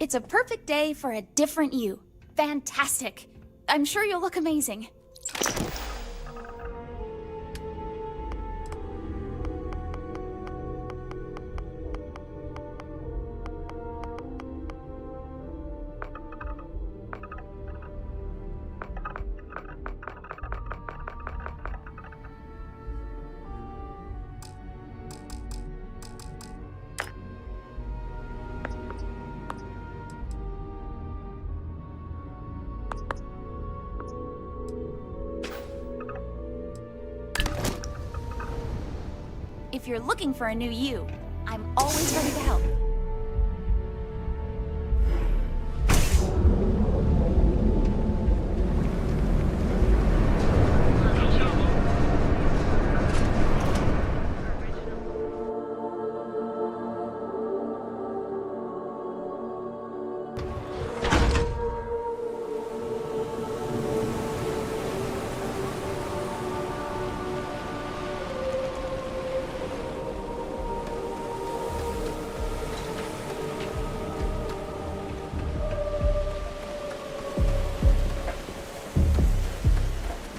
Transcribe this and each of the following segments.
It's a perfect day for a different you. Fantastic. I'm sure you'll look amazing. If you're looking for a new you, I'm always ready to help.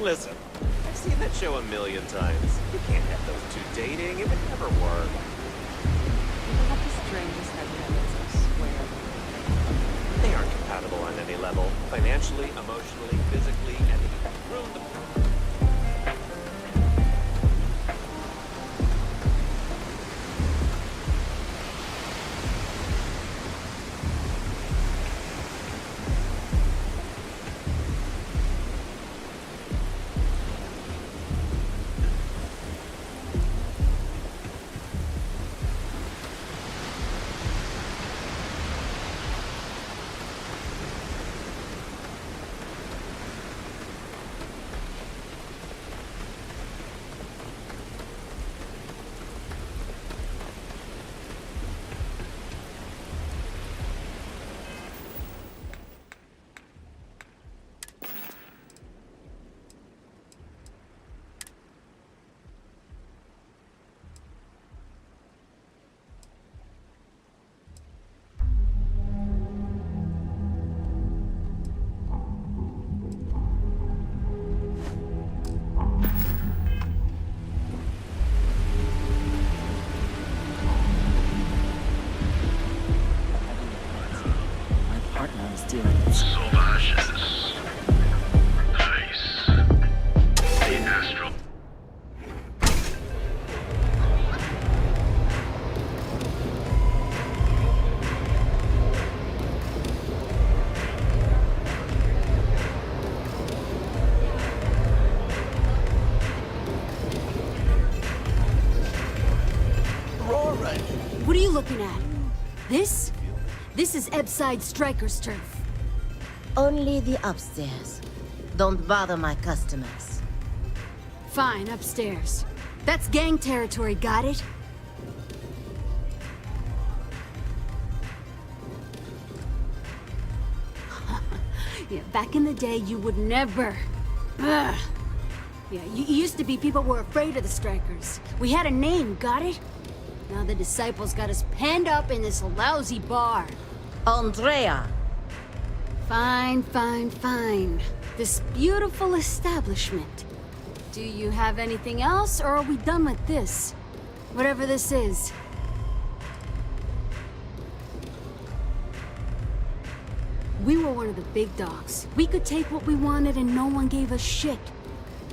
Listen, I've seen that show a million times. You can't have those two dating. It would never work. People have the strangest headcanons, I swear. They aren't compatible on any level. Financially, emotionally, physically, and ruin the... What are you looking at? This? This is Ebside Striker's turf. Only the upstairs. Don't bother my customers. Fine, upstairs. That's gang territory, got it? Yeah, back in the day, you would never... Ugh. Yeah, you used to be people were afraid of the Strikers. We had a name, got it? Now the Disciples got us penned up in this lousy bar. Andrea! Fine, fine, fine. This beautiful establishment. Do you have anything else, or are we done with this? Whatever this is. We were one of the big dogs. We could take what we wanted and no one gave us shit.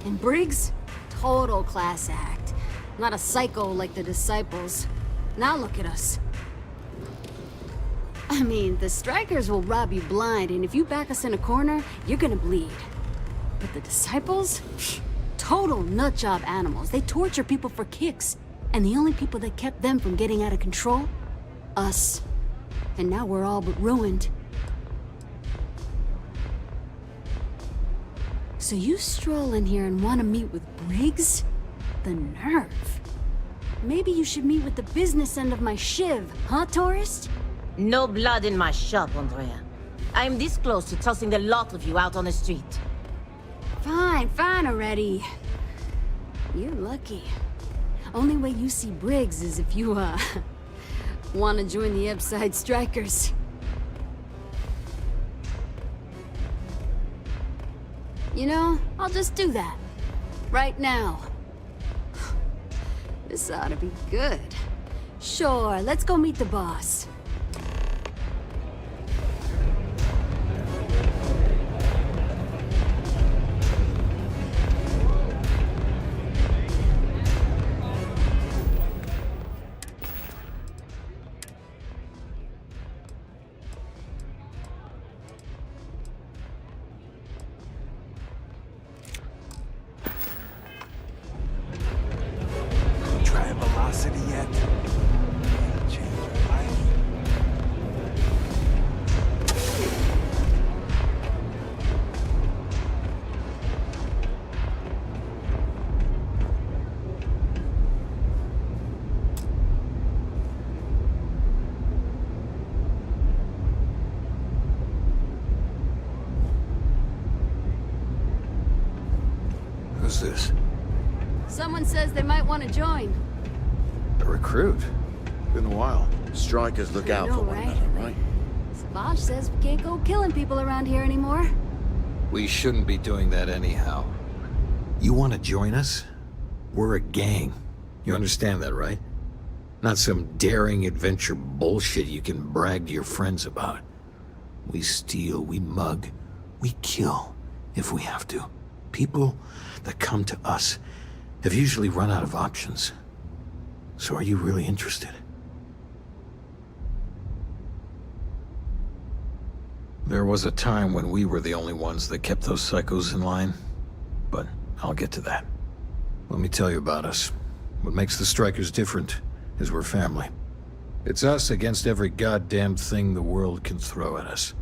And Briggs? Total class act. Not a psycho like the Disciples. Now look at us. I mean, the Strikers will rob you blind, and if you back us in a corner, you're gonna bleed. But the Disciples? Total nutjob animals. They torture people for kicks. And the only people that kept them from getting out of control? Us. And now we're all but ruined. So you stroll in here and want to meet with Briggs? The nerve. Maybe you should meet with the business end of my shiv, huh, tourist? No blood in my shop, Andrea. I'm this close to tossing the lot of you out on the street. Fine, fine already. You're lucky. Only way you see Briggs is if you, want to join the Ebside Strikers. You know, I'll just do that. Right now. This ought to be good. Sure, let's go meet the boss. Try velocity yet? Change your life. Who's this? Someone says they might want to join. A recruit? Been a while. Strikers look out I know, for one right? another, right? Savage says we can't go killing people around here anymore. We shouldn't be doing that anyhow. You want to join us? We're a gang. You understand that, right? Not some daring adventure bullshit you can brag to your friends about. We steal, we mug, we kill, if we have to. People that come to us have usually run out of options. So are you really interested? There was a time when we were the only ones that kept those psychos in line, but I'll get to that. Let me tell you about us. What makes the Strikers different is we're family. It's us against every goddamn thing the world can throw at us.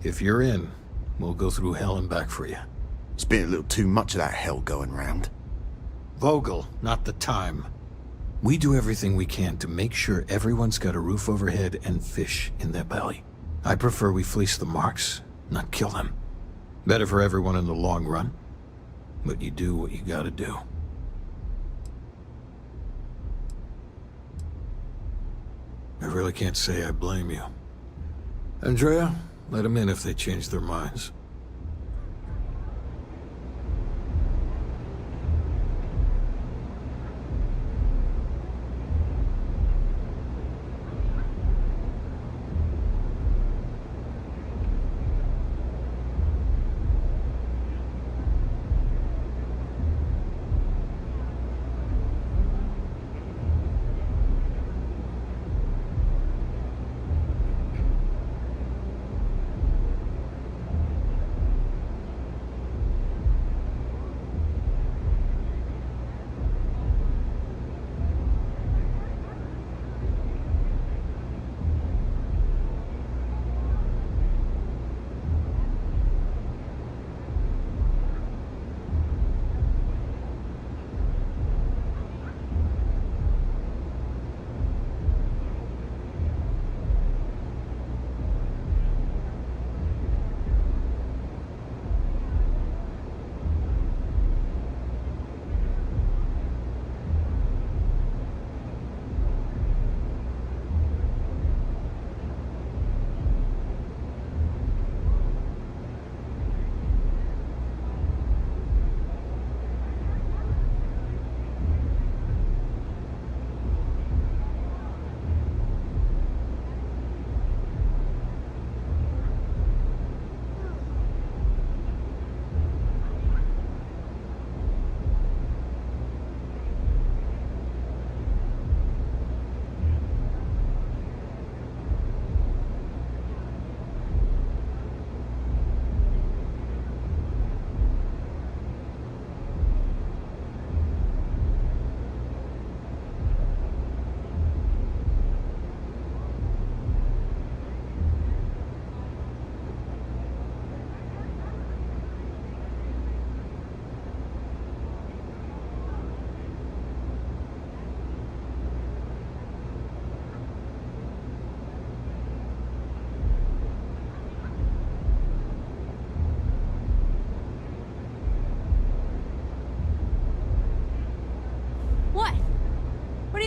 If you're in, we'll go through hell and back for you. It's been a little too much of that hell going round. Vogel, not the time. We do everything we can to make sure everyone's got a roof overhead and fish in their belly. I prefer we fleece the marks, not kill them. Better for everyone in the long run. But you do what you gotta do. I really can't say I blame you. Andrea, let them in if they change their minds.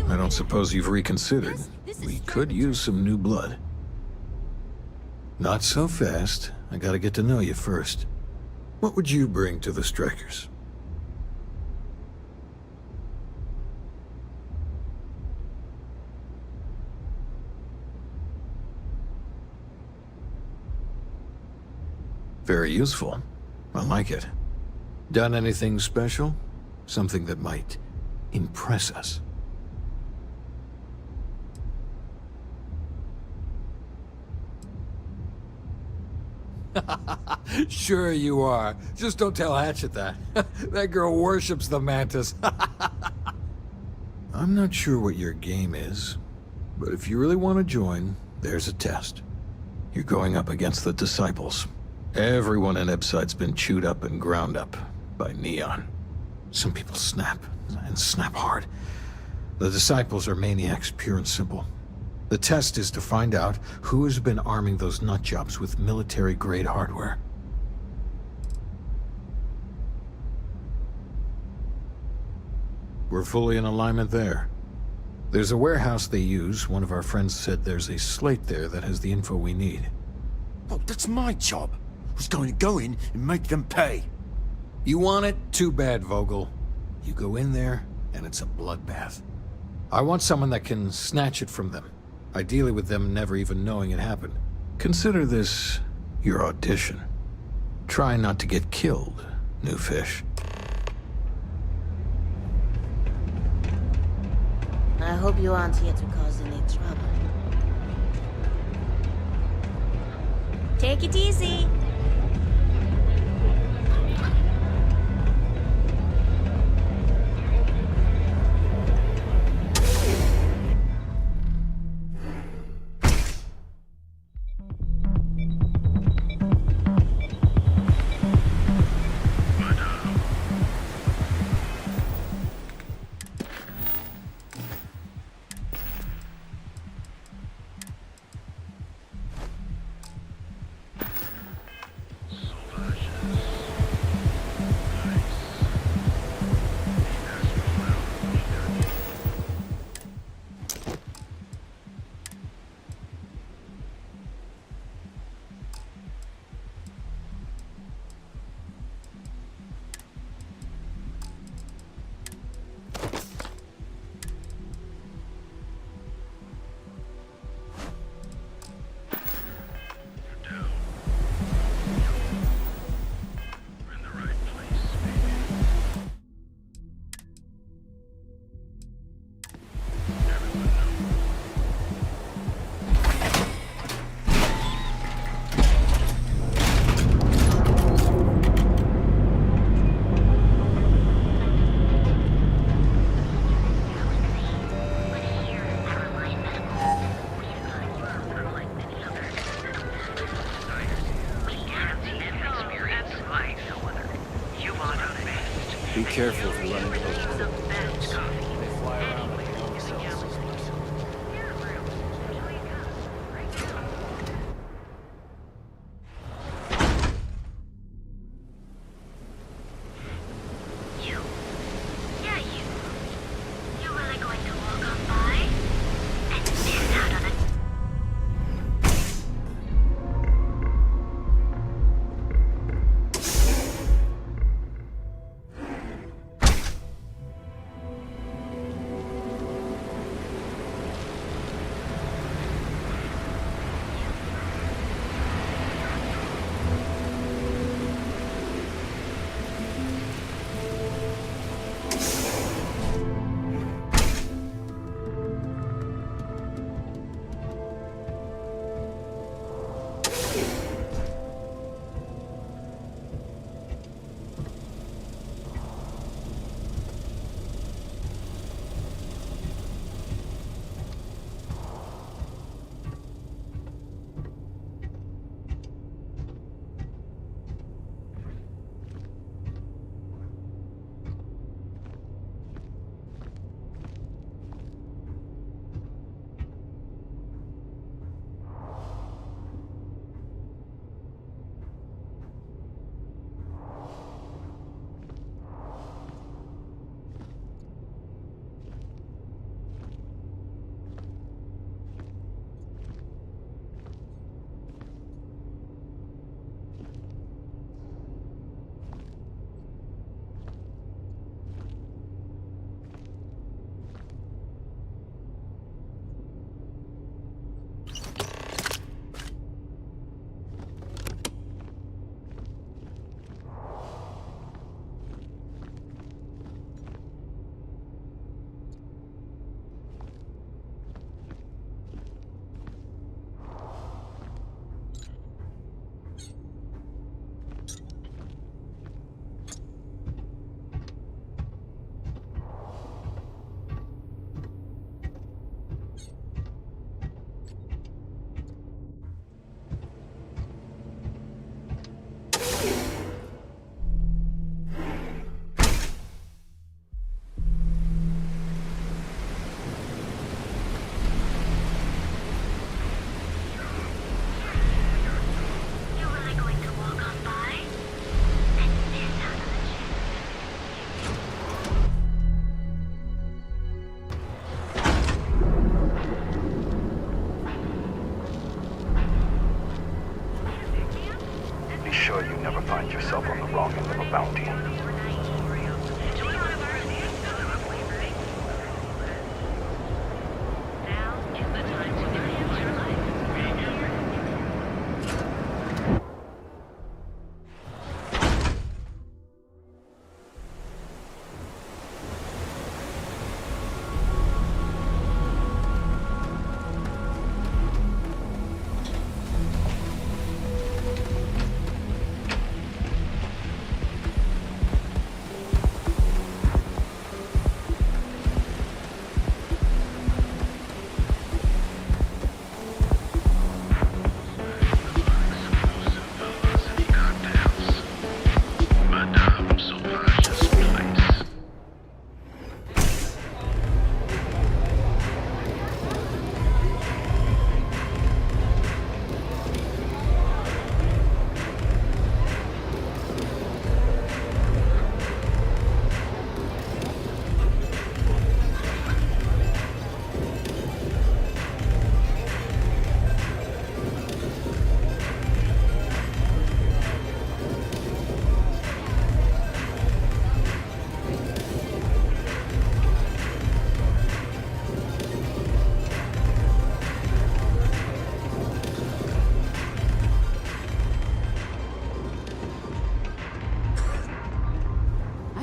I don't suppose you've reconsidered. We could use some new blood. Not so fast. I gotta get to know you first. What would you bring to the strikers? Very useful. I like it. Done anything special? Something that might impress us? Sure you are. Just don't tell Hatchet that. That girl worships the Mantis. I'm not sure what your game is, but if you really want to join, there's a test. You're going up against the Disciples. Everyone in Ipside's been chewed up and ground up by Neon. Some people snap, and snap hard. The Disciples are maniacs, pure and simple. The test is to find out who has been arming those nutjobs with military-grade hardware. We're fully in alignment there. There's a warehouse they use. One of our friends said there's a slate there that has the info we need. Oh, that's my job. I was going to go in and make them pay. You want it? Too bad, Vogel. You go in there, and it's a bloodbath. I want someone that can snatch it from them. Ideally with them never even knowing it happened. Consider this your audition. Try not to get killed, new fish. I hope you aren't here to cause any trouble. Take it easy. Be careful if you run into those bullets. They fly around like long cell systems. You? Yeah, you. You really going to walk on by and miss out on it?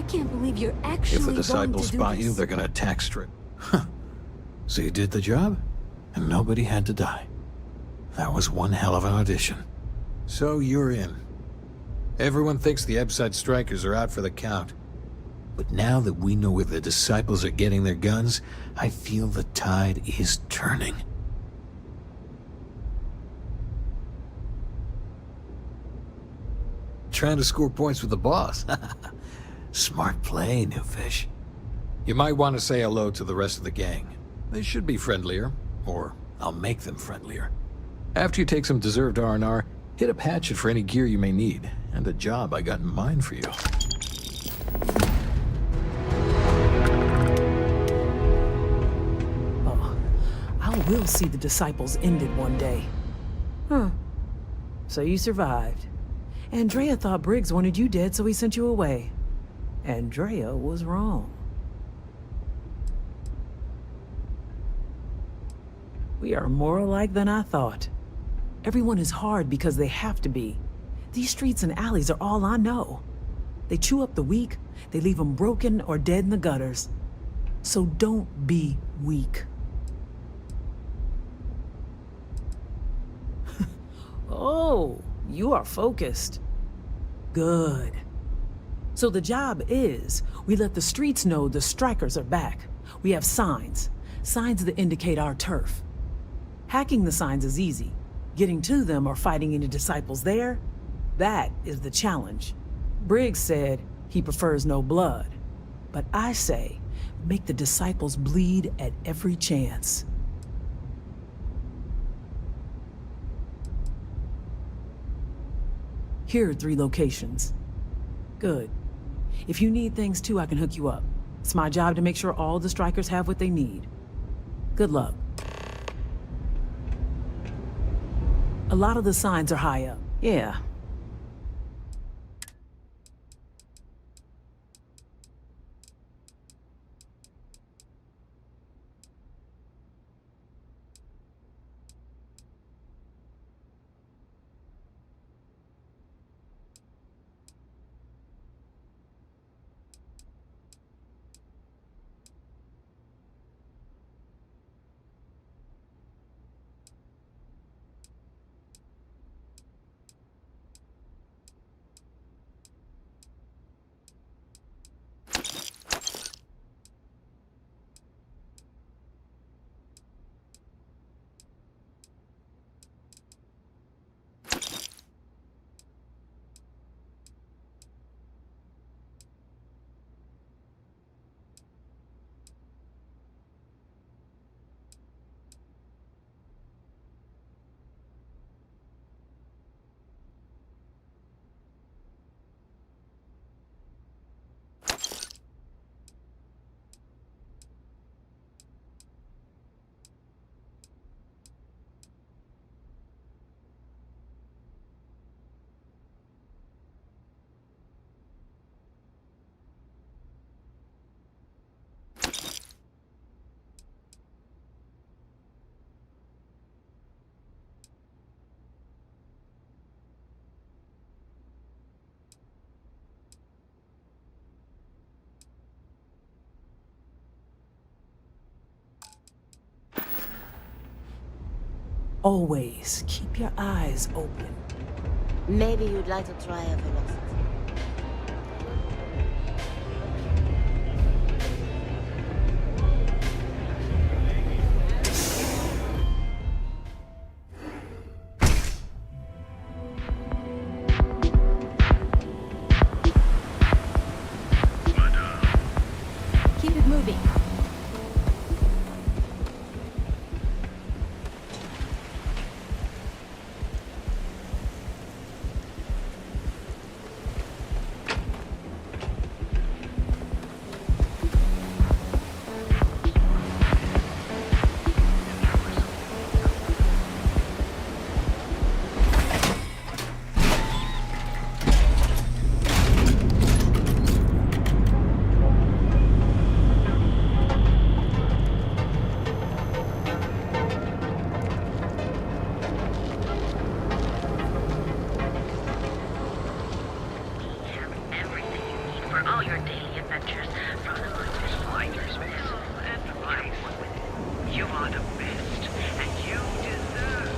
can't believe you're actually If the going disciples to do spot this. you, they're gonna attack straight. Huh. So you did the job, and nobody had to die. That was one hell of an audition. So you're in. Everyone thinks the Ebside strikers are out for the count. But now that we know where the disciples are getting their guns, I feel the tide is turning. Trying to score points with the boss. Smart play, new fish. You might want to say hello to the rest of the gang. They should be friendlier, or I'll make them friendlier. After you take some deserved R&R, hit up Hatchet for any gear you may need, and a job I got in mind for you. Oh, I will see the disciples ended one day. Huh. So you survived. Andrea thought Briggs wanted you dead, so he sent you away. Andrea was wrong. We are more alike than I thought. Everyone is hard because they have to be. These streets and alleys are all I know. They chew up the weak, they leave them broken or dead in the gutters. So don't be weak. Oh, you are focused. Good. So the job is, we let the streets know the strikers are back. We have signs that indicate our turf. Hacking the signs is easy. Getting to them or fighting any disciples there, that is the challenge. Briggs said he prefers no blood. But I say, make the disciples bleed at every chance. Here are 3 locations. Good. If you need things too, I can hook you up. It's my job to make sure all the strikers have what they need. Good luck. A lot of the signs are high up. Yeah. Always keep your eyes open. Maybe you'd like to try a velocity. Keep it moving. daily adventures from the monsters fighters with and life. You are the best, and you deserve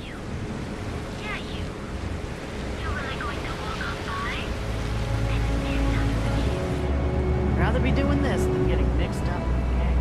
you. Yeah, you. You're really going to walk on by and miss out. Rather be doing this than getting mixed up with the gang.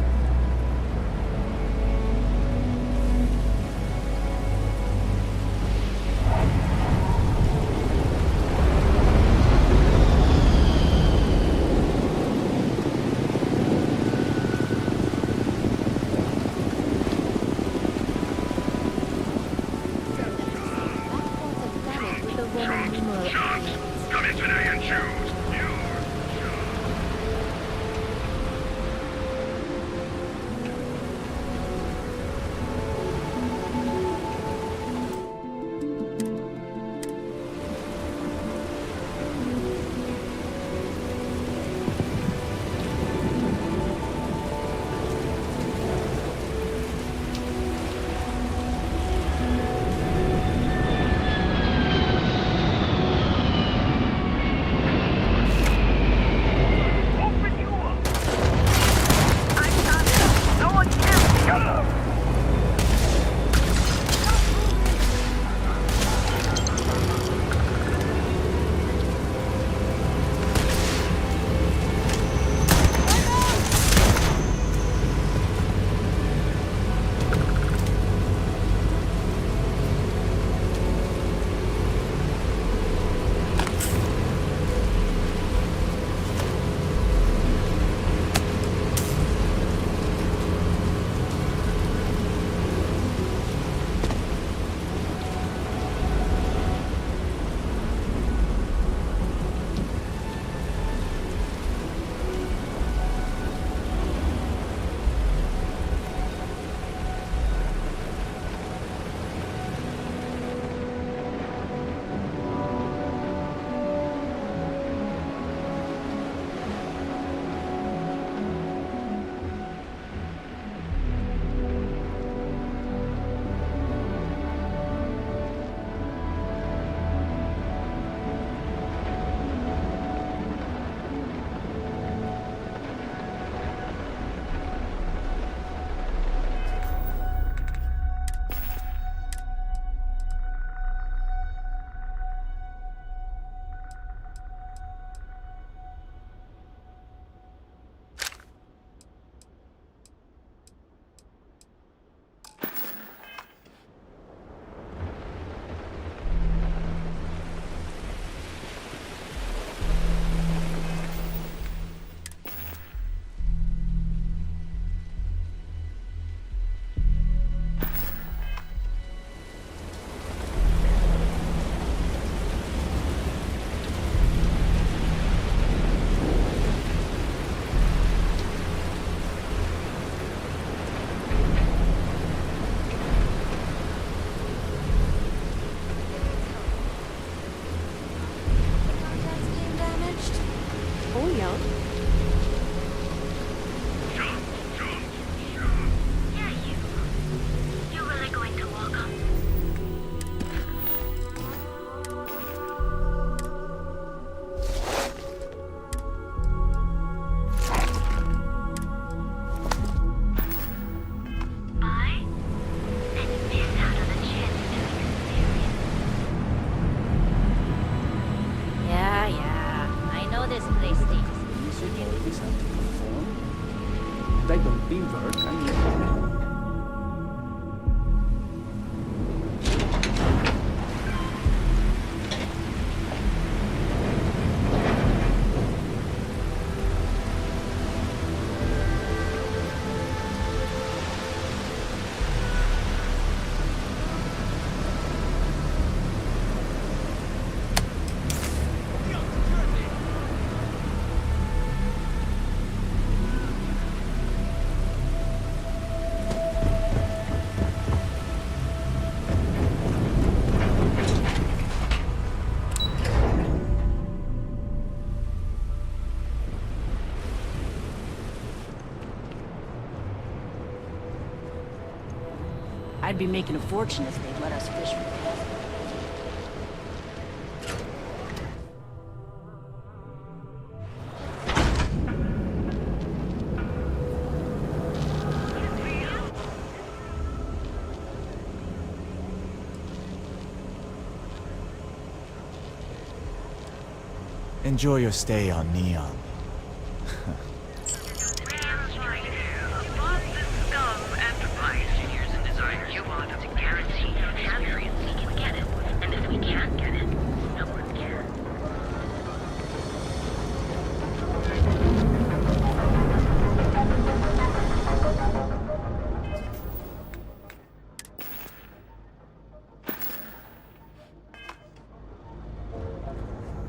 I'd be making a fortune if they'd let us fish for free. Enjoy your stay on Neon.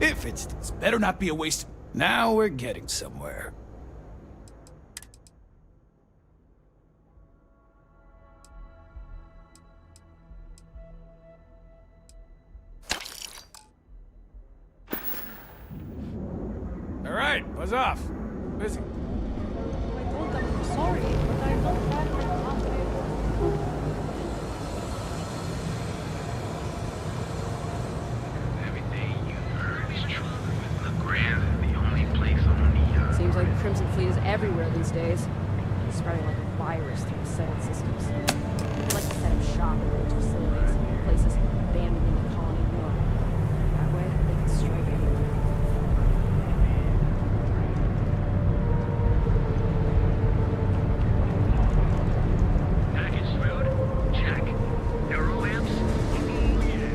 If it's better not be a waste. Now we're getting somewhere. All right, buzz off. Busy. I told them I'm sorry, but I'm not that confident. Everything you heard is true. LeGrand is the only place on Neon. Seems like the Crimson Fleet is everywhere these days. It's spreading like a virus through the settled systems. People like to set up shop in those facilities, places abandoned in the colony war. That way, they can strike anywhere. Package food? Check. Aero lamps? Oh, yeah.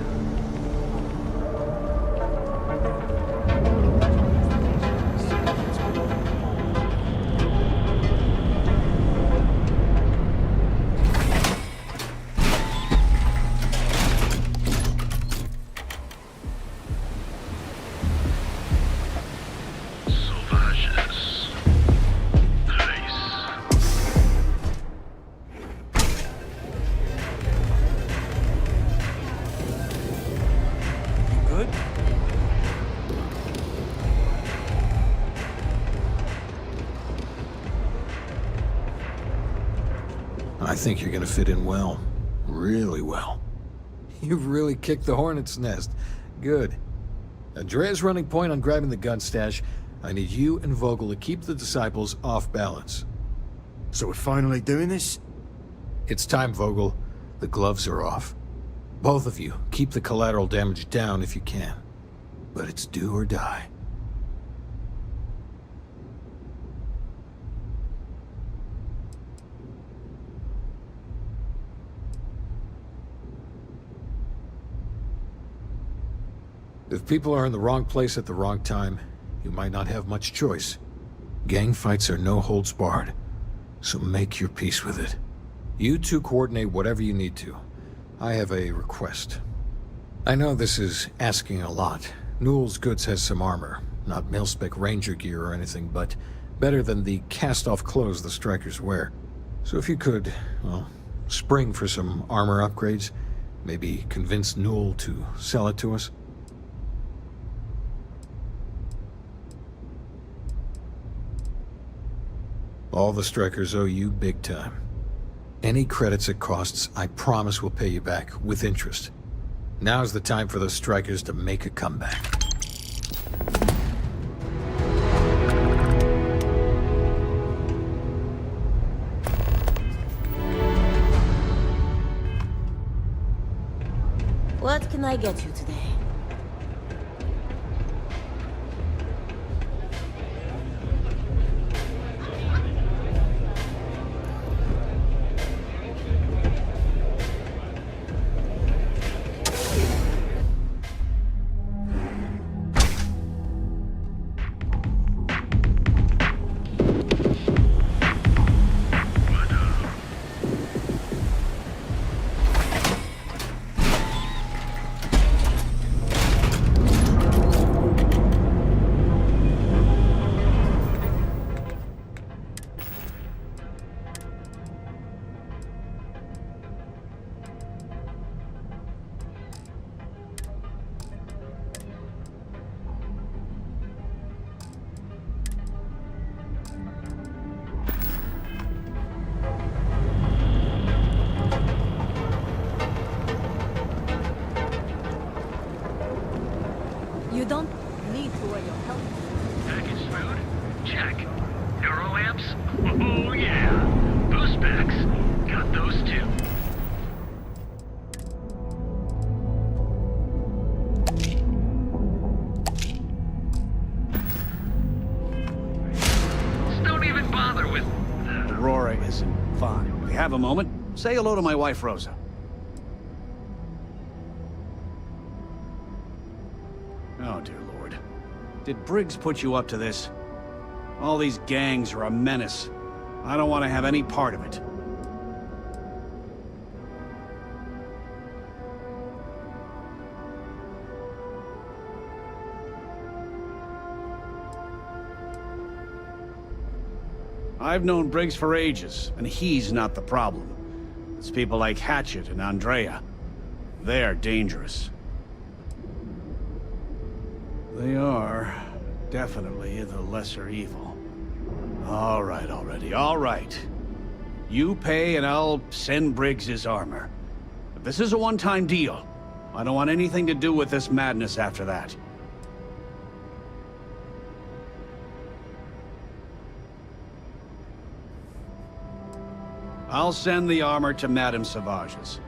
Sauvages. Place. You good? I think you're gonna fit in well. Really well. You've really kicked the hornet's nest. Good. Andrea's running point on grabbing the gun stash. I need you and Vogel to keep the disciples off balance. So we're finally doing this? It's time, Vogel. The gloves are off. Both of you, keep the collateral damage down if you can. But it's do or die. If people are in the wrong place at the wrong time, you might not have much choice. Gang fights are no holds barred, so make your peace with it. You two coordinate whatever you need to. I have a request. I know this is asking a lot. Newell's Goods has some armor, not mil-spec ranger gear or anything, but better than the cast-off clothes the strikers wear. So if you could, well, spring for some armor upgrades, maybe convince Newell to sell it to us. All the strikers owe you big time. Any credits it costs, I promise we'll pay you back, with interest. Now's the time for those strikers to make a comeback. What can I get you today? don't need to wear your helmet. Packaged food? Check. Neuroamps? Oh yeah. Boost packs? Got those too. Just don't even bother with... Aurora isn't fine. If you have a moment, say hello to my wife, Rosa. Oh, dear Lord. Did Briggs put you up to this? All these gangs are a menace. I don't want to have any part of it. I've known Briggs for ages, and he's not the problem. It's people like Hatchet and Andrea. They're dangerous. They are definitely the lesser evil. All right already, all right. You pay and I'll send Briggs his armor. But this is a one-time deal. I don't want anything to do with this madness after that. I'll send the armor to Madame Savage's.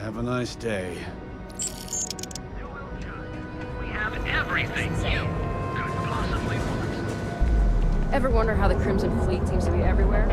Have a nice day. We have everything you could possibly want. Ever wonder how the Crimson Fleet seems to be everywhere?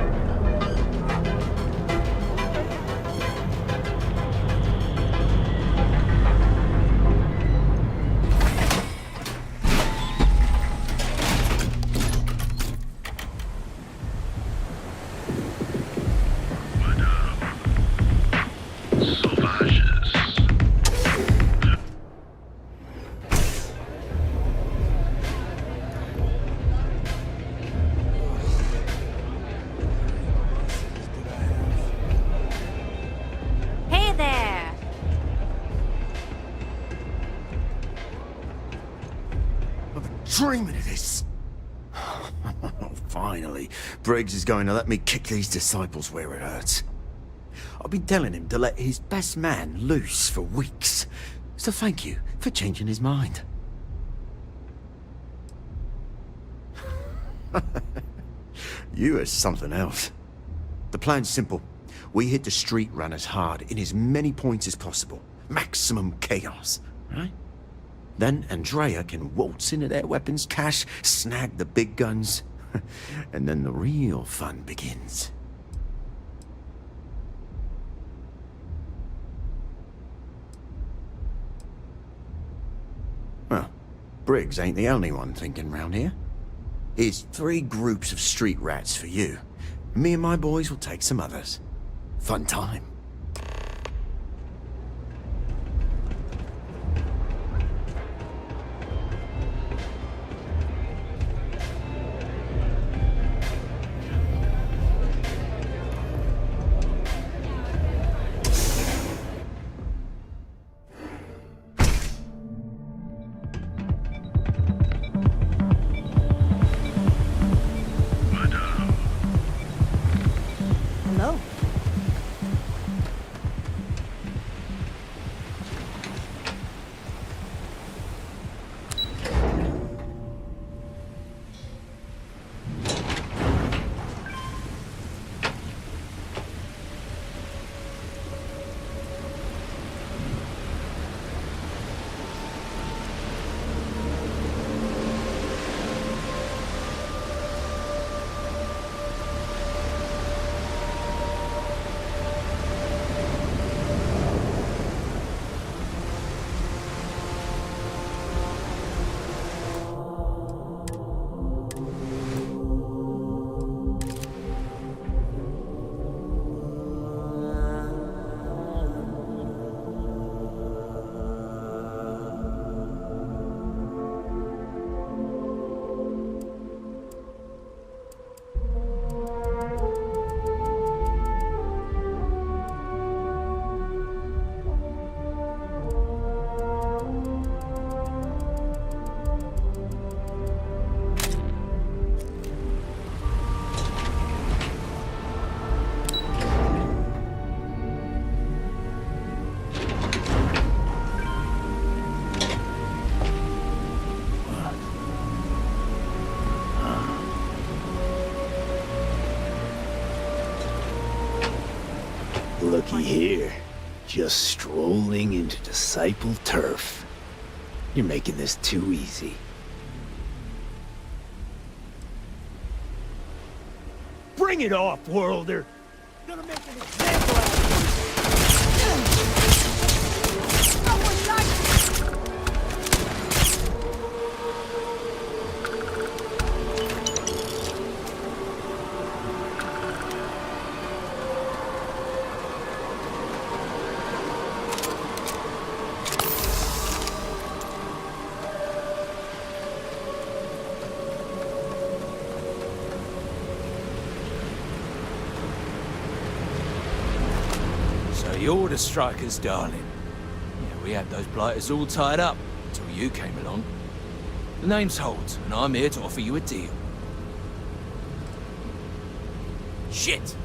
Hey there! I've been dreaming of this. Finally, Briggs is going to let me kick these disciples where it hurts. I've been telling him to let his best man loose for weeks. So thank you for changing his mind. You are something else. The plan's simple. We hit the street runners hard in as many points as possible. Maximum chaos, right? Then Andrea can waltz into their weapons cache, snag the big guns, and then the real fun begins. Well, Briggs ain't the only one thinking round here. Here's 3 groups of street rats for you. Me and my boys will take some others. Fun time. Hello. Just strolling into Disciple turf. You're making this too easy. Bring it off, Worlder! Gonna make an example out of you! You're the strikers, darling. Yeah, we had those blighters all tied up until you came along. The name's Holt, and I'm here to offer you a deal. Shit!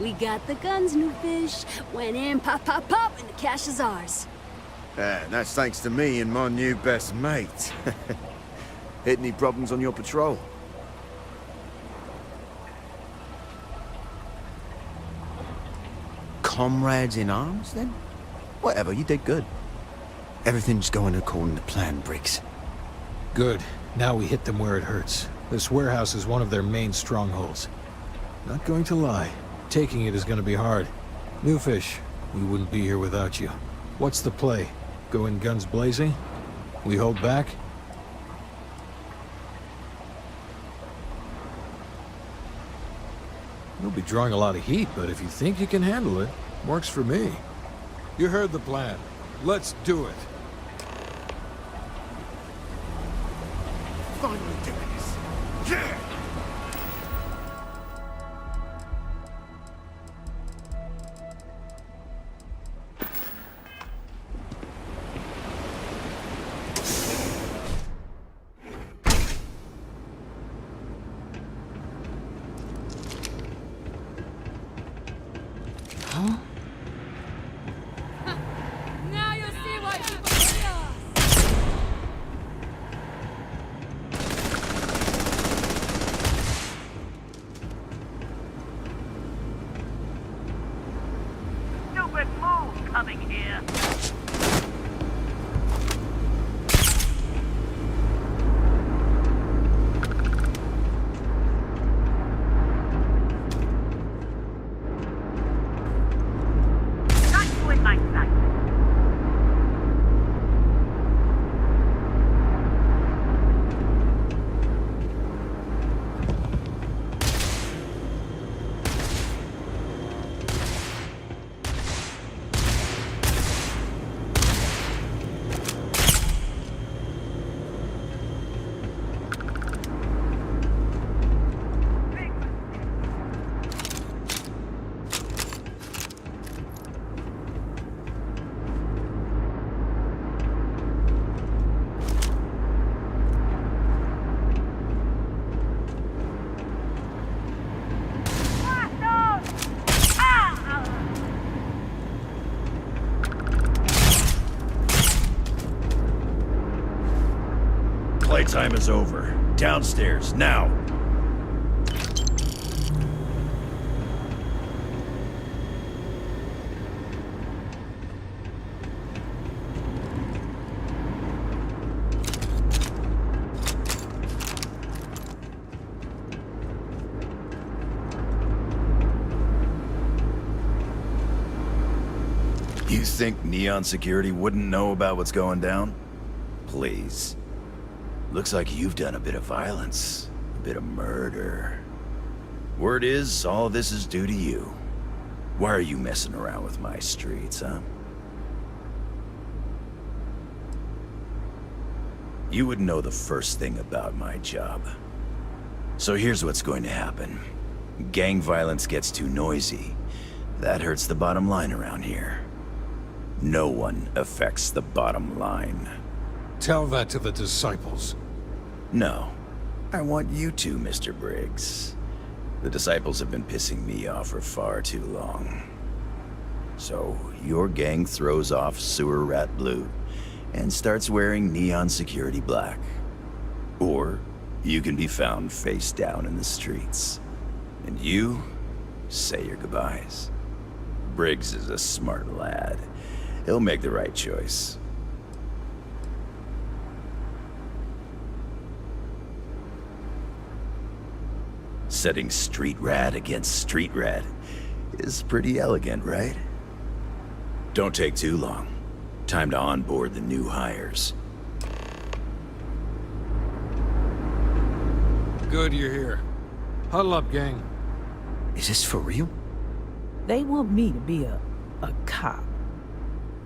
We got the guns, new fish. Went in, pop, pop, pop, and the cash is ours. Yeah, and that's thanks to me and my new best mate. Hit any problems on your patrol? Comrades in arms, then? Whatever, you did good. Everything's going according to plan, Briggs. Good. Now we hit them where it hurts. This warehouse is one of their main strongholds. Not going to lie. Taking it is going to be hard. New fish, we wouldn't be here without you. What's the play? Go in guns blazing? We hold back? You'll be drawing a lot of heat, but if you think you can handle it, works for me. You heard the plan. Let's do it. Finally doing this. Yeah! Now you'll see why people see us! Stupid move coming here. Not you in my sight. Playtime is over. Downstairs, now! You think Neon Security wouldn't know about what's going down? Please. Looks like you've done a bit of violence, a bit of murder. Word is, all of this is due to you. Why are you messing around with my streets, huh? You wouldn't know the first thing about my job. So here's what's going to happen. Gang violence gets too noisy. That hurts the bottom line around here. No one affects the bottom line. Tell that to the disciples. No. I want you to, Mr. Briggs. The disciples have been pissing me off for far too long. So, your gang throws off Sewer Rat Blue and starts wearing Neon Security Black. Or, you can be found face down in the streets. And you say your goodbyes. Briggs is a smart lad. He'll make the right choice. Setting street rat against street rat is pretty elegant, right? Don't take too long. Time to onboard the new hires. Good you're here. Huddle up, gang. Is this for real? They want me to be a cop.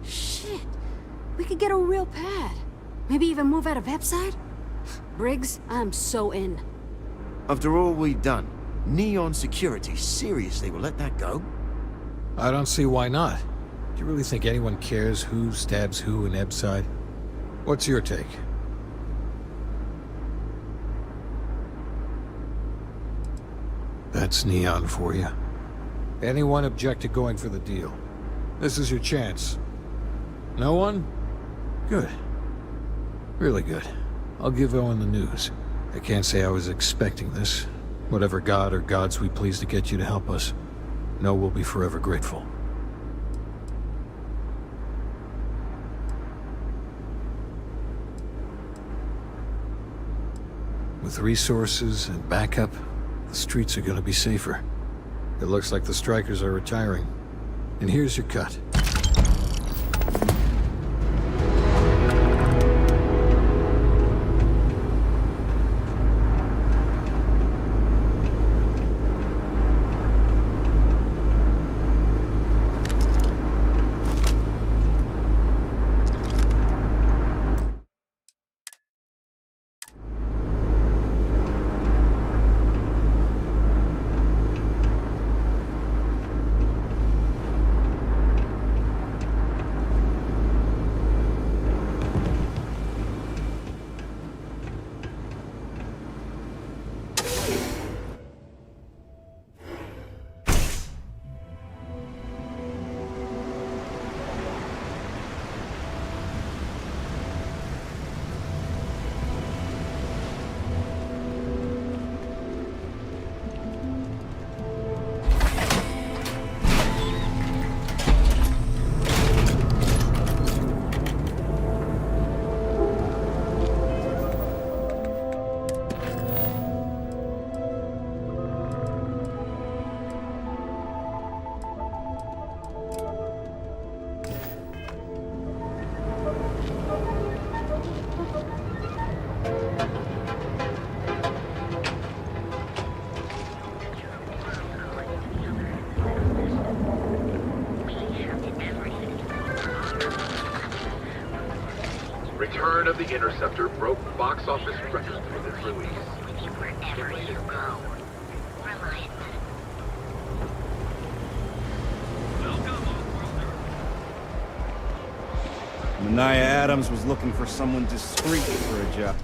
Shit. We could get a real pad. Maybe even move out of Epside? Briggs, I'm so in. After all we've done, Neon Security seriously will let that go? I don't see why not. Do you really think anyone cares who stabs who in Epside? What's your take? That's Neon for you. Anyone object to going for the deal? This is your chance. No one? Good. Really good. I'll give Owen the news. I can't say I was expecting this. Whatever god or gods we please to get you to help us, know we'll be forever grateful. With resources and backup, the streets are gonna be safer. It looks like the strikers are retiring. And here's your cut. return of the Interceptor broke box office records with its release. Wherever you go, Reliant. Mania Adams was looking for someone discreet for a job.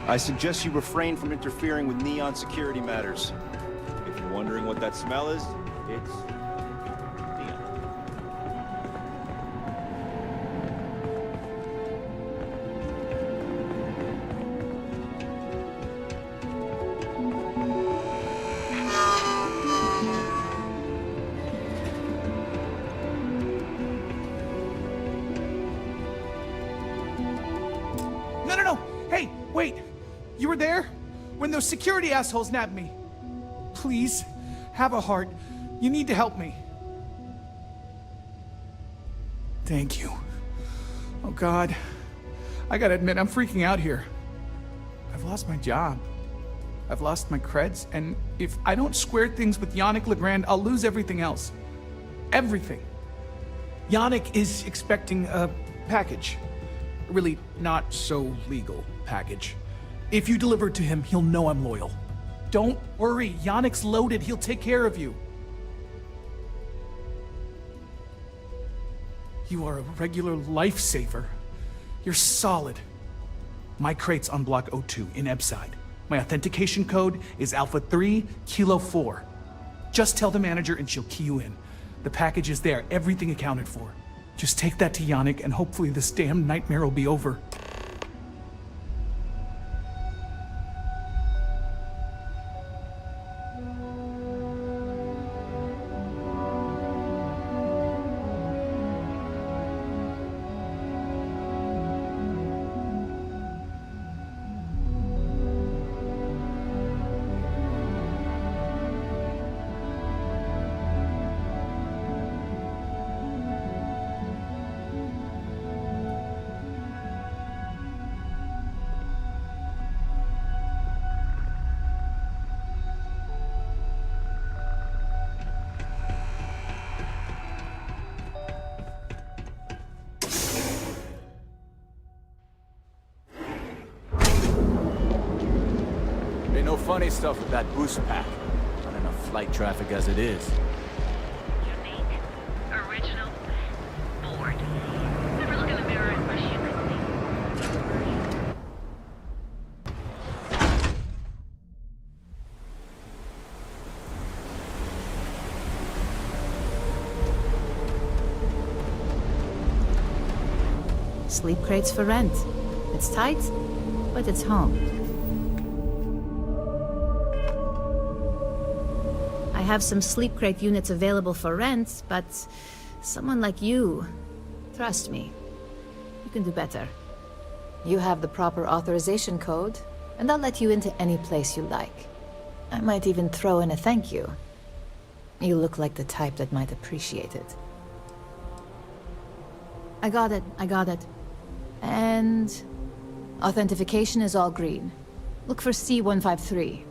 I suggest you refrain from interfering with Neon security matters. If you're wondering what that smell is, it's Neon. No! Hey, wait! You were there? When those security assholes nabbed me. Please, have a heart. You need to help me. Thank you. Oh God. I gotta admit, I'm freaking out here. I've lost my job. I've lost my creds, and if I don't square things with Yannick Legrand, I'll lose everything else. Everything. Yannick is expecting a package. Really not so legal package. If you deliver it to him, he'll know I'm loyal. Don't worry, Yannick's loaded. He'll take care of you. You are a regular lifesaver. You're solid. My crate's on Block 02 in Ebside. My authentication code is Alpha 3 Kilo 4. Just tell the manager and she'll key you in. The package is there, everything accounted for. Just take that to Yannick and hopefully this damn nightmare will be over. Ain't no funny stuff with that boost pack. Not enough flight traffic as it is. Unique, original, bored. Never look in the mirror and wish you could Sleep crates for rent. It's tight, but it's home. I have some sleep crate units available for rent, but someone like you, trust me, you can do better. You have the proper authorization code, and I'll let you into any place you like. I might even throw in a thank you. You look like the type that might appreciate it. I got it. And authentication is all green. Look for C153.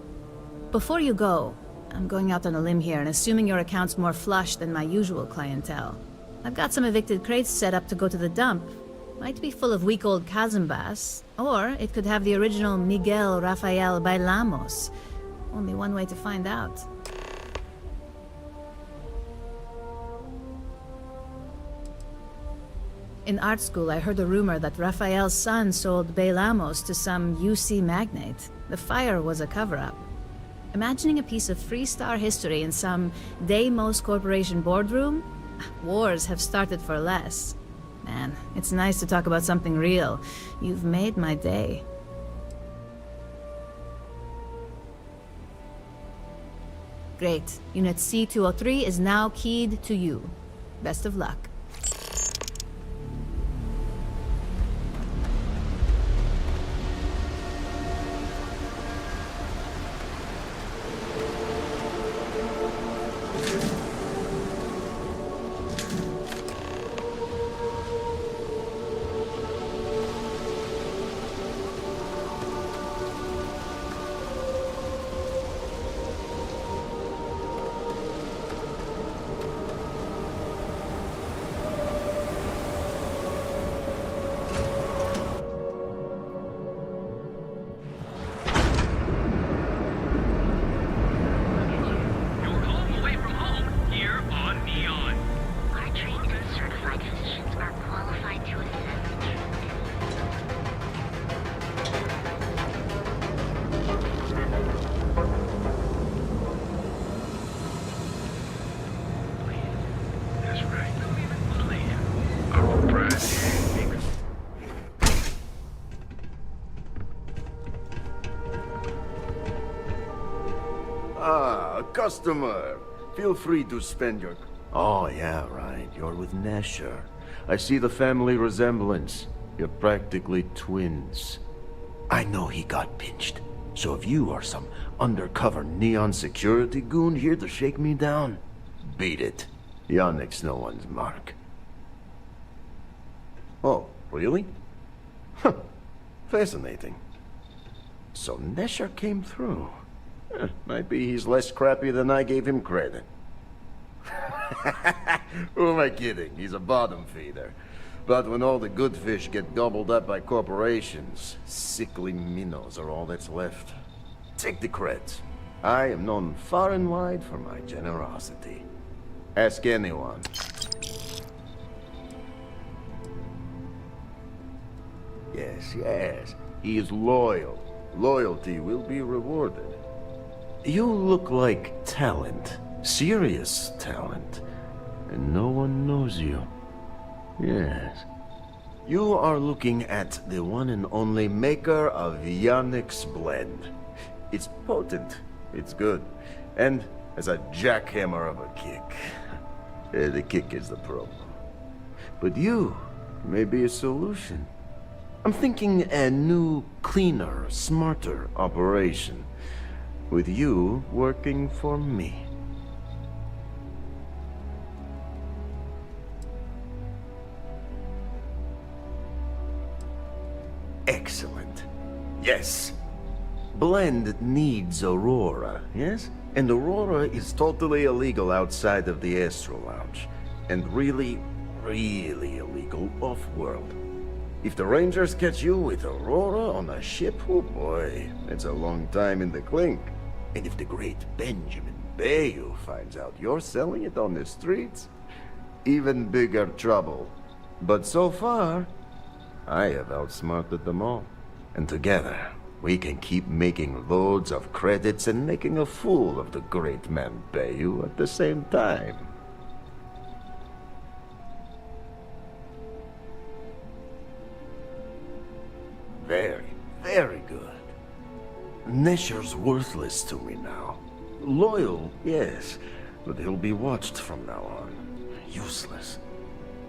Before you go, I'm going out on a limb here and assuming your account's more flush than my usual clientele. I've got some evicted crates set up to go to the dump. Might be full of week-old Cazimbas, or it could have the original Miguel Rafael Bailamos. Only one way to find out. In art school, I heard a rumor that Rafael's son sold Bailamos to some UC magnate. The fire was a cover-up. Imagining a piece of Freestar history in some Deimos Corporation boardroom? Wars have started for less. Man, it's nice to talk about something real. You've made my day. Great. Unit C203 is now keyed to you. Best of luck. a customer. Feel free to spend your... Oh, yeah, right. You're with Nesher. I see the family resemblance. You're practically twins. I know he got pinched. So if you are some undercover neon security goon here to shake me down, beat it. Yannick's no one's mark. Oh, really? Huh. Fascinating. So Nesher came through. Might be he's less crappy than I gave him credit. Who am I kidding? He's a bottom feeder. But when all the good fish get gobbled up by corporations, sickly minnows are all that's left. Take the creds. I am known far and wide for my generosity. Ask anyone. Yes, yes. He is loyal. Loyalty will be rewarded. You look like talent. Serious talent. And no one knows you. Yes. You are looking at the one and only maker of Yannick's blend. It's potent. It's good. And as a jackhammer of a kick. The kick is the problem. But you may be a solution. I'm thinking a new, cleaner, smarter operation. With you working for me. Excellent. Yes. Blend needs Aurora, yes? And Aurora is totally illegal outside of the Astro Lounge. And really, really illegal off-world. If the Rangers catch you with Aurora on a ship, oh boy, it's a long time in the clink. And if the great Benjamin Bayou finds out you're selling it on the streets, even bigger trouble. But so far, I have outsmarted them all. And together, we can keep making loads of credits and making a fool of the great man Bayou at the same time. Very, very good. Nesher's worthless to me now. Loyal, yes, but he'll be watched from now on. Useless.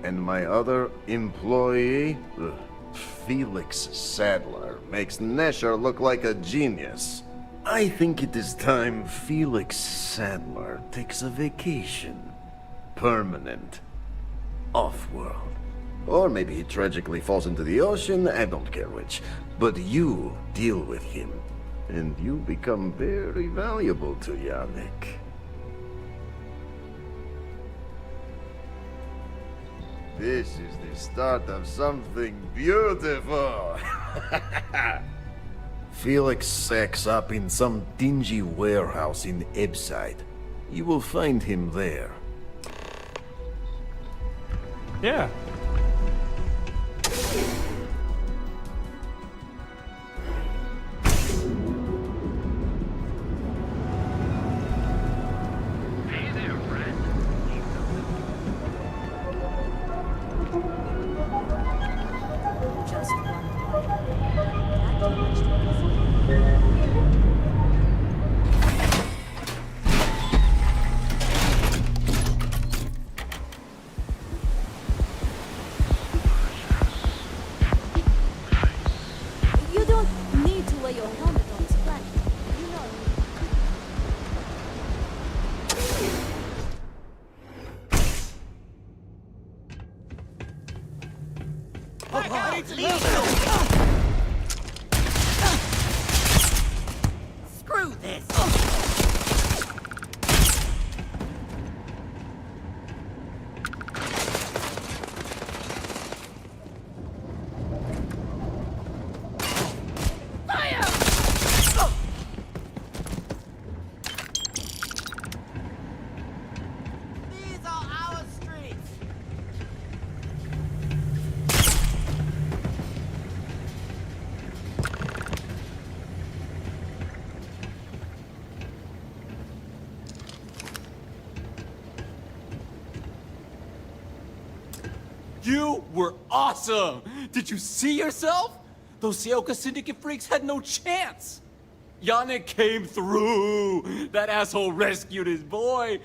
And my other employee, Felix Sadler, makes Nesher look like a genius. I think it is time Felix Sadler takes a vacation. Permanent. Off-world. Or maybe he tragically falls into the ocean, I don't care which. But you deal with him, and you become very valuable to Yannick. This is the start of something beautiful. Felix sacks up in some dingy warehouse in Ebside. You will find him there. Yeah. You don't need to lay your helmet on this planet. You know. Screw this! These are our streets! You were awesome! Did you see yourself? Those Seoka Syndicate freaks had no chance! Yannick came through! That asshole rescued his boy!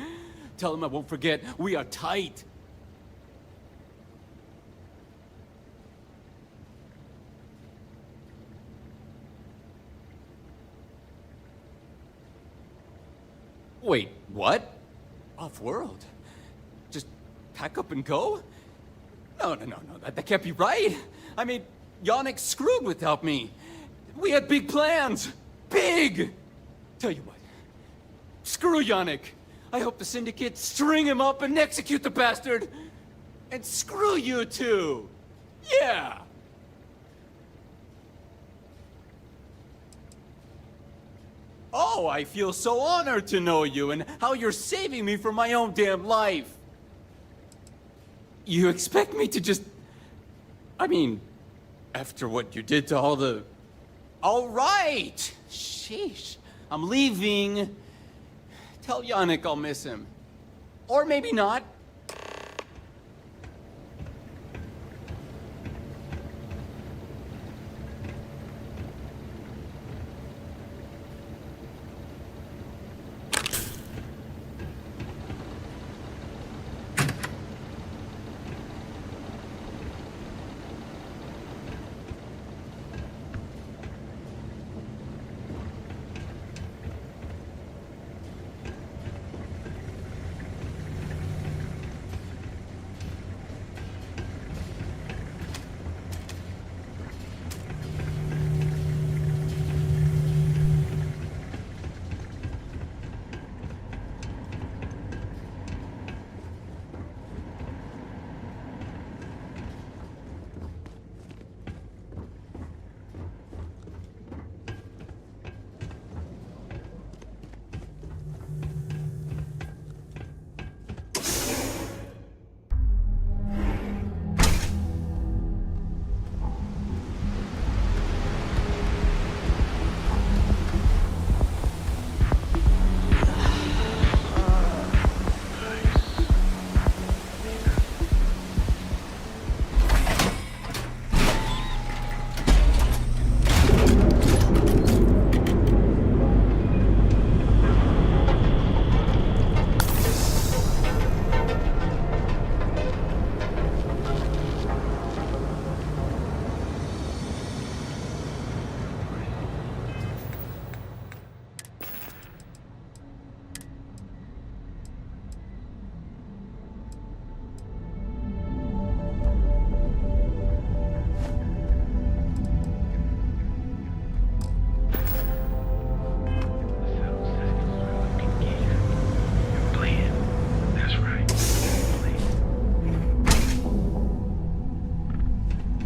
Tell him I won't forget. We are tight. Wait, what? Off-world? Just pack up and go? No, that can't be right. I mean, Yannick's screwed without me. We had big plans. Big! Tell you what. Screw Yannick. I hope the Syndicate string him up and execute the bastard. And screw you too. Yeah! Oh, I feel so honored to know you and how you're saving me from my own damn life. You expect me to just... I mean, after what you did to all the... All right! Sheesh. I'm leaving. Tell Yannick I'll miss him. Or maybe not.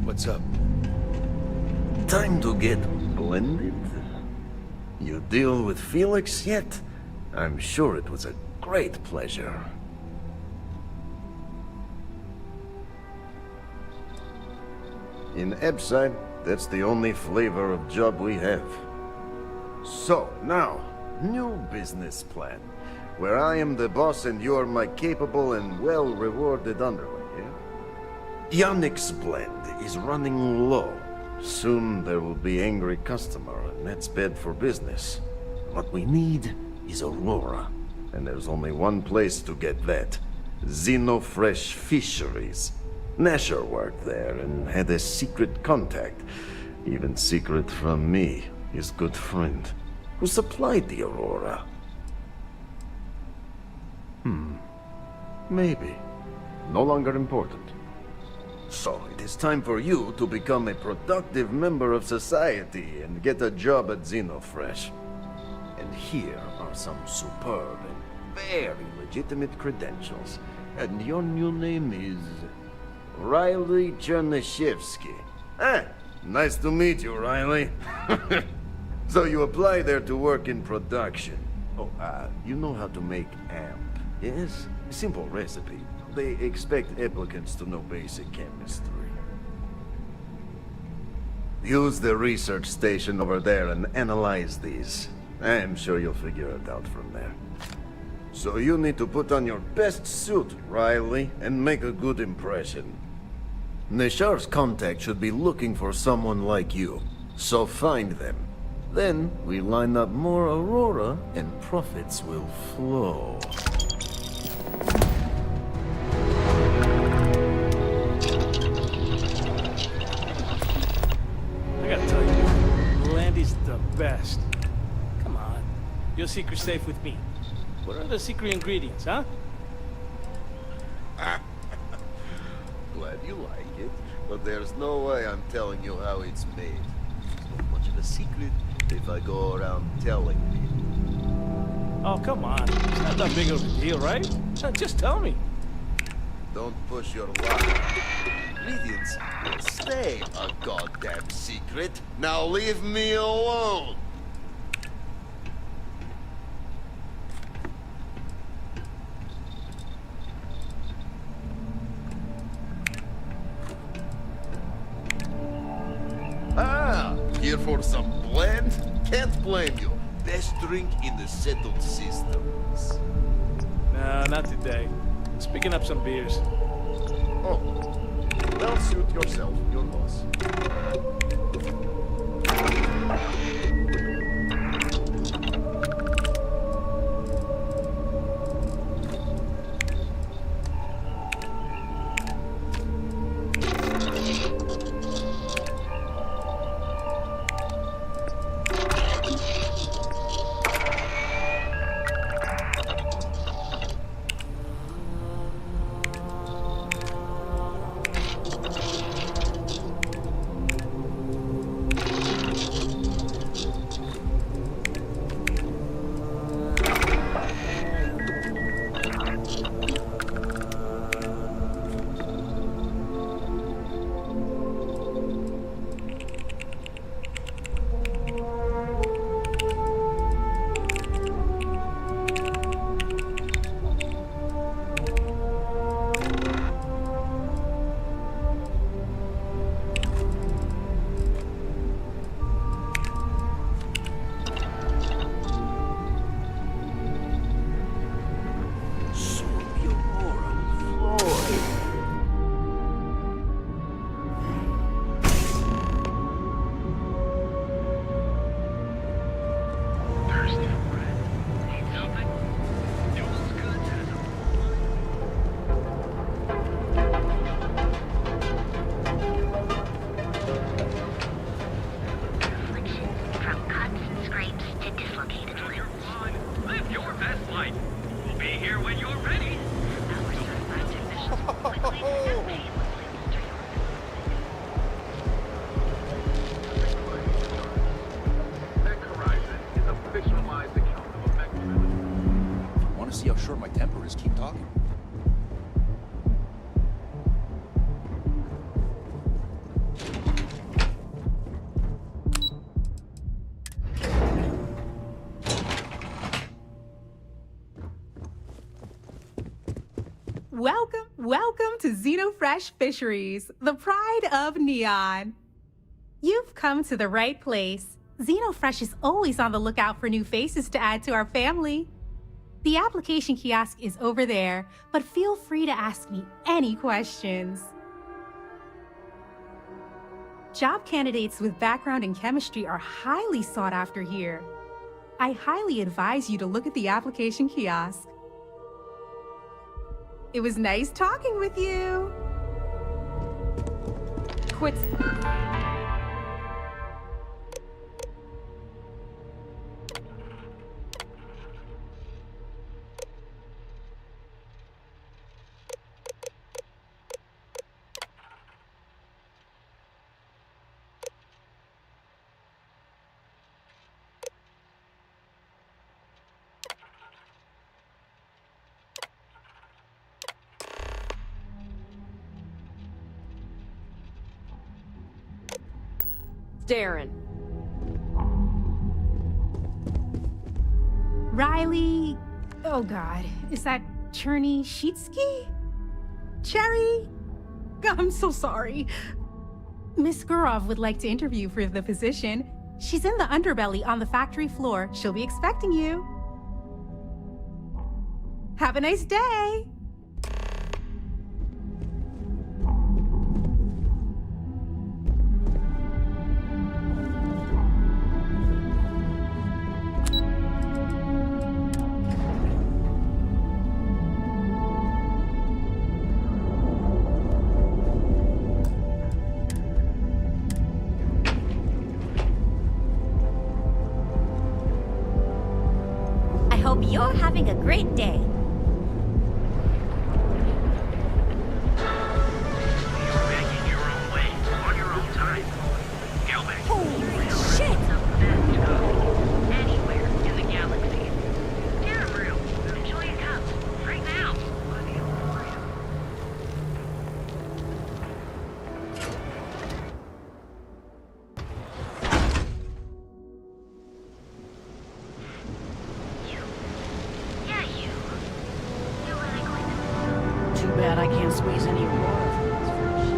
What's up? Time to get blended? You deal with Felix yet? I'm sure it was a great pleasure. In Epside, that's the only flavor of job we have. So, now, new business plan. Where I am the boss and you are my capable and well-rewarded underling, yeah? Yannick's blend is running low. Soon there will be angry customer, and that's bad for business. What we need is Aurora, and there's only one place to get that. Xenofresh Fisheries. Nasher worked there and had a secret contact. Even secret from me, his good friend, who supplied the Aurora. Maybe. No longer important. So, it is time for you to become a productive member of society and get a job at Xenofresh. And here are some superb and very legitimate credentials. And your new name is... Riley Chernyshevsky. Ah, nice to meet you, Riley. So you apply there to work in production. Oh, you know how to make amp, yes? A simple recipe. They expect applicants to know basic chemistry. Use the research station over there and analyze these. I'm sure you'll figure it out from there. So you need to put on your best suit, Riley, and make a good impression. Nashar's contact should be looking for someone like you, so find them. Then we line up more Aurora and profits will flow. I gotta tell you, Landy's the best. Come on. Your secret's safe with me. What are the secret ingredients, huh? Glad you like it, but there's no way I'm telling you how it's made. So much of a secret if I go around telling people. Oh, come on. It's not that big of a deal, right? Just tell me. Don't push your luck. Ingredients will stay a goddamn secret. Now leave me alone. Ah, here for some blend? Can't blame you. Best drink in the settled systems. Nah, not today. Just picking up some beers. Oh, well, suit yourself, your boss. See how short my temper is. Keep talking. Welcome to Xenofresh Fisheries, the pride of Neon. You've come to the right place. Xenofresh is always on the lookout for new faces to add to our family. The application kiosk is over there, but feel free to ask me any questions. Job candidates with background in chemistry are highly sought after here. I highly advise you to look at the application kiosk. It was nice talking with you. Quit. Darren. Riley. Oh God, is that Cherny-Sheetsky? Cherry? I'm so sorry. Miss Gurov would like to interview for the position. She's in the underbelly on the factory floor. She'll be expecting you. Have a nice day. you're having a great day. You're making your own way, on your own time. Gelman. Holy shit! Anywhere in the galaxy. You're real. Enjoy a cup. Right now. Too bad I can't squeeze any more of this fresh.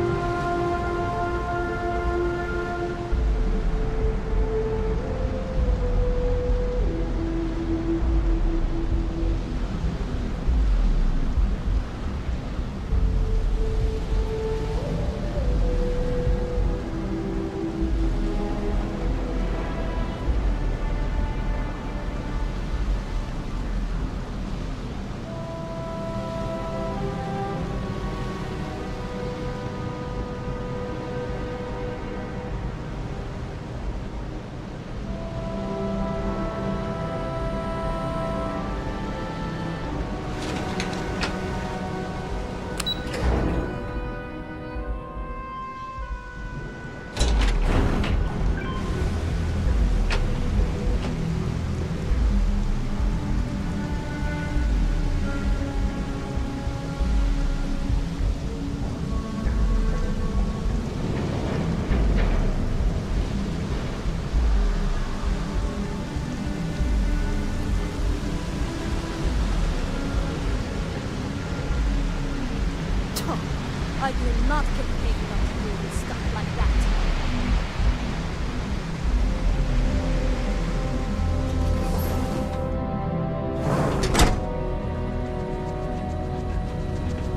I do not get paid enough to do this stuff like that.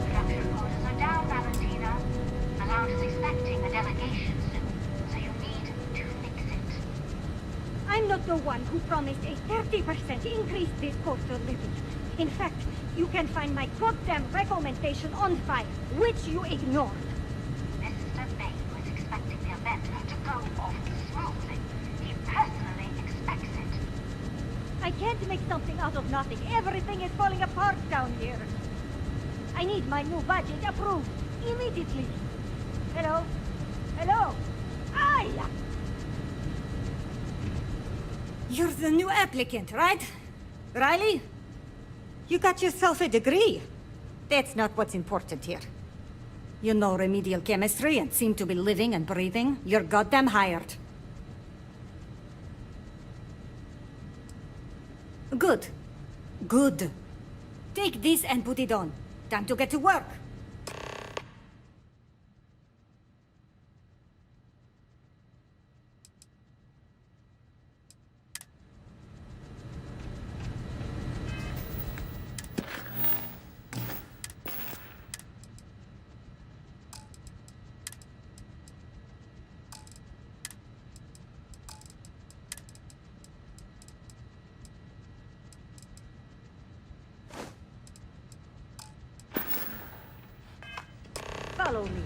Production orders are down, Valentina. Allowed is expecting a delegation soon, so you need to fix it. I'm not the one who promised a 30% increase this cost of living. In fact, you can find my goddamn recommendation on file, which you ignored. Mr. Bay was expecting the event to go off smoothly. He personally expects it. I can't make something out of nothing. Everything is falling apart down here. I need my new budget approved immediately. Hello? Hello? Aye! You're the new applicant, right? Riley? You got yourself a degree. That's not what's important here. You know remedial chemistry and seem to be living and breathing. You're goddamn hired. Good. Good. Take this and put it on. Time to get to work. Follow me.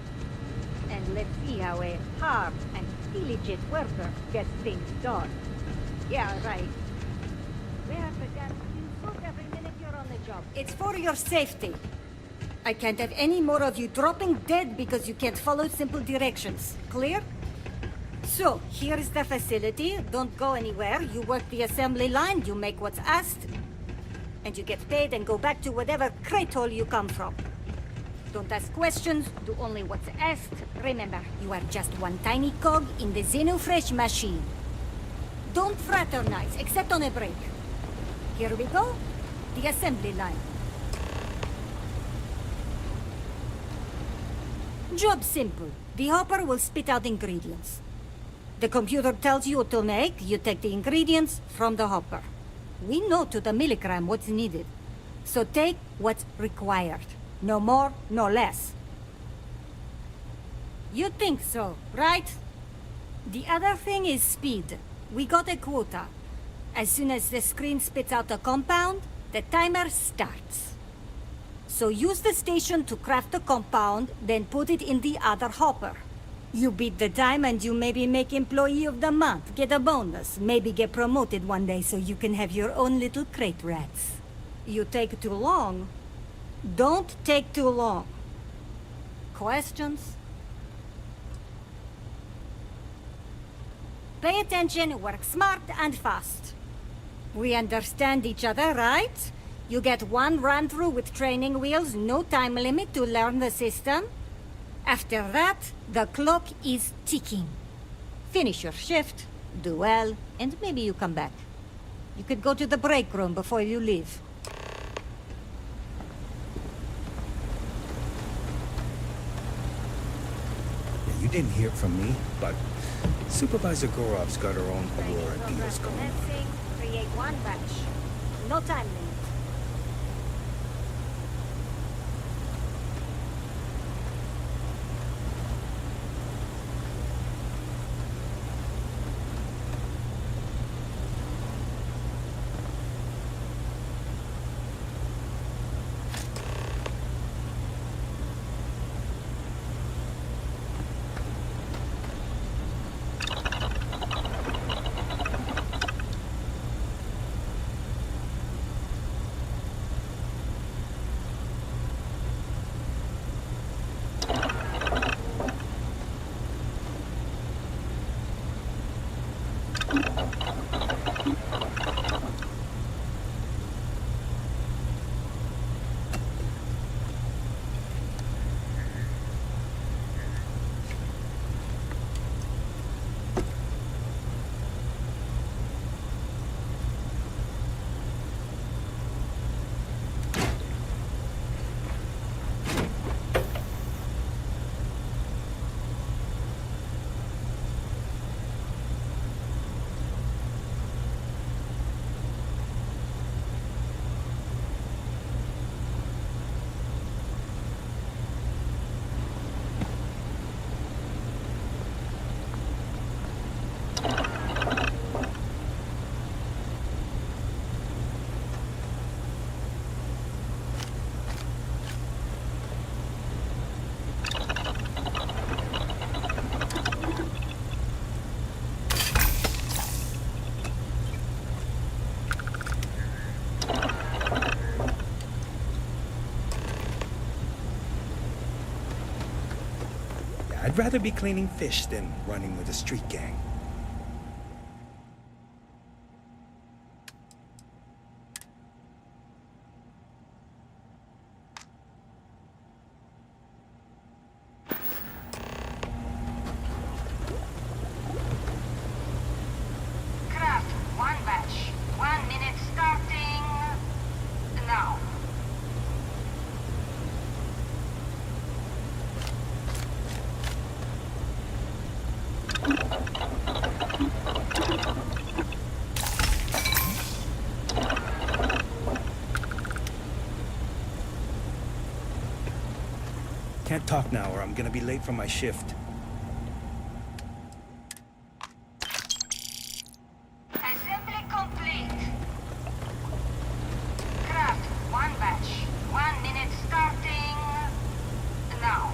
And let's see how a hard and diligent worker gets things done. Yeah, right. Where the damn you look every minute you're on the job. It's for your safety. I can't have any more of you dropping dead because you can't follow simple directions. Clear? So, here is the facility. Don't go anywhere. You work the assembly line, you make what's asked, and you get paid and go back to whatever crate hole you come from. Don't ask questions, do only what's asked. Remember, you are just one tiny cog in the Xenofresh machine. Don't fraternize, except on a break. Here we go. The assembly line. Job simple. The hopper will spit out ingredients. The computer tells you what to make, you take the ingredients from the hopper. We know to the milligram what's needed. So take what's required. No more, no less. You think so, right? The other thing is speed. We got a quota. As soon as the screen spits out a compound, the timer starts. So use the station to craft the compound, then put it in the other hopper. You beat the time and you maybe make Employee of the Month, get a bonus, maybe get promoted one day so you can have your own little crate rats. You take too long. Don't take too long. Questions? Pay attention, work smart and fast. We understand each other, right? You get one run-through with training wheels, no time limit to learn the system. After that, the clock is ticking. Finish your shift, do well, and maybe you come back. You could go to the break room before you leave. You didn't hear it from me, but Supervisor Gorov's got her own Aurora deals going on. Create one batch. No time limit. I'd rather be cleaning fish than running with a street gang. Craft, one batch. 1 minute starting now. Can't talk now or I'm gonna be late for my shift. Assembly complete. Craft, one batch. 1 minute starting now.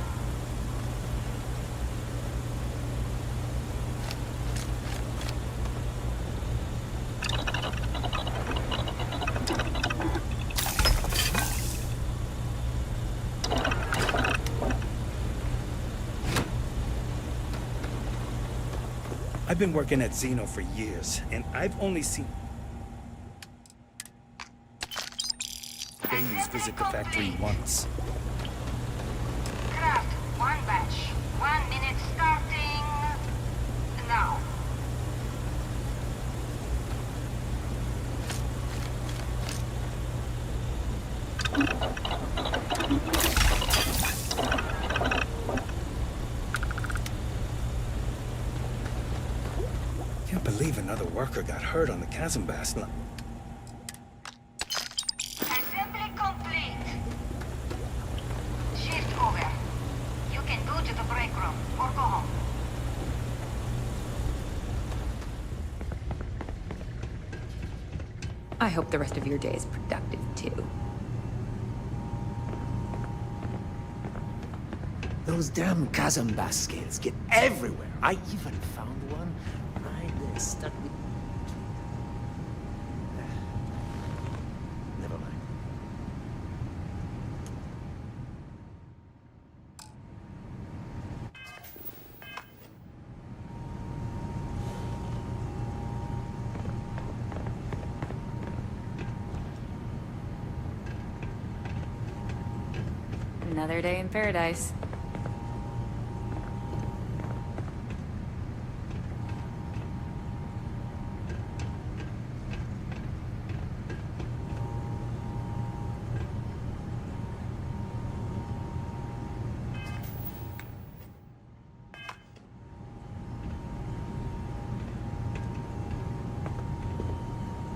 I've been working at Xeno for years, and I've only seen Bayes visit the factory once. Craft, one batch. 1 minute starting now. Can't believe another worker got hurt on the chasm blast line. Assembly complete. Shift over. You can go to the break room or go home. I hope the rest of your day is productive, too. Those damn Kazambas scales get everywhere. I even found one right there stuck with... Never mind. Another day in paradise.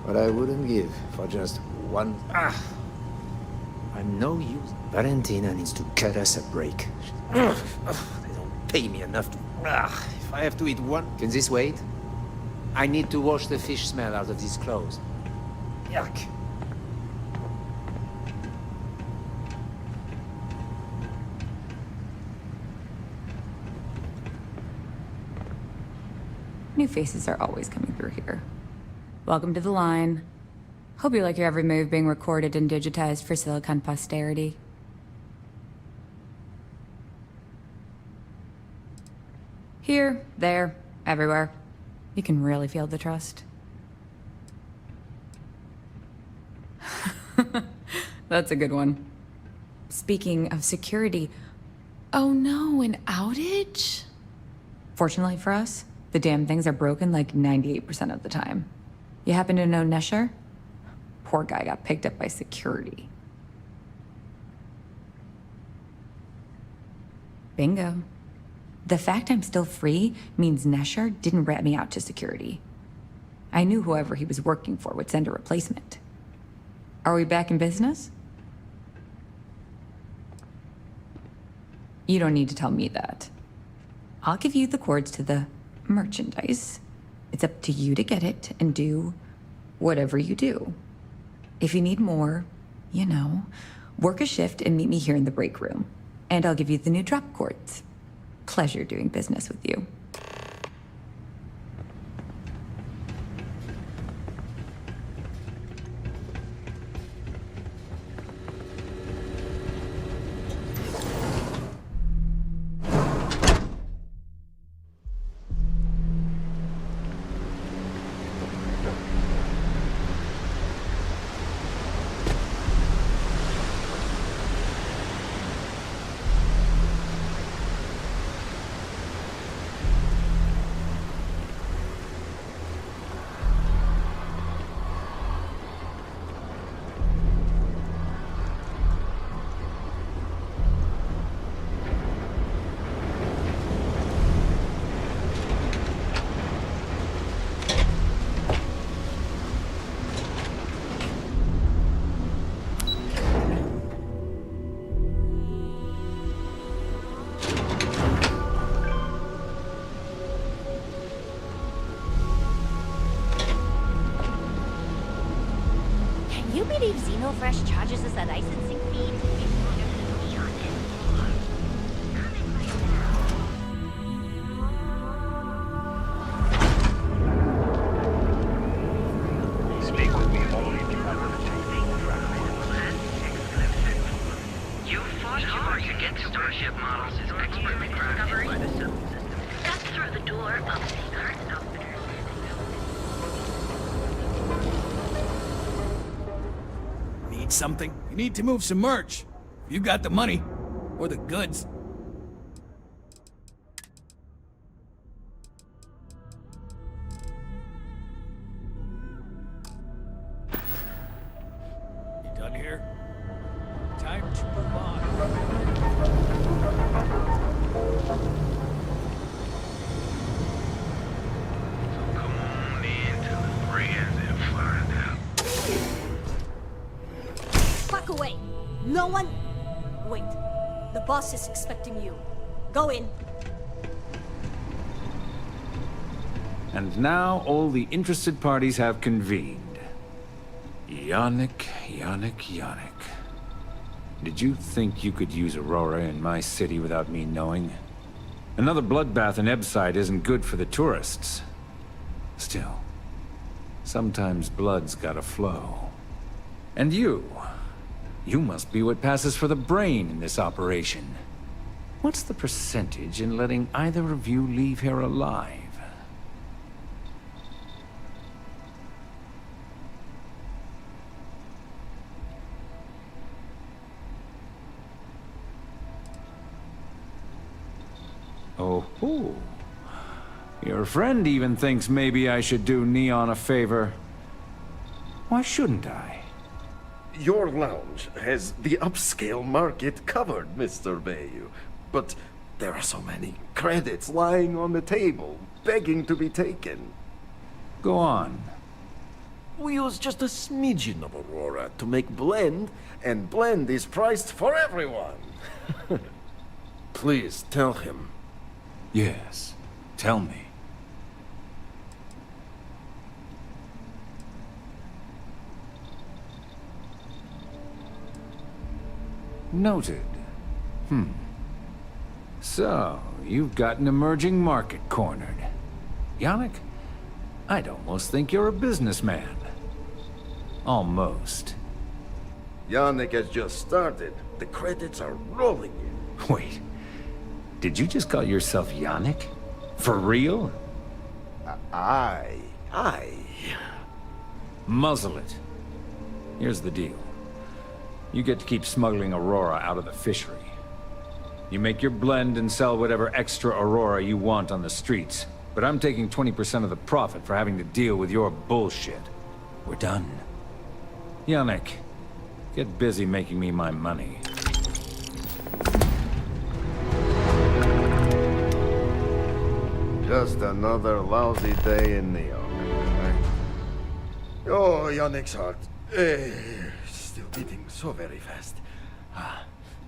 What I wouldn't give for just one... I'm no use. Valentina needs to cut us a break. They don't pay me enough to... If I have to eat one... Can this wait? I need to wash the fish smell out of these clothes. Yuck. New faces are always coming through here. Welcome to the line. Hope you like your every move being recorded and digitized for Silicon posterity. Here, there, everywhere. You can really feel the trust. That's a good one. Speaking of security, oh no, an outage? Fortunately for us, the damn things are broken like 98% of the time. You happen to know Nesher? Poor guy got picked up by security. Bingo. The fact I'm still free means Nesher didn't rat me out to security. I knew whoever he was working for would send a replacement. Are we back in business? You don't need to tell me that. I'll give you the codes to the merchandise. It's up to you to get it and do whatever you do. If you need more, you know, work a shift and meet me here in the break room. And I'll give you the new drop cords. Pleasure doing business with you. You believe Xenofresh charges us a licensing fee to be Neon and more? Speak with me only if you undertake You fought hard to get Starship models as expertly crafted by the cell system. That's through the door of the art outfitters. Need something? You need to move some merch. You got the money. Or the goods. You done here? Time to move on. Come on in to the friends and find out. Back away! No one... Wait. The boss is expecting you. Go in. And now all the interested parties have convened. Yannick. Did you think you could use Aurora in my city without me knowing? Another bloodbath in Ebside isn't good for the tourists. Still, sometimes blood's gotta flow. And you must be what passes for the brain in this operation. What's the percentage in letting either of you leave here alive? Ooh. Your friend even thinks maybe I should do Neon a favor. Why shouldn't I? Your lounge has the upscale market covered, Mr. Bayou. But there are so many credits lying on the table, begging to be taken. Go on. We use just a smidgen of Aurora to make blend, and blend is priced for everyone. Please tell him. Yes, tell me. Noted. So, you've got an emerging market cornered. Yannick, I'd almost think you're a businessman. Almost. Yannick has just started. The credits are rolling in. Wait, did you just call yourself Yannick? For real? Aye. Muzzle it. Here's the deal. You get to keep smuggling Aurora out of the fishery. You make your blend and sell whatever extra Aurora you want on the streets. But I'm taking 20% of the profit for having to deal with your bullshit. We're done. Yannick, get busy making me my money. Just another lousy day in New York. Oh, Yannick's heart. Still beating so very fast.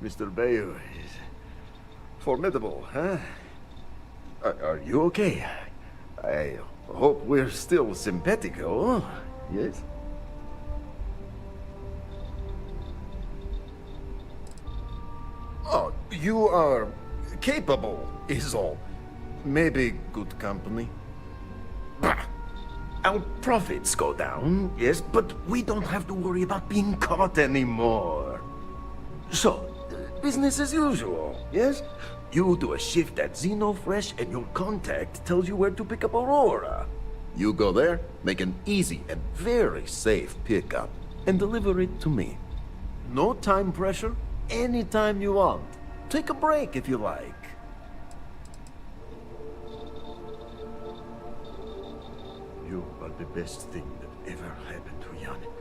Mr. Bayou is formidable, huh? Are you okay? I hope we're still simpatico, yes? Oh, you are capable, is all. Maybe good company. Bah! Our profits go down, yes, but we don't have to worry about being caught anymore. So, business as usual, yes? You do a shift at Xenofresh and your contact tells you where to pick up Aurora. You go there, make an easy and very safe pickup, and deliver it to me. No time pressure, anytime you want. Take a break if you like. You are the best thing that ever happened to Yannick.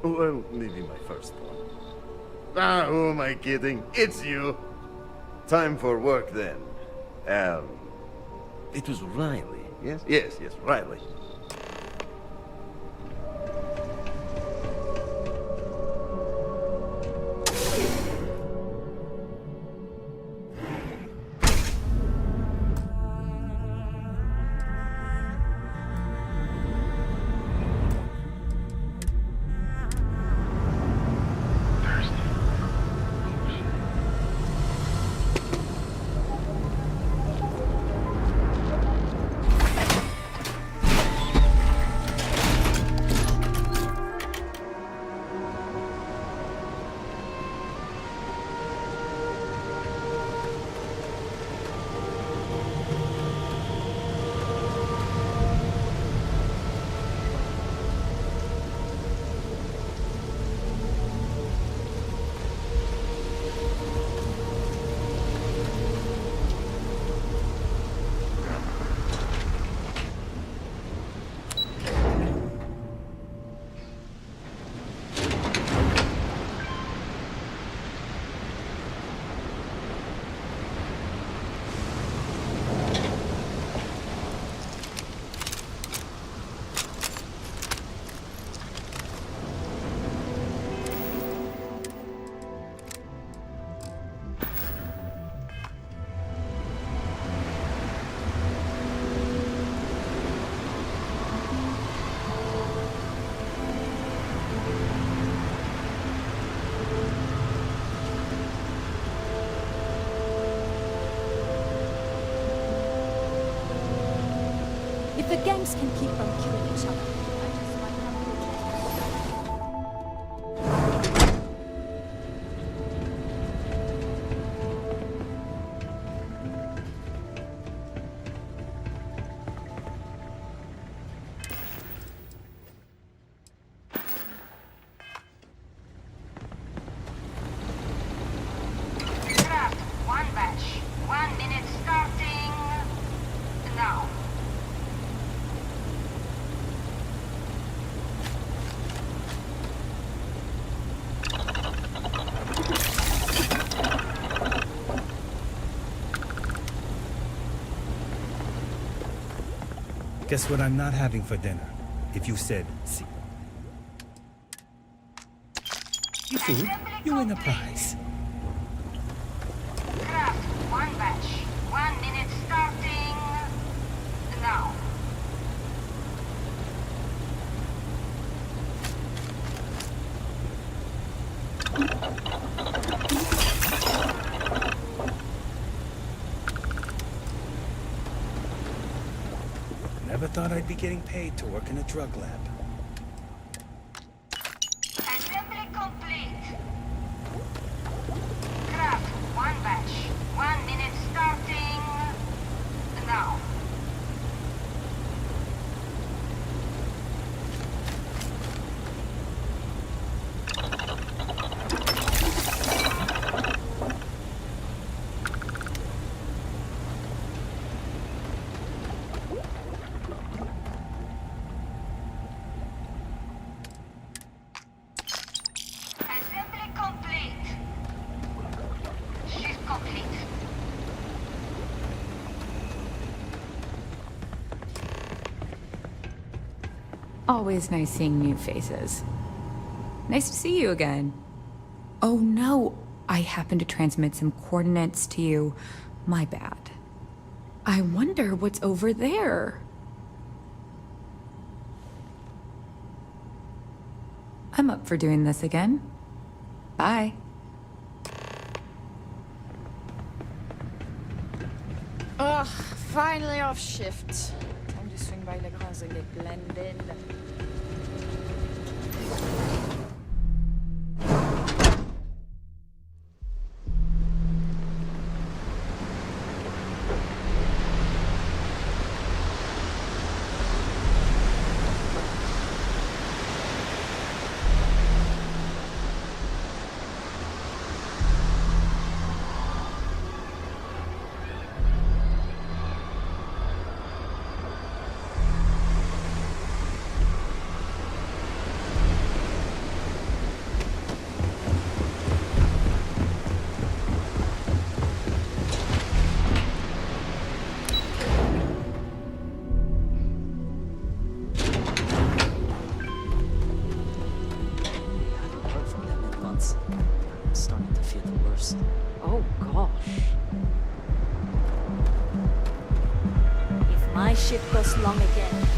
Well, maybe my first one. Who am I kidding? It's you. Time for work then. It was Riley, yes? Yes, Riley. If the gangs can keep on killing each other, I just might have to One batch. 1 minute starting Guess what I'm not having for dinner? If you said see. You fool, you win a prize. Craft one batch. 1 minute starting now. Never thought I'd be getting paid to work in a drug lab. Assembly complete. Craft one batch. 1 minute starting now. Assembly complete. Shift complete. Always nice seeing new faces. Nice to see you again. Oh no, I happened to transmit some coordinates to you. My bad. I wonder what's over there. I'm up for doing this again. Bye. Ugh, finally off shift. Time to swing by l'écran and get blended. I'm starting to feel the worst. Oh, gosh. If my ship goes long again...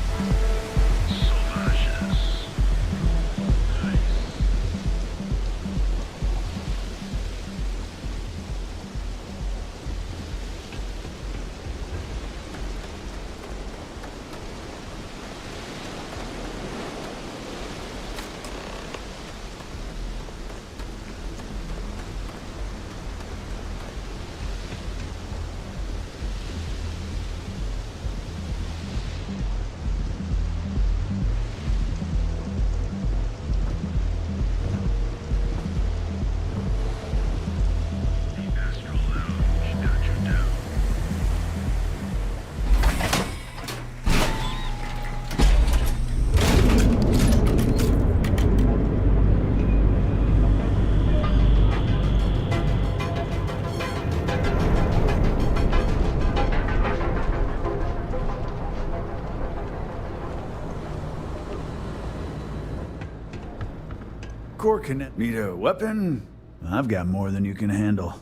Connect. Need a weapon? I've got more than you can handle.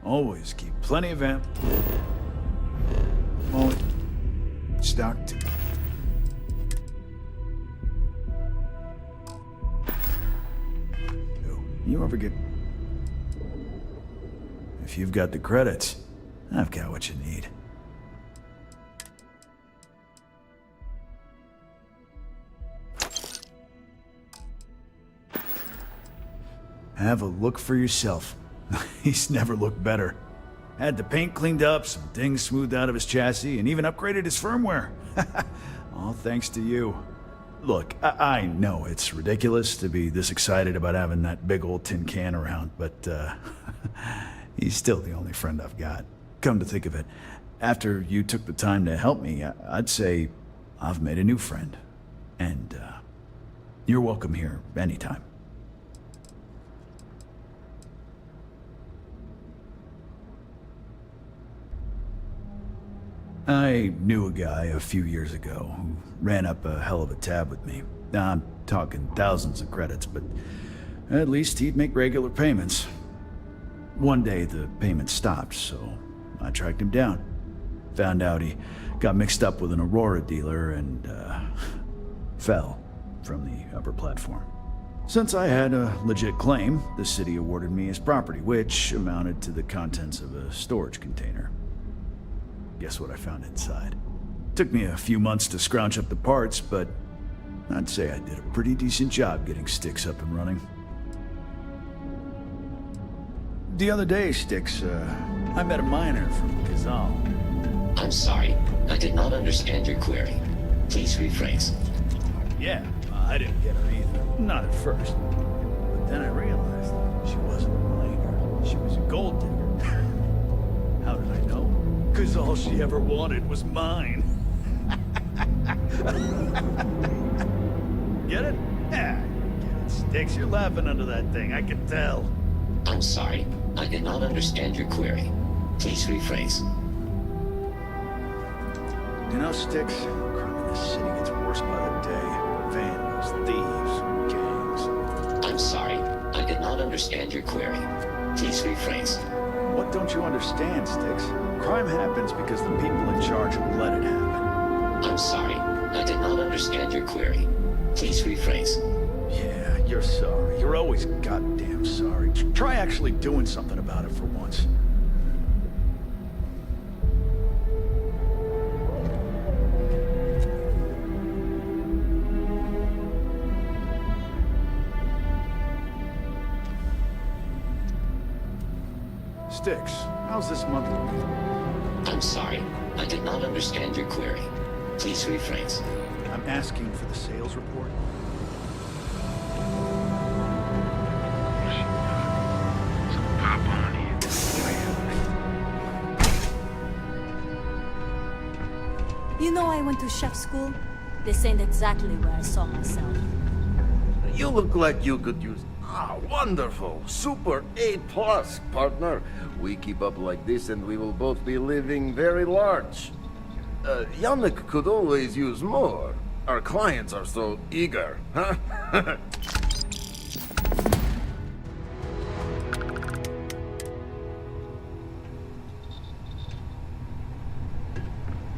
Always keep plenty of amp. Only stocked. You ever get... If you've got the credits, I've got what you need. Have a look for yourself. He's never looked better. Had the paint cleaned up, some things smoothed out of his chassis, and even upgraded his firmware. All thanks to you. Look, I know it's ridiculous to be this excited about having that big old tin can around, but he's still the only friend I've got. Come to think of it, after you took the time to help me, I'd say I've made a new friend. And, you're welcome here anytime. I knew a guy a few years ago who ran up a hell of a tab with me. Now, I'm talking thousands of credits, but at least he'd make regular payments. One day, the payments stopped, so I tracked him down. Found out he got mixed up with an Aurora dealer and, fell from the upper platform. Since I had a legit claim, the city awarded me his property, which amounted to the contents of a storage container. Guess what I found inside? Took me a few months to scrounge up the parts, but I'd say I did a pretty decent job getting Styx up and running. The other day, Styx, I met a miner from Kazal. I'm sorry, I did not understand your query. Please rephrase. Yeah, I didn't get her either. Not at first. But then I realized she wasn't a miner. She was a gold digger. How did I know? Because all she ever wanted was mine. Get it? Yeah, get it. Styx, you're laughing under that thing, I can tell. I'm sorry, I did not understand your query. Please rephrase. You know, Styx, crime in this city gets worse by the day. Vandals, thieves, gangs. I'm sorry, I did not understand your query. Please rephrase. What don't you understand, Styx? Crime happens because the people in charge let it happen. I'm sorry, I did not understand your query. Please rephrase. Yeah, you're sorry. You're always goddamn sorry. Try actually doing something about it for once. Styx, how's this month looking? I'm sorry, I did not understand your query. Please rephrase. I'm asking for the sales report. You know I went to chef school? This ain't exactly where I saw myself. You look like you could use... Ah, wonderful! Super A+, partner. We keep up like this and we will both be living very large. Yannick could always use more. Our clients are so eager, huh?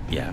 Yeah.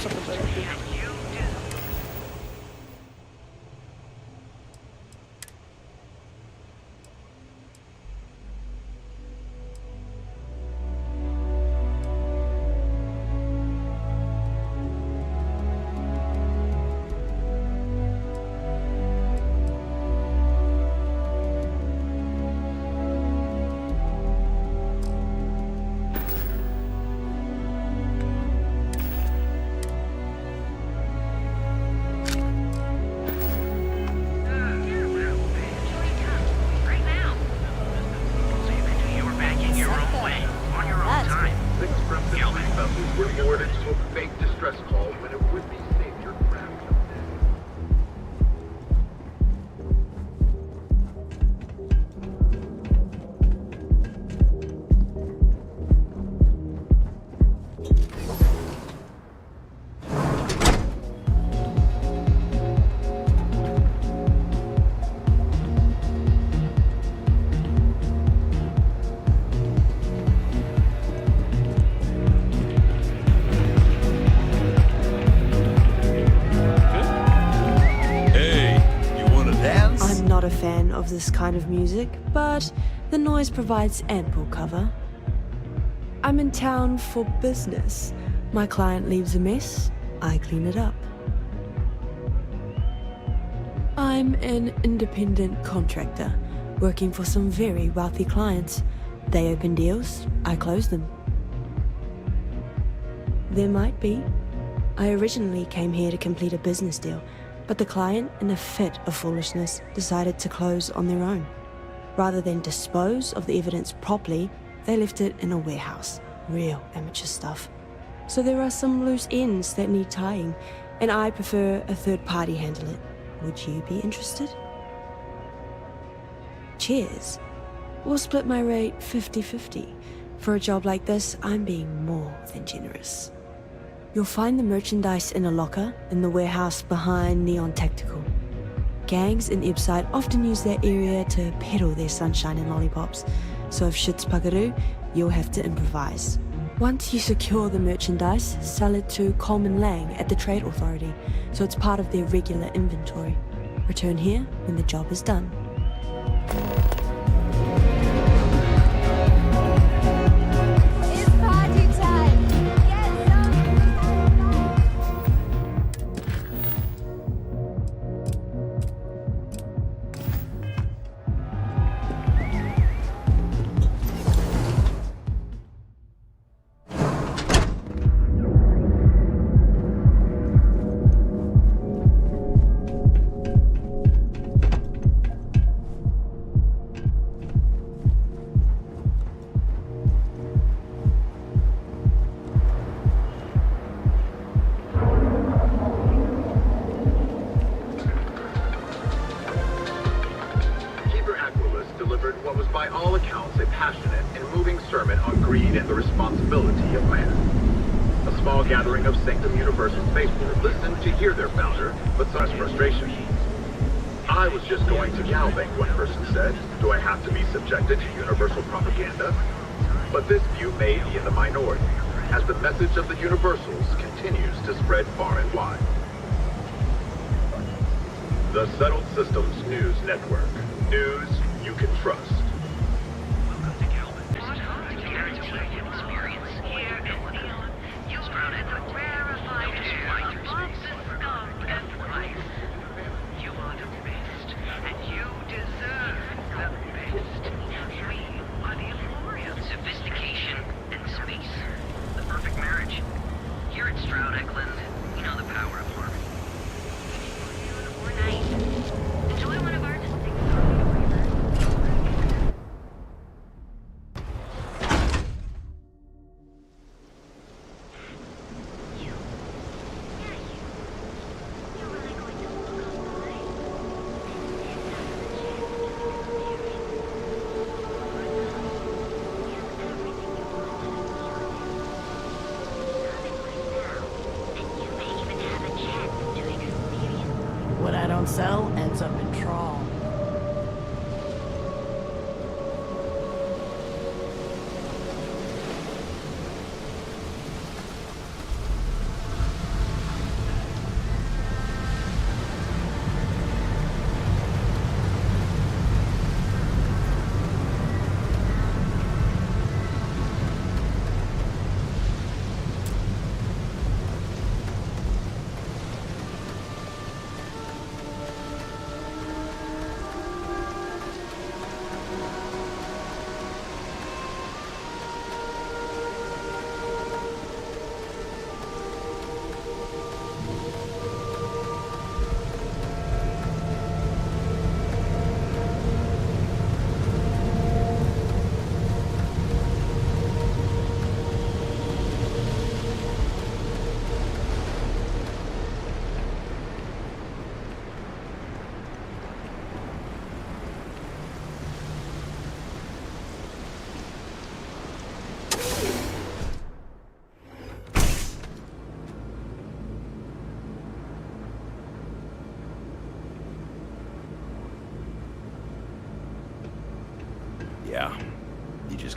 something better to do. Of this kind of music, but the noise provides ample cover. I'm in town for business. My client leaves a mess, I clean it up. I'm an independent contractor, working for some very wealthy clients. They open deals, I close them. There might be. I originally came here to complete a business deal, but the client, in a fit of foolishness, decided to close on their own. Rather than dispose of the evidence properly, they left it in a warehouse. Real amateur stuff. So there are some loose ends that need tying, and I prefer a third party handle it. Would you be interested? Cheers. We'll split my rate 50-50. For a job like this, I'm being more than generous. You'll find the merchandise in a locker in the warehouse behind Neon Tactical. Gangs in Ibside often use that area to peddle their sunshine and lollipops, so if shit's puckaroo, you'll have to improvise. Once you secure the merchandise, sell it to Coleman Lang at the Trade Authority, so it's part of their regular inventory. Return here when the job is done. But this view may be in the minority, as the message of the Universals continues to spread far and wide. The Settled Systems News Network. News you can trust. Welcome to Calvin. Guaranteed experience here at Neon. You'll run at the rarefied air of the scum and life. You are the best, and you deserve the best. We are the Euphoria of sophistication and space. The perfect marriage. Here at Stroud Eklund, we know the power of harmony. Or night. Enjoy one of our distinct What I don't sell ends up in trawl.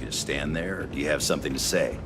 me to stand there, or do you have something to say?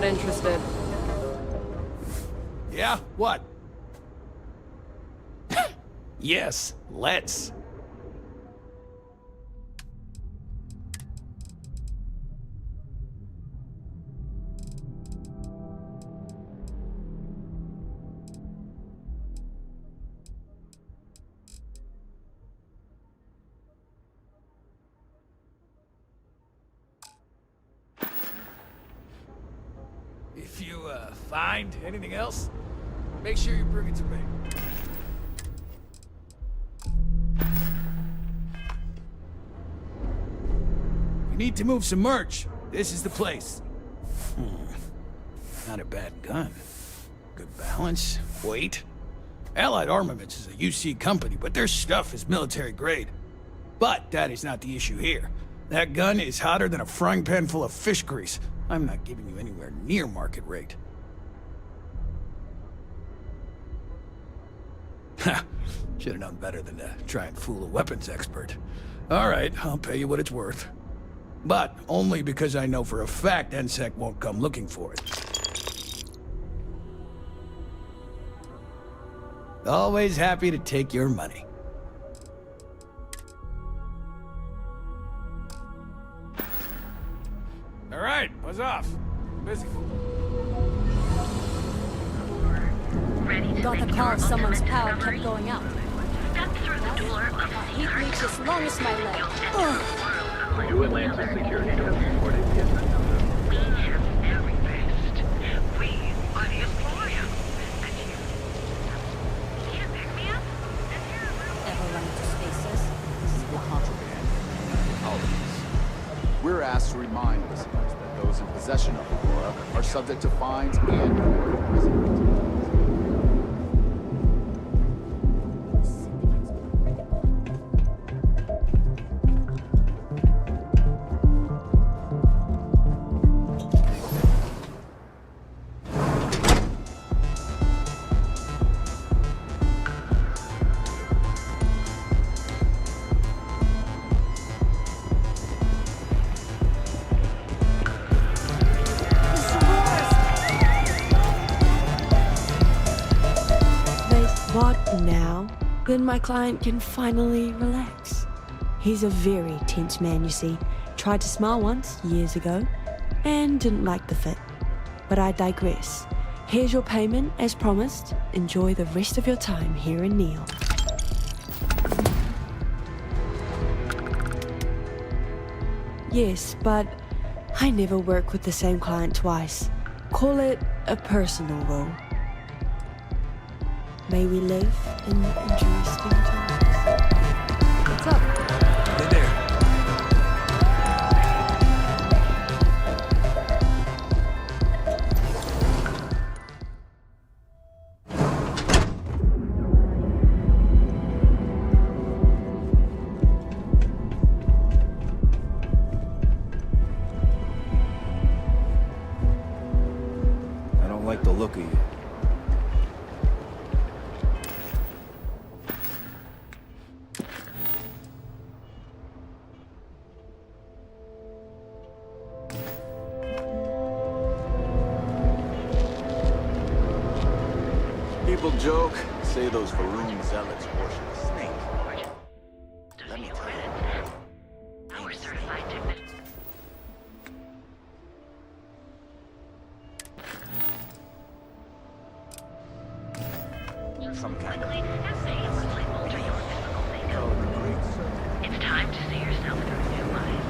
Not interested. Yeah? What? Yes, let's. If you, find anything else, make sure you bring it to me. You need to move some merch. This is the place. Not a bad gun. Good balance, weight. Allied Armaments is a UC company, but their stuff is military grade. But that is not the issue here. That gun is hotter than a frying pan full of fish grease. I'm not giving you anywhere near market rate. Ha! Should have known better than to try and fool a weapons expert. All right, I'll pay you what it's worth. But only because I know for a fact NSEC won't come looking for it. Always happy to take your money. All right, buzz off. Busy. Got the car, someone's power kept going out. Step through the door of Heat reached as long as my leg. Ugh. New Atlanta security has reported in the number. We have every best. We are the employer. And you can't pick me up? Ever run into spaces? This is What contraband? Always. We're asked to remind listeners that those in possession of Aurora are subject to fines and/or imprisonment. What now? Then my client can finally relax. He's a very tense man, you see. Tried to smile once, years ago, and didn't like the fit. But I digress. Here's your payment, as promised. Enjoy the rest of your time here in Neil. Yes, but I never work with the same client twice. Call it a personal role. May we live in interesting times. What's up? Hey there. I don't like the look of you. People joke, say those Varun zealots worship a snake. Let me tell you. Our certified technician. Some kind of Alter your physical makeup. It's time to see yourself through new eyes.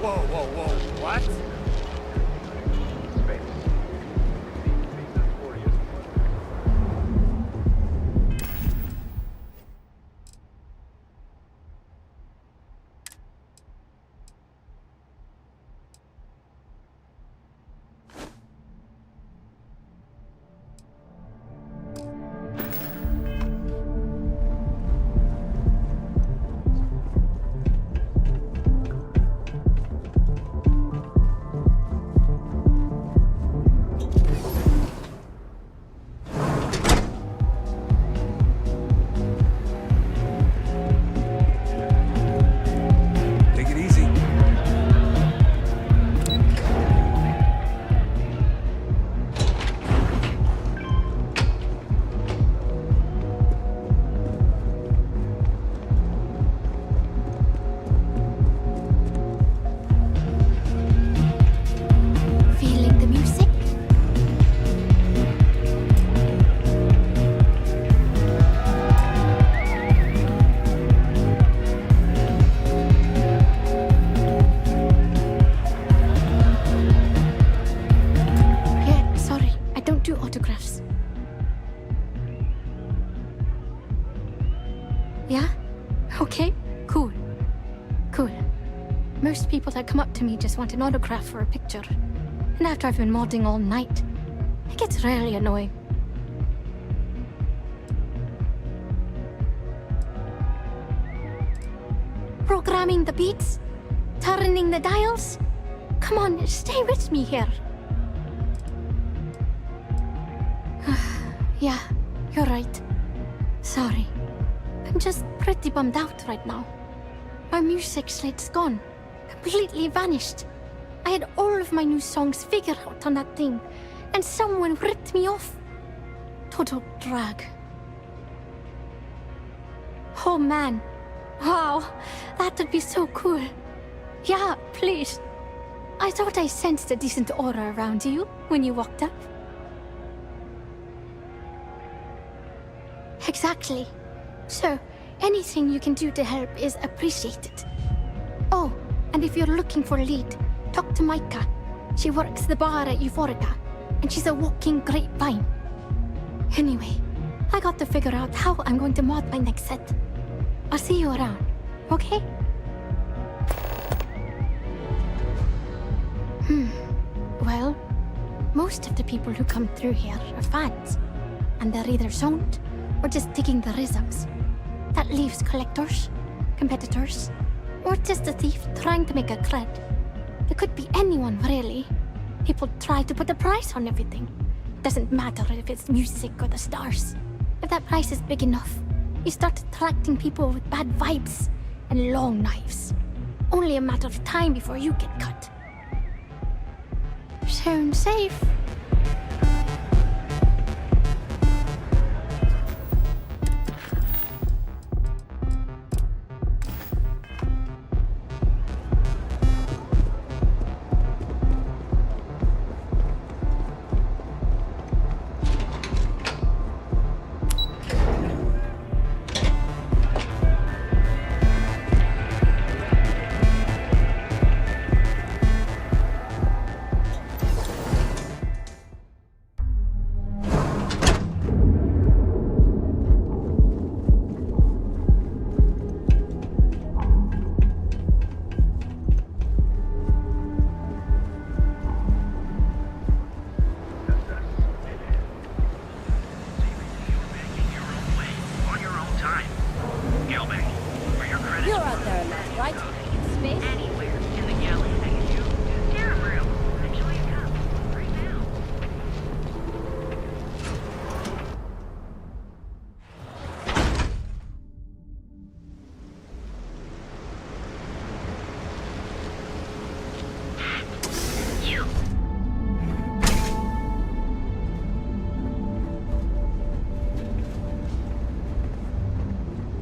whoa, what? Take it easy. Feeling the music? Yeah, sorry, I don't do autographs. Yeah? Okay, cool. Cool. Most people that come up to me just want an autograph or a picture. And after I've been modding all night, it gets really annoying. Programming the beats? Turning the dials? Come on, stay with me here. Yeah, you're right. Sorry. I'm just pretty bummed out right now. My music slate's gone. Completely vanished. I had all of my new songs figured out on that thing, and someone ripped me off. Total drag. Oh man. Wow, that would be so cool. Yeah, please. I thought I sensed a decent aura around you when you walked up. Exactly. So, anything you can do to help is appreciated. Oh, and if you're looking for a lead, talk to Micah. She works the bar at Euphorica, and she's a walking grapevine. Anyway, I got to figure out how I'm going to mod my next set. I'll see you around, okay? Well, most of the people who come through here are fans, and they're either zoned or just digging the rhythms. That leaves collectors, competitors, or just a thief trying to make a cred. It could be anyone, really. People try to put a price on everything. Doesn't matter if it's music or the stars. If that price is big enough, you start attracting people with bad vibes and long knives. Only a matter of time before you get cut. Sounds safe.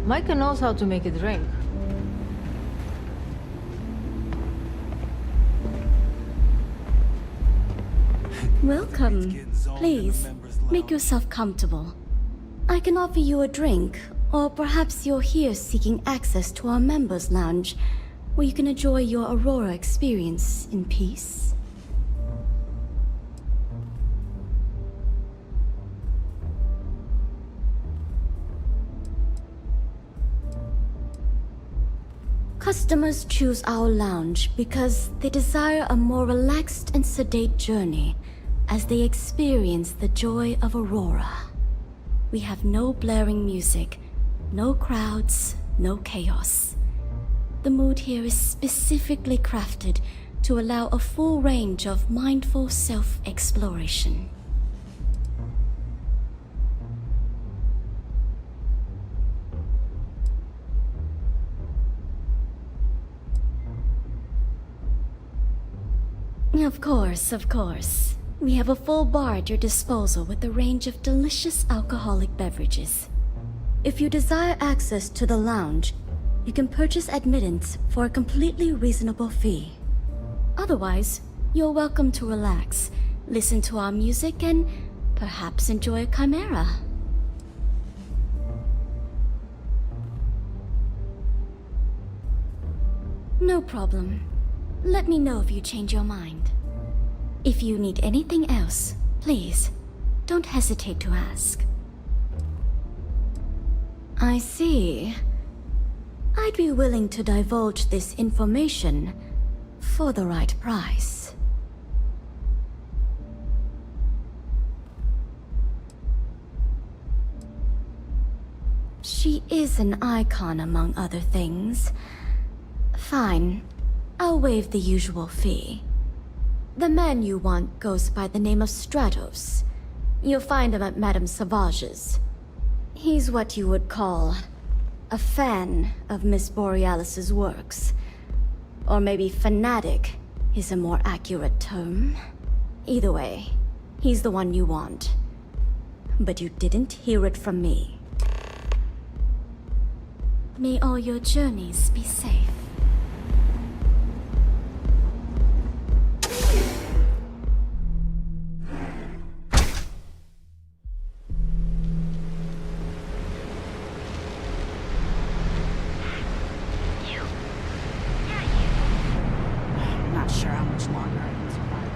Micah knows how to make a drink. Welcome. Please, make yourself comfortable. I can offer you a drink, or perhaps you're here seeking access to our members' lounge. where you can enjoy your Aurora experience in peace. Customers choose our lounge because they desire a more relaxed and sedate journey as they experience the joy of Aurora. We have no blaring music, no crowds, no chaos. The mood here is specifically crafted to allow a full range of mindful self-exploration. Of course. We have a full bar at your disposal with a range of delicious alcoholic beverages. If you desire access to the lounge, you can purchase admittance for a completely reasonable fee. Otherwise, you're welcome to relax, listen to our music, and perhaps enjoy a chimera. No problem. Let me know if you change your mind. If you need anything else, please, don't hesitate to ask. I see. I'd be willing to divulge this information for the right price. She is an icon among other things. Fine. I'll waive the usual fee. The man you want goes by the name of Stratos. You'll find him at Madame Savage's. He's what you would call a fan of Miss Borealis's works. Or maybe fanatic is a more accurate term. Either way, he's the one you want. But you didn't hear it from me. May all your journeys be safe. I'm not sure how much longer I can survive.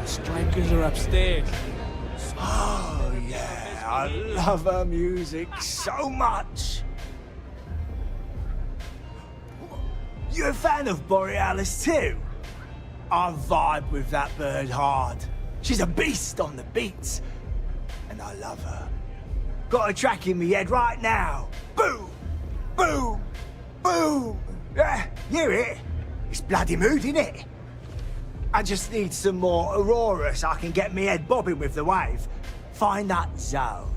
Strikers are upstairs. Oh, yeah, I love her music so much. You a fan of Borealis too? I vibe with that bird hard. She's a beast on the beats, and I love her. Got a track in me head right now. Boom, boom, boom. Yeah, hear it? It's bloody mood, innit? I just need some more Aurora so I can get me head bobbing with the wave. Find that zone.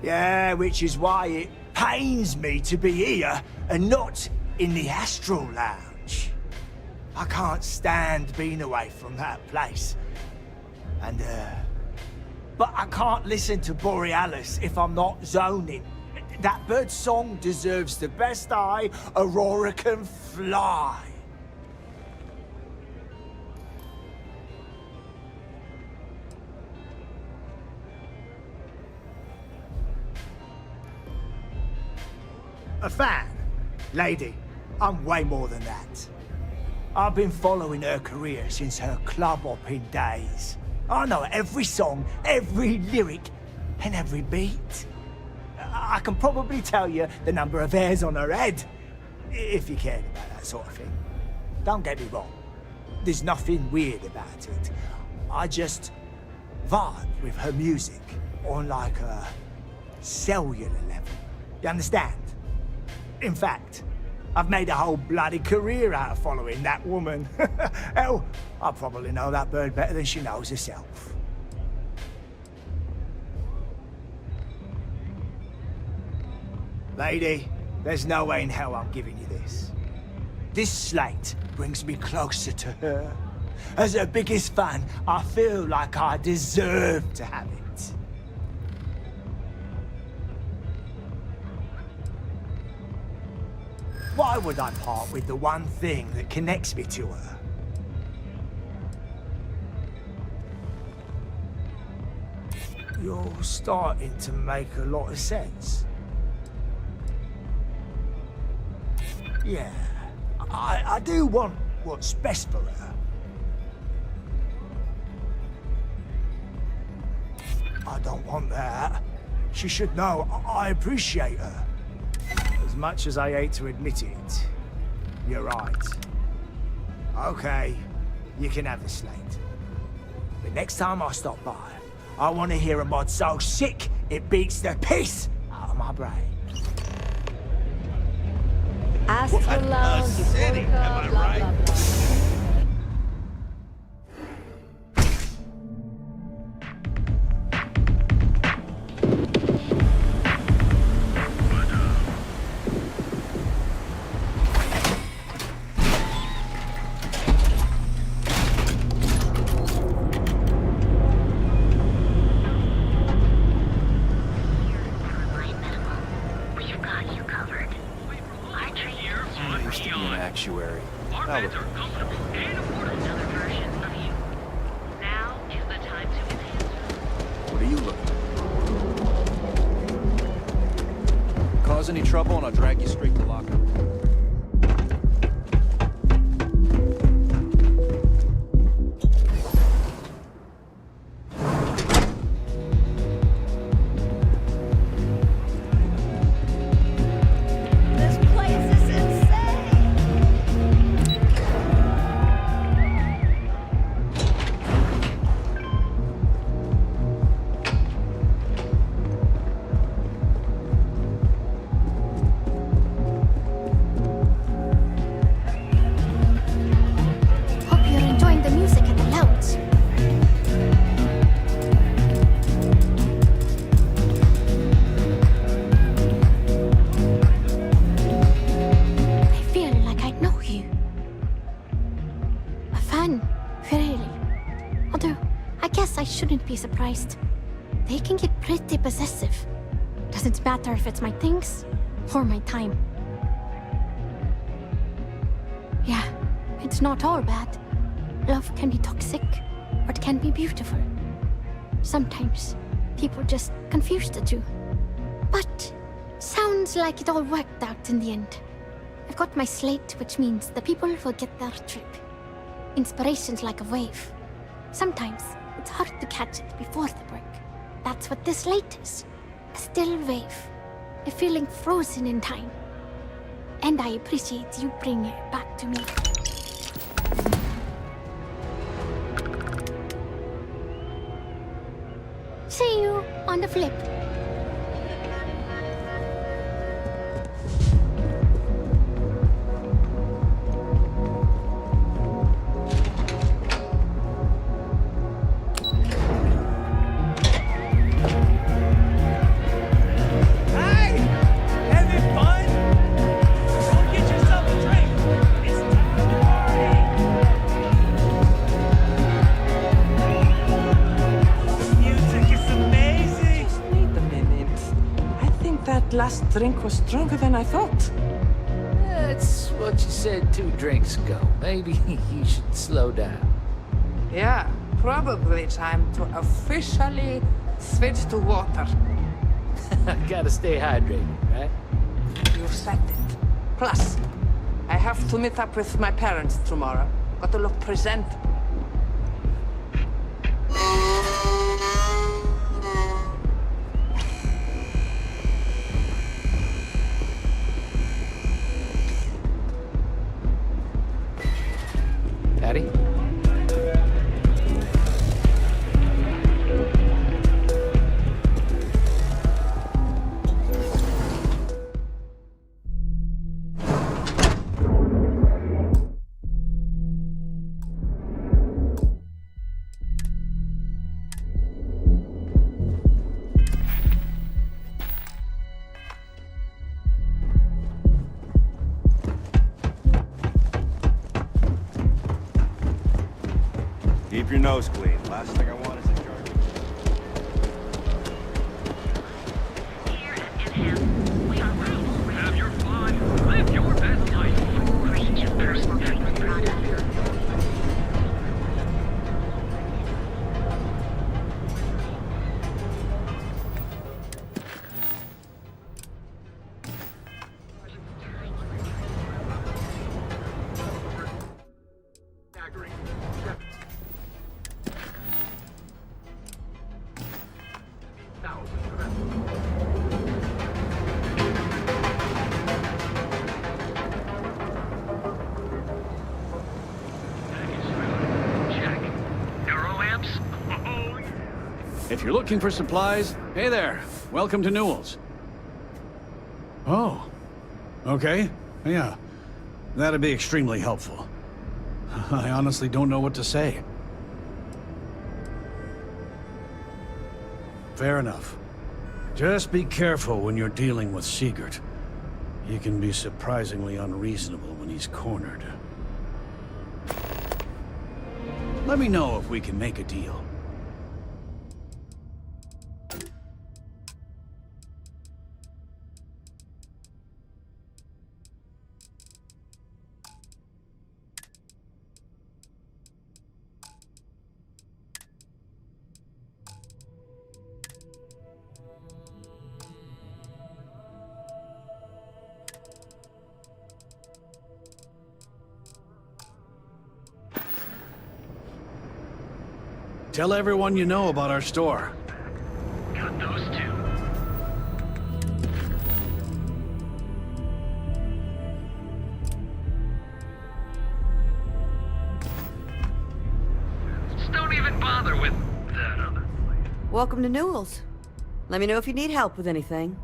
Yeah, which is why it pains me to be here and not in the Astral Lounge. I can't stand being away from that place. And, but I can't listen to Borealis if I'm not zoning. That bird's song deserves the best eye Aurora can fly. A fan? Lady, I'm way more than that. I've been following her career since her club hopping days. I know every song, every lyric, and every beat. I can probably tell you the number of hairs on her head, if you cared about that sort of thing. Don't get me wrong. There's nothing weird about it. I just vibe with her music on like a cellular level. You understand? In fact, I've made a whole bloody career out of following that woman. Hell, I probably know that bird better than she knows herself. Lady, there's no way in hell I'm giving you this. This slate brings me closer to her. As her biggest fan, I feel like I deserve to have it. Why would I part with the one thing that connects me to her? You're starting to make a lot of sense. Yeah, I do want what's best for her. I don't want that. She should know I appreciate her. As much as I hate to admit it, you're right. Okay, you can have the slate. But next time I stop by, I want to hear a mod so sick it beats the piss out of my brain. Astronaut, city, am I right? blah, blah, blah. Actuary. Our beds are comfortable and affordable. Another version of you. Now is the time to enhance. What are you looking for? Cause any trouble and I'll drag you straight to locker. Surprised. They can get pretty possessive. Doesn't matter if it's my things or my time. Yeah, it's not all bad. Love can be toxic, or it can be beautiful. Sometimes people just confuse the two. But sounds like it all worked out in the end. I've got my slate, which means the people will get their trip. Inspiration's like a wave. Sometimes it's hard to catch it before the break. That's what this slate is. A still wave. A feeling frozen in time. And I appreciate you bringing it back to me. See you on the flip. Last drink was stronger than I thought. That's what you said 2 drinks ago. Maybe you should slow down. Yeah, probably time to officially switch to water. Gotta stay hydrated, right? You said it. Plus, I have to meet up with my parents tomorrow. Got to look presentable. Daddy? Keep your nose clean. Last thing I want is a jar. Here at Enhance, we are grateful. Have your fun. Live your best life. Create your personal treatment product. If you're looking for supplies, hey there. Welcome to Newell's. Oh. Okay. Yeah. That'd be extremely helpful. I honestly don't know what to say. Fair enough. Just be careful when you're dealing with Sigurd. He can be surprisingly unreasonable when he's cornered. Let me know if we can make a deal. Tell everyone you know about our store. Got those two. Just don't even bother with that other place. Welcome to Newell's. Let me know if you need help with anything.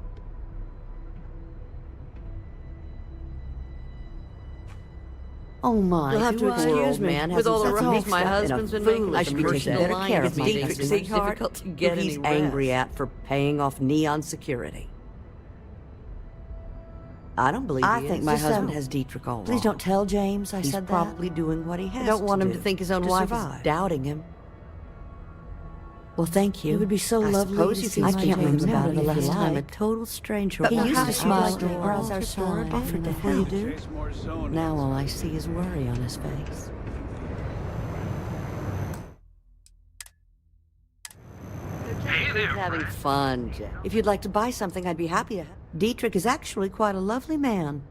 Oh my! You'll have to excuse me. Man with all the rules my husband's been making, I should be taking better care of my customers. It's difficult to get who he's angry at for paying off Neon security. I don't believe I think my husband has Dietrich all wrong. Please don't tell James I said that. He's probably doing what he has to do. I don't want him to think his own wife is doubting him. Well, thank you. It would be so lovely to see. I can't remember the last time a total stranger. He used to smile at me, or else our store offered to help. You do? Now all I see is worry on his face. Hey there, having fun, Jeff. If you'd like to buy something, I'd be happy to. Dietrich is actually quite a lovely man,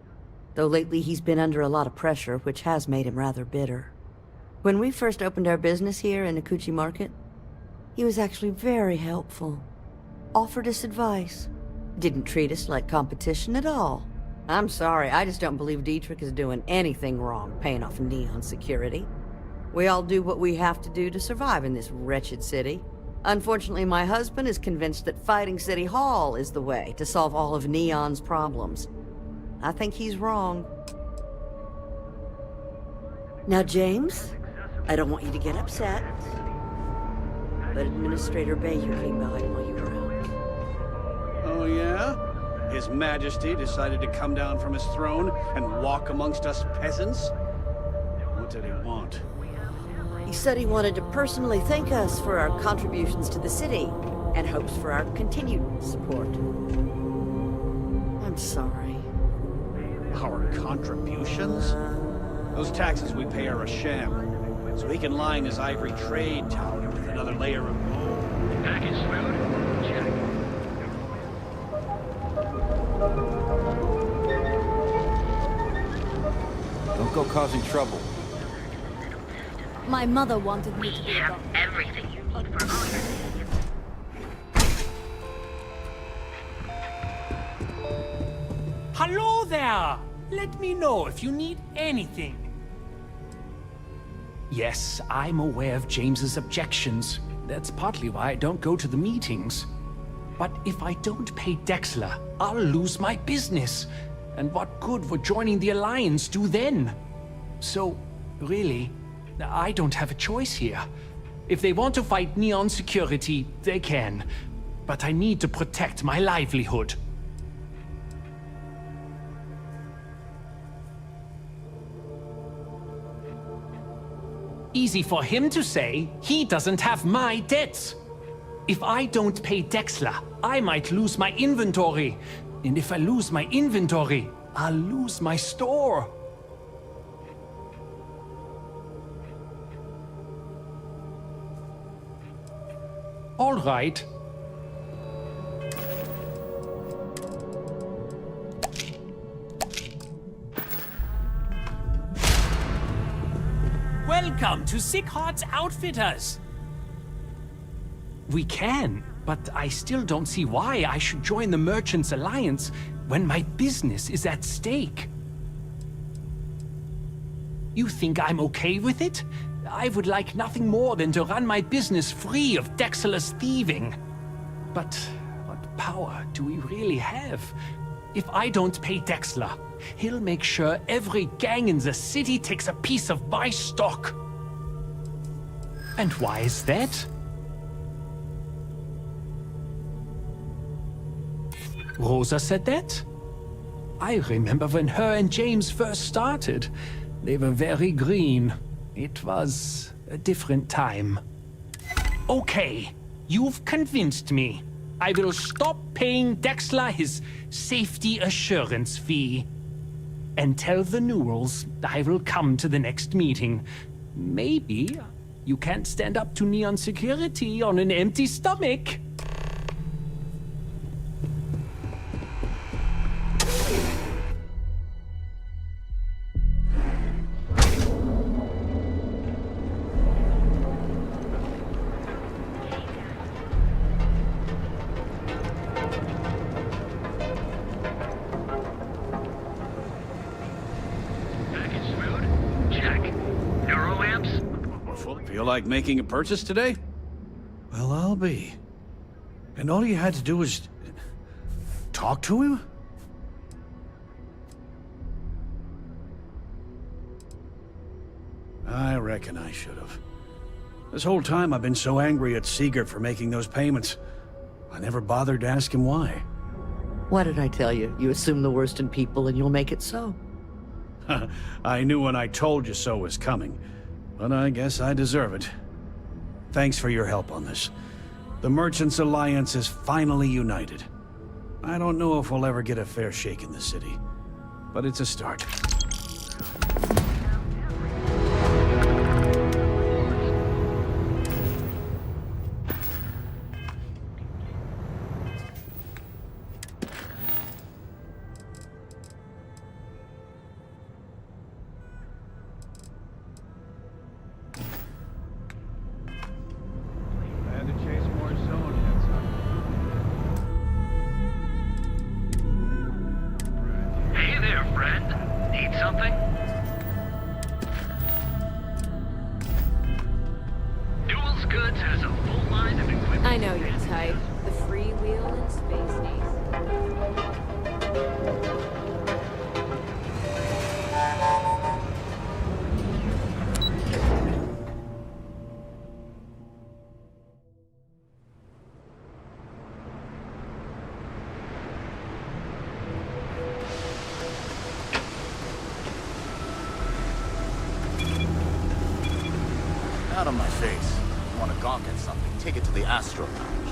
though lately he's been under a lot of pressure, which has made him rather bitter. When we first opened our business here in Akuchi Market, he was actually very helpful. Offered us advice. Didn't treat us like competition at all. I'm sorry, I just don't believe Dietrich is doing anything wrong paying off Neon security. We all do what we have to do to survive in this wretched city. Unfortunately, my husband is convinced that fighting City Hall is the way to solve all of Neon's problems. I think he's wrong. Now, James, I don't want you to get upset, but Administrator Bayou came by while you were out. Oh, yeah? His Majesty decided to come down from his throne and walk amongst us peasants? What did he want? He said he wanted to personally thank us for our contributions to the city and hopes for our continued support. I'm sorry. Our contributions? Those taxes we pay are a sham, so he can line his ivory trade tower with another layer of gold. Package food? Check. go causing trouble. My mother wanted me to We be a have doctor. everything you need for all your needs. Hello there! Let me know if you need anything. Yes, I'm aware of James's objections. That's partly why I don't go to the meetings. But if I don't pay Dexler, I'll lose my business. And what good would joining the Alliance do then? So, really, I don't have a choice here. If they want to fight Neon Security, they can. But I need to protect my livelihood. Easy for him to say. He doesn't have my debts. If I don't pay Dexler, I might lose my inventory. And if I lose my inventory, I'll lose my store. All right. Welcome to Sickheart's Outfitters. We can, but I still don't see why I should join the Merchants Alliance when my business is at stake. You think I'm okay with it? I would like nothing more than to run my business free of Dexter's thieving. But what power do we really have? If I don't pay Dexter, he'll make sure every gang in the city takes a piece of my stock. And why is that? Rosa said that? I remember when her and James first started. They were very green. It was a different time. Okay, you've convinced me. I will stop paying Dexter his safety assurance fee. And tell the Newells I will come to the next meeting. Maybe you can't stand up to Neon Security on an empty stomach. Feel like making a purchase today? Well, I'll be. And all you had to do was talk to him? I reckon I should have. This whole time I've been so angry at Siegert for making those payments. I never bothered to ask him why. What did I tell you? You assume the worst in people and you'll make it so. I knew when I told you so was coming. But I guess I deserve it. Thanks for your help on this. The Merchants Alliance is finally united. I don't know if we'll ever get a fair shake in the city, but it's a start. Hey there, friend. Need something? Newell's Goods has a full line of equipment. I know your type. The freewheel and space needs. Out of my face. You want to gawk at something, take it to the Astro Lounge.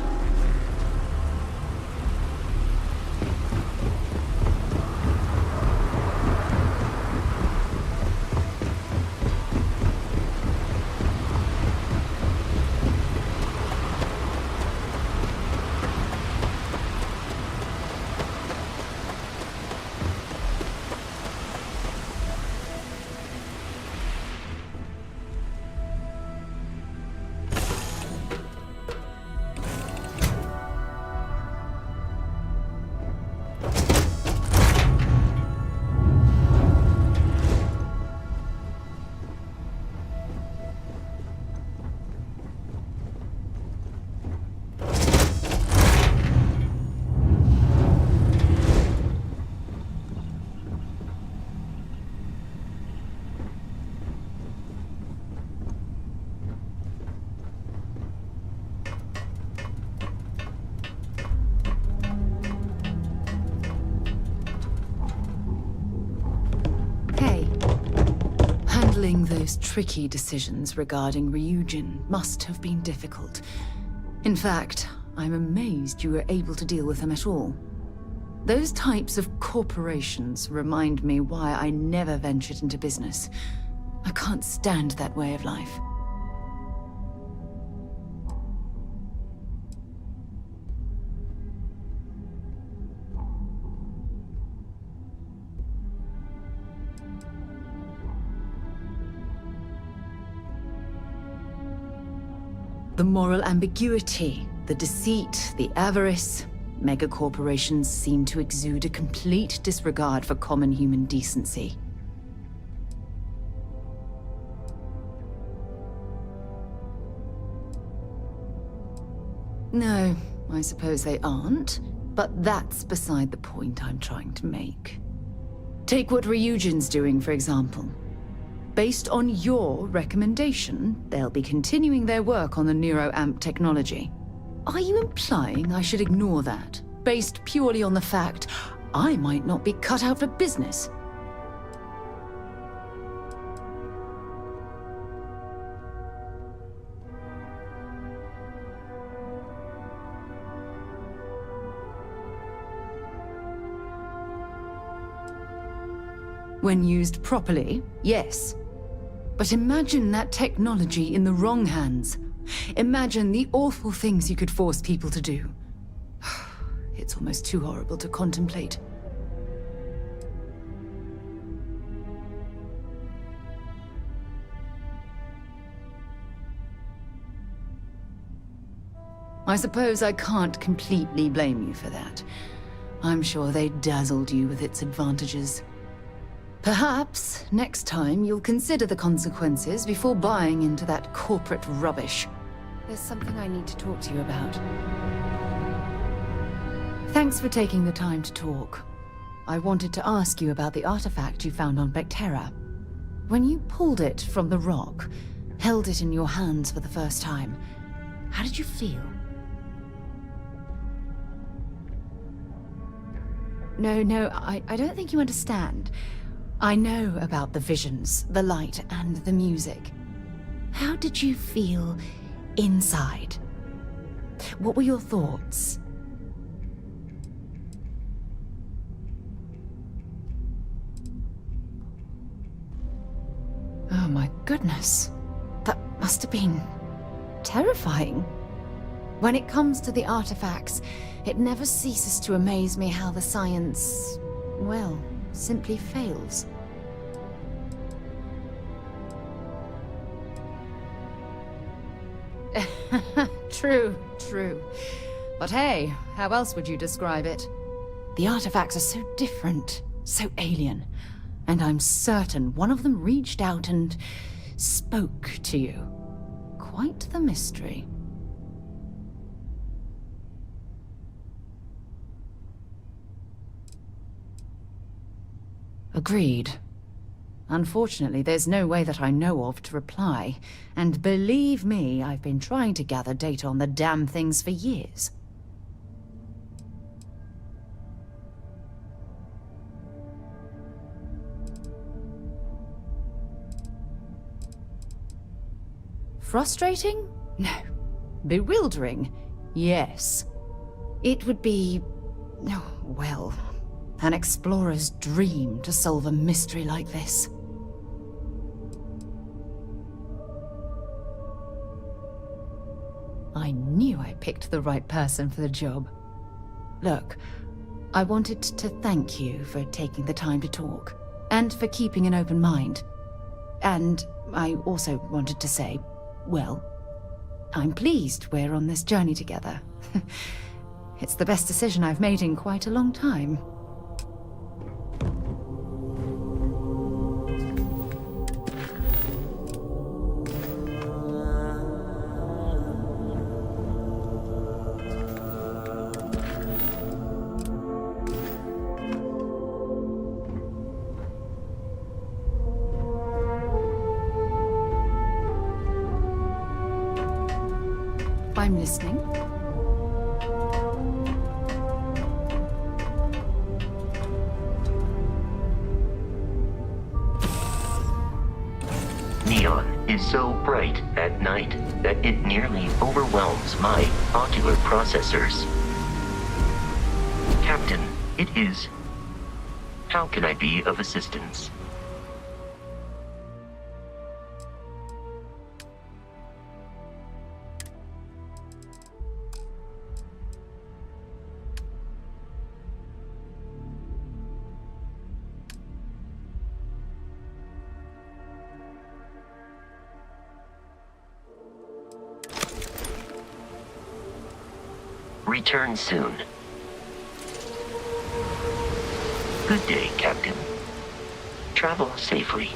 Handling those tricky decisions regarding Ryujin must have been difficult. In fact, I'm amazed you were able to deal with them at all. Those types of corporations remind me why I never ventured into business. I can't stand that way of life. The moral ambiguity, the deceit, the avarice. Megacorporations seem to exude a complete disregard for common human decency. No, I suppose they aren't, but that's beside the point I'm trying to make. Take what Ryujin's doing, for example. Based on your recommendation, they'll be continuing their work on the NeuroAmp technology. Are you implying I should ignore that, based purely on the fact I might not be cut out for business? When used properly, yes. But imagine that technology in the wrong hands. Imagine the awful things you could force people to do. It's almost too horrible to contemplate. I suppose I can't completely blame you for that. I'm sure they dazzled you with its advantages. Perhaps, next time, you'll consider the consequences before buying into that corporate rubbish. There's something I need to talk to you about. Thanks for taking the time to talk. I wanted to ask you about the artifact you found on Bactera. When you pulled it from the rock, held it in your hands for the first time, how did you feel? No, I don't think you understand. I know about the visions, the light, and the music. How did you feel inside? What were your thoughts? Oh my goodness. That must have been terrifying. When it comes to the artifacts, it never ceases to amaze me how the science, well, simply fails. True. But hey, how else would you describe it? The artifacts are so different, so alien, and I'm certain one of them reached out and spoke to you. Quite the mystery. Agreed. Unfortunately, there's no way that I know of to reply. And believe me, I've been trying to gather data on the damn things for years. Frustrating? No. Bewildering? Yes. It would be, well, an explorer's dream to solve a mystery like this. I knew I picked the right person for the job. Look, I wanted to thank you for taking the time to talk, and for keeping an open mind. And I also wanted to say, well, I'm pleased we're on this journey together. It's the best decision I've made in quite a long time. I'm listening. is so bright at night that it nearly overwhelms my ocular processors. Captain, it is. How can I be of assistance? Return soon. Good day, Captain. Travel safely.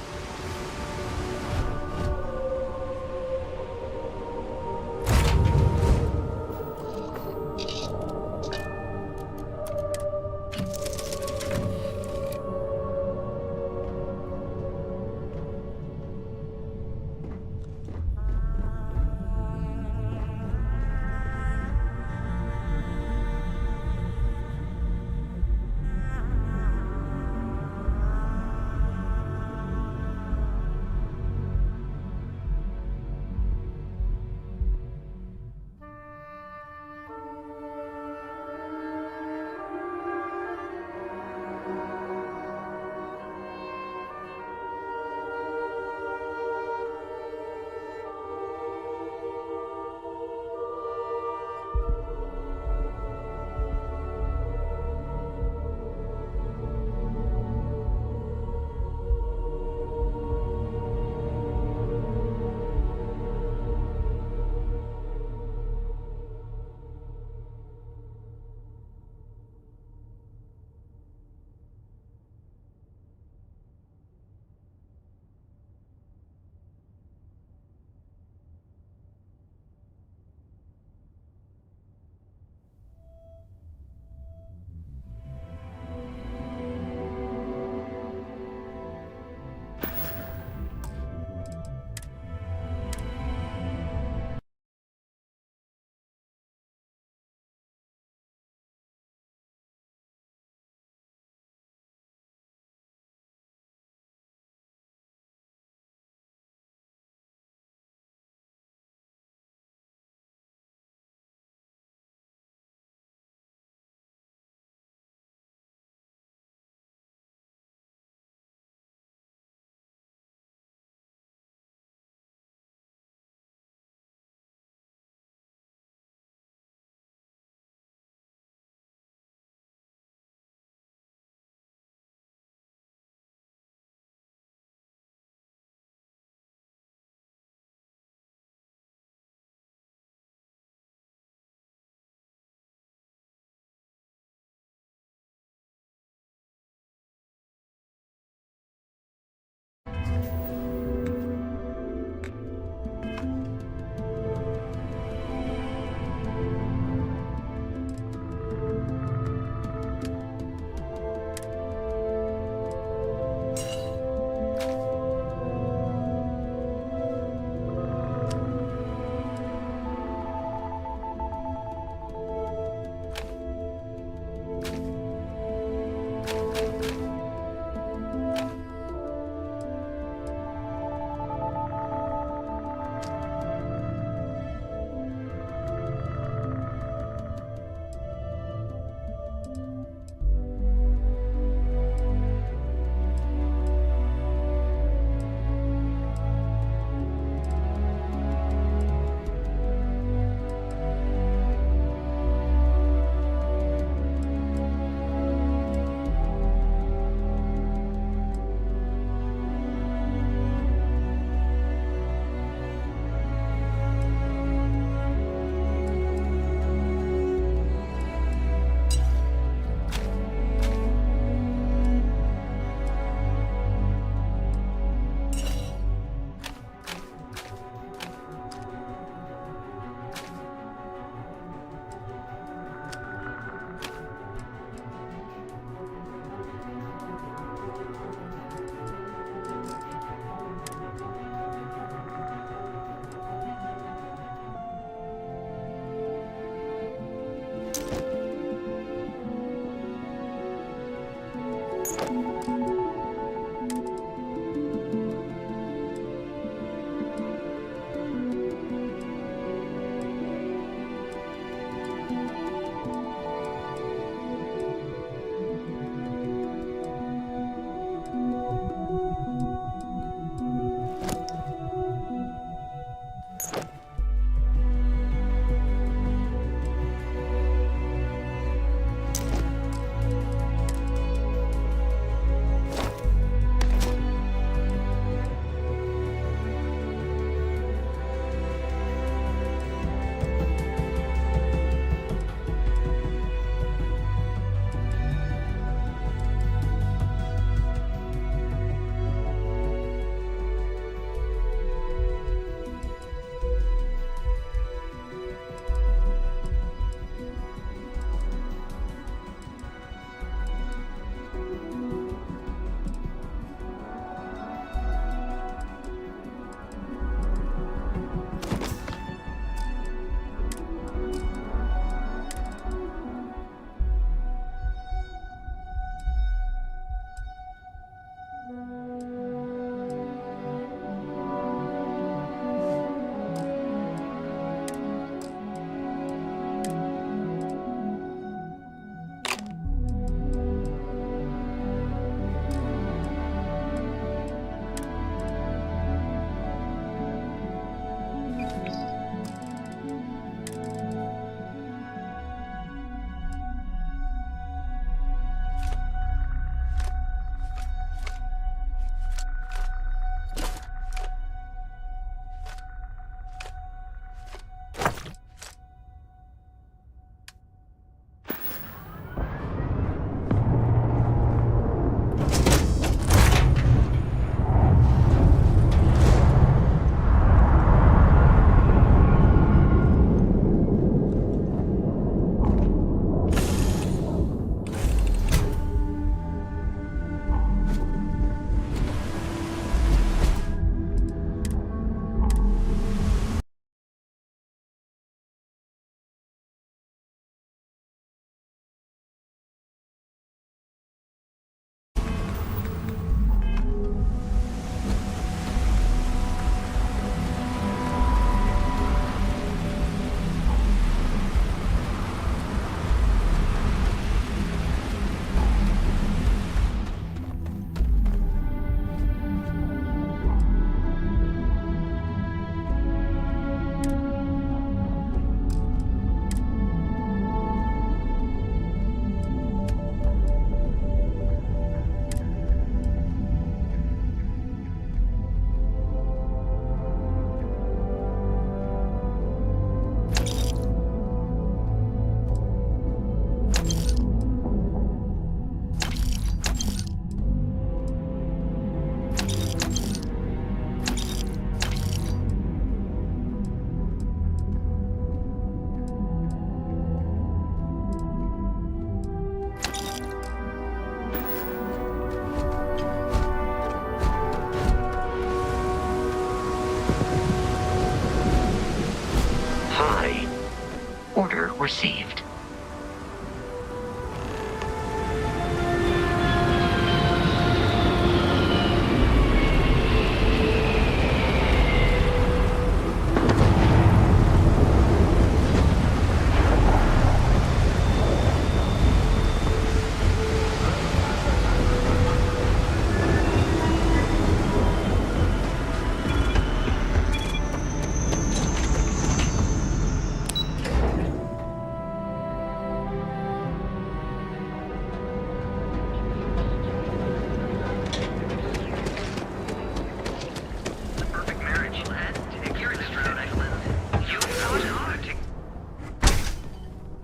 order received.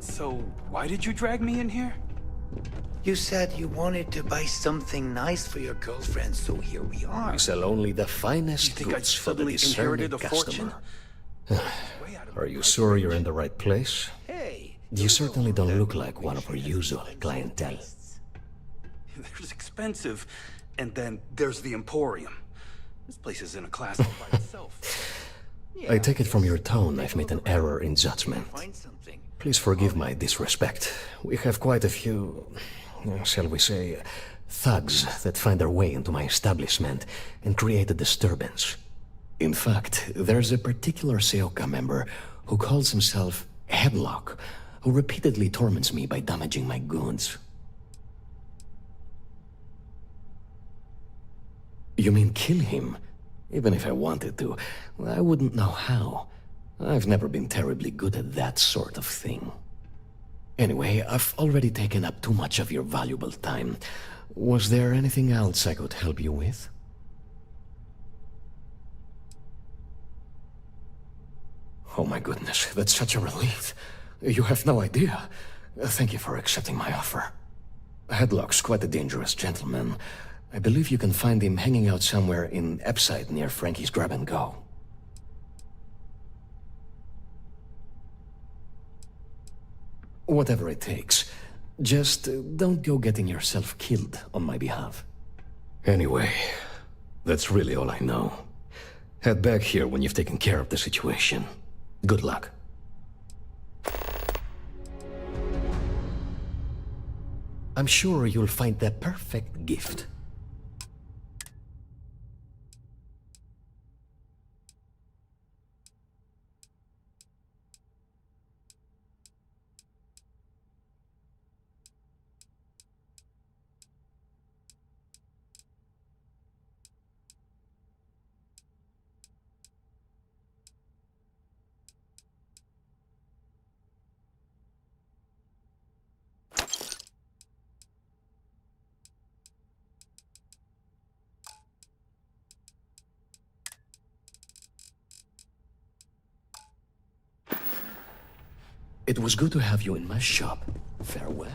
So, why did you drag me in here? You said you wanted to buy something nice for your girlfriend, so here we are. We sell only the finest You think I goods for the suddenly discerning inherited a customer. fortune? Are you sure you're in the right place? You certainly don't look like one of our usual clientele. There's expensive, and then there's the Emporium. This place is in a class all by itself. I take it from your tone I've made an error in judgment. Please forgive my disrespect. We have quite a few, shall we say, thugs that find their way into my establishment and create a disturbance. In fact, there's a particular Seoka member who calls himself Headlock, who repeatedly torments me by damaging my goods. You mean kill him? Even if I wanted to, I wouldn't know how. I've never been terribly good at that sort of thing. Anyway, I've already taken up too much of your valuable time. Was there anything else I could help you with? Oh my goodness, that's such a relief. You have no idea. Thank you for accepting my offer. Headlock's quite a dangerous gentleman. I believe you can find him hanging out somewhere in Epside near Frankie's Grab and Go. Whatever it takes. Just don't go getting yourself killed on my behalf. Anyway, that's really all I know. Head back here when you've taken care of the situation. Good luck. I'm sure you'll find the perfect gift. It was good to have you in my shop. Farewell.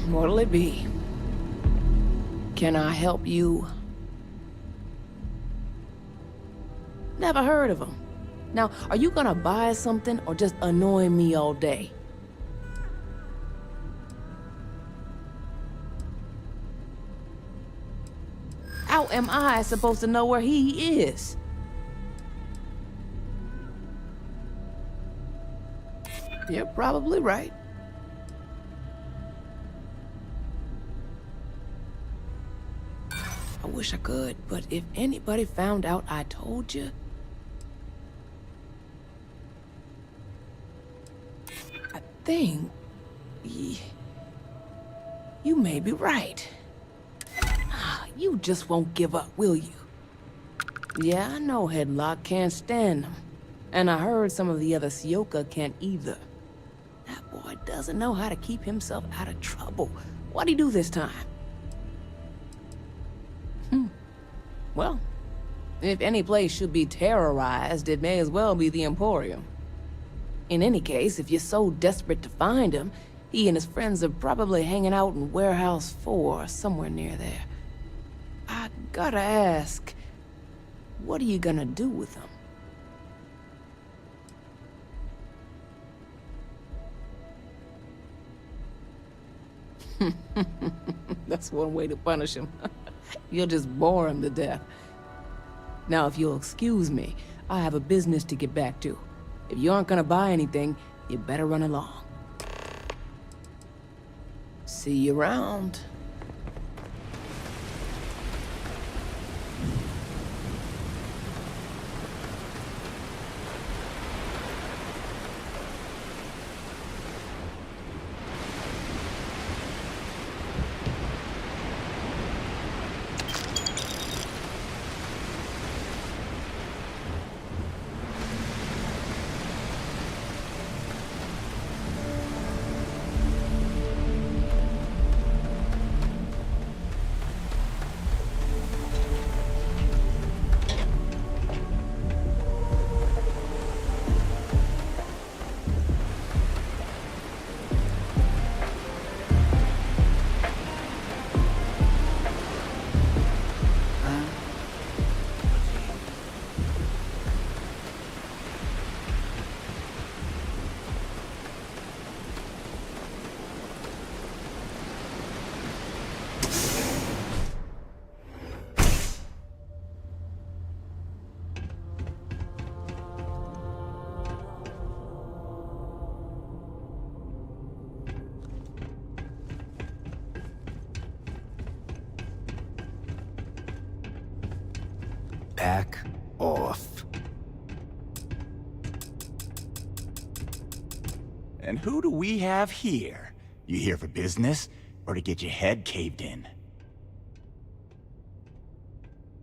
What'll it be? Can I help you? Never heard of them. Now, are you gonna buy something or just annoy me all day? How am I supposed to know where he is? You're probably right. I wish I could, but if anybody found out I told you, I think you may be right. You just won't give up, will you? Yeah, I know Headlock can't stand them. And I heard some of the other Sioka can't either. That boy doesn't know how to keep himself out of trouble. What'd he do this time? Well, if any place should be terrorized, it may as well be the Emporium. In any case, if you're so desperate to find him, he and his friends are probably hanging out in Warehouse 4, somewhere near there. I gotta ask, what are you gonna do with him? That's one way to punish him. You'll just bore him to death. Now, if you'll excuse me, I have a business to get back to. If you aren't gonna buy anything, you better run along. See you around. Back off. And who do we have here? You here for business, or to get your head caved in?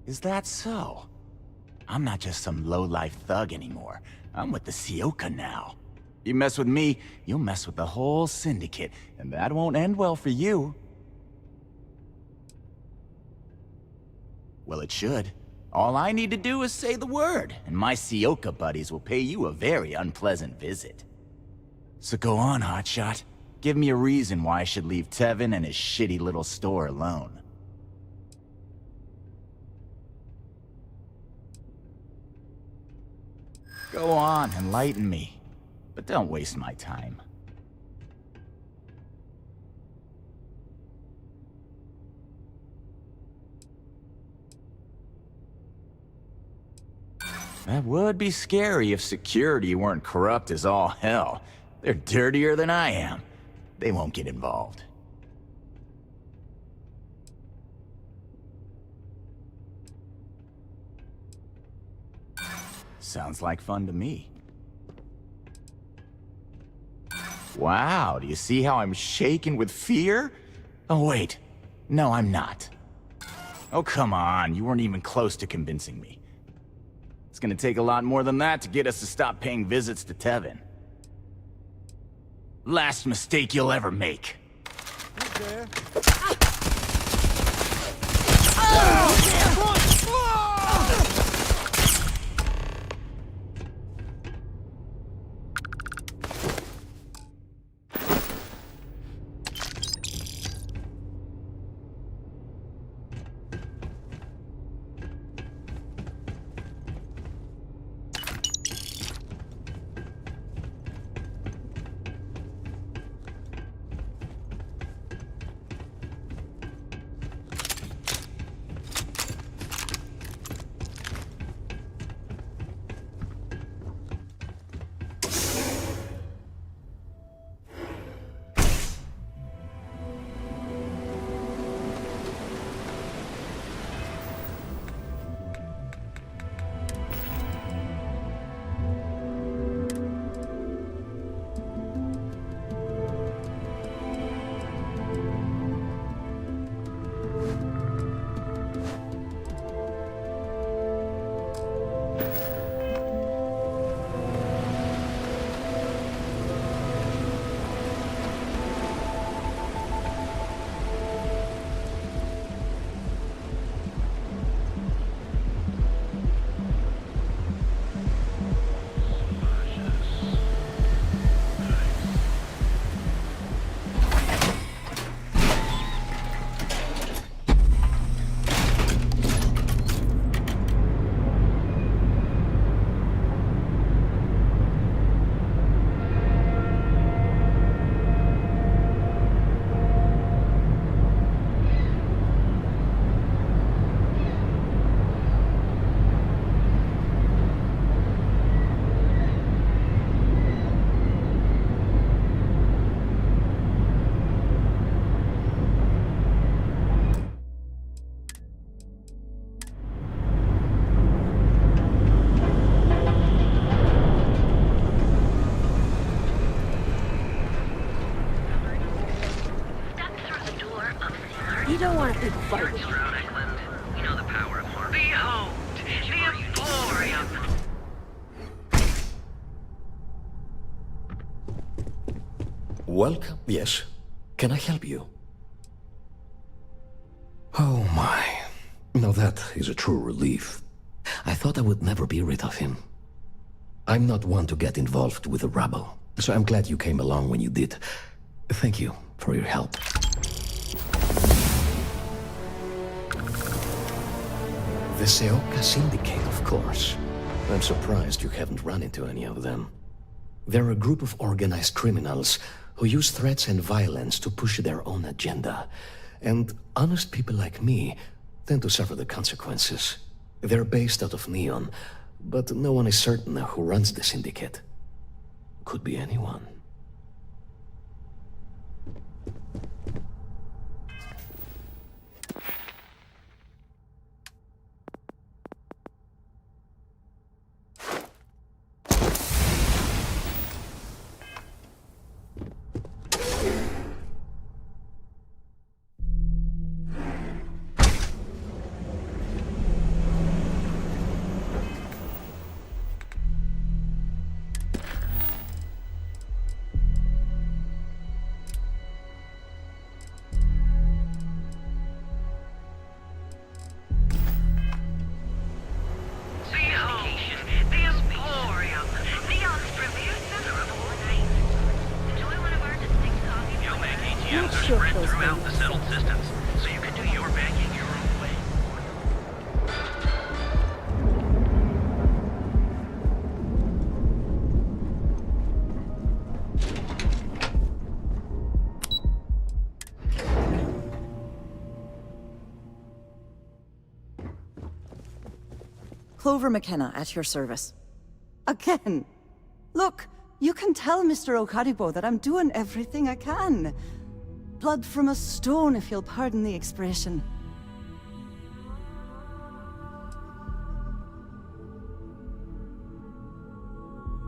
Is that so? I'm not just some low-life thug anymore. I'm with the Sioka now. You mess with me, you'll mess with the whole syndicate, and that won't end well for you. Well, it should. All I need to do is say the word, and my Sioka buddies will pay you a very unpleasant visit. So go on, hotshot. Give me a reason why I should leave Tevin and his shitty little store alone. Go on, enlighten me. But don't waste my time. That would be scary if security weren't corrupt as all hell. They're dirtier than I am. They won't get involved. Sounds like fun to me. Wow, do you see how I'm shaking with fear? Oh wait, no I'm not. Oh come on, you weren't even close to convincing me. It's gonna take a lot more than that to get us to stop paying visits to Tevin. Last mistake you'll ever make. don't want a big fight. You know the power of harmony. Behold, the Emporium. Welcome. Yes. Can I help you? Oh my. Now that is a true relief. I thought I would never be rid of him. I'm not one to get involved with the rabble, so I'm glad you came along when you did. Thank you for your help. The Seoka Syndicate, of course. I'm surprised you haven't run into any of them. They're a group of organized criminals who use threats and violence to push their own agenda. And honest people like me tend to suffer the consequences. They're based out of Neon, but no one is certain who runs the syndicate. Could be anyone. Throughout the settled systems, so you can do your banking your own way. Clover McKenna at your service. Again! Look, you can tell Mr. Okaribo that I'm doing everything I can. Blood from a stone, if you'll pardon the expression.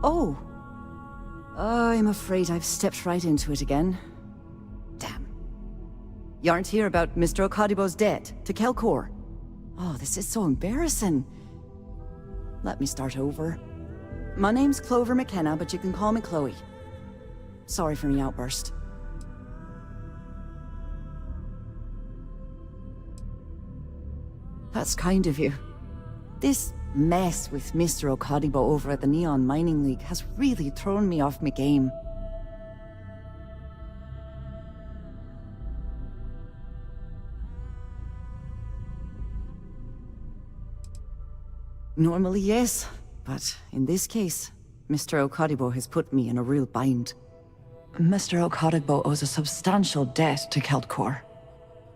Oh. I'm afraid I've stepped right into it again. Damn. You aren't here about Mr. Okaribo's debt to Kelkor. Oh, this is so embarrassing. Let me start over. My name's Clover McKenna, but you can call me Chloe. Sorry for me outburst. That's kind of you. This mess with Mr. Okaribo over at the Neon Mining League has really thrown me off my game. Normally, yes, but in this case, Mr. Okaribo has put me in a real bind. Mr. Okaribo owes a substantial debt to Keltkor.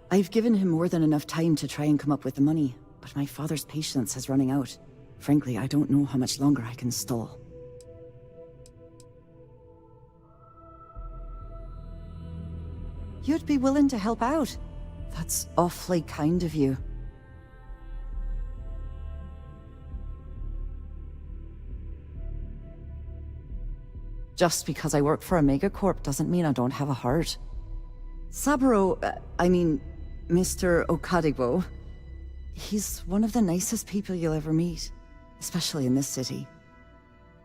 I've given him more than enough time to try and come up with the money, but my father's patience is running out. Frankly, I don't know how much longer I can stall. You'd be willing to help out? That's awfully kind of you. Just because I work for a megacorp doesn't mean I don't have a heart. Saburo, Mr. Okaribo, he's one of the nicest people you'll ever meet, especially in this city.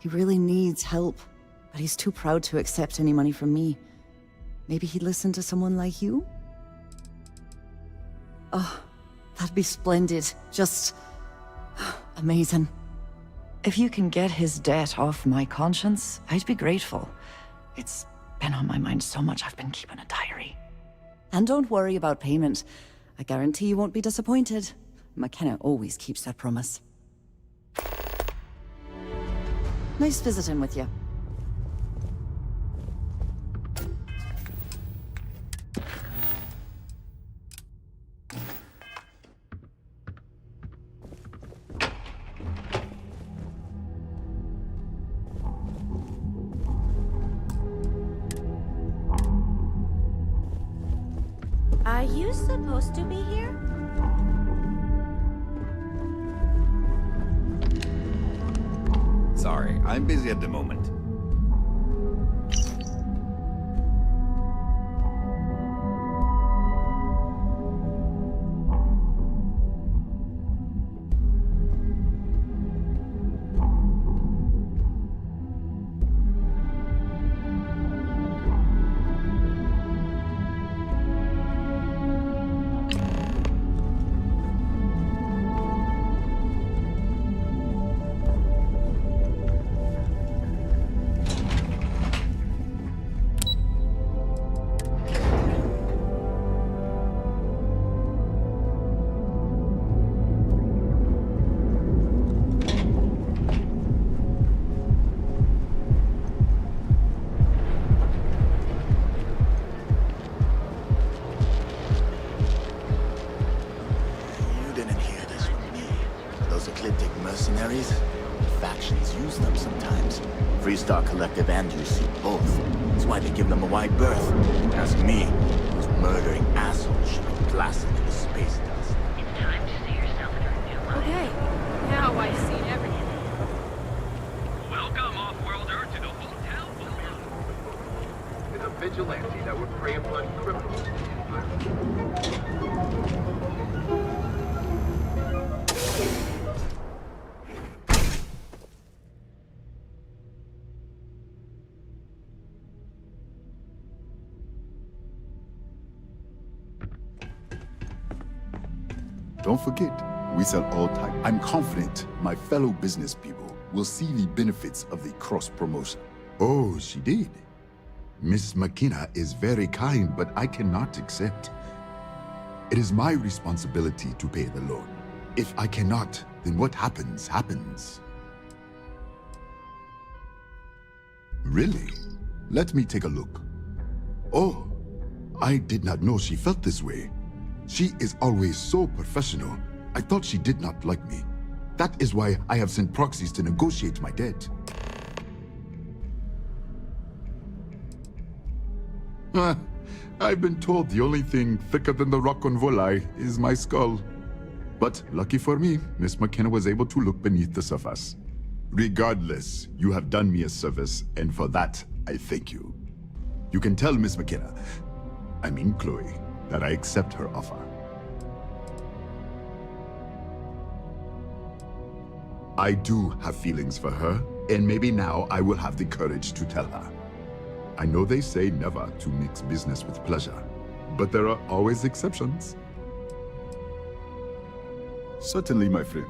He really needs help, but he's too proud to accept any money from me. Maybe he'd listen to someone like you? Oh, that'd be splendid. Just amazing. If you can get his debt off my conscience, I'd be grateful. It's been on my mind so much I've been keeping a diary. And don't worry about payment. I guarantee you won't be disappointed. McKenna always keeps that promise. Nice visiting with you. Are you supposed to be here? Sorry, I'm busy at the moment. Star Collective and UC both. That's why they give them a wide berth. Ask me, those murdering assholes should be blasted into space dust. It's time to see yourself through a new life. Okay, now I've seen everything. Welcome, off-worlder, to the hotel below. Is a vigilante that would prey upon criminals. Don't forget, we sell all types. I'm confident my fellow business people will see the benefits of the cross-promotion. Oh, she did. Miss McKenna is very kind, but I cannot accept. It is my responsibility to pay the loan. If I cannot, then what happens, happens. Really? Let me take a look. Oh, I did not know she felt this way. She is always so professional. I thought she did not like me. That is why I have sent proxies to negotiate my debt. I've been told the only thing thicker than the rock on Volai is my skull. But lucky for me, Miss McKenna was able to look beneath the surface. Regardless, you have done me a service, and for that, I thank you. You can tell Miss McKenna, I mean Chloe, that I accept her offer. I do have feelings for her, and maybe now I will have the courage to tell her. I know they say never to mix business with pleasure, but there are always exceptions. Certainly, my friend.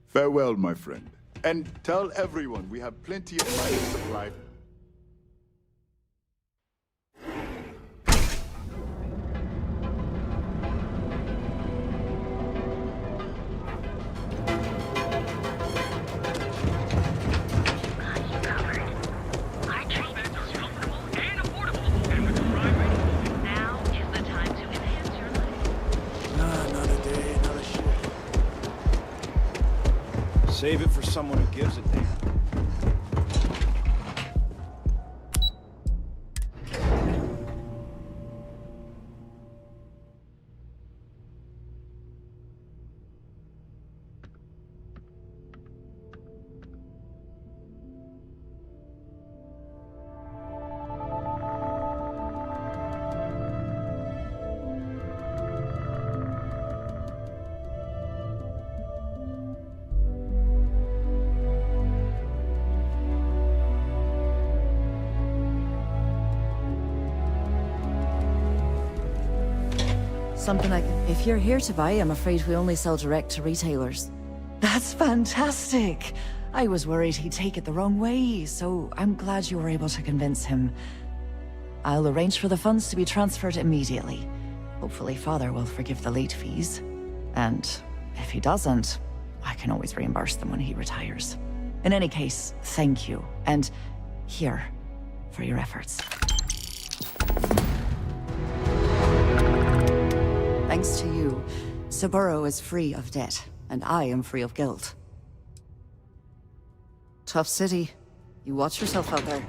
Farewell, my friend. And tell everyone we have plenty of money supply. Save it for someone who gives a damn. Something like, if you're here to buy, I'm afraid we only sell direct to retailers. That's fantastic! I was worried he'd take it the wrong way, so I'm glad you were able to convince him. I'll arrange for the funds to be transferred immediately. Hopefully Father will forgive the late fees. And if he doesn't, I can always reimburse them when he retires. In any case, thank you. And here, for your efforts. Thanks to you, Saburo is free of debt, and I am free of guilt. Tough city. You watch yourself out there.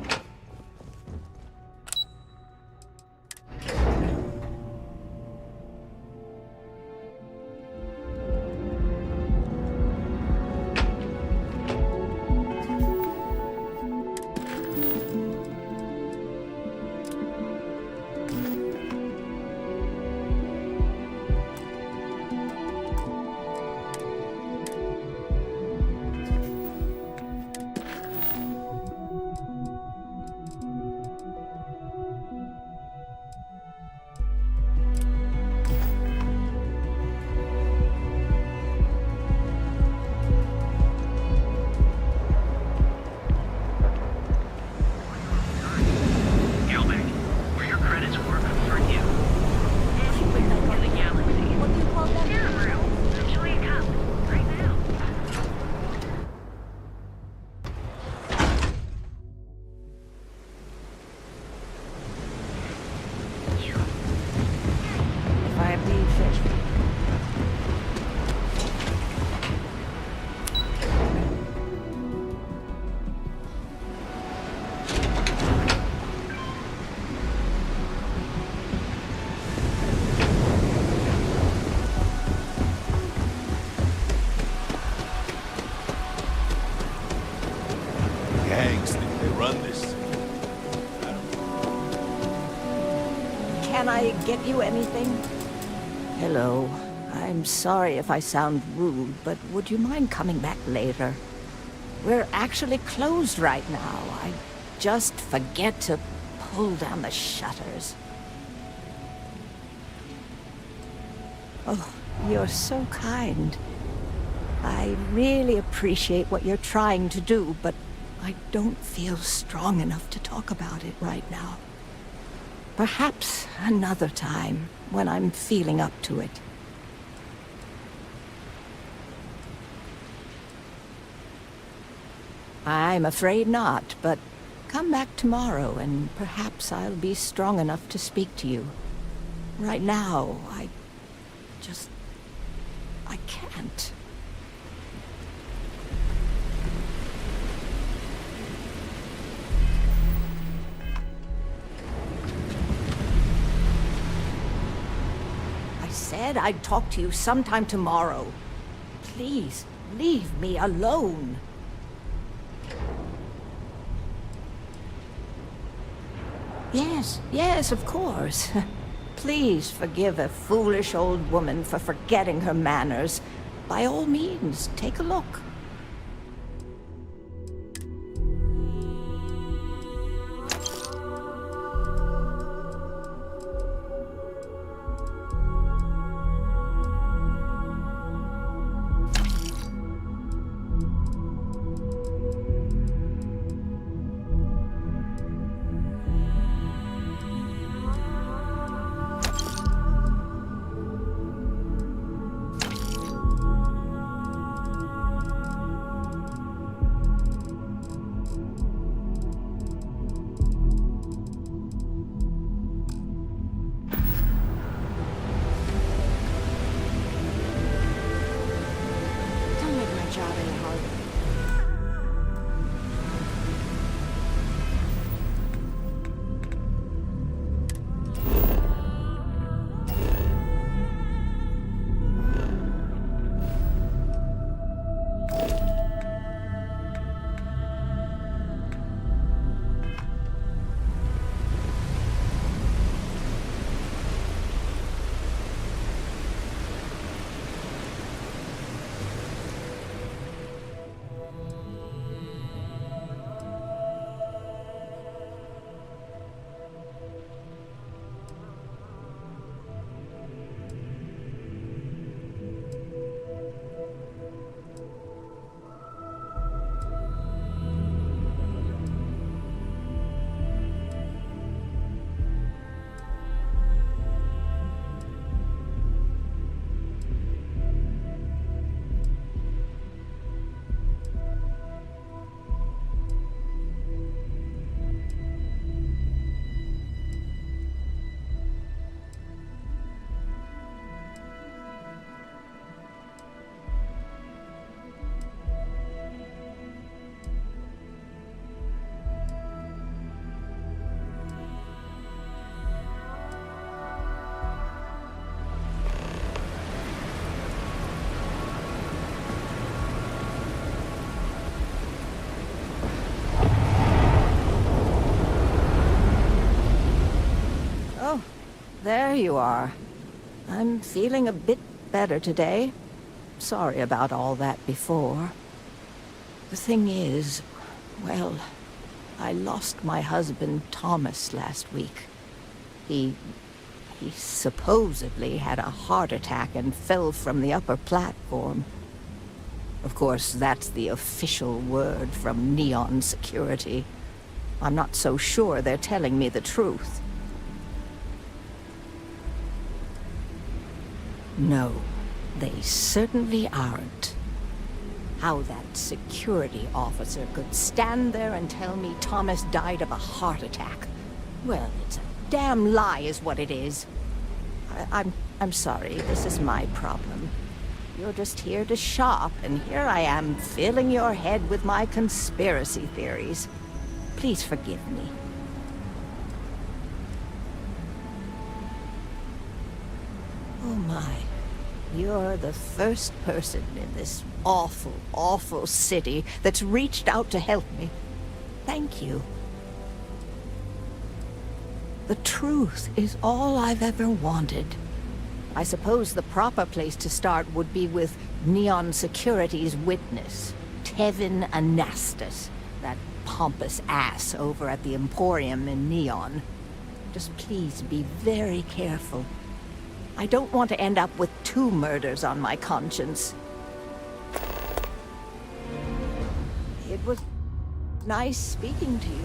run this city. Can I get you anything? Hello. I'm sorry if I sound rude, but would you mind coming back later? We're actually closed right now. I just forget to pull down the shutters. Oh, you're so kind. I really appreciate what you're trying to do, but I don't feel strong enough to talk about it right now. Perhaps another time, when I'm feeling up to it. I'm afraid not, but come back tomorrow and perhaps I'll be strong enough to speak to you. Right now, I can't. I said I'd talk to you sometime tomorrow. Please, leave me alone. Yes, of course. Please forgive a foolish old woman for forgetting her manners. By all means, take a look. There you are. I'm feeling a bit better today. Sorry about all that before. The thing is, well, I lost my husband Thomas last week. He supposedly had a heart attack and fell from the upper platform. Of course, that's the official word from Neon Security. I'm not so sure they're telling me the truth. No, they certainly aren't. How that security officer could stand there and tell me Thomas died of a heart attack. Well, it's a damn lie is what it is. I'm sorry, this is my problem. You're just here to shop, and here I am filling your head with my conspiracy theories. Please forgive me. Oh my. You're the first person in this awful, awful city that's reached out to help me. Thank you. The truth is all I've ever wanted. I suppose the proper place to start would be with Neon Security's witness, Tevin Anastas, that pompous ass over at the Emporium in Neon. Just please be very careful. I don't want to end up with 2 murders on my conscience. It was nice speaking to you.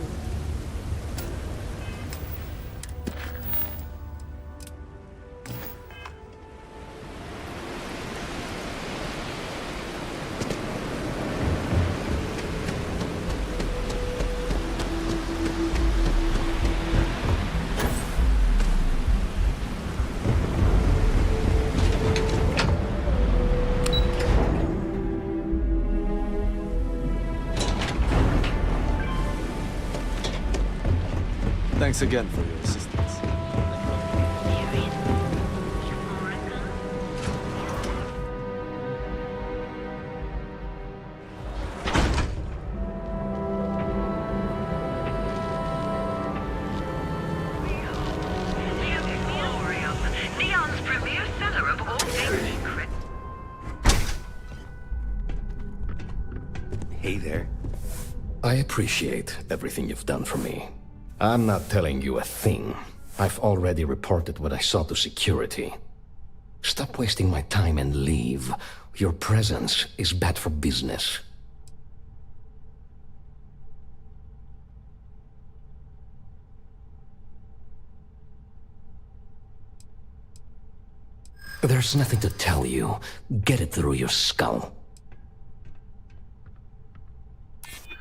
Thanks again for your assistance. Neon's premier seller of all things secret. Hey there. I appreciate everything you've done for me. I'm not telling you a thing. I've already reported what I saw to security. Stop wasting my time and leave. Your presence is bad for business. There's nothing to tell you. Get it through your skull.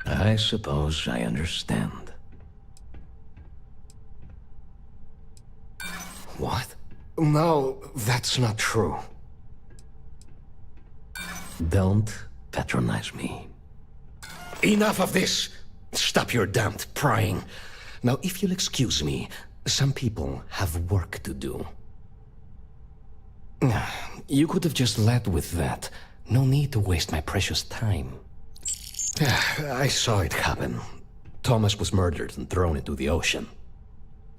I suppose I understand. What? No, that's not true. Don't patronize me. Enough of this! Stop your damned prying. Now, if you'll excuse me, some people have work to do. You could have just led with that. No need to waste my precious time. I saw it happen. Thomas was murdered and thrown into the ocean.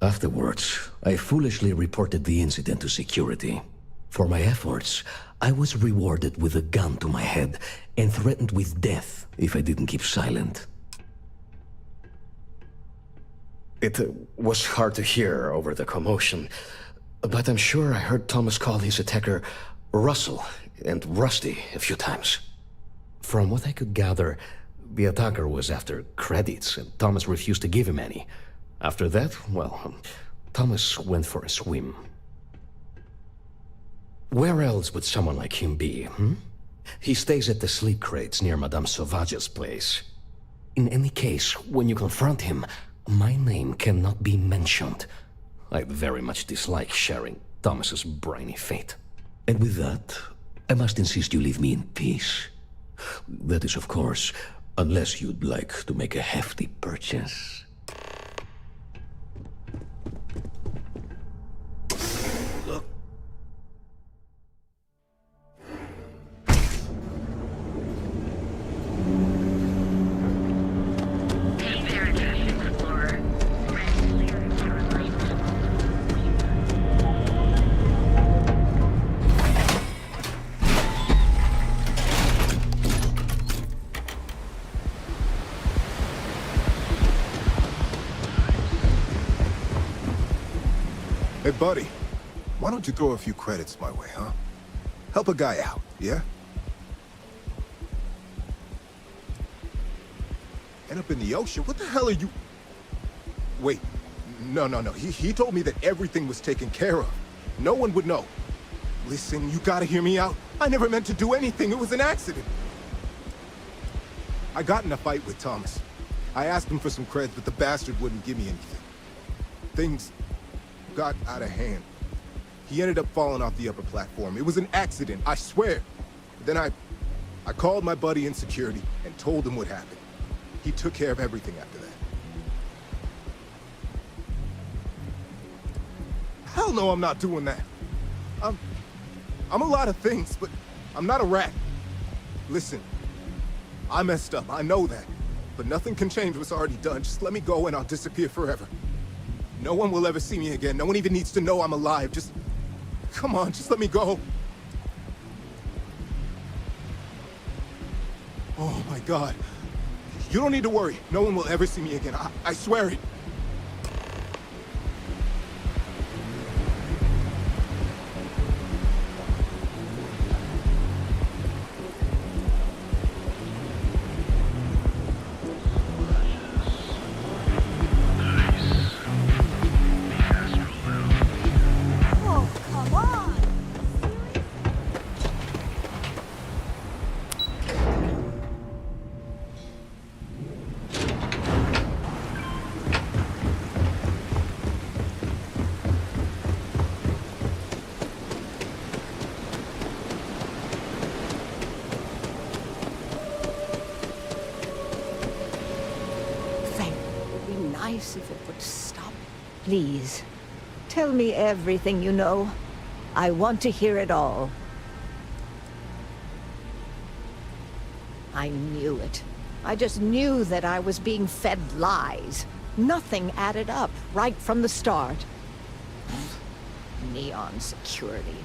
Afterwards, I foolishly reported the incident to security. For my efforts, I was rewarded with a gun to my head and threatened with death if I didn't keep silent. It was hard to hear over the commotion, but I'm sure I heard Thomas call his attacker Russell and Rusty a few times. From what I could gather, the attacker was after credits, and Thomas refused to give him any. After that, well, Thomas went for a swim. Where else would someone like him be, hmm? He stays at the sleep crates near Madame Sauvage's place. In any case, when you confront him, my name cannot be mentioned. I very much dislike sharing Thomas's briny fate. And with that, I must insist you leave me in peace. That is, of course, unless you'd like to make a hefty purchase. Hey, buddy, why don't you throw a few credits my way, huh? Help a guy out, yeah? End up in the ocean? What the hell are you... Wait, no. He told me that everything was taken care of. No one would know. Listen, you gotta hear me out. I never meant to do anything. It was an accident. I got in a fight with Thomas. I asked him for some creds, but the bastard wouldn't give me anything. Things got out of hand. He ended up falling off the upper platform. It was an accident, I swear. Then I called my buddy in security and told him what happened. He took care of everything after that. Hell no, I'm not doing that. I'm a lot of things, but I'm not a rat. Listen, I messed up, I know that. But nothing can change what's already done. Just let me go and I'll disappear forever. No one will ever see me again. No one even needs to know I'm alive. Just... come on, just let me go. Oh my God. You don't need to worry. No one will ever see me again. I swear it. If it would stop. Please, tell me everything you know. I want to hear it all. I knew it. I just knew that I was being fed lies. Nothing added up right from the start. Neon security.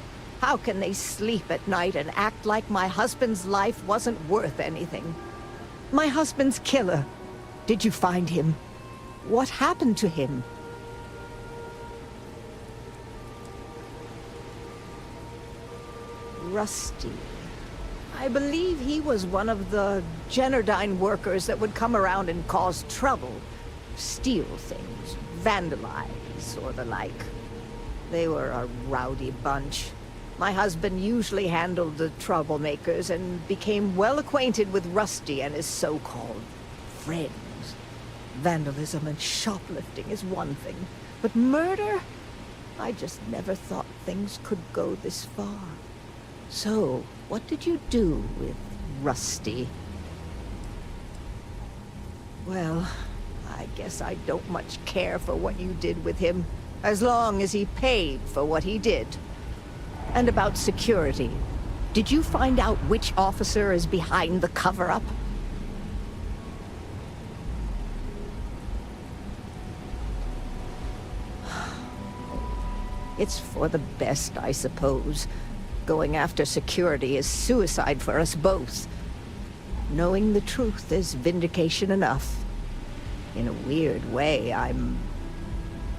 How can they sleep at night and act like my husband's life wasn't worth anything? My husband's killer. Did you find him? What happened to him? Rusty. I believe he was one of the Generdyne workers that would come around and cause trouble. Steal things, vandalize, or the like. They were a rowdy bunch. My husband usually handled the troublemakers and became well acquainted with Rusty and his so-called friends. Vandalism and shoplifting is one thing, but murder? I just never thought things could go this far. So, what did you do with Rusty? Well, I guess I don't much care for what you did with him, as long as he paid for what he did. And about security, did you find out which officer is behind the cover-up? It's for the best, I suppose. Going after security is suicide for us both. Knowing the truth is vindication enough. In a weird way, I'm...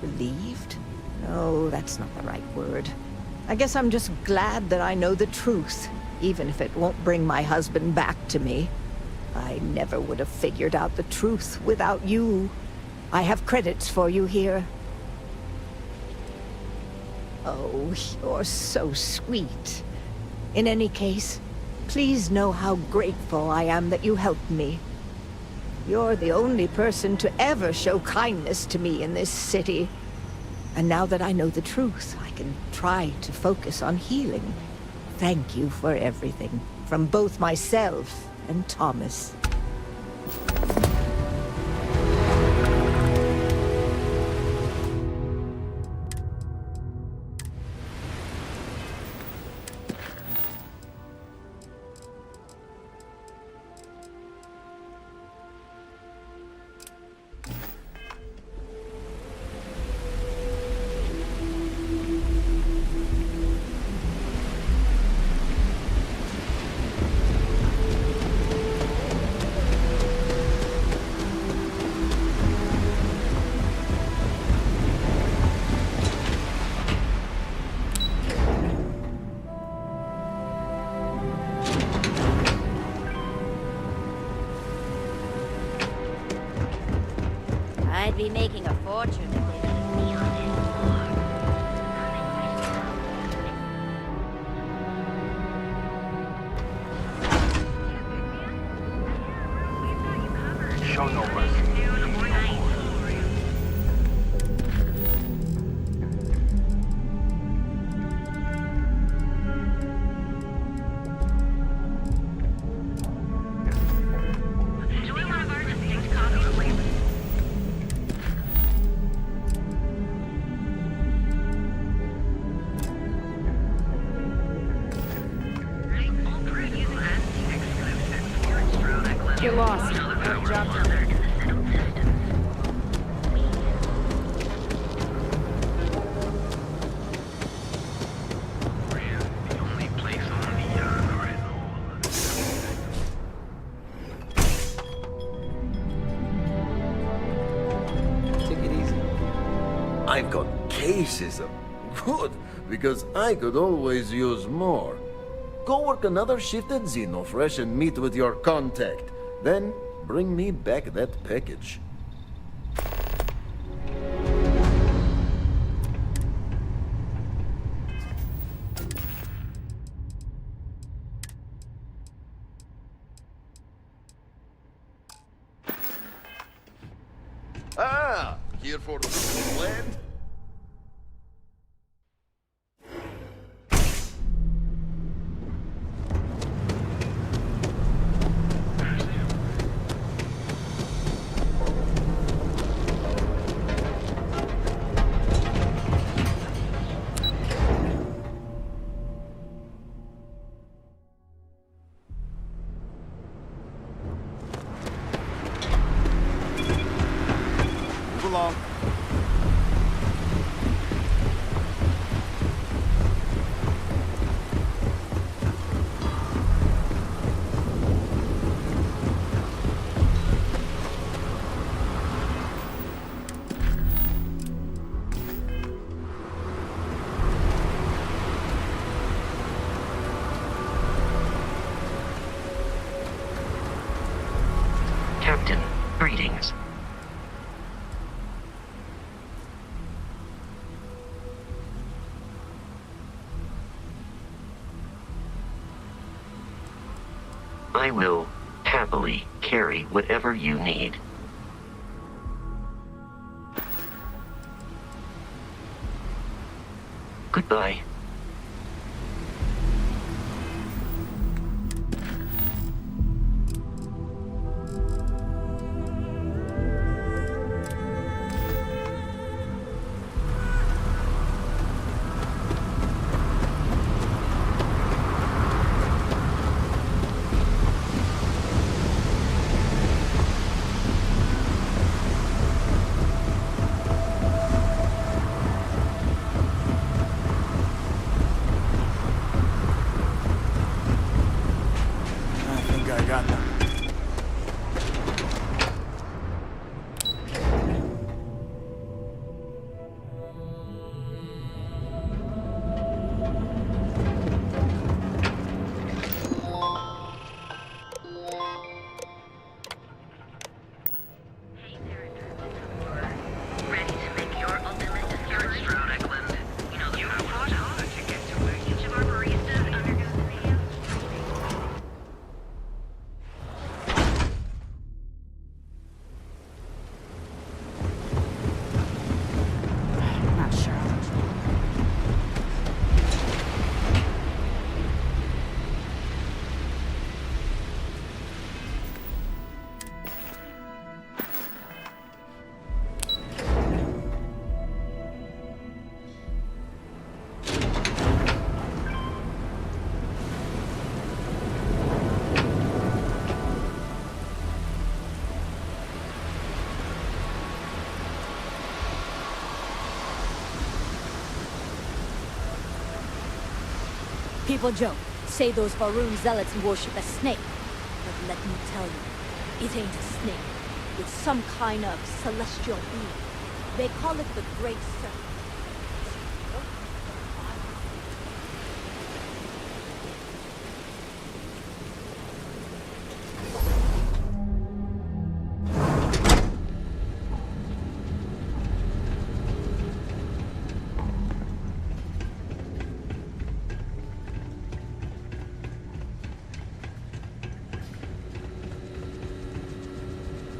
relieved? No, that's not the right word. I guess I'm just glad that I know the truth, even if it won't bring my husband back to me. I never would have figured out the truth without you. I have credits for you here. Oh, you're so sweet. In any case, please know how grateful I am that you helped me. You're the only person to ever show kindness to me in this city. And now that I know the truth, I can try to focus on healing. Thank you for everything, from both myself and Thomas. I'd be making a fortune if they let me on it. Show no mercy. Get lost. the power mother in the settled system. We're the only place on the Take it easy. I've got cases of... Good, because I could always use more. Go work another shift at Xenofresh and meet with your contact. Then, bring me back that package. Ah, here for the land? Along. Captain, greetings. I will happily carry whatever you need. Goodbye. I got them. Ready to make your ultimate discovery, Eklund. You know you fought hard to get to where each of our baristas undergoes radio. Not sure. People joke, say those Varun zealots worship a snake. But let me tell you, it ain't a snake. It's some kind of celestial being. They call it the Great Serpent.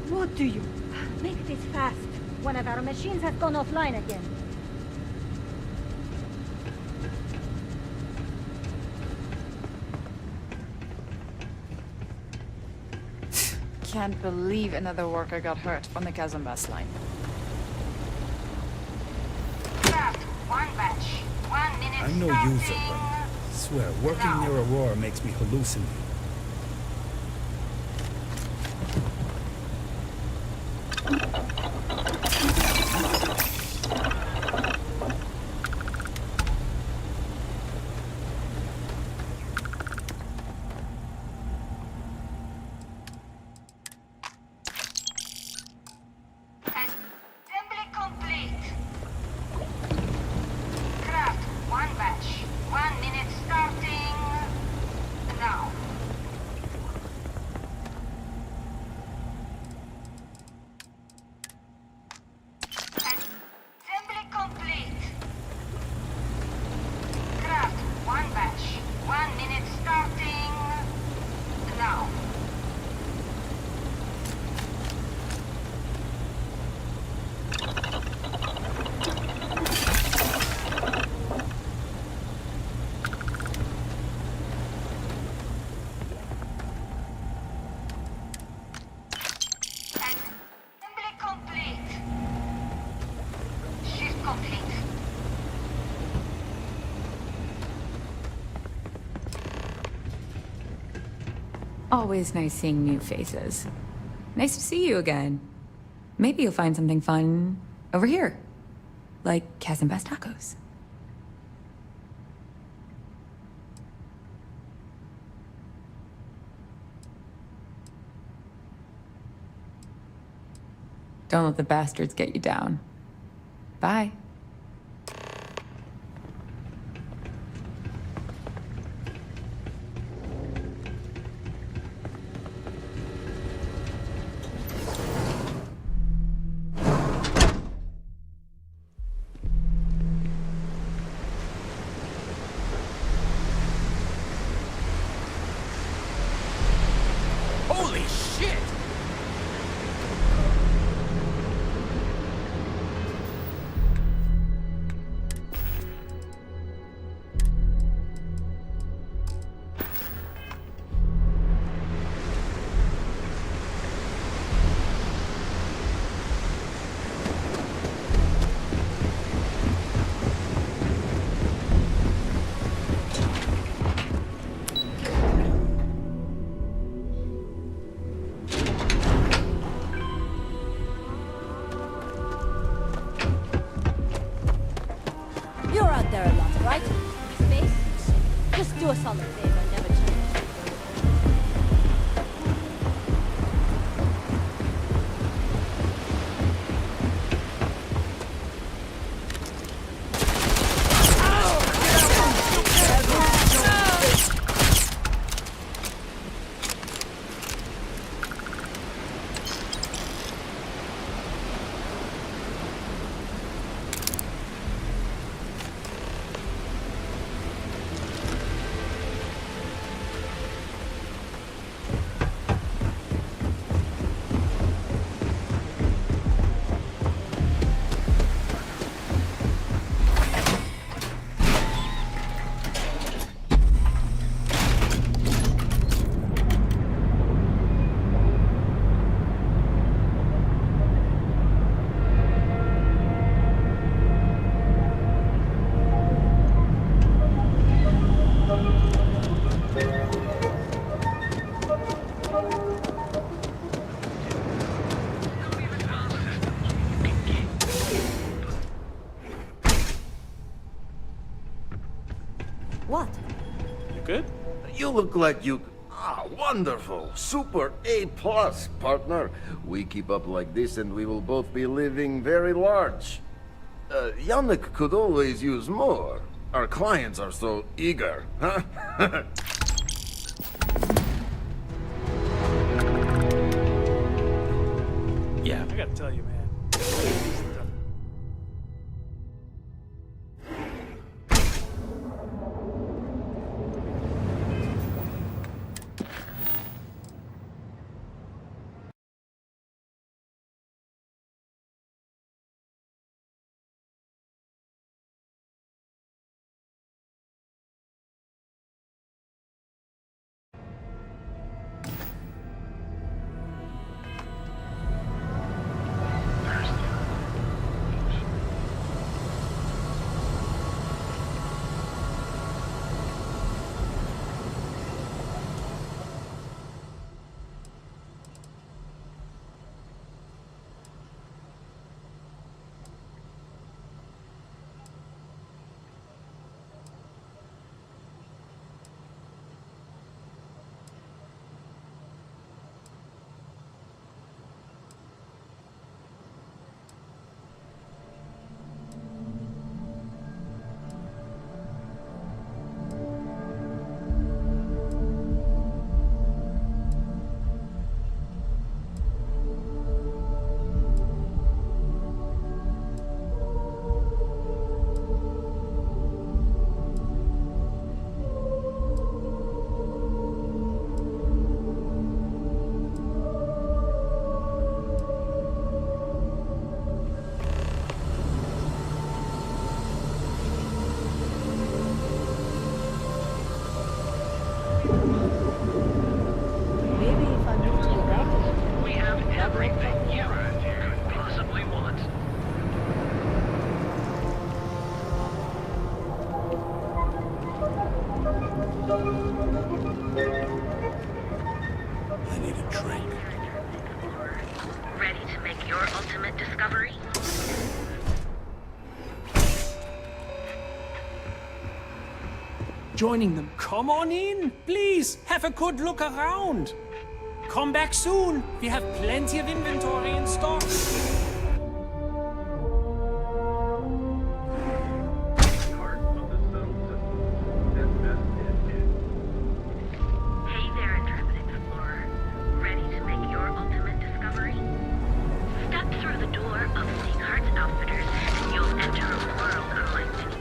What do you? Make this fast. One of our machines has gone offline again. Can't believe another worker got hurt on the Kazambas line. I'm no user, but I swear, working near Aurora makes me hallucinate. Always nice seeing new faces. Nice to see you again. Maybe you'll find something fun over here. Like Cas and Bass tacos. Don't let the bastards get you down. Bye. Holy shit! You're out there a lot, right? Space? Just do us all a favor, never change. What? You good? You look like you... Ah, wonderful. Super A+, partner. We keep up like this and we will both be living very large. Yannick could always use more. Our clients are so eager, huh? Yeah. I gotta tell you, man. your ultimate discovery? Joining them. Come on in. Please, have a good look around. Come back soon. We have plenty of inventory in stock. Hey there, intrepid explorer. Ready to make your ultimate discovery? Step through the door of St. Heart's Outfitters and you'll enter a world unlike any.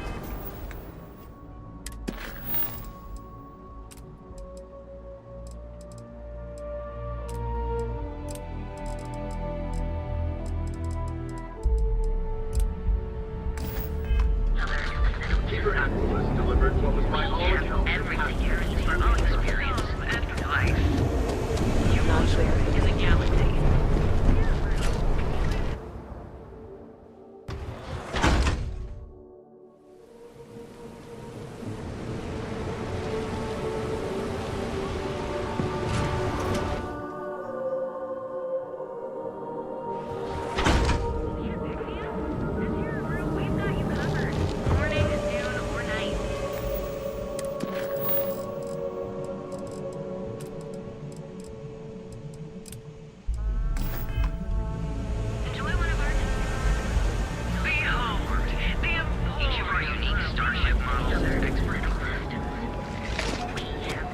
Keep your activist delivered what was my all-account Everything you need for all experience and life. You will share in the galaxy. Each of our unique starship models are experimental systems. We have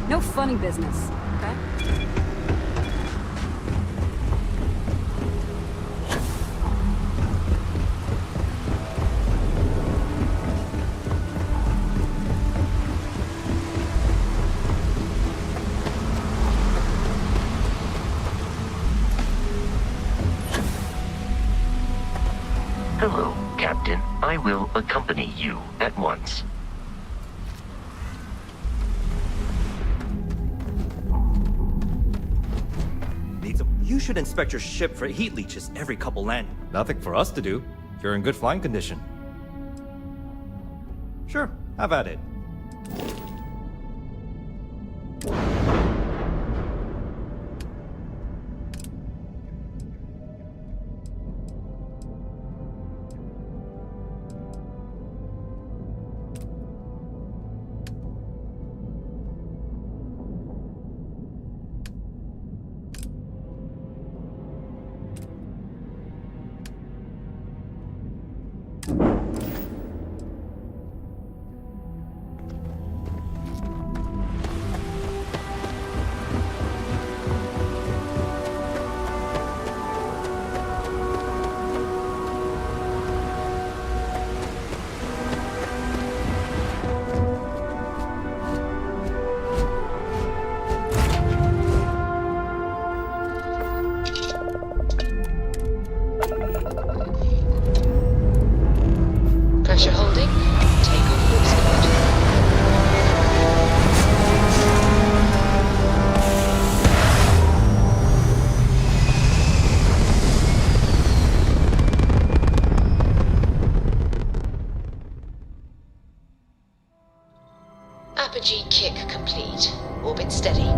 No funny business, okay? Hello, Captain. I will accompany you at once. You should inspect your ship for heat leeches every couple landings. Nothing for us to do. You're in good flying condition. Sure, have at it. Pressure holding. Takeoff looks good. Apogee kick complete. Orbit steady.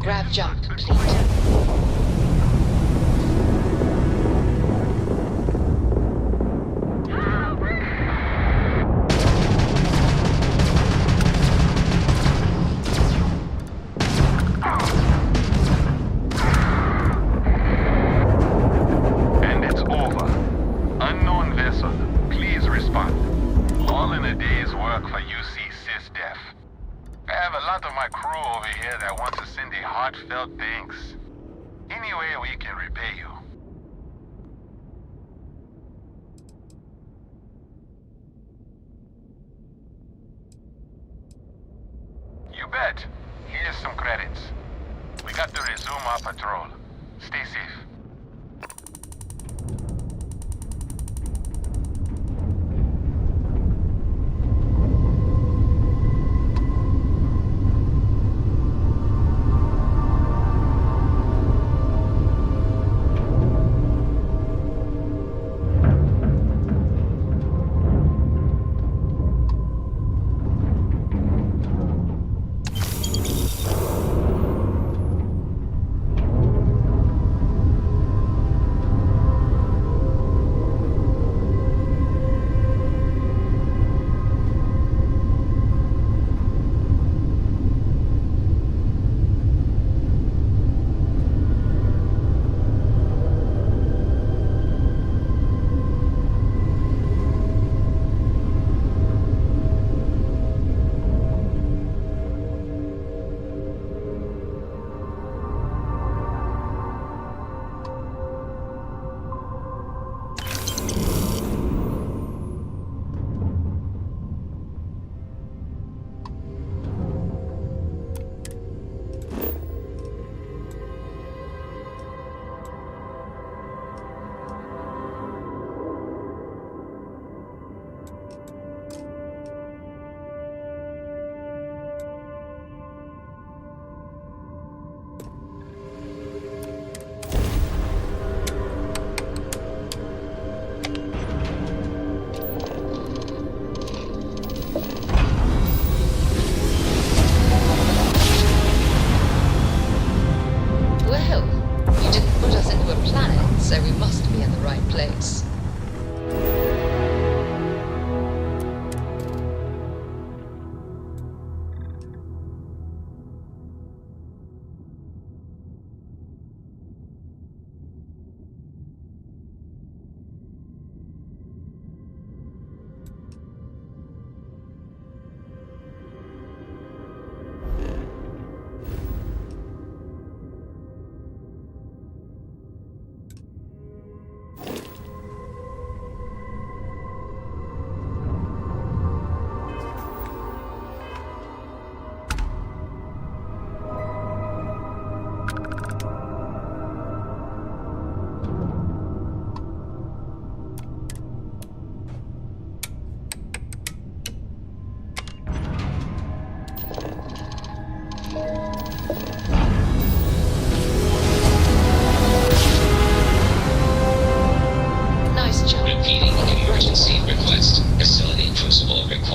Grav jump complete. And it's over. Unknown vessel, please respond. All in a day's work for UC SysDef. I have a lot of my crew over here that want to send a heartfelt thanks. Any way we can repay you. You bet. Here's some credits. We got to resume our patrol. Stay safe.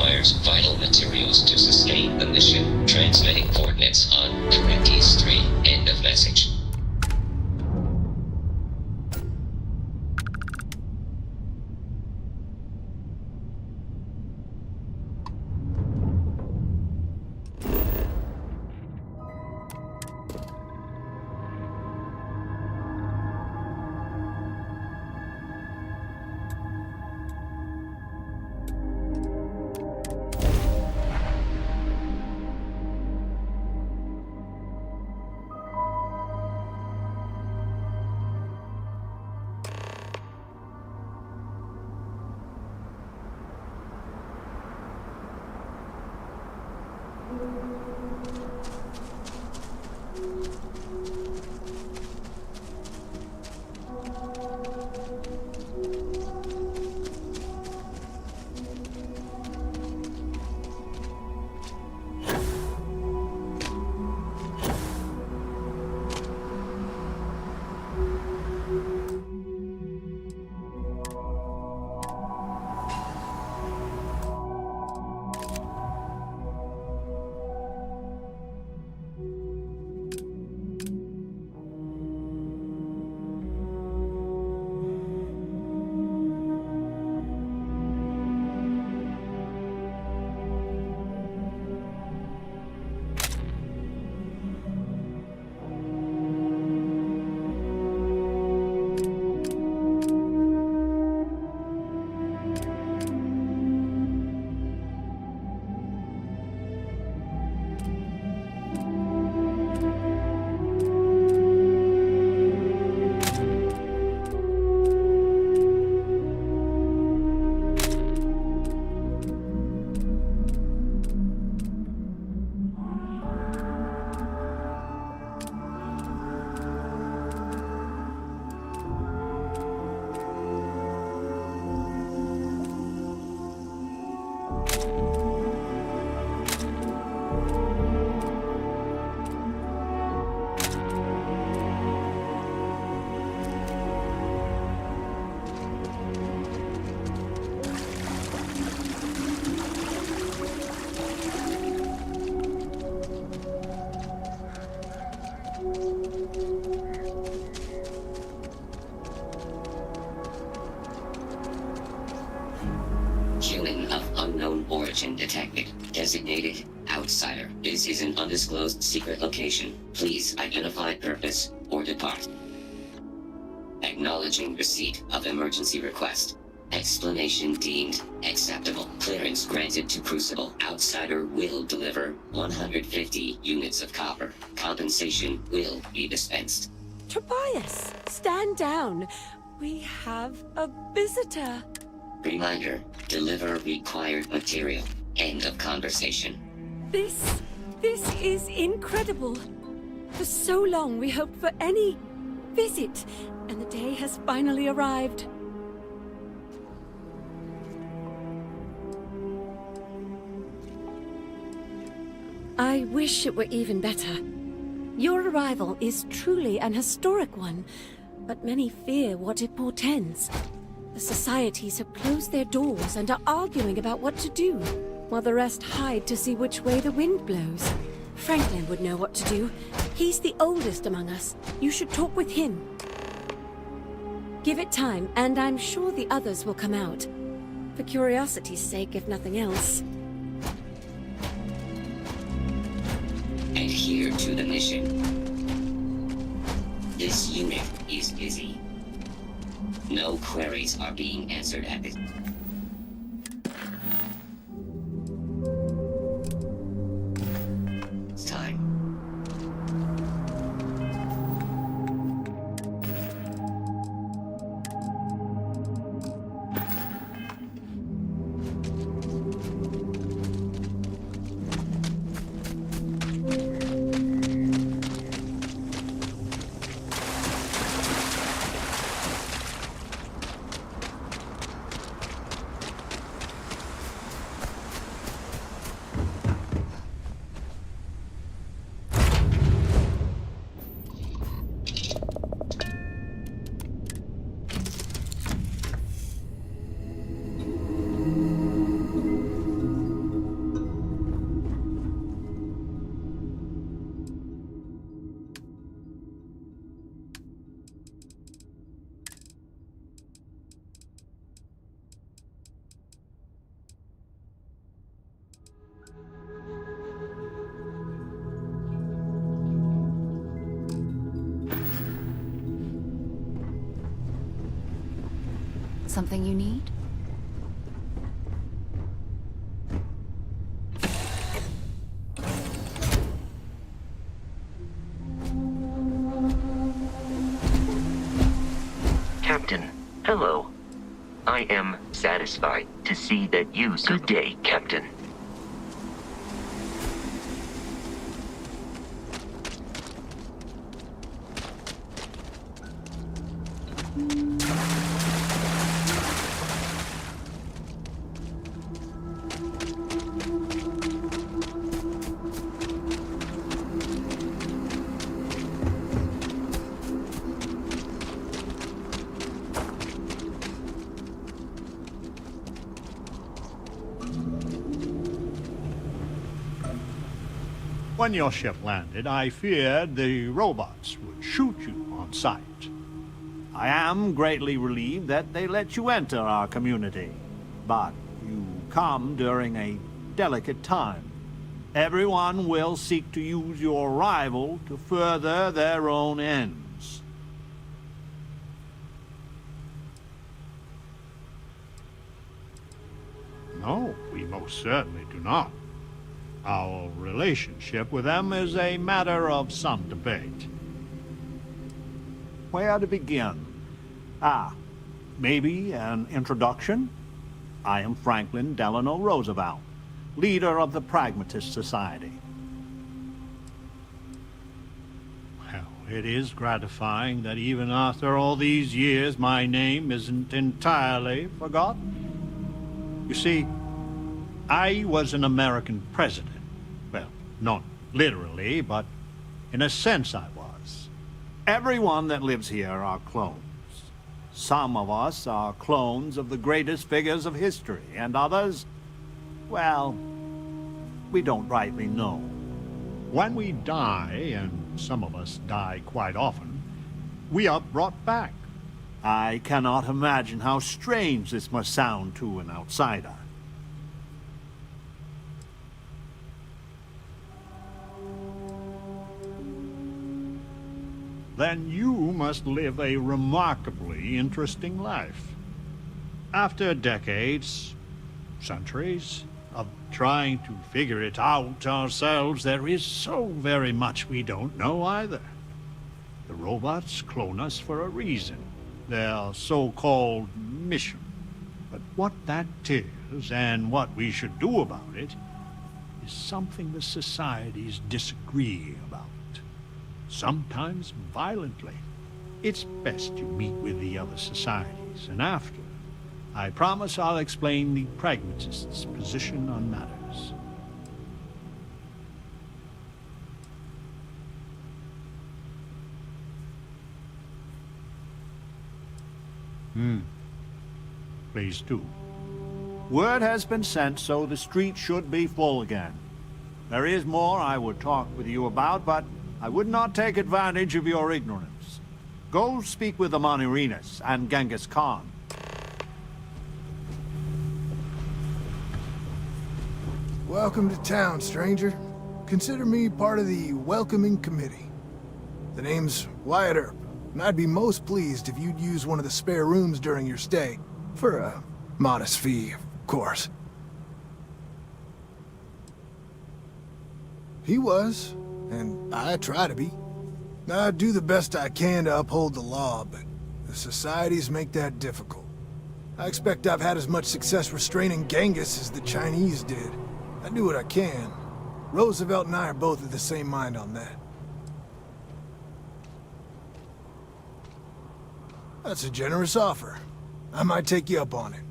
requires vital materials to sustain the mission. Transmitting coordinates on Correcties 3. End of message. Human of unknown origin detected. Designated outsider. This is an undisclosed secret location. Please identify purpose or depart. Acknowledging receipt of emergency request. Explanation deemed acceptable. Clearance granted to Crucible. Outsider will deliver 150 units of copper. Compensation will be dispensed. Tobias, stand down. We have a visitor. Reminder, deliver required material. End of conversation. This is incredible. For so long we hoped for any visit, and the day has finally arrived. I wish it were even better. Your arrival is truly an historic one, but many fear what it portends. The societies have closed their doors and are arguing about what to do, while the rest hide to see which way the wind blows. Franklin would know what to do. He's the oldest among us. You should talk with him. Give it time, and I'm sure the others will come out. For curiosity's sake, if nothing else. Adhere to the mission. This unit is busy. No queries are being answered at this. It's time. Something you need? Captain, hello. I am satisfied to see that you... Good day, Captain. When your ship landed, I feared the robots would shoot you on sight. I am greatly relieved that they let you enter our community, but you come during a delicate time. Everyone will seek to use your arrival to further their own ends. No, we most certainly do not. Our relationship with them is a matter of some debate. Where to begin? Maybe an introduction? I am Franklin Delano Roosevelt, leader of the Pragmatist Society. Well, it is gratifying that even after all these years, my name isn't entirely forgotten. You see, I was an American president. Well, not literally, but in a sense I was. Everyone that lives here are clones. Some of us are clones of the greatest figures of history, and others, well, we don't rightly know. When we die, and some of us die quite often, we are brought back. I cannot imagine how strange this must sound to an outsider. Then you must live a remarkably interesting life. After decades, centuries, of trying to figure it out ourselves, there is so very much we don't know either. The robots clone us for a reason, their so-called mission. But what that is, and what we should do about it, is something the societies disagree about. Sometimes violently. It's best you meet with the other societies, and after, I promise I'll explain the pragmatists' position on matters. Please do. Word has been sent, so the street should be full again. There is more I would talk with you about, but I would not take advantage of your ignorance. Go speak with the Monirinas and Genghis Khan. Welcome to town, stranger. Consider me part of the welcoming committee. The name's Wyatt Earp, and I'd be most pleased if you'd use one of the spare rooms during your stay. For a modest fee, of course. He was, and I try to be. I do the best I can to uphold the law, but the societies make that difficult. I expect I've had as much success restraining Genghis as the Chinese did. I do what I can. Roosevelt and I are both of the same mind on that. That's a generous offer. I might take you up on it.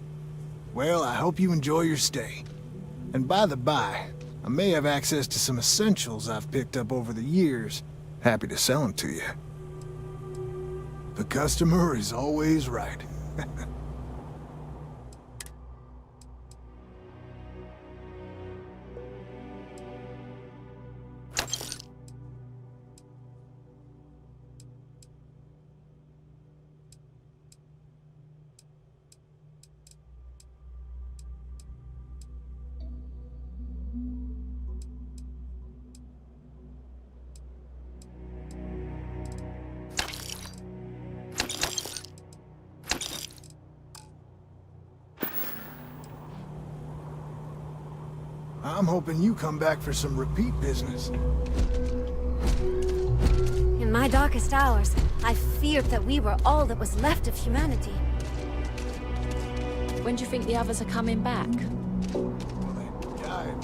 Well, I hope you enjoy your stay. And by the by, I may have access to some essentials I've picked up over the years. Happy to sell them to you. The customer is always right. I'm hoping you come back for some repeat business. In my darkest hours, I feared that we were all that was left of humanity. When do you think the others are coming back? Well, they died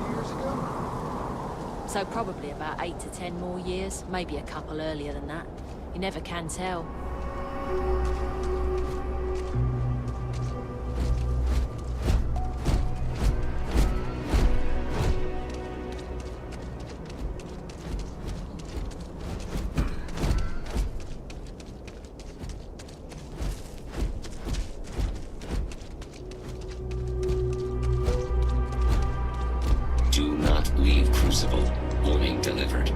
years ago. So probably about 8 to 10 more years, maybe a couple earlier than that. You never can tell. Do not leave Crucible. Warning delivered.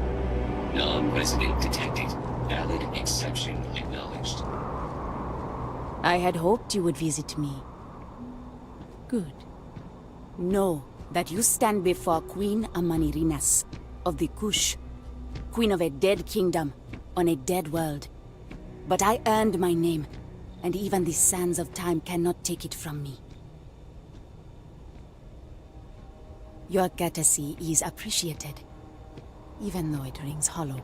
Non-resident detected. Valid exception acknowledged. I had hoped you would visit me. Good. Know that you stand before Queen Amanirinas of the Kush, queen of a dead kingdom on a dead world. But I earned my name, and even the sands of time cannot take it from me. Your courtesy is appreciated, even though it rings hollow.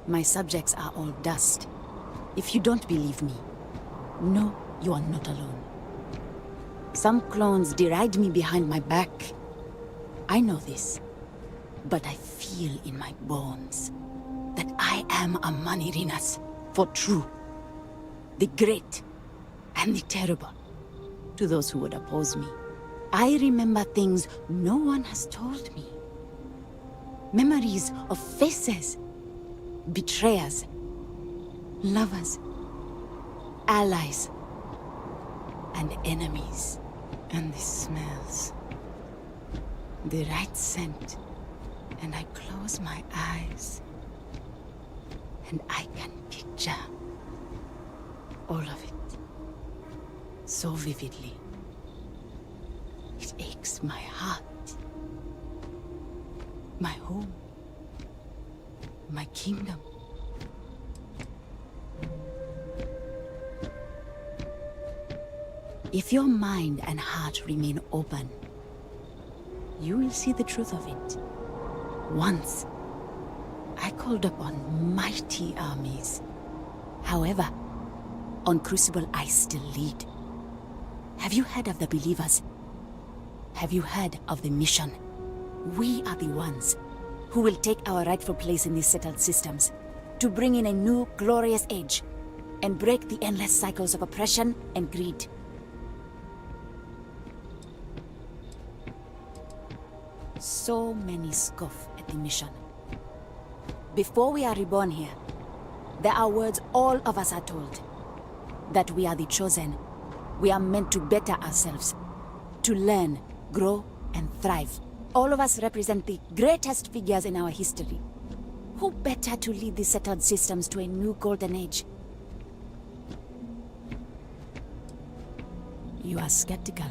My subjects are all dust. If you don't believe me, know you are not alone. Some clones deride me behind my back. I know this, but I feel in my bones that I am a Manirinas for true. The great and the terrible, to those who would oppose me. I remember things no one has told me. Memories of faces, betrayers, lovers, allies, and enemies. And the smells. The right scent. And I close my eyes. And I can picture all of it. So vividly. It aches my heart. My home. My kingdom. If your mind and heart remain open, you will see the truth of it. Once, I called upon mighty armies. However, on Crucible I still lead. Have you heard of the Believers? Have you heard of the mission? We are the ones who will take our rightful place in these settled systems to bring in a new glorious age and break the endless cycles of oppression and greed. So many scoff at the mission. Before we are reborn here, there are words all of us are told. That we are the chosen. We are meant to better ourselves. To learn, grow, and thrive. All of us represent the greatest figures in our history. Who better to lead the settled systems to a new golden age? You are skeptical.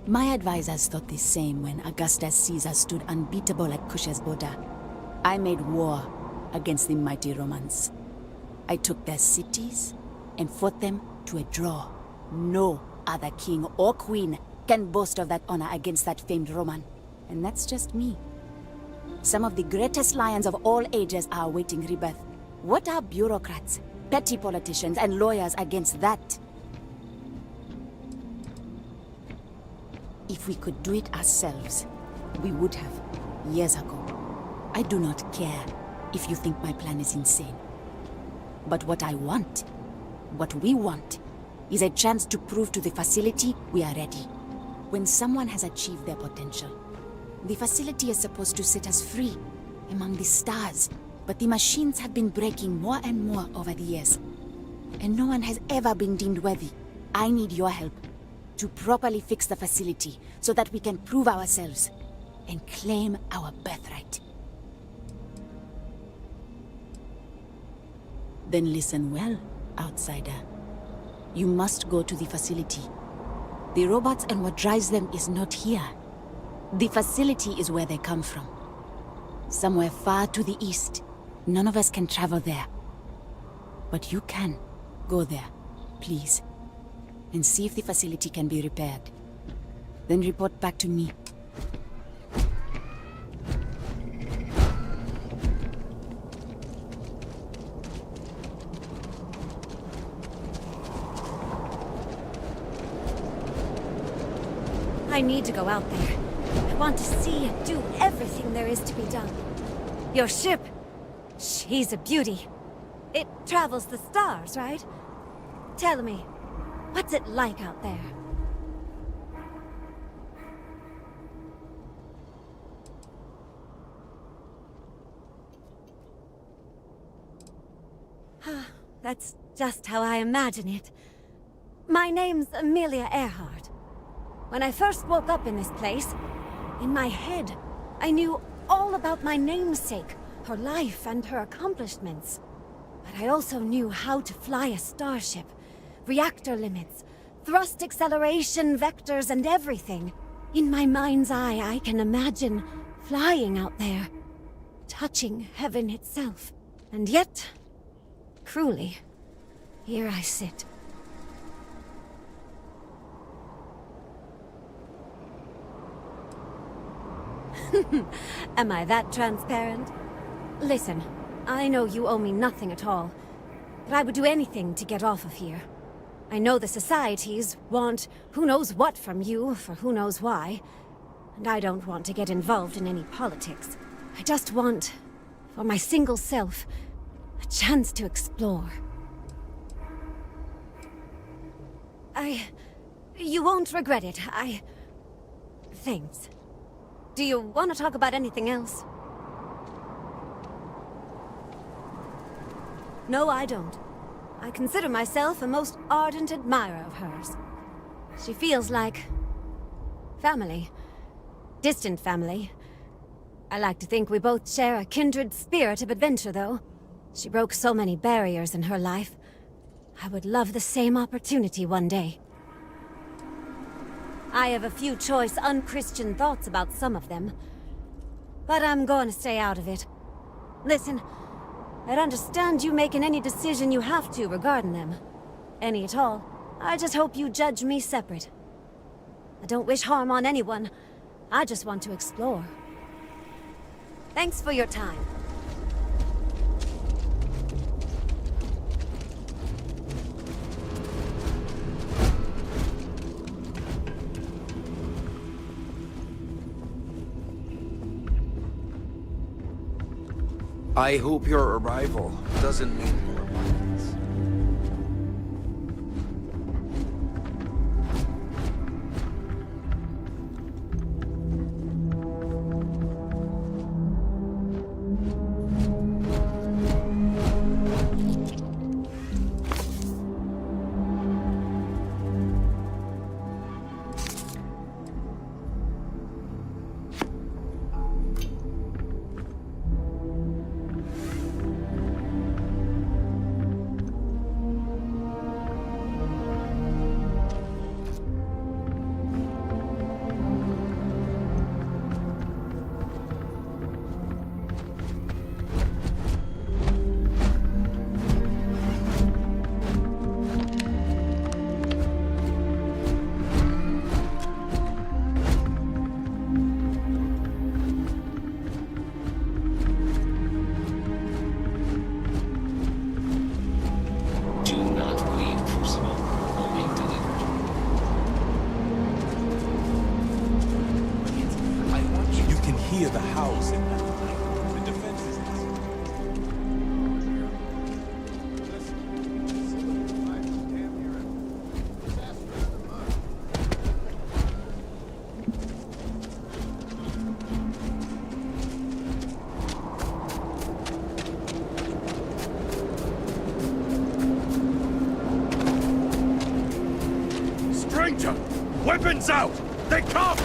My advisors thought the same when Augustus Caesar stood unbeatable at Kush's border. I made war against the mighty Romans. I took their cities and fought them to a draw. No other king or queen can boast of that honor against that famed Roman. And that's just me. Some of the greatest lions of all ages are awaiting rebirth. What are bureaucrats, petty politicians, and lawyers against that? If we could do it ourselves, we would have, years ago. I do not care if you think my plan is insane. But what I want, what we want, is a chance to prove to the facility we are ready. When someone has achieved their potential, the facility is supposed to set us free among the stars. But the machines have been breaking more and more over the years, and no one has ever been deemed worthy. I need your help to properly fix the facility so that we can prove ourselves and claim our birthright. Then listen well, outsider. You must go to the facility. The robots and what drives them is not here. The facility is where they come from. Somewhere far to the east. None of us can travel there. But you can. Go there, please. And see if the facility can be repaired. Then report back to me. I need to go out there. I want to see and do everything there is to be done. Your ship, she's a beauty. It travels the stars, right? Tell me, what's it like out there? That's just how I imagine it. My name's Amelia Earhart. When I first woke up in this place, in my head, I knew all about my namesake, her life and her accomplishments. But I also knew how to fly a starship, reactor limits, thrust acceleration, vectors, and everything. In my mind's eye, I can imagine flying out there, touching heaven itself. And yet, cruelly, here I sit. Am I that transparent? Listen, I know you owe me nothing at all, but I would do anything to get off of here. I know the societies want who knows what from you for who knows why, and I don't want to get involved in any politics. I just want, for my single self, a chance to explore. You won't regret it. Thanks. Do you want to talk about anything else? No, I don't. I consider myself a most ardent admirer of hers. She feels like family. Distant family. I like to think we both share a kindred spirit of adventure, though. She broke so many barriers in her life. I would love the same opportunity one day. I have a few choice, unchristian thoughts about some of them. But I'm going to stay out of it. Listen, I'd understand you making any decision you have to regarding them. Any at all. I just hope you judge me separate. I don't wish harm on anyone. I just want to explore. Thanks for your time. I hope your arrival doesn't mean more violence. Hear the house in that line. The defense is Stranger! Weapons out! They come!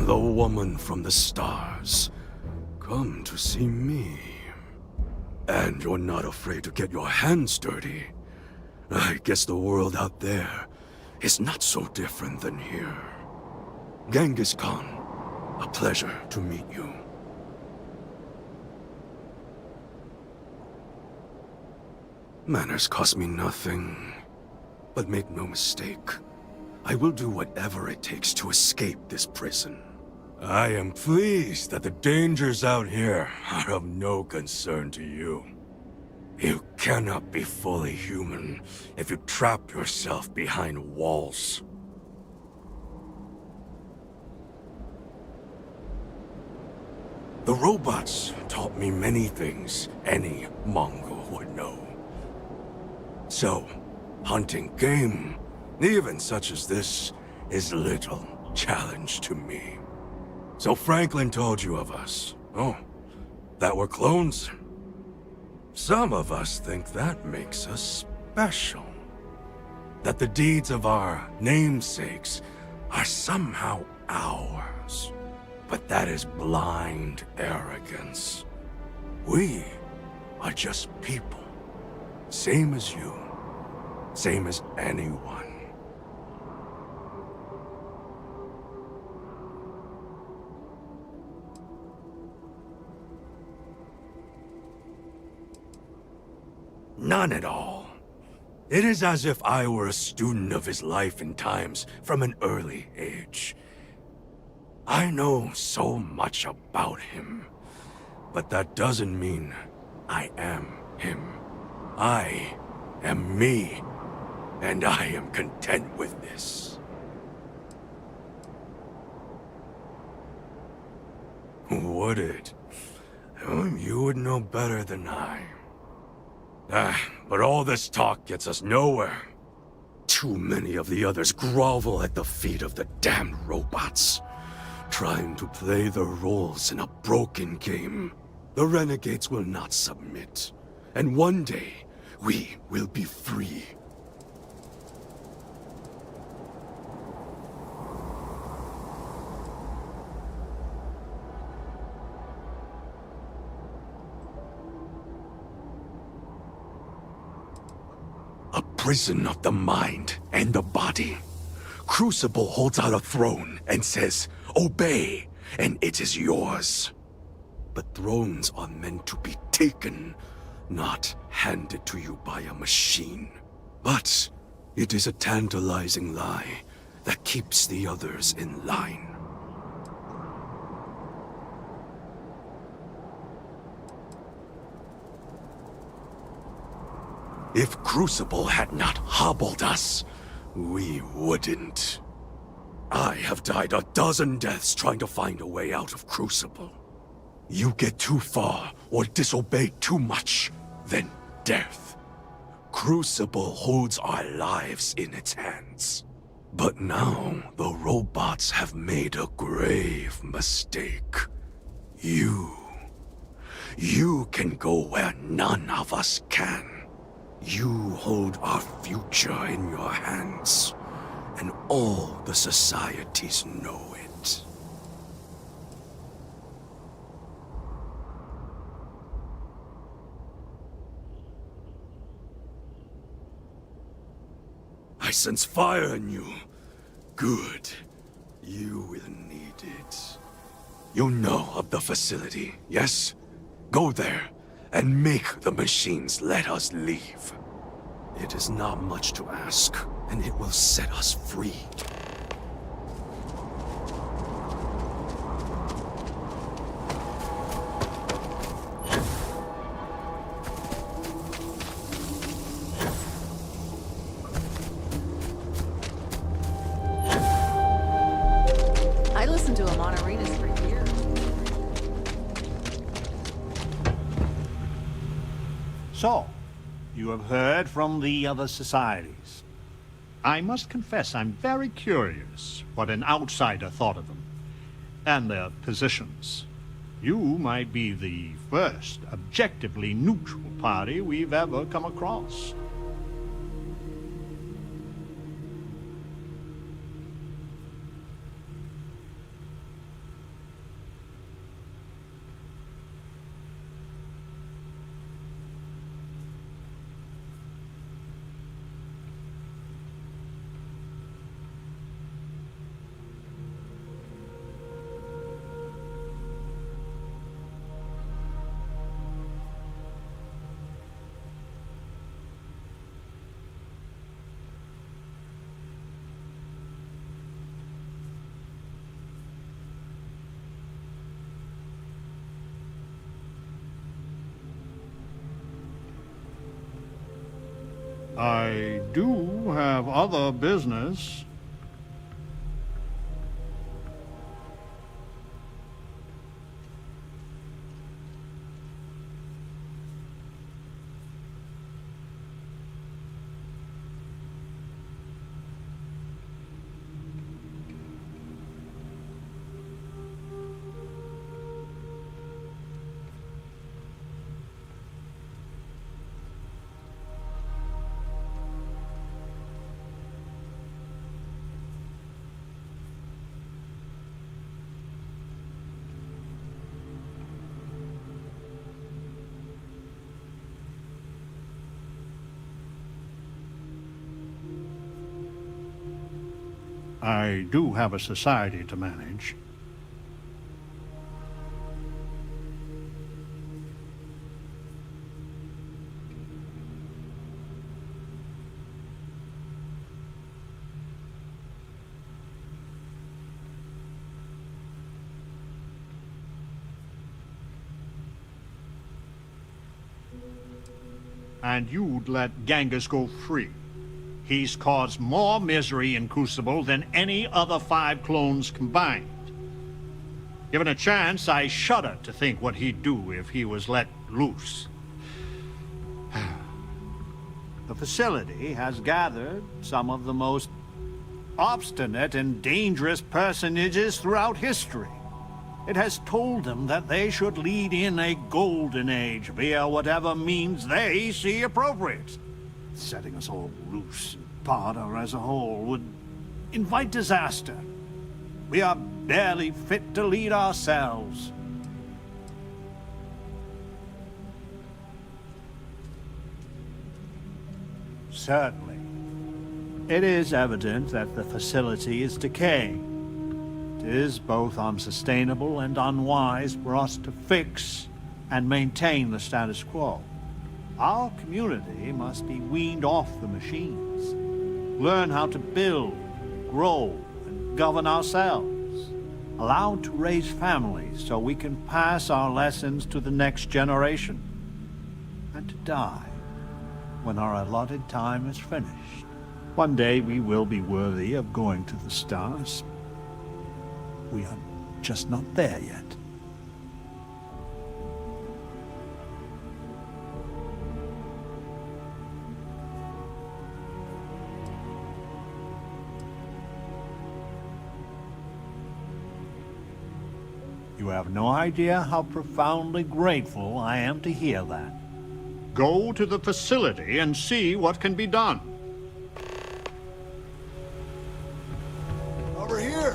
The woman from the stars. Come to see me. And you're not afraid to get your hands dirty. I guess the world out there is not so different than here. Genghis Khan A pleasure to meet you. Manners cost me nothing. But make no mistake, I will do whatever it takes to escape this prison. I am pleased that the dangers out here are of no concern to you. You cannot be fully human if you trap yourself behind walls. The robots taught me many things any Mongol would know. So, hunting game, even such as this, is little challenge to me. So Franklin told you of us. Oh, that we're clones? Some of us think that makes us special. That the deeds of our namesakes are somehow ours. But that is blind arrogance. We are just people. Same as you. Same as anyone. None at all. It is as if I were a student of his life and times from an early age. I know so much about him, but that doesn't mean I am him. I am me, and I am content with this. Would it? You would know better than I. But all this talk gets us nowhere. Too many of the others grovel at the feet of the damned robots, trying to play their roles in a broken game. The renegades will not submit, and one day, we will be free. A prison of the mind and the body. Crucible holds out a throne and says, "Obey, and it is yours." But thrones are meant to be taken, not handed to you by a machine. But it is a tantalizing lie that keeps the others in line. If Crucible had not hobbled us, we wouldn't. I have died a dozen deaths trying to find a way out of Crucible. You get too far or disobey too much, then death. Crucible holds our lives in its hands. But now the robots have made a grave mistake. You can go where none of us can. You hold our future in your hands, and all the societies know it. I sense fire in you. Good. You will need it. You know of the facility, yes? Go there and make the machines let us leave. It is not much to ask, and it will set us free. I listened to him on arenas for years. So, you have heard from the other societies. I must confess I'm very curious what an outsider thought of them, and their positions. You might be the first objectively neutral party we've ever come across. I do have other business. I do have a society to manage. And you'd let Genghis go free. He's caused more misery in Crucible than any other 5 clones combined. Given a chance, I shudder to think what he'd do if he was let loose. The facility has gathered some of the most obstinate and dangerous personages throughout history. It has told them that they should lead in a golden age via whatever means they see appropriate. Setting us all loose and barter as a whole would invite disaster. We are barely fit to lead ourselves. Certainly. It is evident that the facility is decaying. It is both unsustainable and unwise for us to fix and maintain the status quo. Our community must be weaned off the machines, learn how to build, grow, and govern ourselves, allowed to raise families so we can pass our lessons to the next generation, and to die when our allotted time is finished. One day we will be worthy of going to the stars. We are just not there yet. You have no idea how profoundly grateful I am to hear that. Go to the facility and see what can be done. Over here!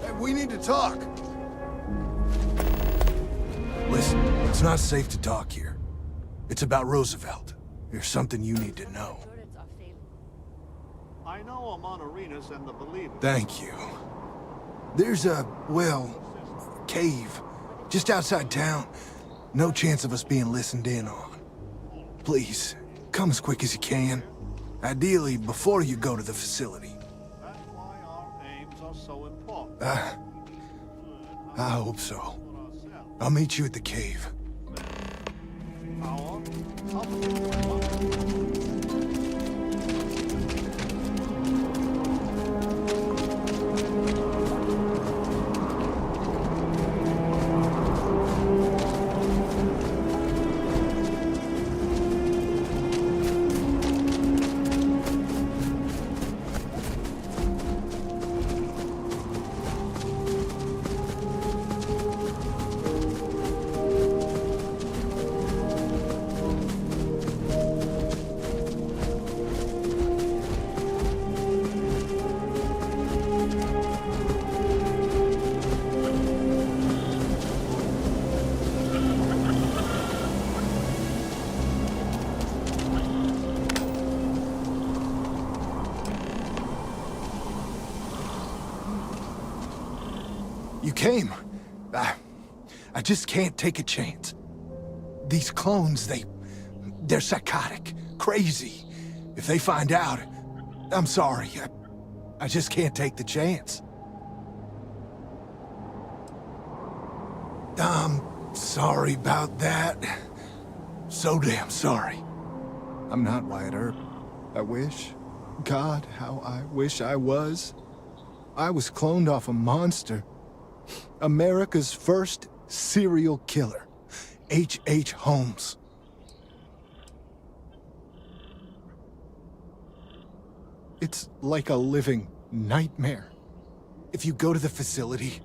Hey, we need to talk. Listen, it's not safe to talk here. It's about Roosevelt. There's something you need to know. I know Amon Arenas and the Believers. Thank you. There's a, well, cave just outside town. No chance of us being listened in on. Please, come as quick as you can. Ideally, before you go to the facility. That's why our aims are so important. I hope so. I'll meet you at the cave. You came. I just can't take a chance. These clones, they're psychotic, crazy. If they find out, I'm sorry. I just can't take the chance. I'm sorry about that. So damn sorry. I'm not Wyatt Earp. I wish. God, how I wish I was. I was cloned off a monster. America's first serial killer. H.H. Holmes. It's like a living nightmare. If you go to the facility,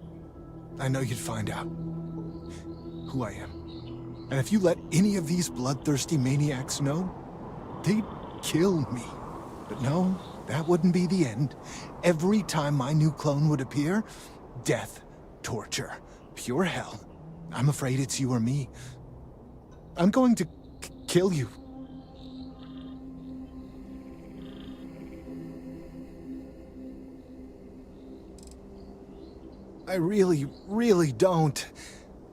I know you'd find out who I am. And if you let any of these bloodthirsty maniacs know, they'd kill me. But no, that wouldn't be the end. Every time my new clone would appear, death, torture, pure hell. I'm afraid it's you or me. I'm going to kill you. I really, really don't.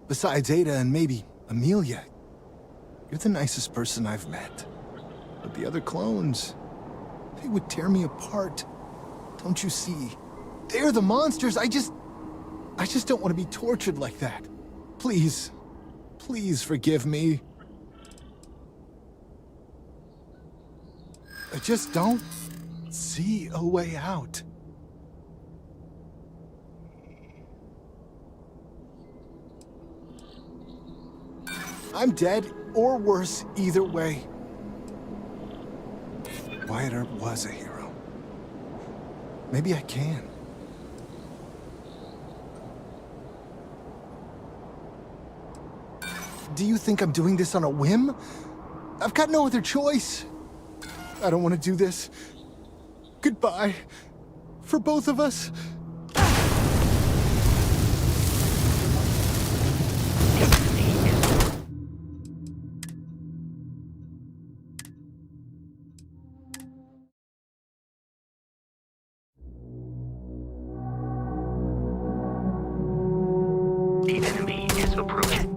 Besides Ada and maybe Amelia, you're the nicest person I've met. But the other clones, they would tear me apart. Don't you see? They're the monsters. I just don't want to be tortured like that. Please, please forgive me. I just don't see a way out. I'm dead, or worse, either way. Wyatt Earp was a hero. Maybe I can. Do you think I'm doing this on a whim? I've got no other choice. I don't want to do this. Goodbye. For both of us. The enemy is approaching.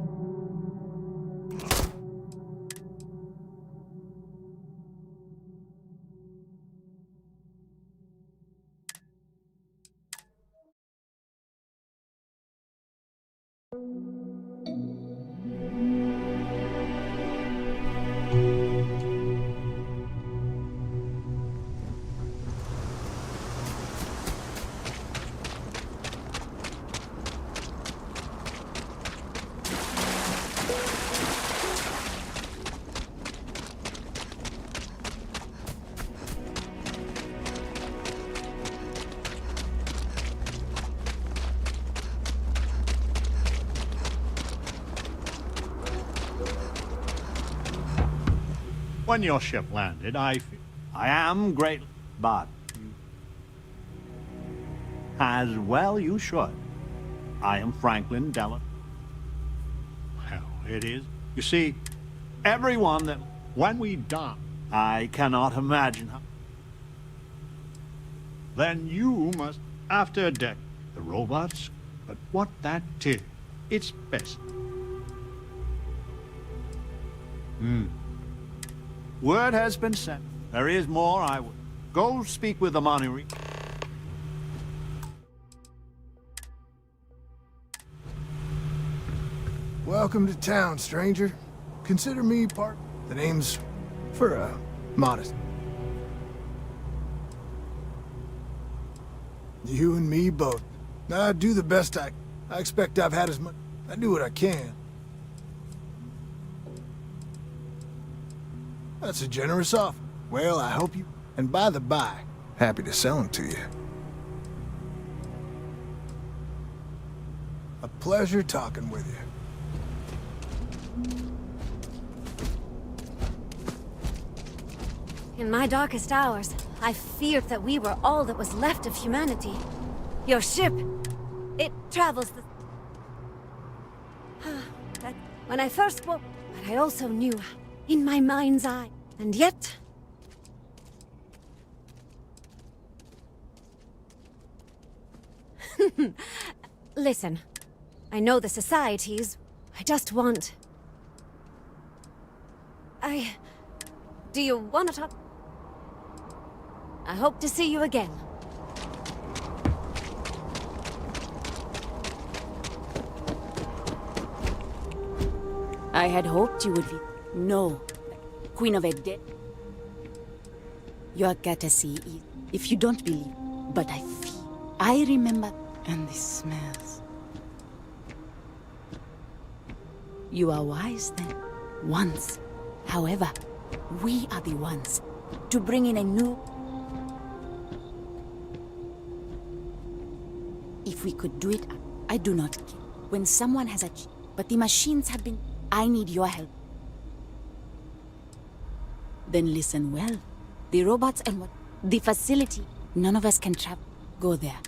When your ship landed, I am great, but as well you should. I am Franklin Della. Well, it is. You see, everyone that when we die, I cannot imagine how. Then you must, after death, the robots. But what that is, it's best. Word has been sent. There is more. I will go speak with the Monterey. Welcome to town, stranger. Consider me part. The name's for modest. You and me both. I do the best I expect I've had as much. I do what I can. That's a generous offer. Well, I hope you... And by the by, happy to sell them to you. A pleasure talking with you. In my darkest hours, I feared that we were all that was left of humanity. Your ship, it travels the... When I first woke, but I also knew, in my mind's eye, and yet... Listen, I know the societies, I just want... Do you want to talk? I hope to see you again. I had hoped you would be... No. Queen of a dead... Your courtesy, if you don't believe, but I feel. I remember, and this smells. You are wise then, once. However, we are the ones to bring in a new... If we could do it, I do not care. When someone has a... But the machines have been... I need your help. Then listen well. The robots and what? The facility. None of us can travel. Go there.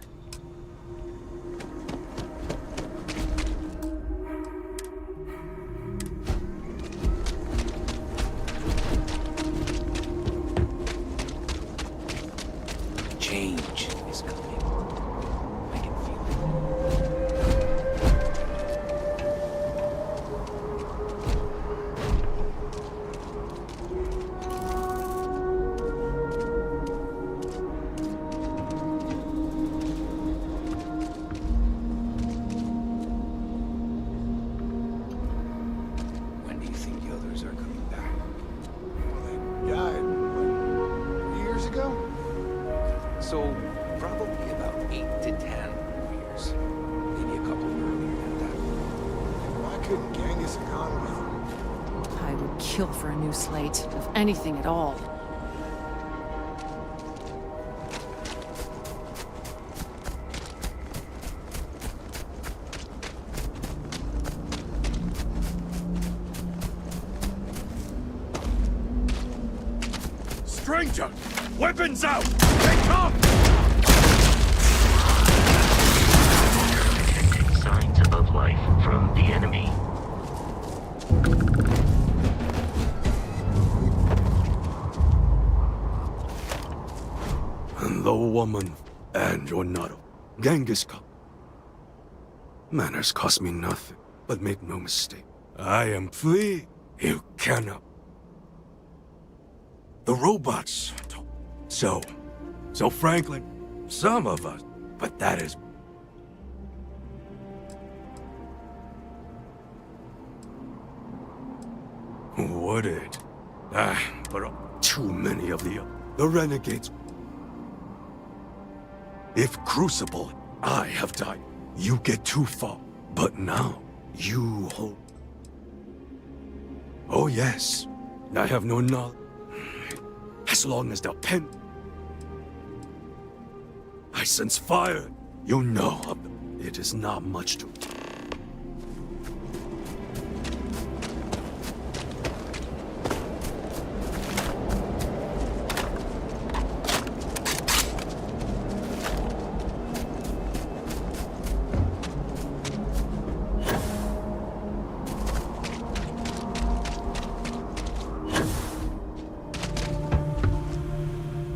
Change is coming. I can feel When do you think the others are coming back? Well, they died, what, 3 years ago? So, probably about 8 to 10 years. Maybe a couple earlier than that. Why couldn't Genghis have gone with them? I would kill for a new slate, of anything at all. Stranger! Weapons out! They come! Signs of life from the enemy. And the woman and Jonaro. Genghis Khan. Manners cost me nothing, but make no mistake. I am free. You cannot. The robots. So frankly, some of us, but that is... Would it? But too many of the renegades. If Crucible, I have died, you get too far. But now, you hold... Oh yes, I have no knowledge. As long as they're pen... I sense fire. You know of them. It is not much to...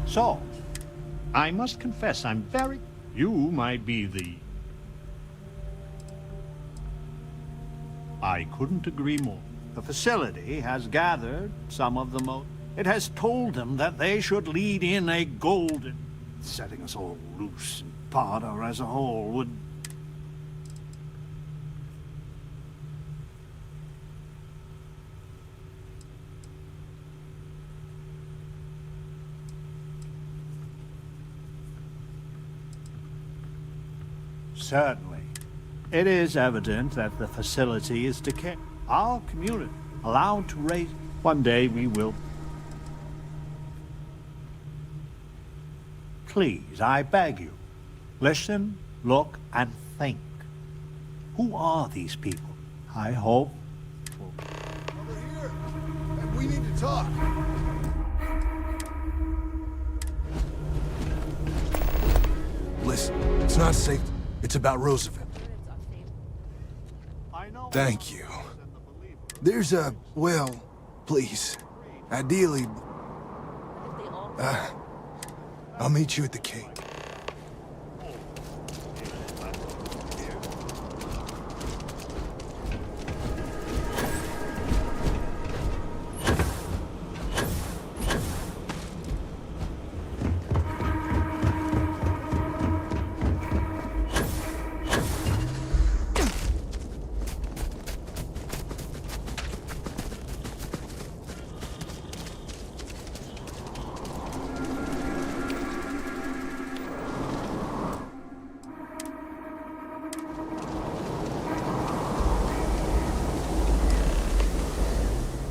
So, I must confess I'm very... You might be the... I couldn't agree more. The facility has gathered some of the most... It has told them that they should lead in a golden... Setting us all loose and Potter as a whole would... Certainly. It is evident that the facility is decaying. Our community, allowed to raise... One day we will... Please, I beg you, listen, look, and think. Who are these people? I hope... Over here! And we need to talk! Listen, it's not safe. It's about Roosevelt. Thank you. There's a... well, please. Ideally... I'll meet you at the cave.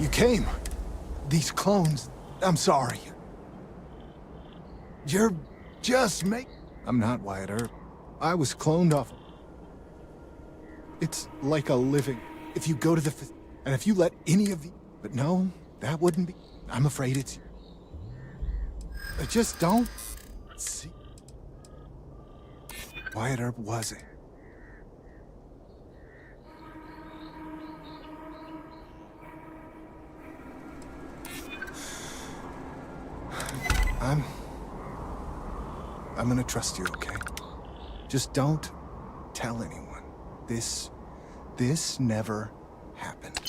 You came. These clones, I'm sorry. You're just I'm not Wyatt Earp. I was cloned off. It's like a living. If you go to the... And if you let any of the... But no, that wouldn't be... I'm afraid it's... I just don't... see... Wyatt Earp wasn't. I'm gonna trust you, okay? Just don't tell anyone. This never happened.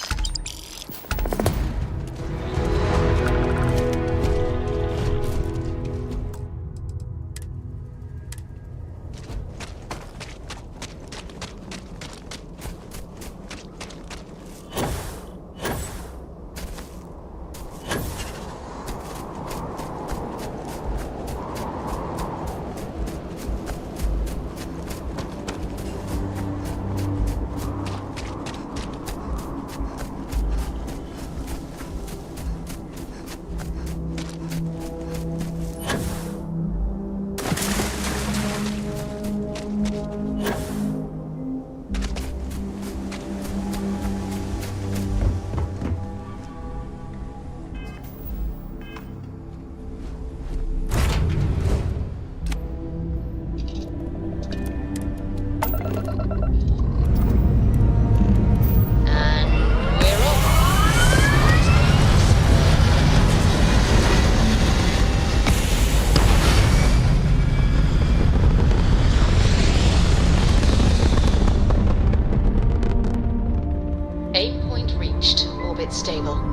Stable.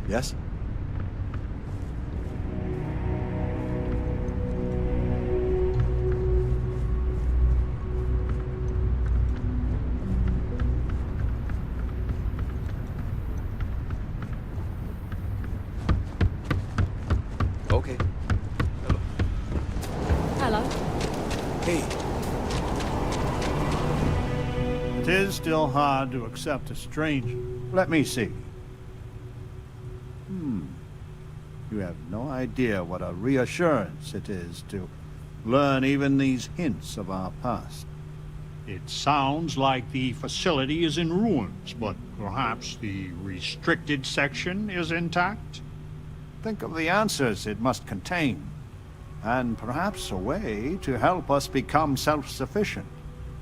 Yes? Okay. Hello. Hello. Hey. It is still hard to accept a stranger. Let me see. You have no idea what a reassurance it is to learn even these hints of our past. It sounds like the facility is in ruins, but perhaps the restricted section is intact? Think of the answers it must contain, and perhaps a way to help us become self-sufficient.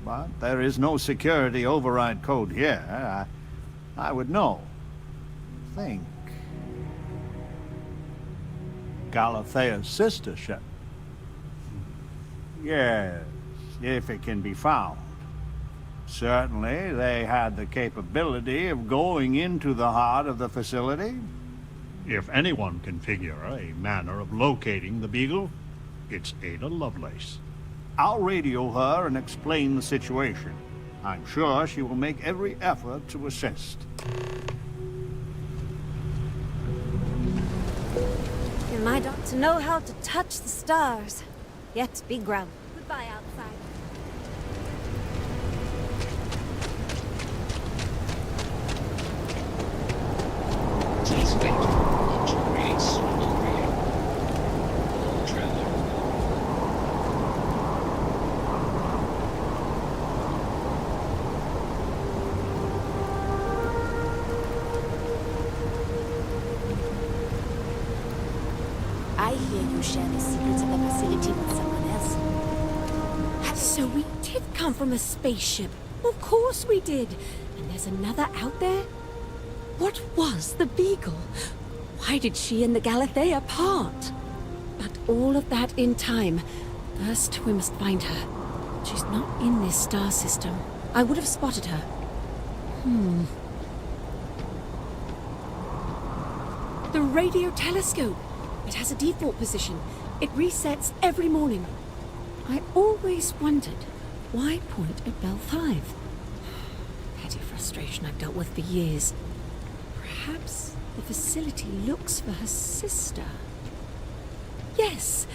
But there is no security override code here. I would know. Think. Galathea's sister ship. Yes, if it can be found. Certainly, they had the capability of going into the heart of the facility. If anyone can figure a manner of locating the Beagle, it's Ada Lovelace. I'll radio her and explain the situation. I'm sure she will make every effort to assist. Am I not to know how to touch the stars? Yet be ground. Goodbye outside. Please wait. Reading soon over here. Hello, traveler. I hear you share the secrets of the facility with someone else. So we did come from a spaceship. Of course we did. And there's another out there? What was the Beagle? Why did she and the Galathea part? But all of that in time. First, we must find her. She's not in this star system. I would have spotted her. The radio telescope. It has a default position. It resets every morning. I always wondered, why point at Bell 5? Petty frustration I've dealt with for years. Perhaps the facility looks for her sister. Yes.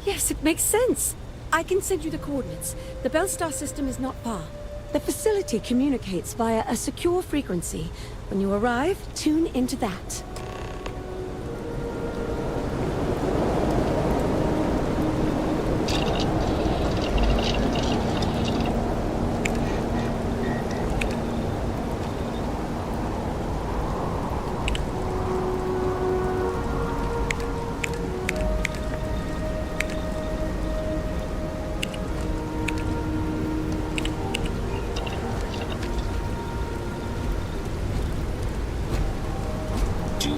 Yes, it makes sense. I can send you the coordinates. The Bell Star system is not far. The facility communicates via a secure frequency. When you arrive, tune into that. Do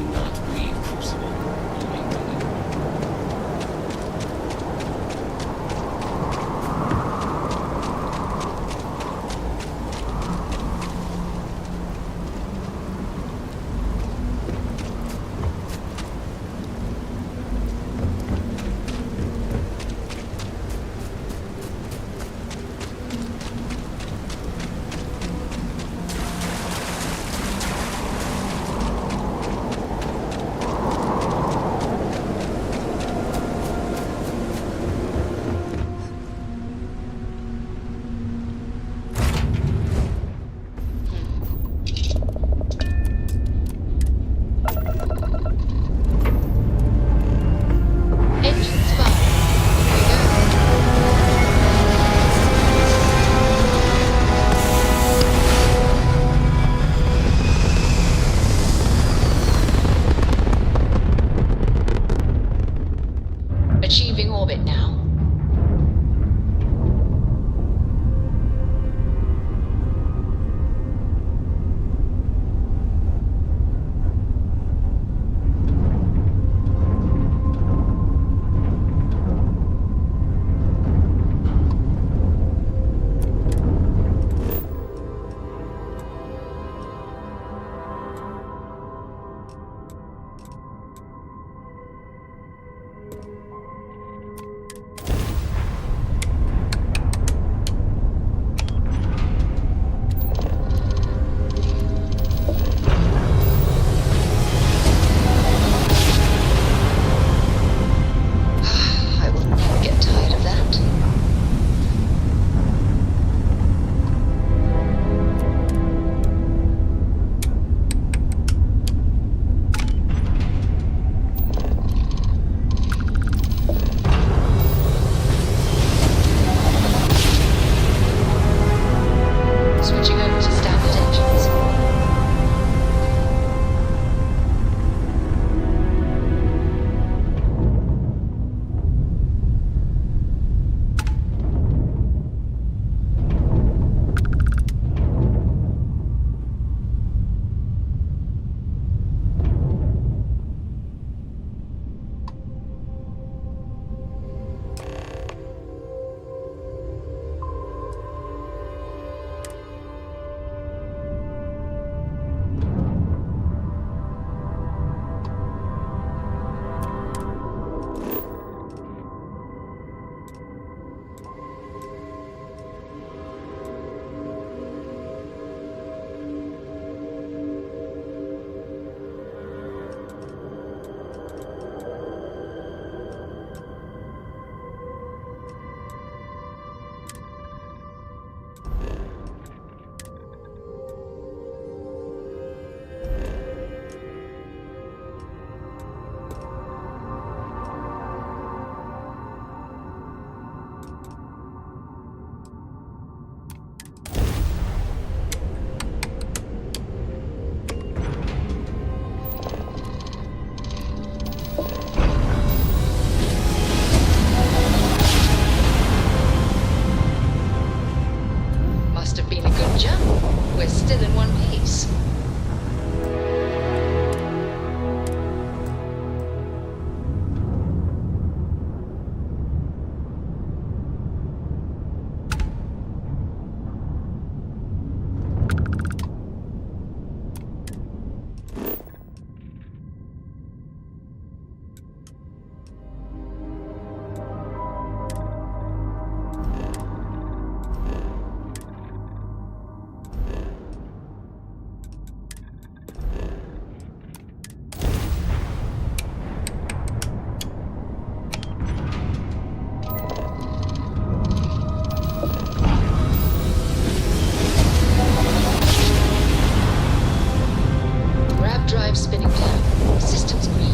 Switching over to standard engines. Must have been a good jump. We're still in one piece. Grav drive spinning down. Systems green.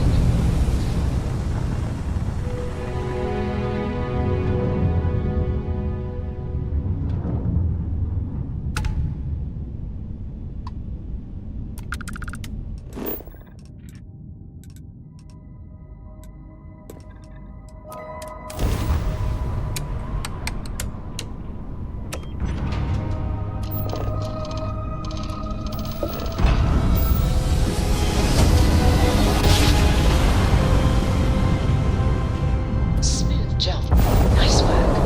Smooth jump. Nice work.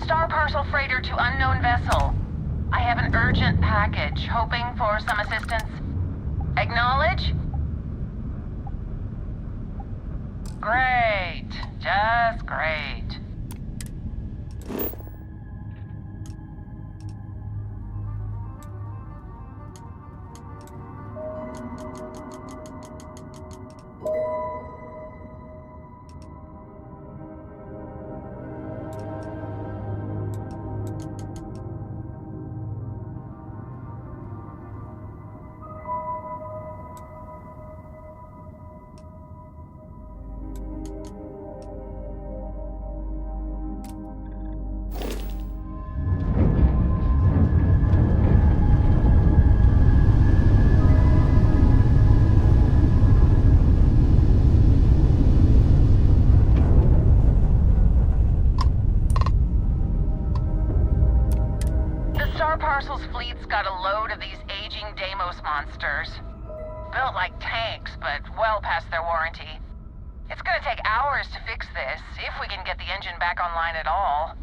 Star Parcel Freighter to unknown vessel. I have an urgent package, hoping for some assistance. Acknowledge? Great. Just great. Star Parcel's fleet's got a load of these aging Deimos monsters. Built like tanks, but well past their warranty. It's gonna take hours to fix this, if we can get the engine back online at all.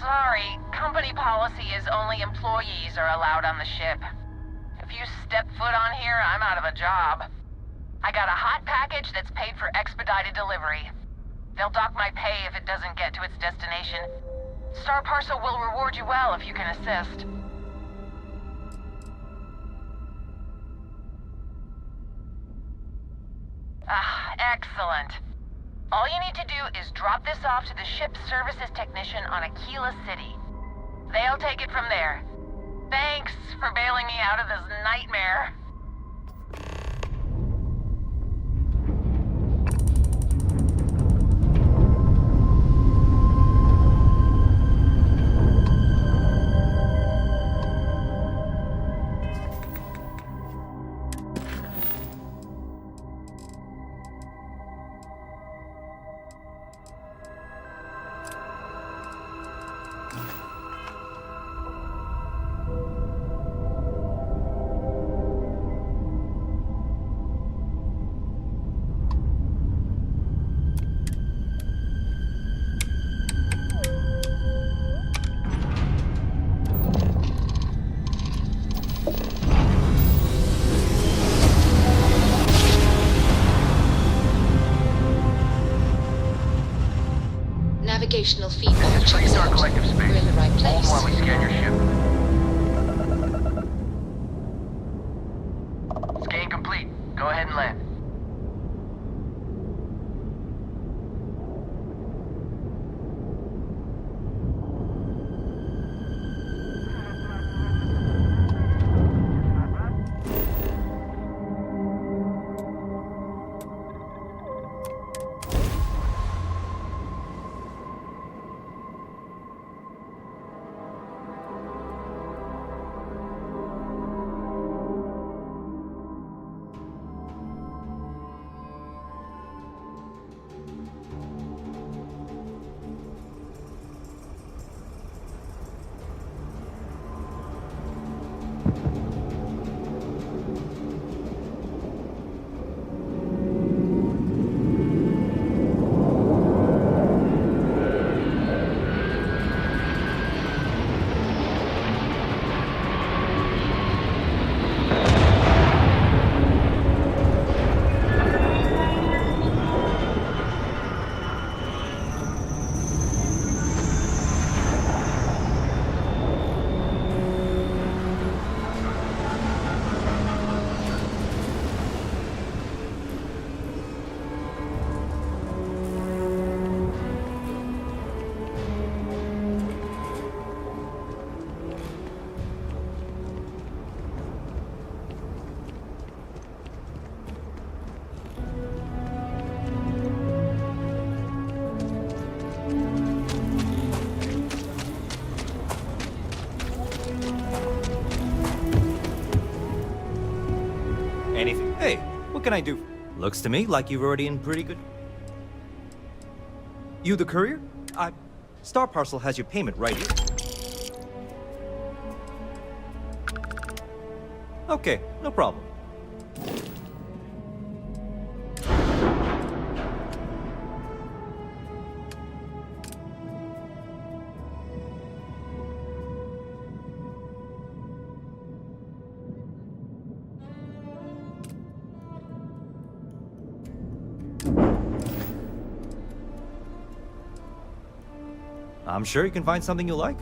Sorry, company policy is only employees are allowed on the ship. If you step foot on here, I'm out of a job. I got a hot package that's paid for expedited delivery. They'll dock my pay if it doesn't get to its destination. Star Parcel will reward you well if you can assist. Ah, excellent. All you need to do is drop this off to the ship's services technician on Aquila City. They'll take it from there. Thanks for bailing me out of this nightmare. navigational feedback checks out. We're in the right place. Hold while we scan your ship. Scan complete. Go ahead and land. Anything? Hey, what can I do? Looks to me like you're already in pretty good... You the courier? Star Parcel has your payment right here. Okay, no problem. I'm sure you can find something you like.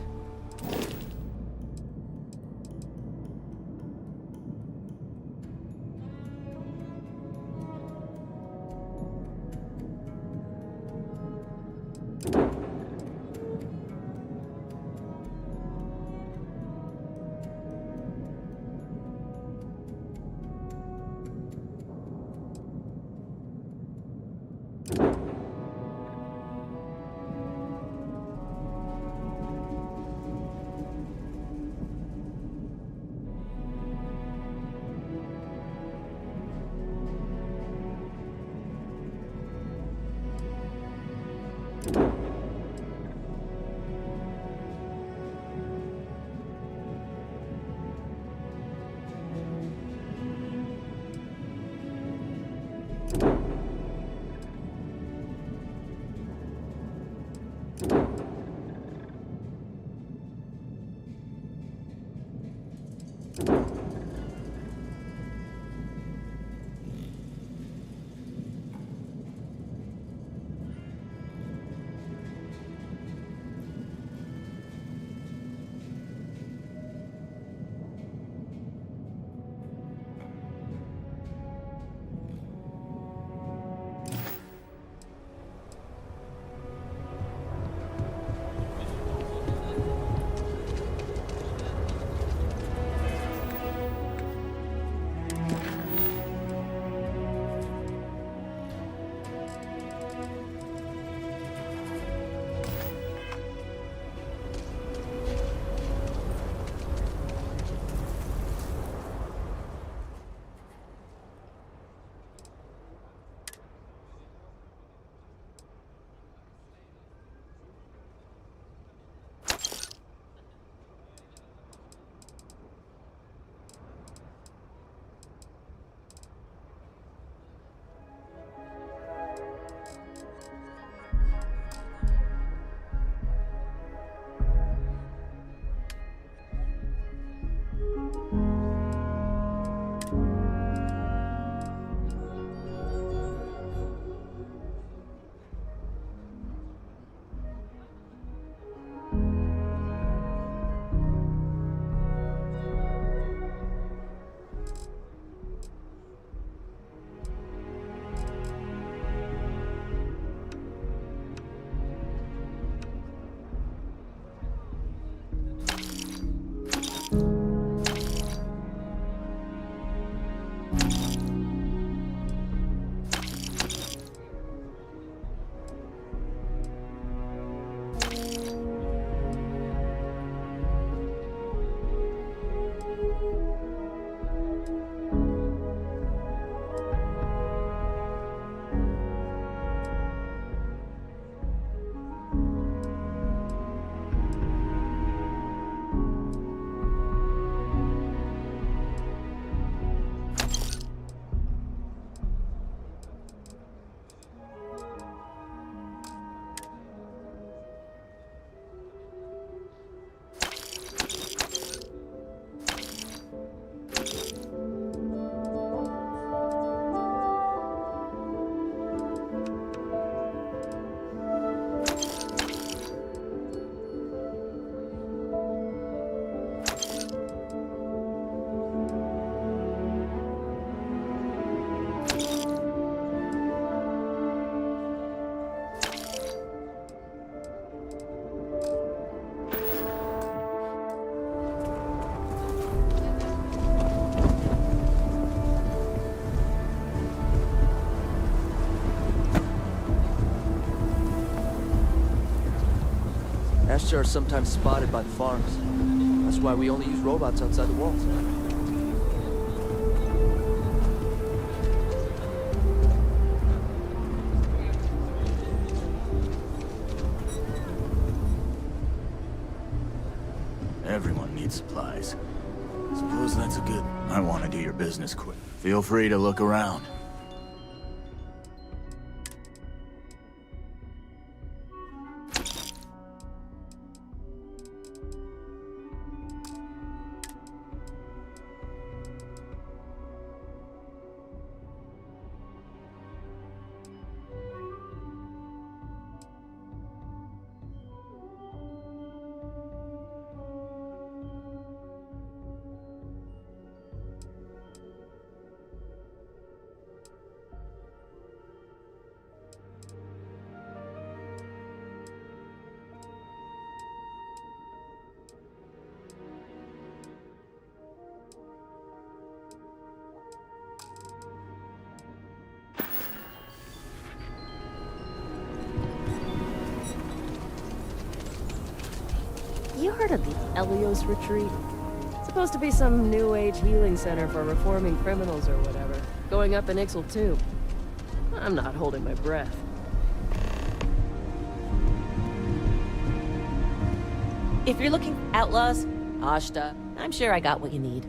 Asher are sometimes spotted by the farms. That's why we only use robots outside the walls. Everyone needs supplies. Suppose that's a good... I want to do your business quick. Feel free to look around. You heard of the Elios Retreat? Supposed to be some new age healing center for reforming criminals or whatever. Going up in Ixel too. I'm not holding my breath. If you're looking for outlaws, Ashta, I'm sure I got what you need.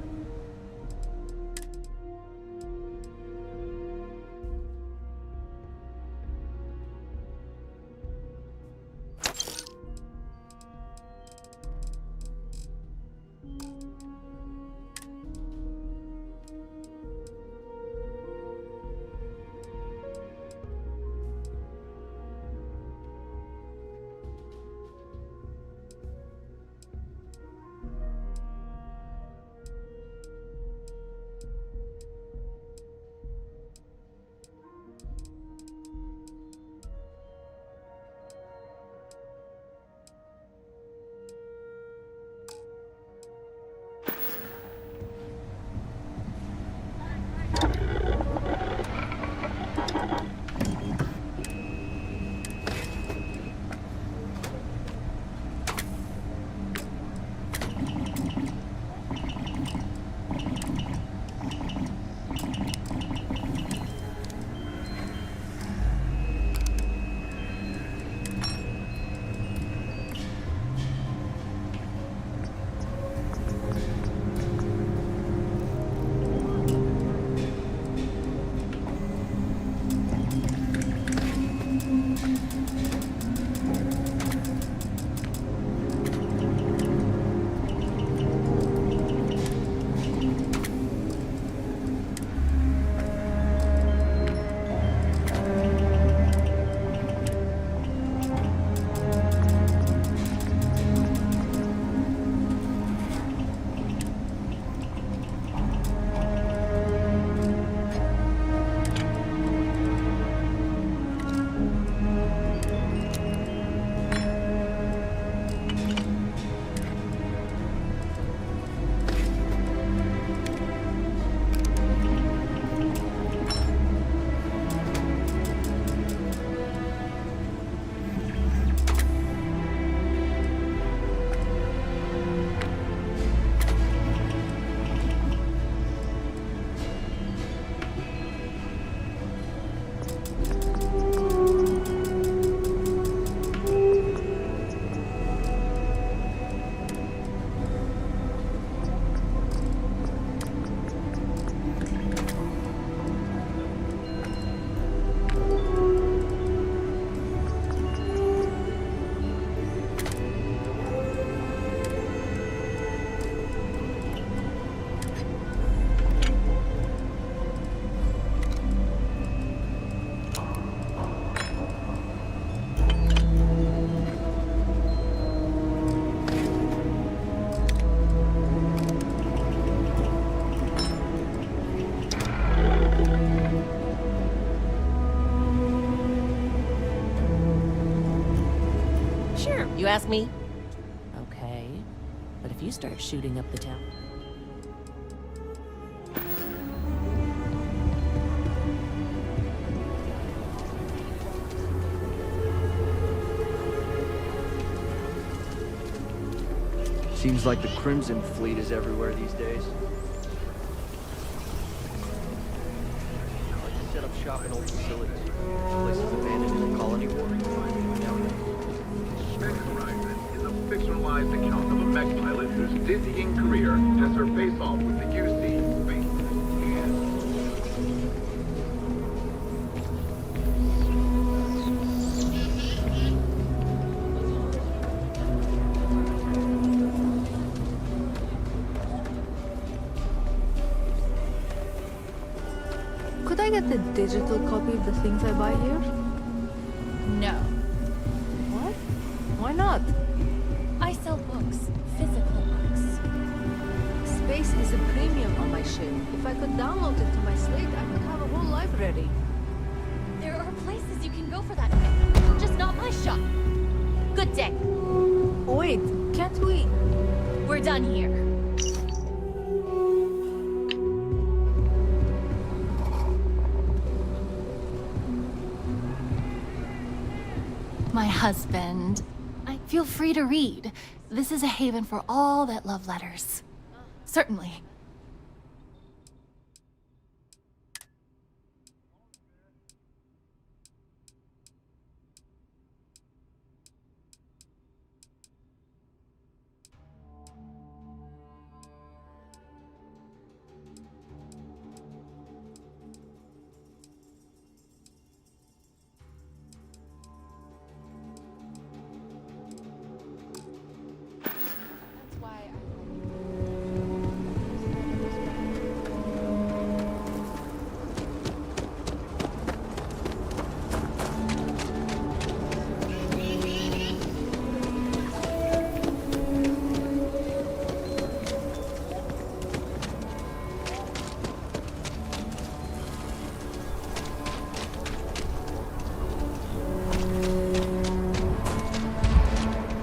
ask me? Okay. But if you start shooting up the town... Seems like the Crimson Fleet is everywhere these days. I like to set up shop in old facilities. Places abandoned in the colony war. Horizon is a fictionalized account of a mech pilot whose dizzying career has her face-off with the UC Space and... Could I get the digital copy of the things I buy here? No. What? Why not? I sell books. Physical books. Space is a premium on my ship. If I could download it to my slate, I could have a whole library. There are places you can go for that. Just not my shop. Good day. Wait, can't we? We're done here. My husband. Feel free to read. This is a haven for all that love letters. Certainly.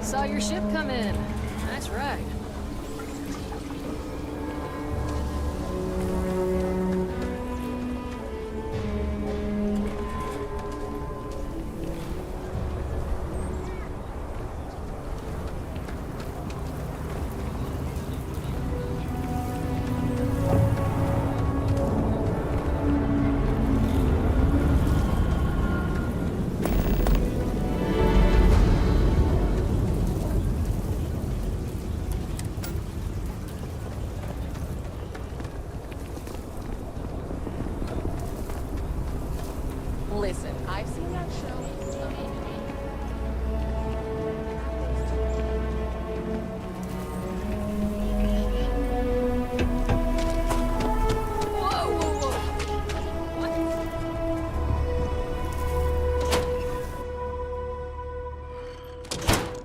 Saw your ship come in. Nice ride. Listen, I've seen that show.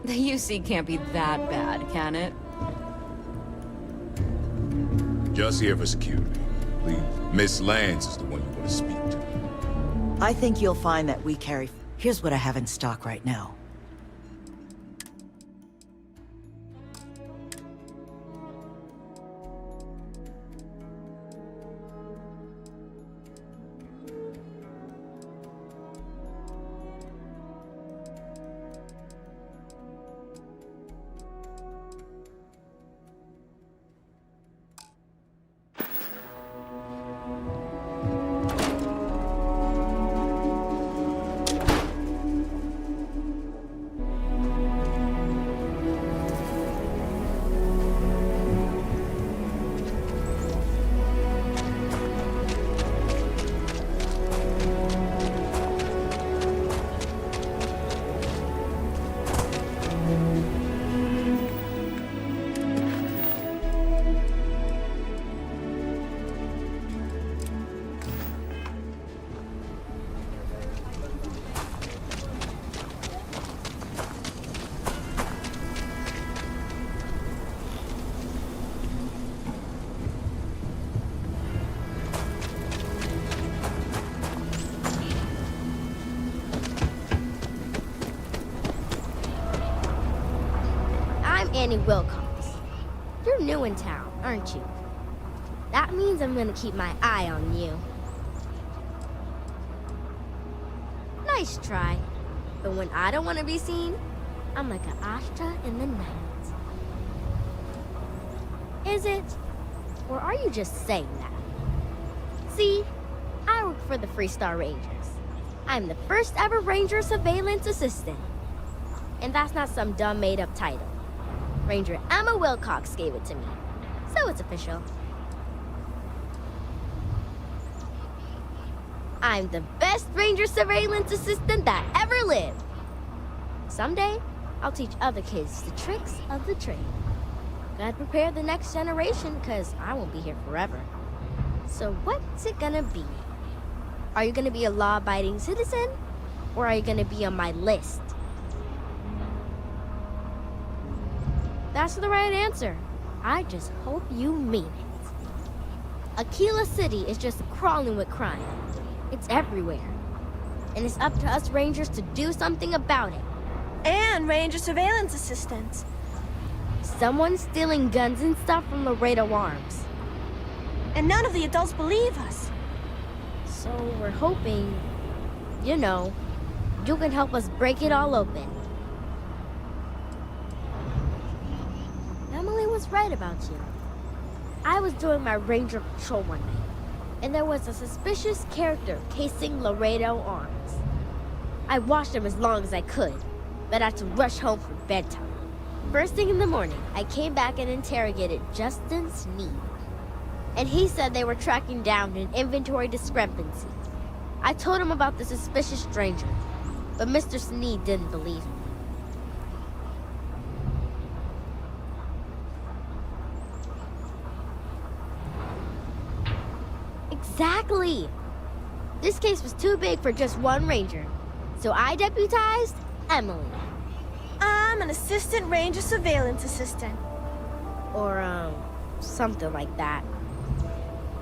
The UC can't be that bad, can it? Just here for security. Please. Miss Lance is the one you want to speak to. I think you'll find that we carry... Here's what I have in stock right now. Annie Wilcox. You're new in town, aren't you? That means I'm gonna keep my eye on you. Nice try. But when I don't want to be seen, I'm like an Ashta in the night. Is it? Or are you just saying that? See, I work for the Freestar Rangers. I'm the first ever Ranger Surveillance Assistant. And that's not some dumb made-up title. Ranger Emma Wilcox gave it to me, so it's official. I'm the best Ranger Surveillance Assistant that ever lived. Someday, I'll teach other kids the tricks of the trade. Gotta prepare the next generation, because I won't be here forever. So what's it gonna be? Are you gonna be a law-abiding citizen? Or are you gonna be on my list? That's the right answer. I just hope you mean it. Aquila City is just crawling with crime. It's everywhere. And it's up to us Rangers to do something about it. And Ranger Surveillance Assistants. Someone's stealing guns and stuff from Laredo Arms. And none of the adults believe us. So we're hoping, you know, you can help us break it all open. Emily was right about you. I was doing my ranger patrol one night, and there was a suspicious character casing Laredo Arms. I watched him as long as I could, but I had to rush home for bedtime. First thing in the morning, I came back and interrogated Justin Sneed. And he said they were tracking down an inventory discrepancy. I told him about the suspicious stranger, but Mr. Sneed didn't believe me. Exactly! This case was too big for just one ranger, so I deputized Emily. I'm an assistant ranger surveillance assistant. Or, something like that.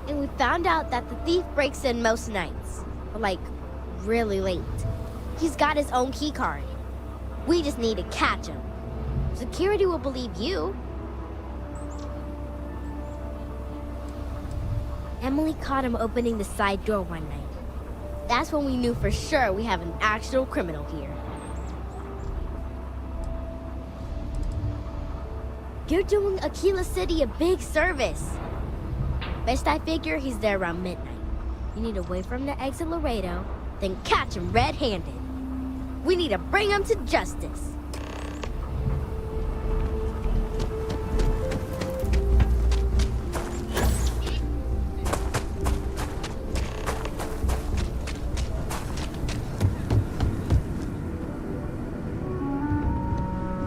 And we found out that the thief breaks in most nights, but like, really late. He's got his own key card. We just need to catch him. Security will believe you. Emily caught him opening the side door one night. That's when we knew for sure we have an actual criminal here. You're doing Aquila City a big service. Best I figure he's there around midnight. You need to wait for him to exit Laredo, then catch him red-handed. We need to bring him to justice.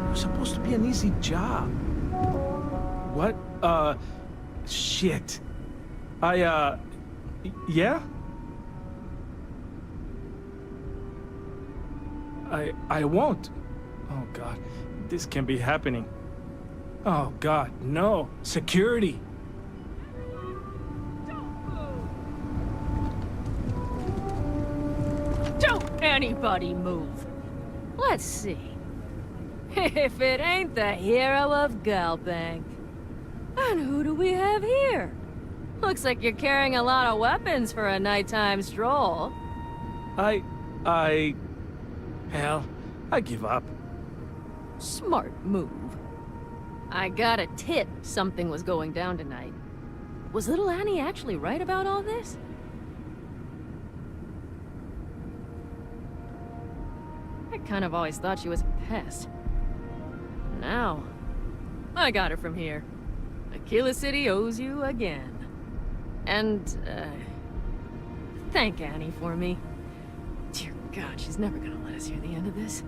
It was supposed to be an easy job. What? Shit. Yeah? I won't. Oh, God. This can't be happening. Oh, God, no. Security. Don't anybody move. Let's see. If it ain't the hero of Galbank. And who do we have here? Looks like you're carrying a lot of weapons for a nighttime stroll. Hell, I give up. Smart move. I got a tip something was going down tonight. Was little Annie actually right about all this? I kind of always thought she was a pest. Now, I got her from here. Aquila City owes you again. And, thank Annie for me. Dear God, she's never gonna let us hear the end of this.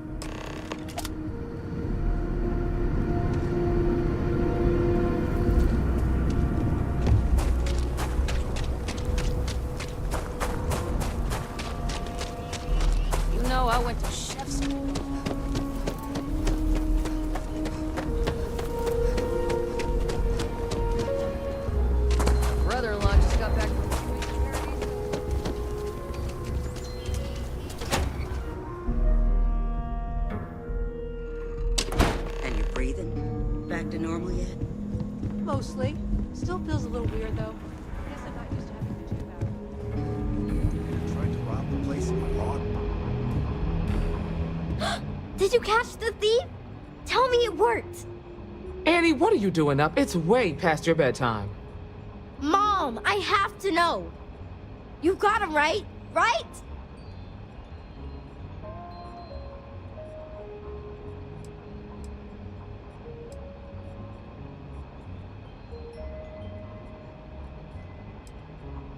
You know, I went to chef school. Brother-in-law just got back from And you're breathing? Back comfortable yet? Mostly. Still feels a little weird, though. I guess I'm not used to having to do that. Trying to rob the place in my lawn. Did you catch the thief? Tell me it worked. Annie, what are you doing up? It's way past your bedtime. Mom, I have to know. You got him right? Right?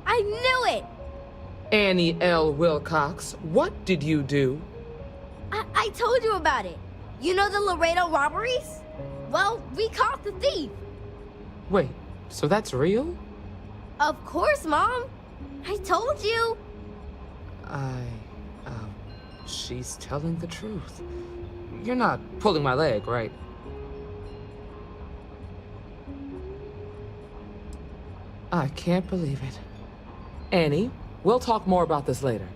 I knew it! Annie L. Wilcox, what did you do? I told you about it. You know the Laredo robberies? Well, we caught the thief. Wait, so that's real? Of course, Mom. I told you. She's telling the truth. You're not pulling my leg, right? I can't believe it. Annie, we'll talk more about this later.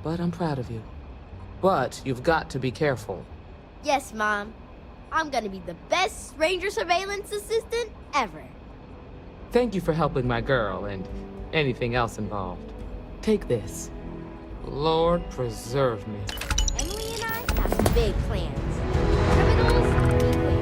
But I'm proud of you. But you've got to be careful. Yes, Mom. I'm gonna be the best ranger surveillance assistant ever. Thank you for helping my girl and anything else involved. Take this. Lord preserve me. Emily and I have big plans. Criminals, beware.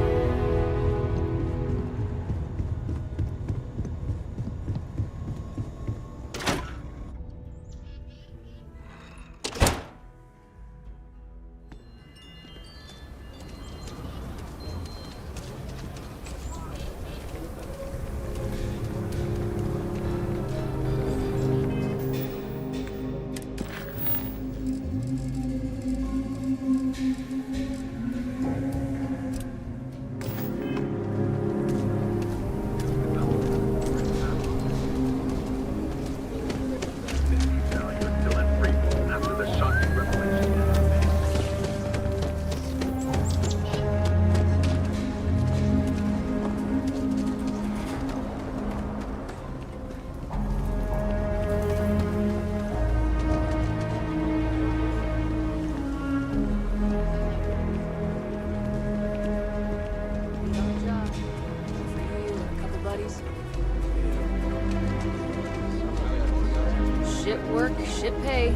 Shit work, shit pay.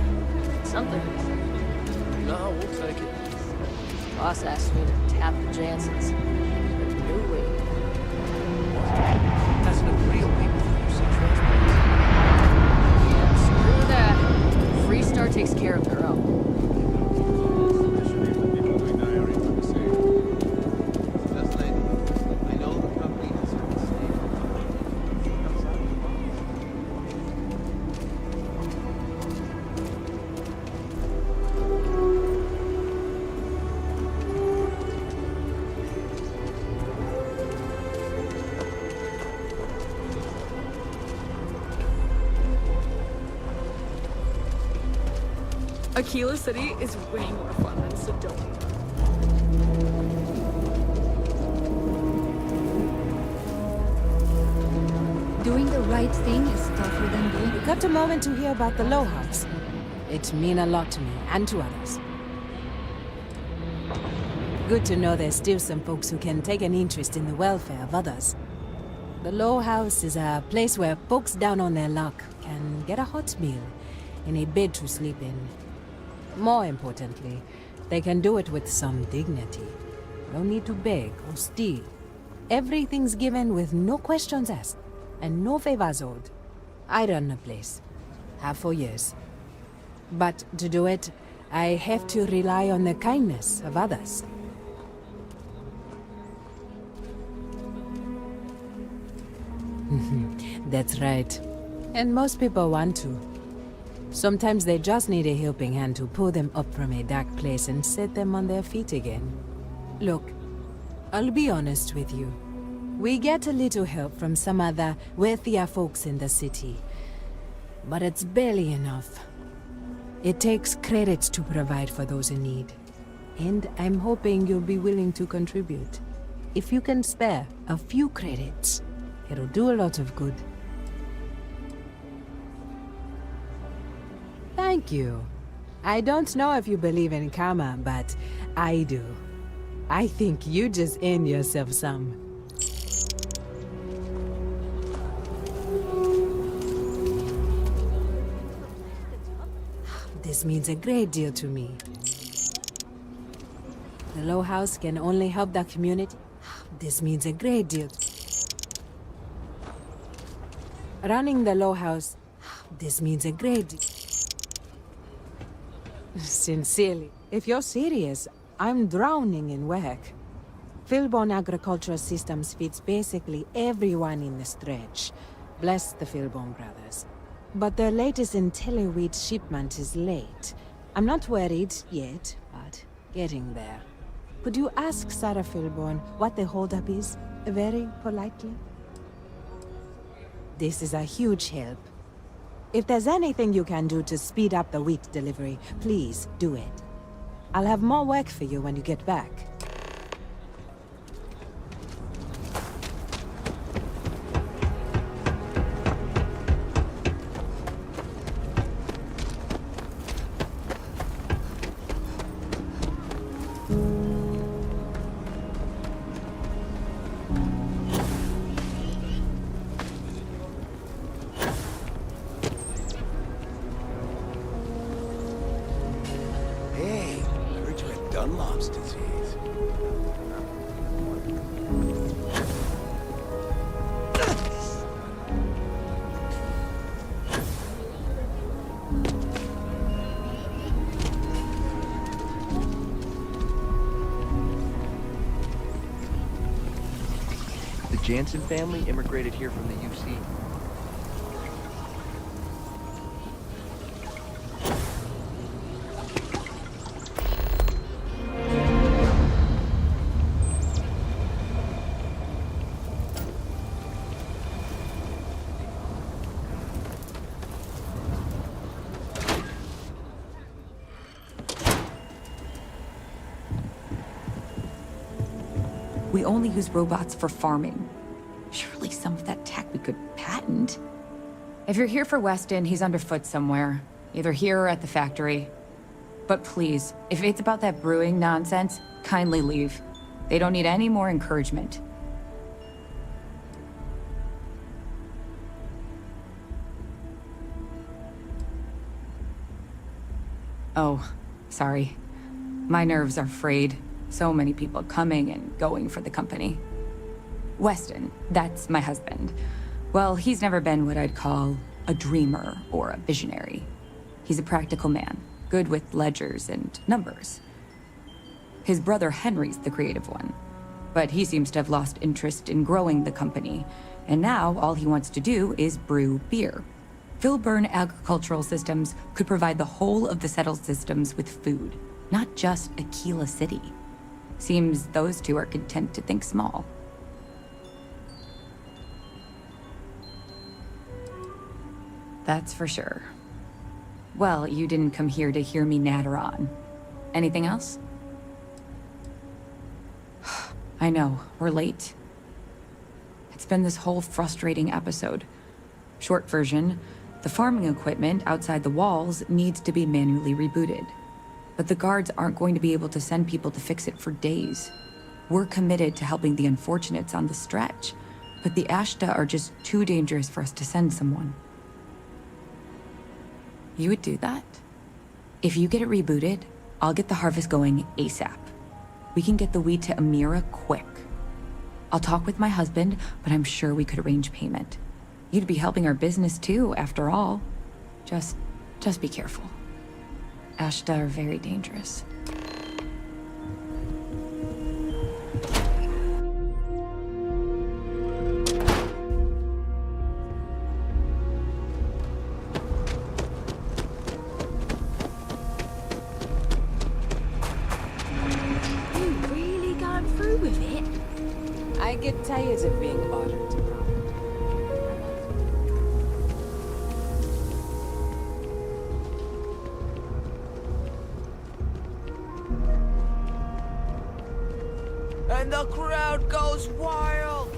Something. No, we'll take it. Boss asked me to tap the Jansons. No way. That's an real people for you, see transport. Yeah, screw that. Freestar takes care of their own. Aquila City is way more fun than Sedona. Doing the right thing is tougher than doing We got a moment to hear about the Low House. It means a lot to me and to others. Good to know there's still some folks who can take an interest in the welfare of others. The Low House is a place where folks down on their luck can get a hot meal and a bed to sleep in. More importantly, they can do it with some dignity. No need to beg or steal. Everything's given with no questions asked, and no favors owed. I run the place. Have for years. But to do it, I have to rely on the kindness of others. That's right. And most people want to. Sometimes they just need a helping hand to pull them up from a dark place and set them on their feet again. Look, I'll be honest with you. We get a little help from some other wealthier folks in the city. But it's barely enough. It takes credits to provide for those in need. And I'm hoping you'll be willing to contribute. If you can spare a few credits, it'll do a lot of good. Thank you. I don't know if you believe in karma, but I do. I think you just earned yourself some. This means a great deal to me. The Low House can only help the community. This means a great deal. Running the Low House, this means a great deal. Sincerely, if you're serious, I'm drowning in work. Philbone Agricultural Systems feeds basically everyone in the stretch. Bless the Philbone brothers. But their latest IntelliWheat shipment is late. I'm not worried yet, but getting there. Could you ask Sarah Philbone what the holdup is, very politely? This is a huge help. If there's anything you can do to speed up the wheat delivery, please do it. I'll have more work for you when you get back. Hey, I heard you had Dunlop's disease. The Jansen family immigrated here from the UC. We only use robots for farming. Surely some of that tech we could patent. If you're here for Weston, he's underfoot somewhere. Either here or at the factory. But please, if it's about that brewing nonsense, kindly leave. They don't need any more encouragement. Oh, sorry. My nerves are frayed. So many people coming and going for the company. Weston, that's my husband. Well, he's never been what I'd call a dreamer or a visionary. He's a practical man, good with ledgers and numbers. His brother Henry's the creative one, but he seems to have lost interest in growing the company, and now all he wants to do is brew beer. Philbone Agricultural Systems could provide the whole of the settled systems with food, not just Aquila City. Seems those two are content to think small. That's for sure. Well, you didn't come here to hear me natter on. Anything else? I know, we're late. It's been this whole frustrating episode. Short version, the farming equipment outside the walls needs to be manually rebooted. But the guards aren't going to be able to send people to fix it for days. We're committed to helping the unfortunates on the stretch, but the Ashta are just too dangerous for us to send someone. You would do that? If you get it rebooted, I'll get the harvest going ASAP. We can get the wheat to Amira quick. I'll talk with my husband, but I'm sure we could arrange payment. You'd be helping our business too, after all. Just be careful. Ashta are very dangerous. You really gone through with it? I get tired of being ordered around. And the crowd goes wild!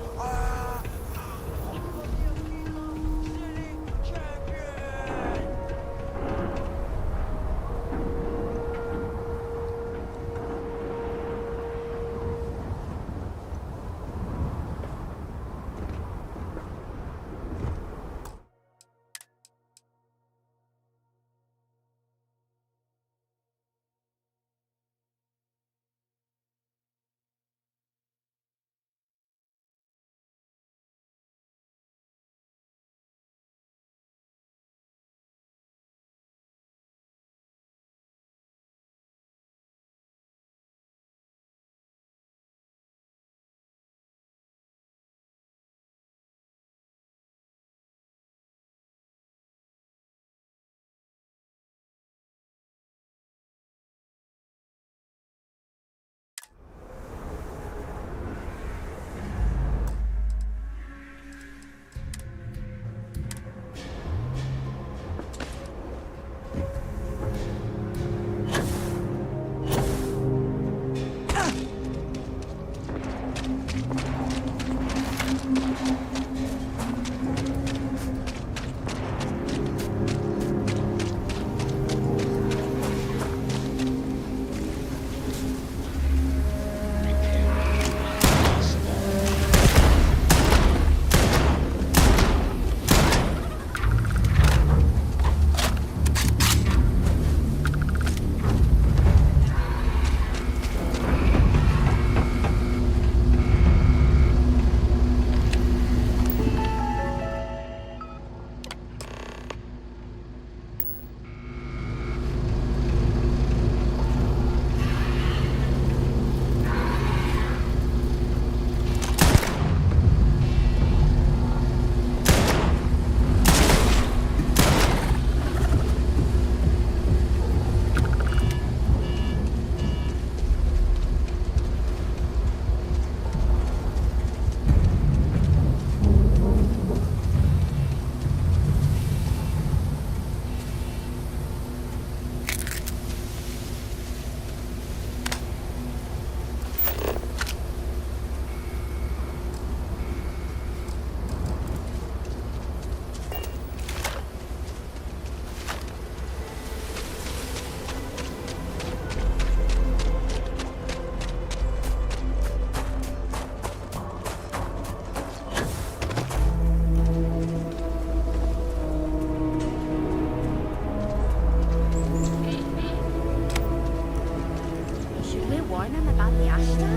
warn him about the Ashta?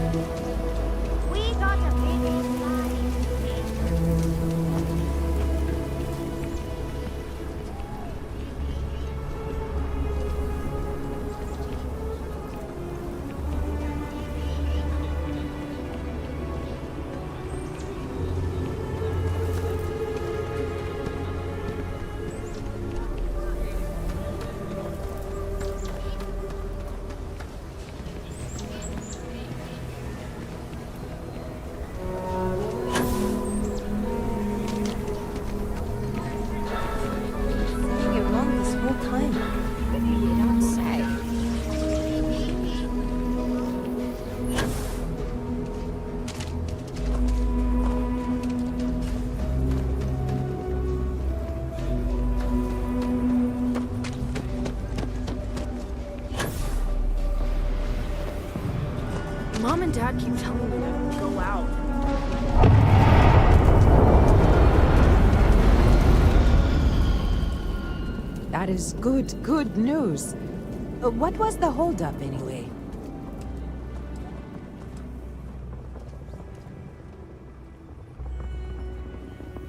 We got a big Mom and Dad keep telling me to go out. That is good news. What was the holdup anyway?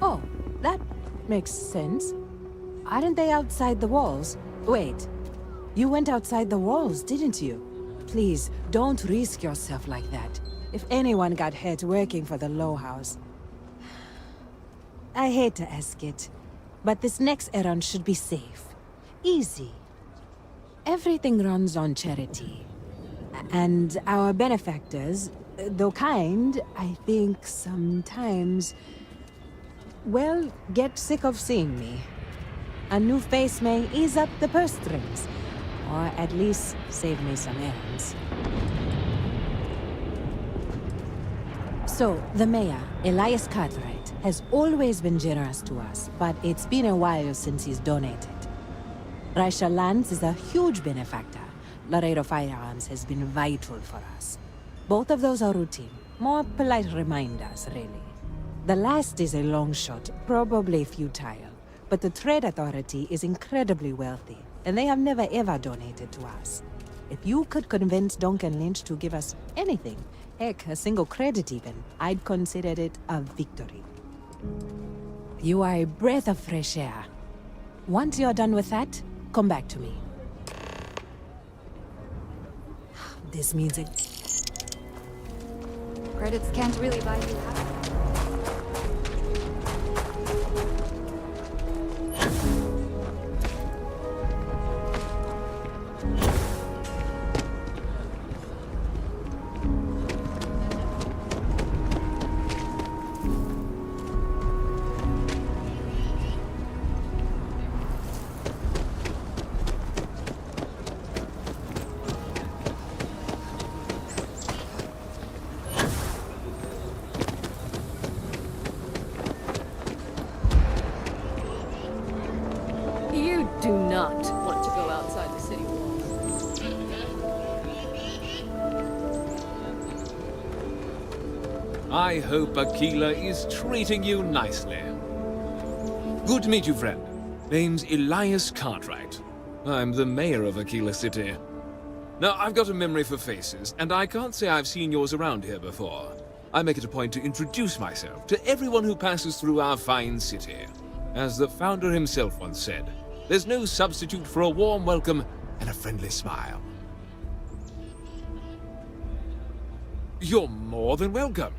Oh, that makes sense. Aren't they outside the walls? Wait, you went outside the walls, didn't you? Please, don't risk yourself like that. If anyone got hurt working for the Low House. I hate to ask it, but this next errand should be safe. Easy. Everything runs on charity. And our benefactors, though kind, I think sometimes, well, get sick of seeing me. A new face may ease up the purse strings, or at least save me some errands. So, the mayor, Elias Cartwright, has always been generous to us, but it's been a while since he's donated. Raisha Lands is a huge benefactor. Laredo Firearms has been vital for us. Both of those are routine, more polite reminders, really. The last is a long shot, probably futile, but the Trade Authority is incredibly wealthy, and they have never ever donated to us. If you could convince Duncan Lynch to give us anything, heck, a single credit even, I'd consider it a victory. You are a breath of fresh air. Once you're done with that, come back to me. This means it. Credits can't really buy you out. You do not want to go outside the city walls. I hope Aquila is treating you nicely. Good to meet you, friend. Name's Elias Cartwright. I'm the mayor of Aquila City. Now, I've got a memory for faces, and I can't say I've seen yours around here before. I make it a point to introduce myself to everyone who passes through our fine city. As the founder himself once said, there's no substitute for a warm welcome and a friendly smile. You're more than welcome.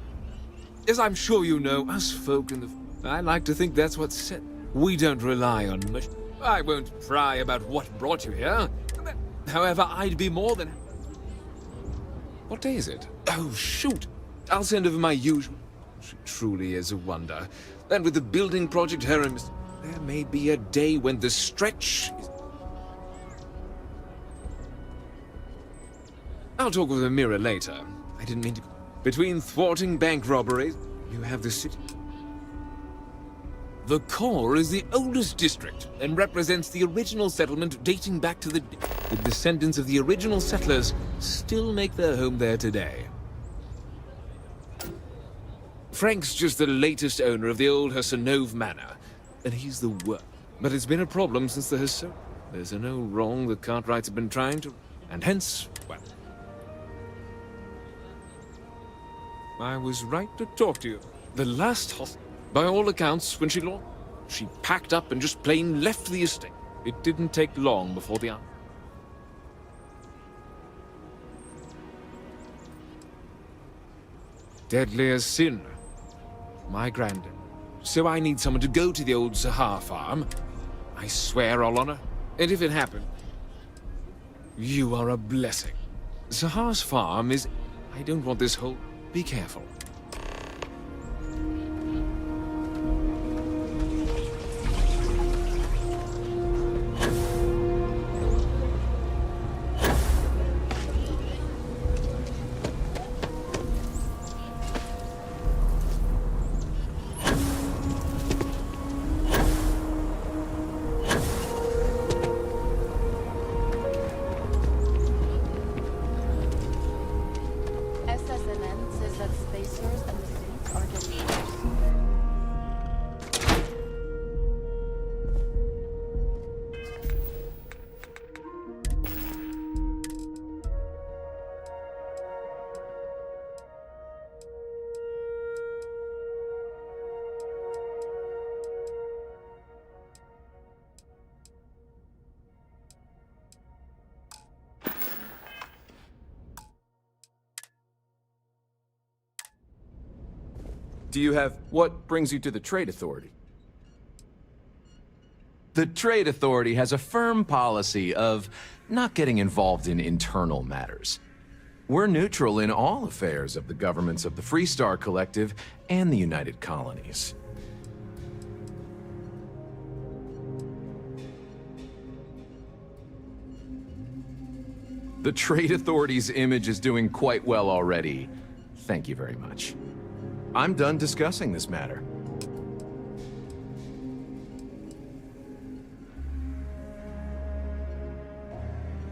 As I'm sure you know, us folk in the... I like to think that's what's said. We don't rely on much. I won't pry about what brought you here. However, I'd be more than... What day is it? Oh, shoot. I'll send over my usual... She truly is a wonder. And with the building project here in... There may be a day when the stretch... I'll talk with the mirror later. I didn't mean to... Between thwarting bank robberies, you have the city... The core is the oldest district and represents the original settlement dating back to the descendants of the original settlers still make their home there today. Frank's just the latest owner of the old Hassanove Manor, and he's the worst. But it's been a problem since the Hassan... There's no wrong the Cartwrights have been trying to... And hence, well... I was right to talk to you. The last by all accounts, when she launched, she packed up and just plain left the estate. It didn't take long before the... Deadly as sin. My granddad. So I need someone to go to the old Sahar farm. I swear I'll honor. And if it happened, you are a blessing. Sahar's farm is... I don't want this whole... Be careful. SSNN says that spacers and the states are deleted. Do you have... What brings you to the Trade Authority? The Trade Authority has a firm policy of not getting involved in internal matters. We're neutral in all affairs of the governments of the Freestar Collective and the United Colonies. The Trade Authority's image is doing quite well already. Thank you very much. I'm done discussing this matter.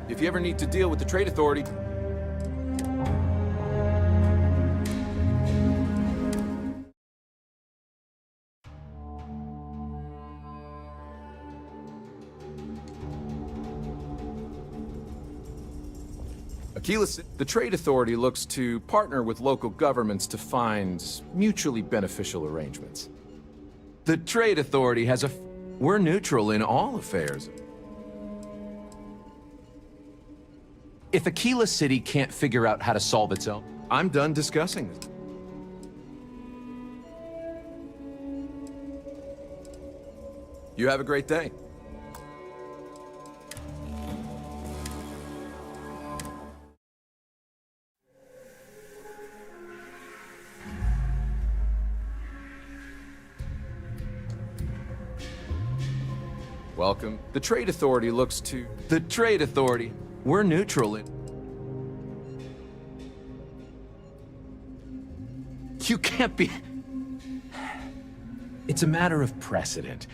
If you ever need to deal with the Trade Authority... The Trade Authority looks to partner with local governments to find mutually beneficial arrangements. The Trade Authority has a... We're neutral in all affairs. If Aquila City can't figure out how to solve its own, I'm done discussing this. You have a great day. Welcome. The Trade Authority looks to... The Trade Authority. We're neutral in... You can't be... It's a matter of precedent.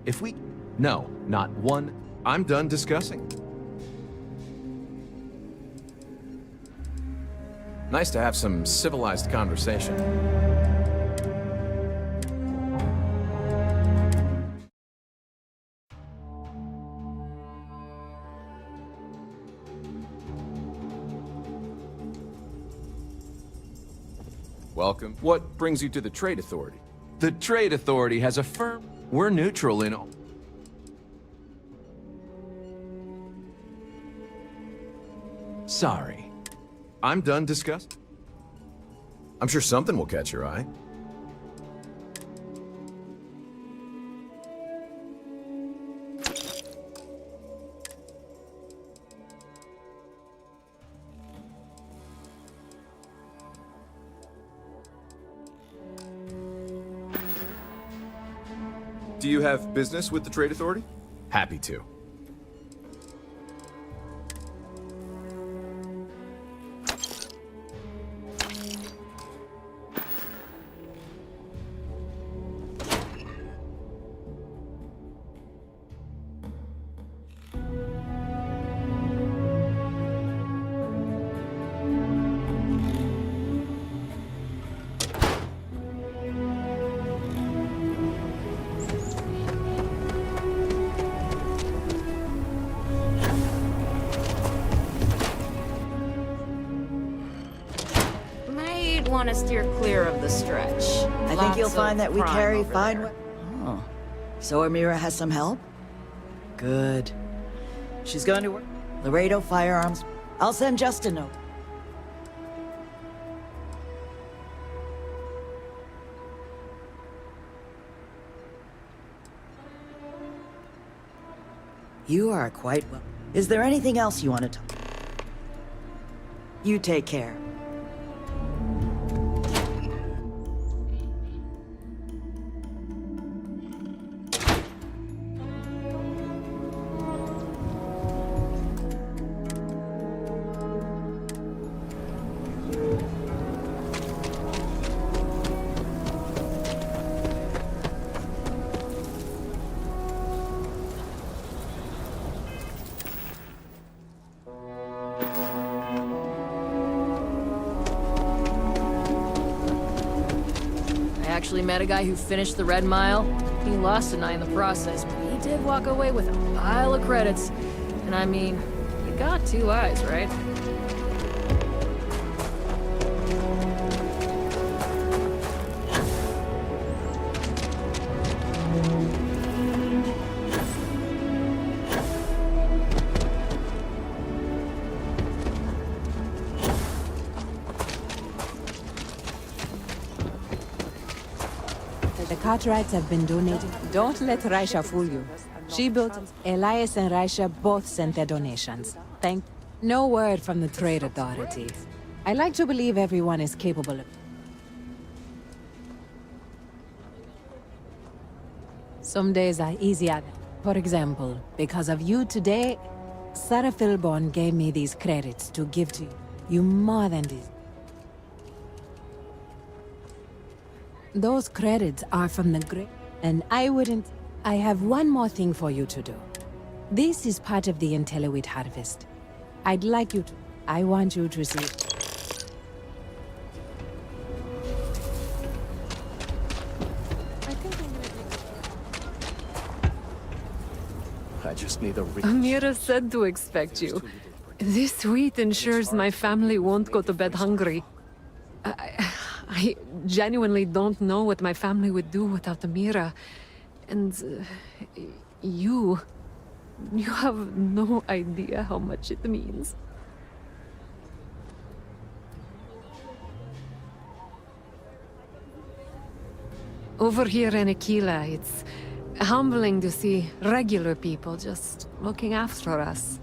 If we... No, not one. I'm done discussing. Nice to have some civilized conversation. Welcome. What brings you to the Trade Authority? The Trade Authority has a firm... We're neutral in all... Sorry. I'm done discussing. I'm sure something will catch your eye. Do you have business with the Trade Authority? Happy to. want to steer clear of the stretch. I think you'll find that we carry fine... there. Oh. So Amira has some help? Good. She's going to work. Laredo Firearms. I'll send Justin over. You are quite well. Is there anything else you want to talk? You take care. I actually met a guy who finished the Red Mile. He lost an eye in the process, but he did walk away with a pile of credits. And I mean, you got 2 eyes, right? The Cartwrights have been donating. Don't let Raisha fool you. She built Elias and Raisha both sent their donations. No word from the trade authority. I like to believe everyone is capable of... Some days are easier. For example, because of you today, Sarah Philborn gave me these credits to give to you. You more than this. Those credits are from the great, and I wouldn't... I have one more thing for you to do. This is part of the Intellowit harvest. I'd like you to... I want you to see... I just need a... Amira said to expect you. This wheat ensures my family won't go to bed hungry. I genuinely don't know what my family would do without Amira. And you have no idea how much it means. Over here in Aquila, it's humbling to see regular people just looking after us.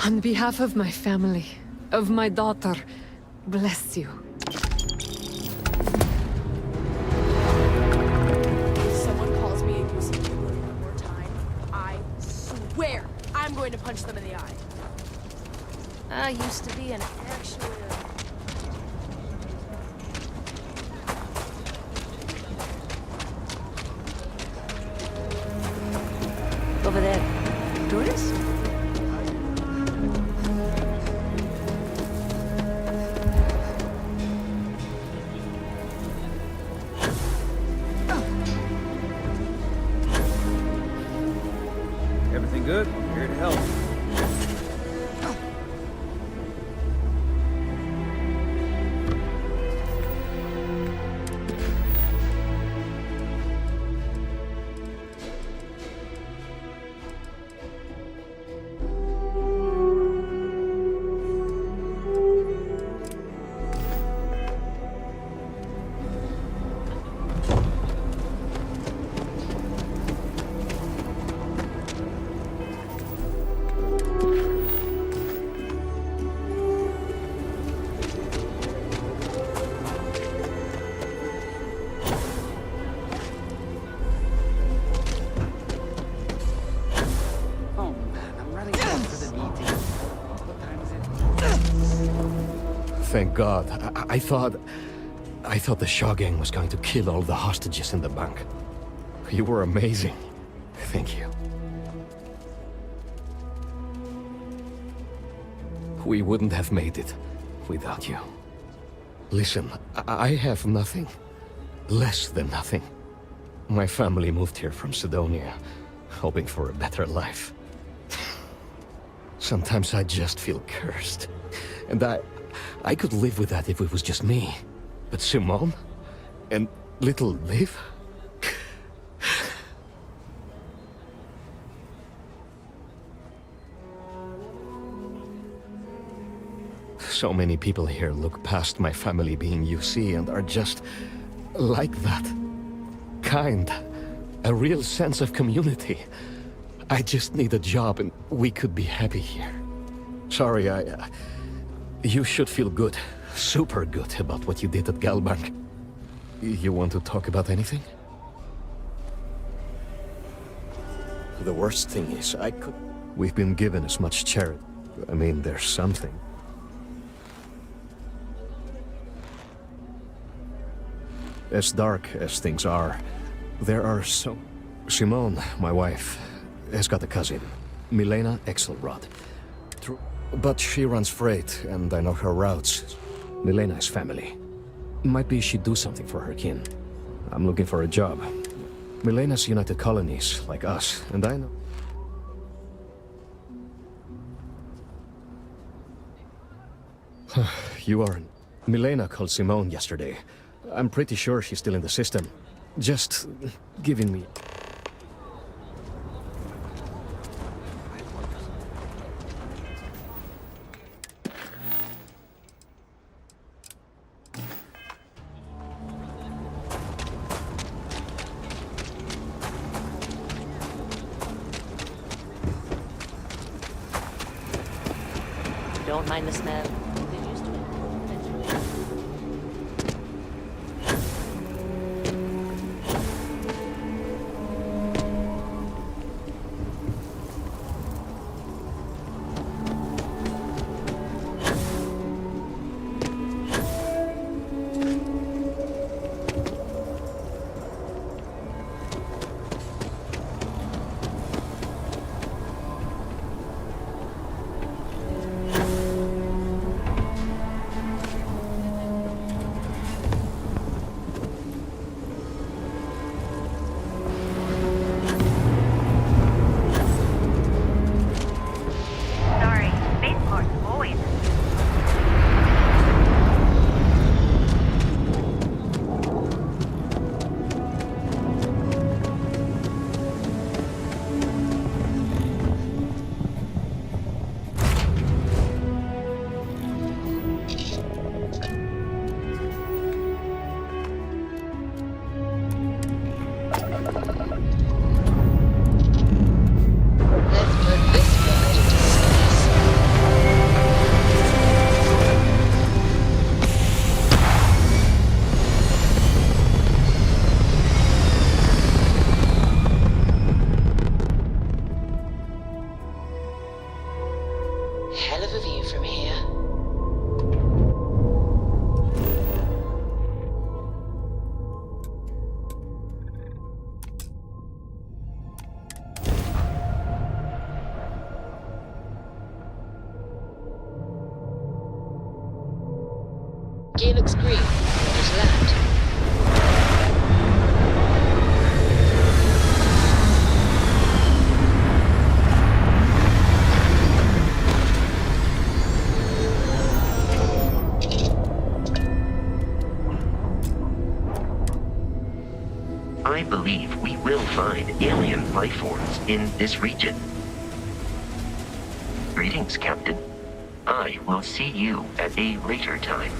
On behalf of my family, of my daughter, bless you. I'm going to punch them in the eye. I used to be an actual... Over there. Tourist? Everything good? I'm here to help. Thank God. I thought the Shaw gang was going to kill all the hostages in the bank. You were amazing. Thank you. We wouldn't have made it without you. Listen, I have nothing. Less than nothing. My family moved here from Sidonia, hoping for a better life. Sometimes I just feel cursed. And I could live with that if it was just me. But Simone? And little Liv? So many people here look past my family being UC and are just like that. Kind. A real sense of community. I just need a job and we could be happy here. Sorry, you should feel good. Super good about what you did at Galbank. You want to talk about anything? The worst thing is, we've been given as much charity. I mean, there's something. As dark as things are, there are so... Simone, my wife, has got a cousin, Milena Exelrod. But she runs freight, and I know her routes. Milena is family. Might be she'd do something for her kin. I'm looking for a job. Milena's United Colonies, like us, and I know... You aren't. Milena called Simone yesterday. I'm pretty sure she's still in the system. Just giving me... Don't mind the smell. Get used to it. Hell of a view from here. Gear looks green. There's land. I believe we will find alien life forms in this region. Greetings, Captain. I will see you at a later time.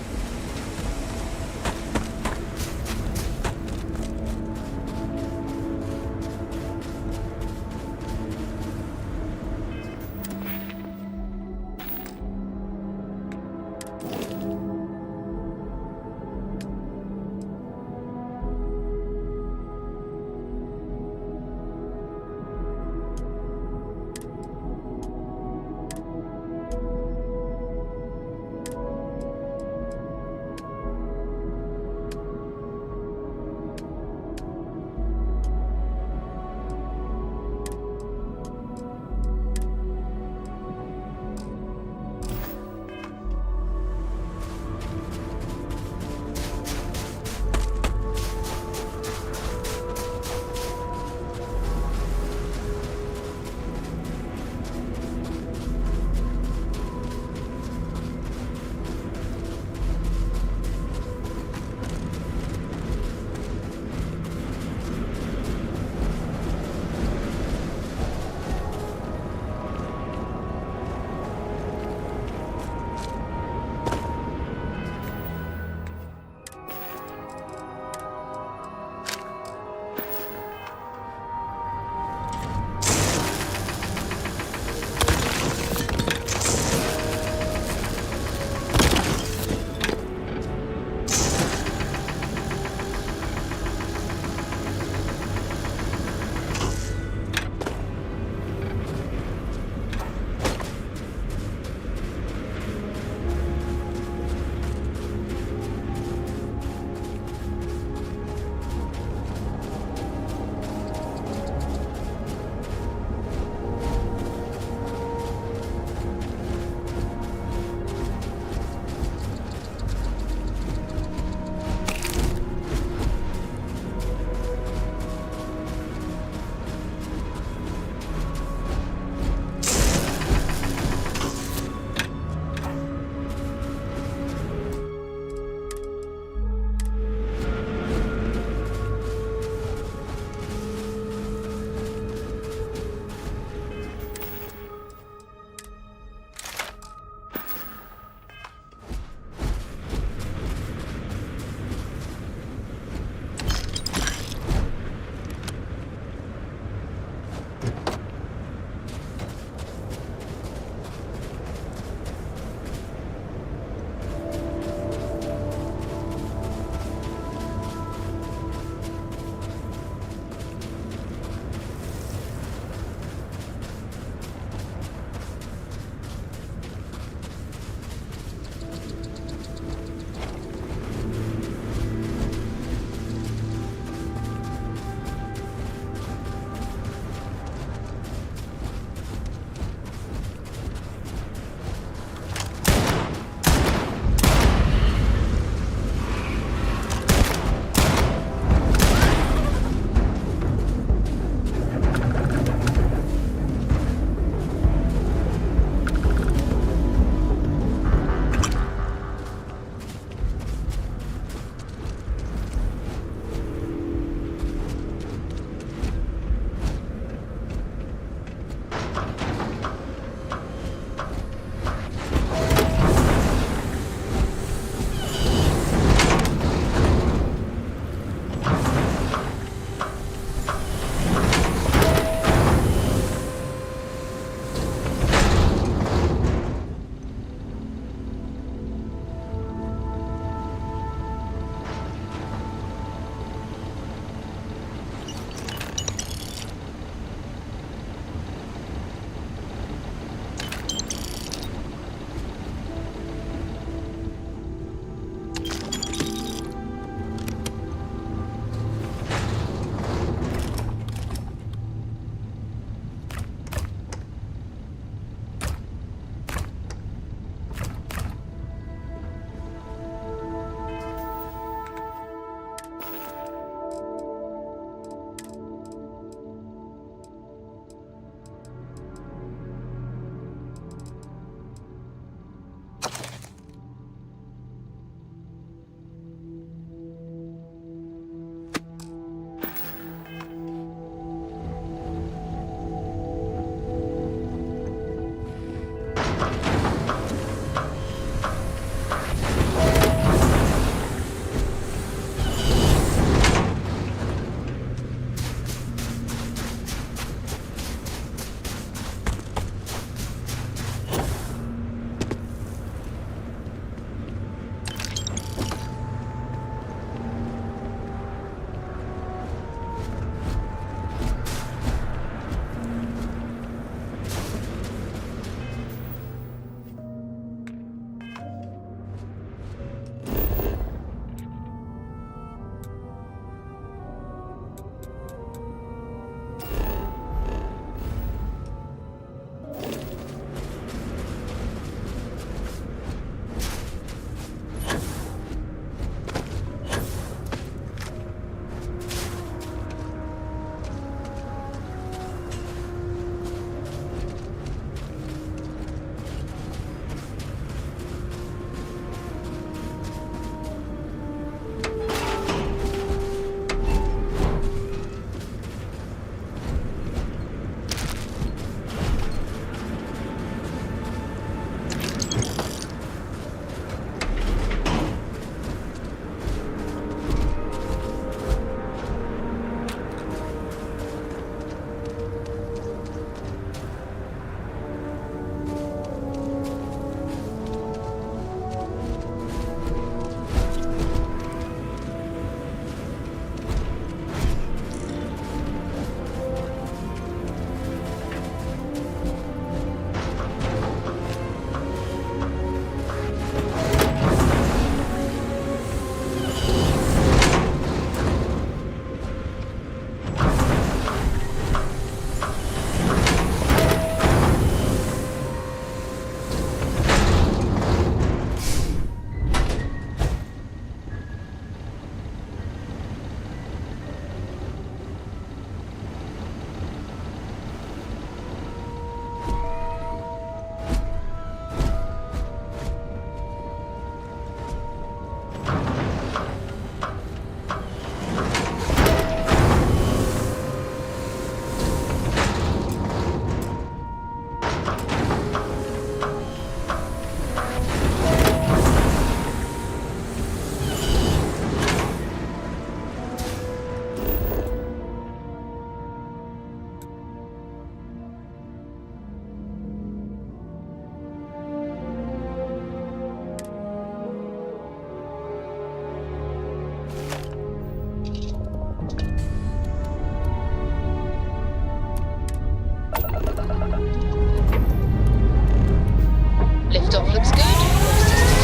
Liftoff looks good. All systems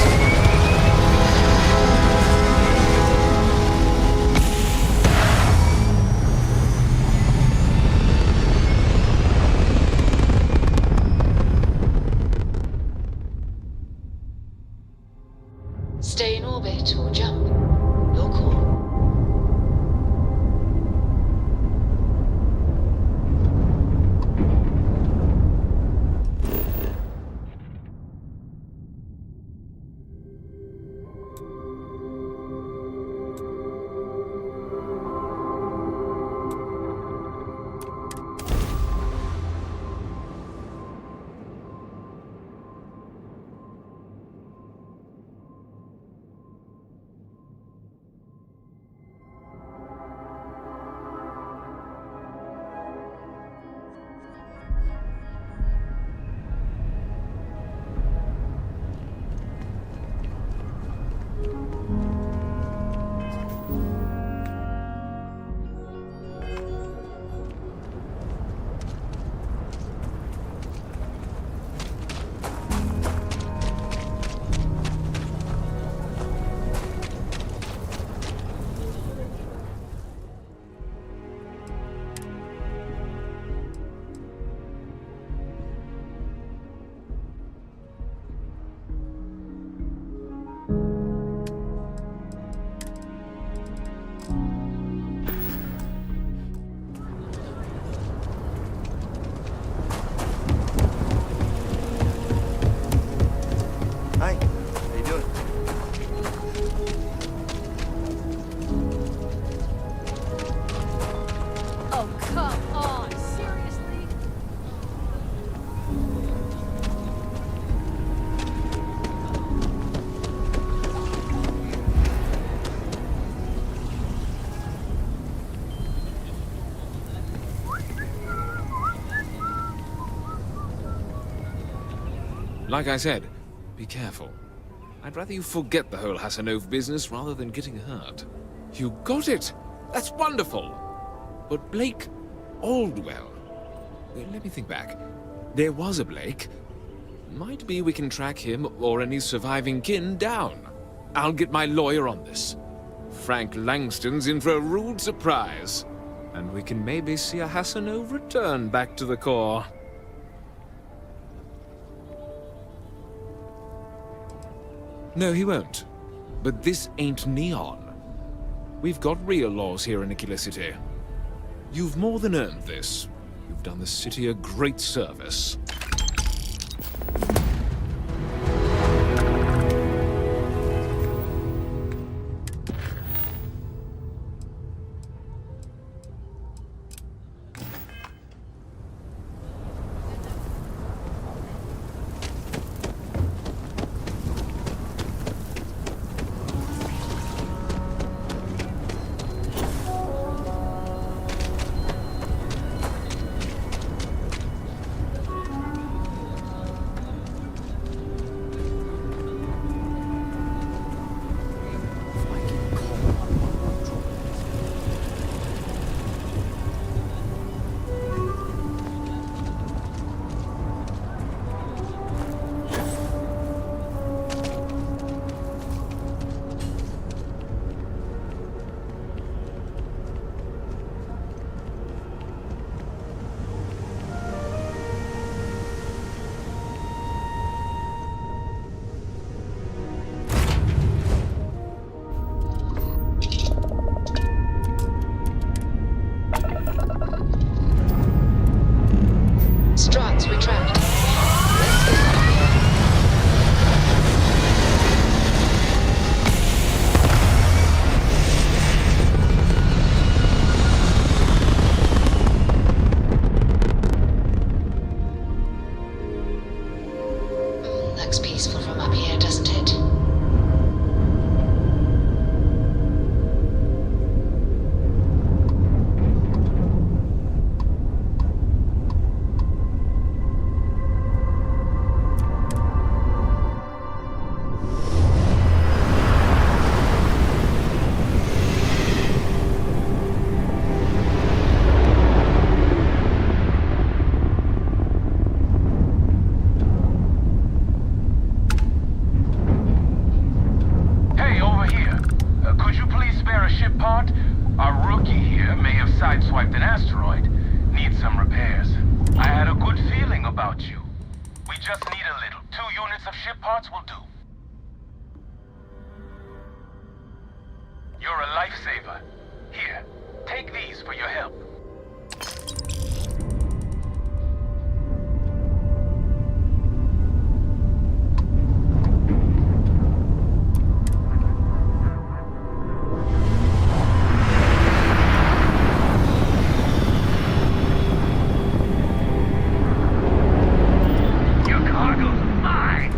stay in orbit or jump. Your call. Like I said, be careful. I'd rather you forget the whole Hassanov business rather than getting hurt. You got it! That's wonderful! But Blake Aldwell... Let me think back. There was a Blake. Might be we can track him or any surviving kin down. I'll get my lawyer on this. Frank Langston's in for a rude surprise. And we can maybe see a Hassanov return back to the core. No, he won't. But this ain't Neon. We've got real laws here in Aquila City. You've more than earned this. You've done the city a great service. Struts retract. Looks peaceful from up here, doesn't it? Hey, over here. Could you please spare a ship part? Our rookie here may have sideswiped an asteroid. Needs some repairs. I had a good feeling about you. We just need a little. 2 units of ship parts will do. You're a lifesaver. Here, take these for your help. Your cargo's mine!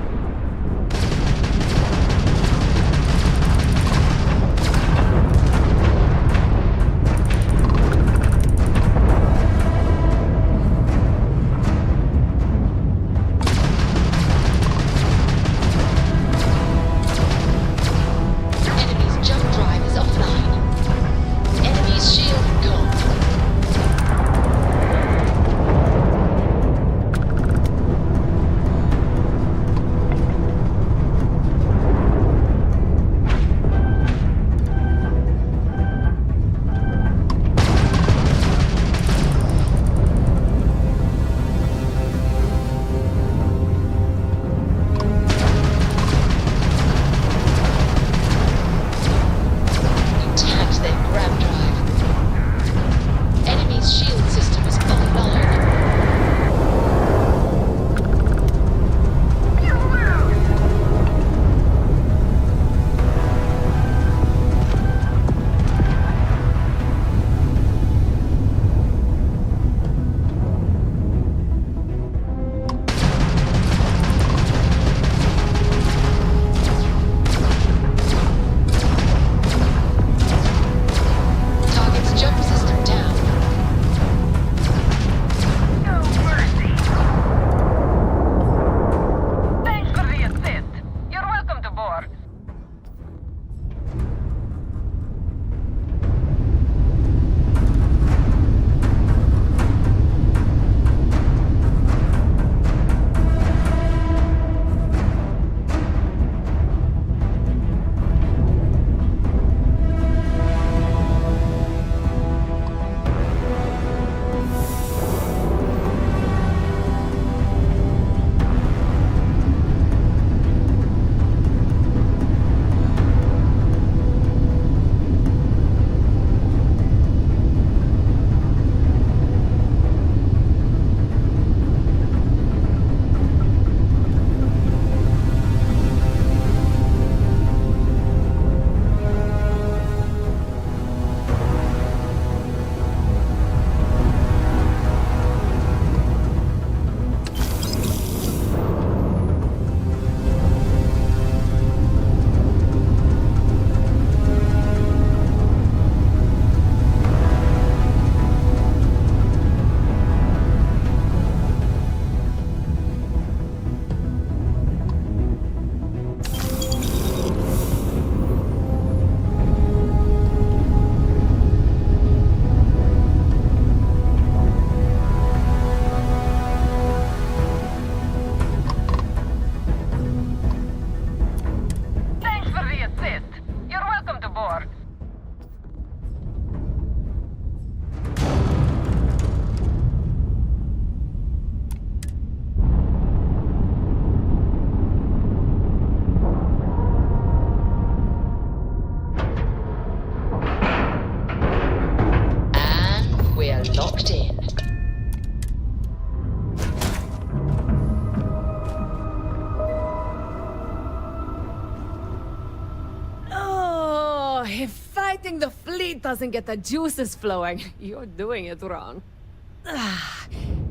fighting the fleet doesn't get the juices flowing, you're doing it wrong.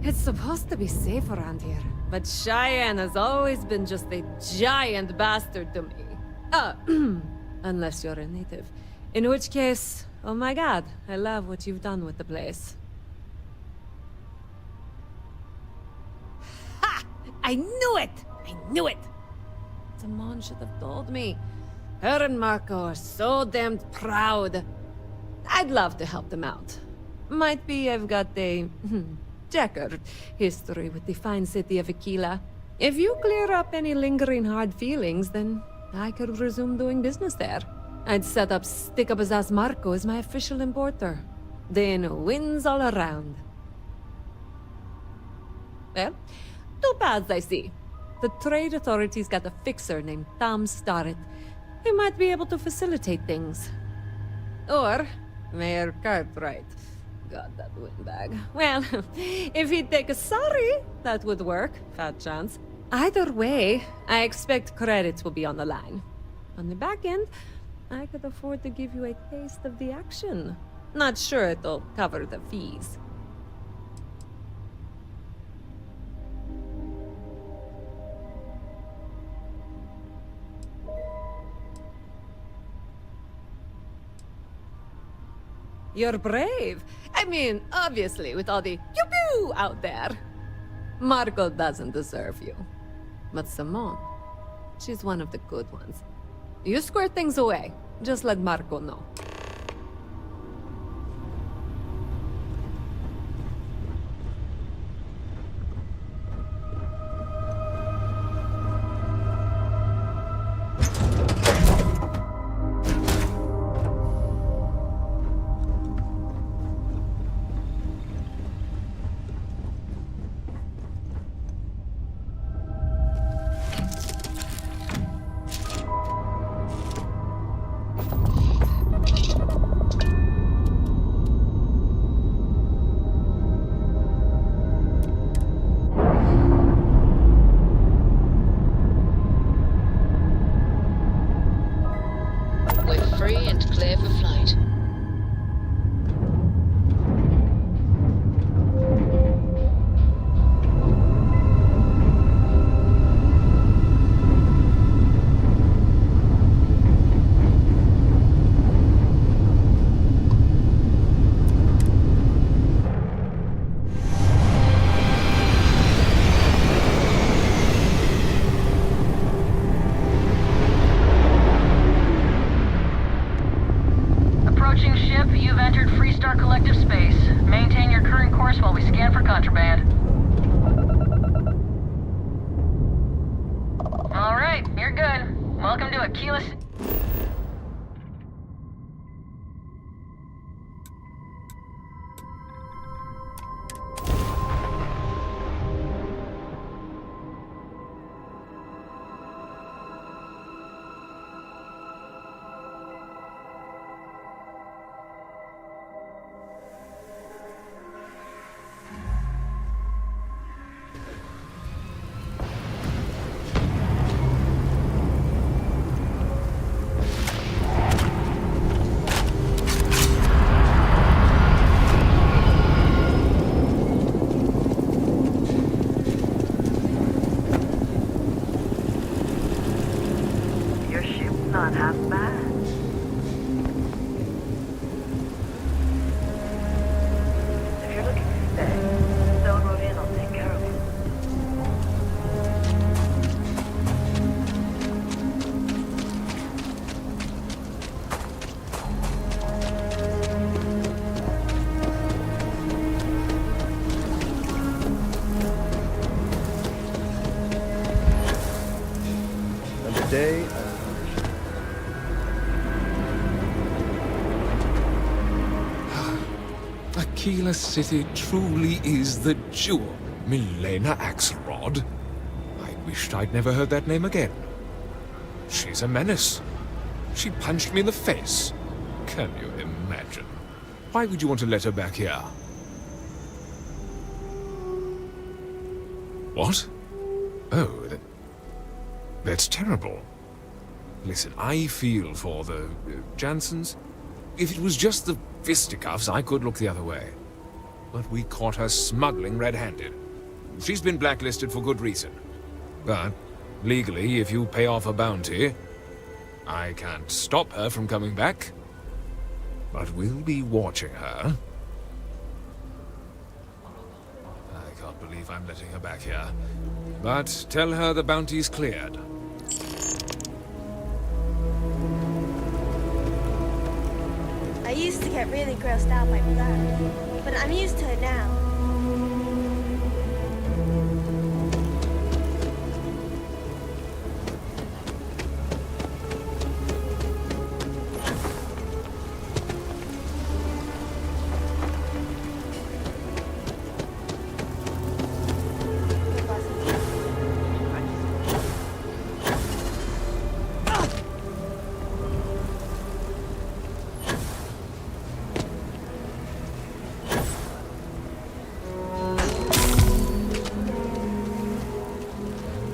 It's supposed to be safe around here, but Cheyenne has always been just a giant bastard to me. Unless you're a native. In which case, oh my god, I love what you've done with the place. Ha! I knew it! I knew it! Simone should have told me. Her and Marco are so damned proud. I'd love to help them out. Might be I've got a checkered history with the fine city of Aquila. If you clear up any lingering hard feelings, then I could resume doing business there. I'd set up Stick-Up-His-Ass Marco as my official importer. Then wins all around. Well, two paths I see. The trade authorities got a fixer named Tom Starrett. He might be able to facilitate things. Or Mayor Cartwright. God, that windbag. Well, if he'd take a sorry, that would work. Fat chance. Either way, I expect credits will be on the line. On the back end, I could afford to give you a taste of the action. Not sure it'll cover the fees. You're brave. I mean, obviously, with all the pew-pew out there. Marco doesn't deserve you. But Simone, she's one of the good ones. You square things away. Just let Marco know. Day. Aquila City truly is the jewel. Milena Axelrod? I wished I'd never heard that name again. She's a menace. She punched me in the face. Can you imagine? Why would you want to let her back here? What? Oh, that's terrible. Listen, I feel for the Jansons. If it was just the fisticuffs, I could look the other way. But we caught her smuggling red-handed. She's been blacklisted for good reason. But, legally, if you pay off a bounty, I can't stop her from coming back. But we'll be watching her. I can't believe I'm letting her back here. But tell her the bounty's cleared. I used to get really grossed out by blood, but I'm used to it now.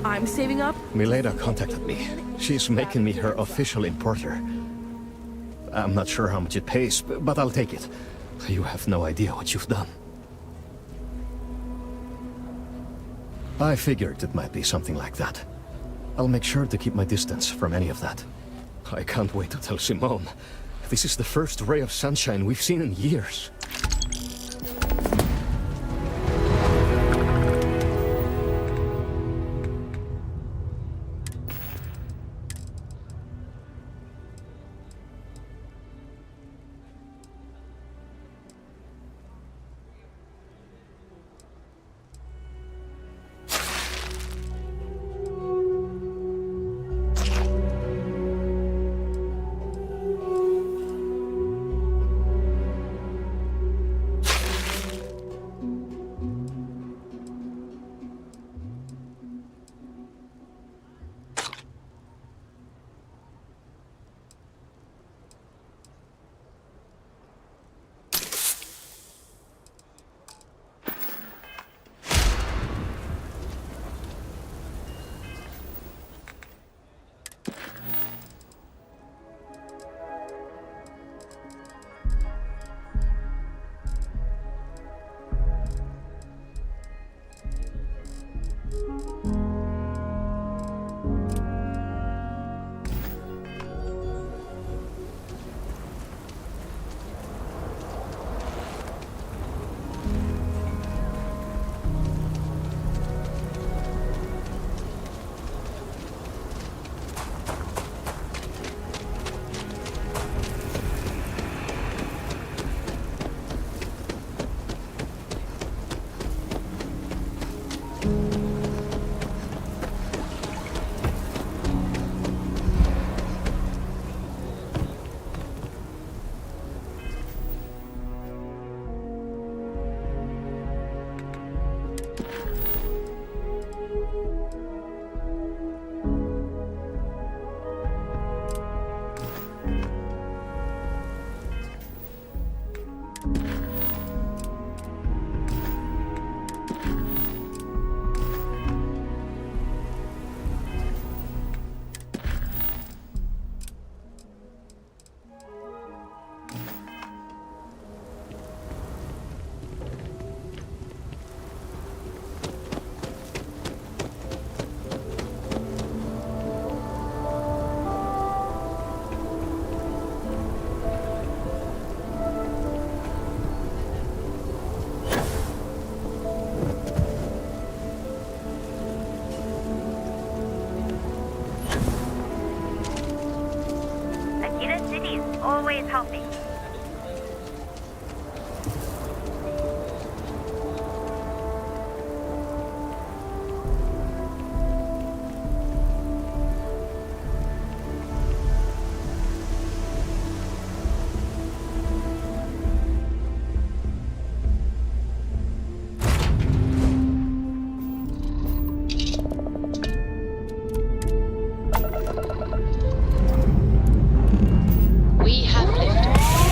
I'm saving up? Milena contacted me. She's making me her official importer. I'm not sure how much it pays, but I'll take it. You have no idea what you've done. I figured it might be something like that. I'll make sure to keep my distance from any of that. I can't wait to tell Simone. This is the first ray of sunshine we've seen in years. Always healthy. We have liftoff.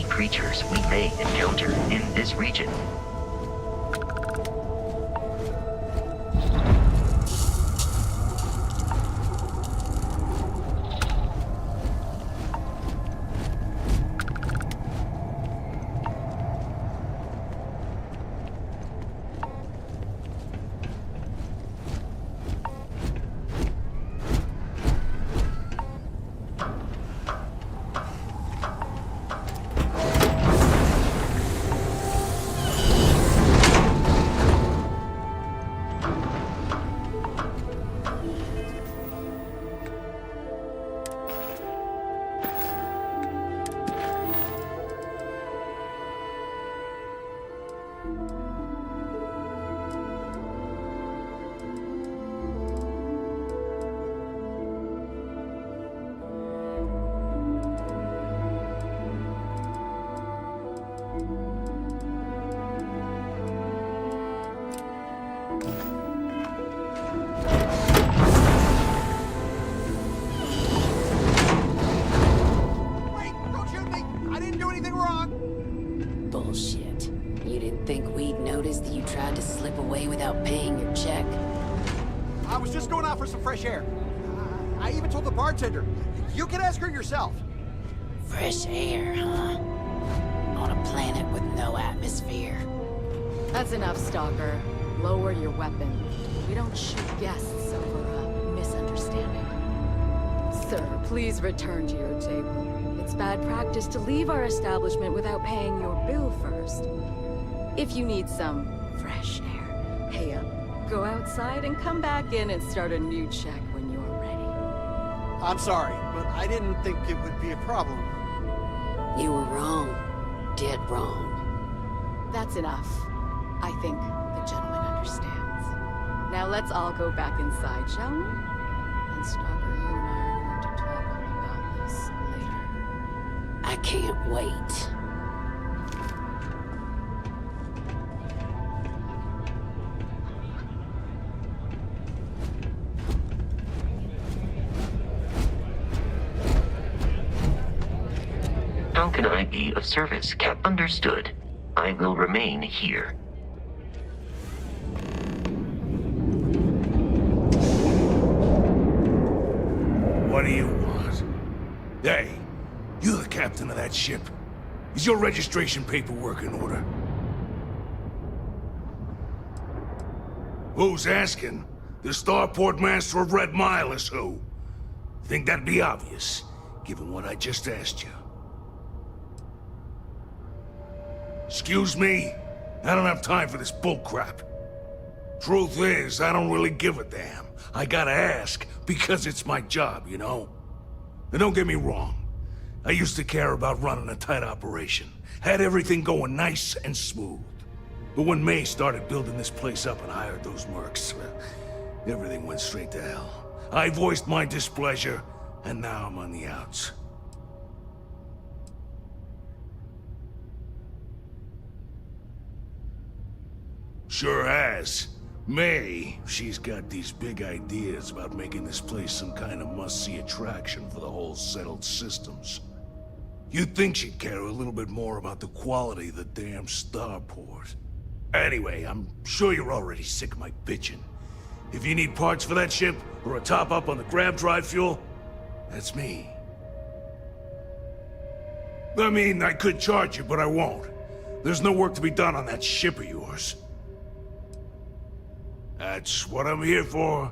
any creatures we may encounter in this region. Bullshit. You didn't think we'd notice that you tried to slip away without paying your check? I was just going out for some fresh air. I even told the bartender. You can ask her yourself. Fresh air, huh? On a planet with no atmosphere. That's enough, Stalker. Lower your weapon. We don't shoot guests over a misunderstanding. Sir, please return to your table. It's bad practice to leave our establishment without paying your bill first. If you need some fresh air, hey up, go outside and come back in and start a new check when you're ready. I'm sorry, but I didn't think it would be a problem. You were wrong. Dead wrong. That's enough. I think the gentleman understands. Now let's all go back inside, shall we? And Stalker, you and I are going to talk about this later. I can't wait. How can I be of service, Cap? Understood. I will remain here. What do you want? Hey, you're the captain of that ship. Is your registration paperwork in order? Who's asking? The Starport Master of Red Mile is who? Think that'd be obvious, given what I just asked you. Excuse me? I don't have time for this bullcrap. Truth is, I don't really give a damn. I gotta ask, because it's my job, you know? And don't get me wrong. I used to care about running a tight operation. Had everything going nice and smooth. But when May started building this place up and hired those mercs, everything went straight to hell. I voiced my displeasure, and now I'm on the outs. Sure has. May, she's got these big ideas about making this place some kind of must-see attraction for the whole settled systems. You'd think she'd care a little bit more about the quality of the damn starport. Anyway, I'm sure you're already sick of my bitching. If you need parts for that ship, or a top-up on the grab drive fuel, that's me. I mean, I could charge you, but I won't. There's no work to be done on that ship of yours. That's what I'm here for.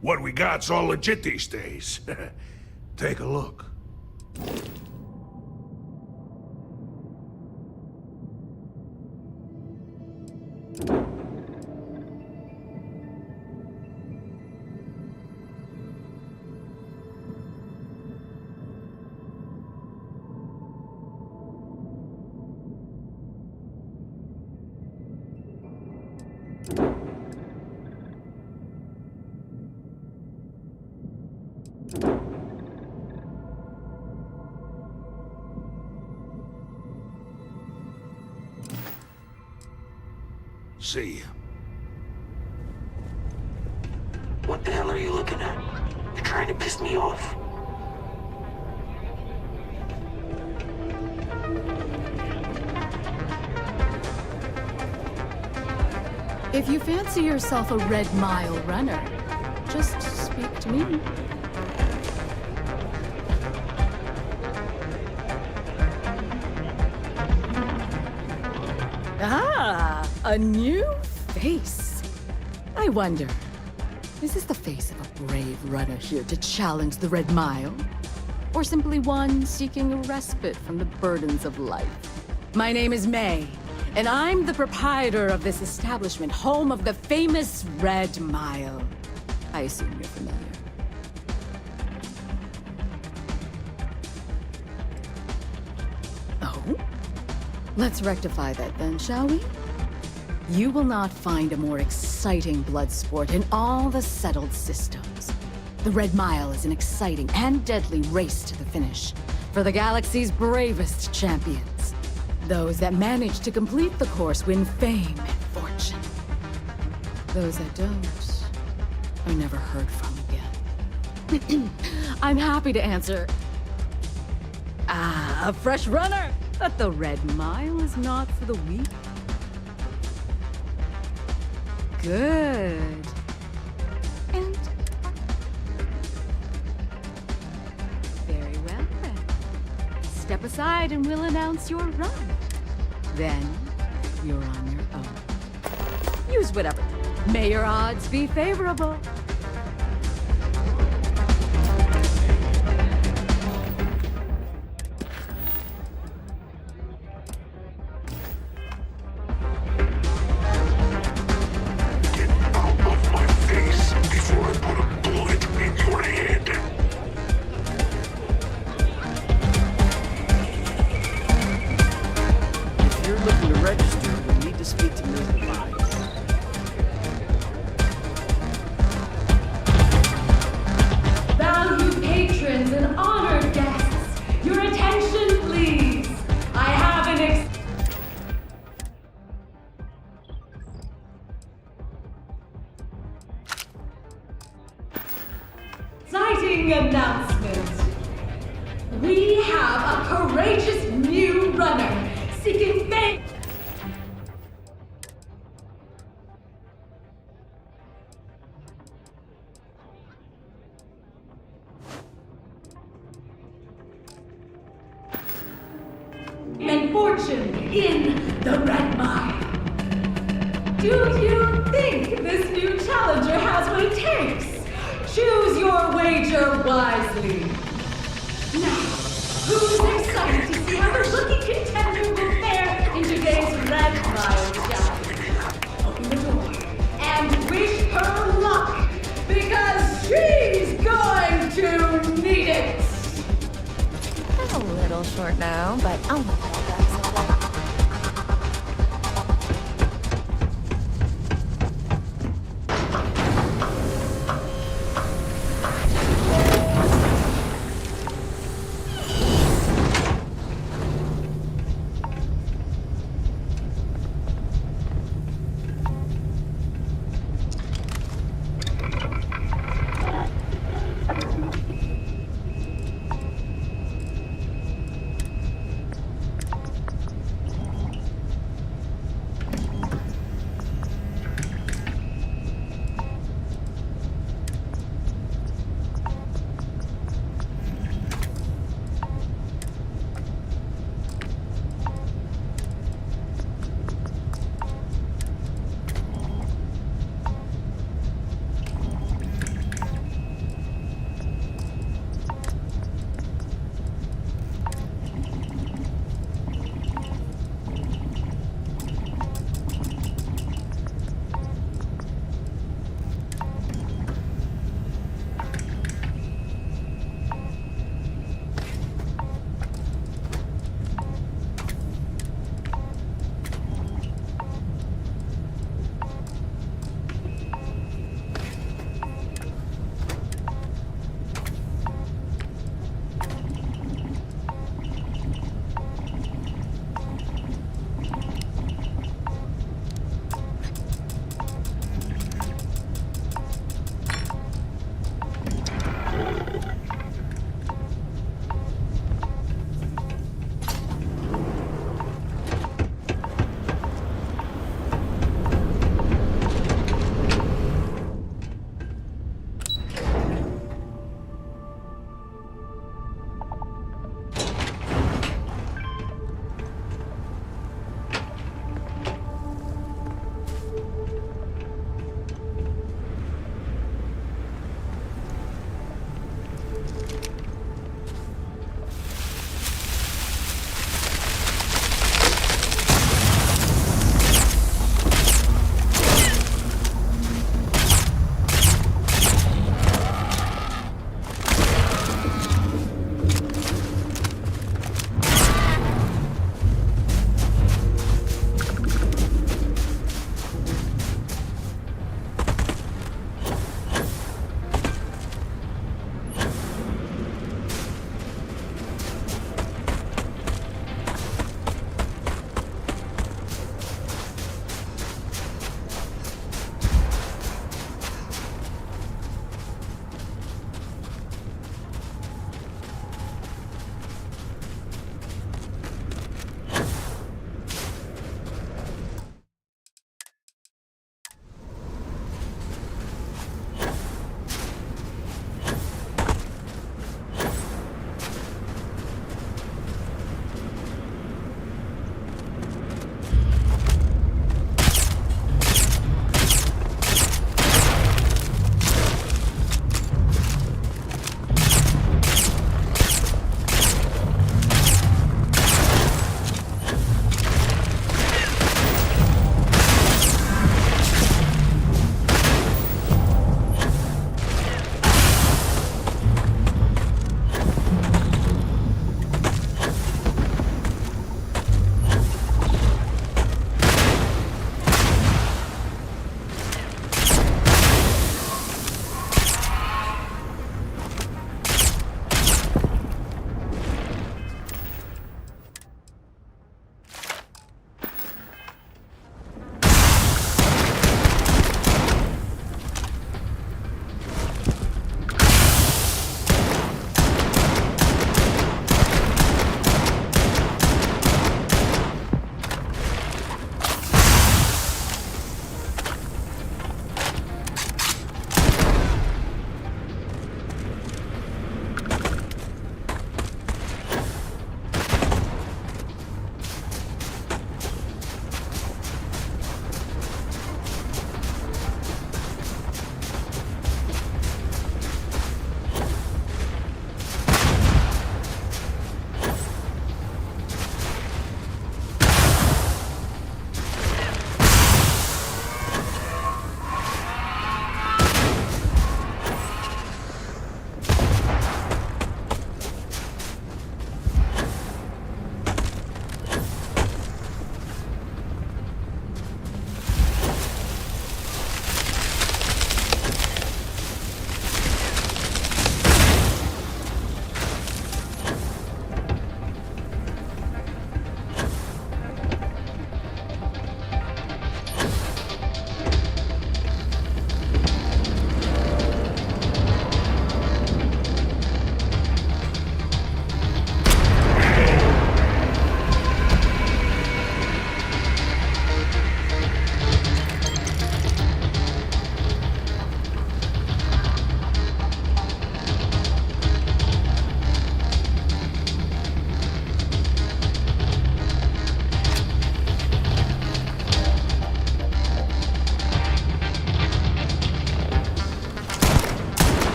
What we got's all legit these days. Take a look. See ya. What the hell are you looking at? You're trying to piss me off. If you fancy yourself a Red Mile runner, just speak to me. Ah, a new face. I wonder, is this the face of a brave runner here to challenge the Red Mile? Or simply one seeking a respite from the burdens of life? My name is May, and I'm the proprietor of this establishment, home of the famous Red Mile. I assume you're familiar. Oh? Let's rectify that then, shall we? You will not find a more exciting blood sport in all the settled systems. The Red Mile is an exciting and deadly race to the finish for the galaxy's bravest champions. Those that manage to complete the course win fame and fortune. Those that don't are never heard from again. I'm happy to answer. Ah, a fresh runner! But the Red Mile is not for the weak. Good. And very well then. Step aside and we'll announce your run. Then you're on your own. Use whatever. May your odds be favorable. Announcement. We have a courageous new runner seeking fame. And fortune in the Red Mile. Do you think this new challenger has what it takes? Choose your wager wisely. Now, who's excited to see how the rookie contender will fare in today's Red Mile challenge? Open the door and wish her luck, because she's going to need it. I'm a little short now, but I'll look at that someday.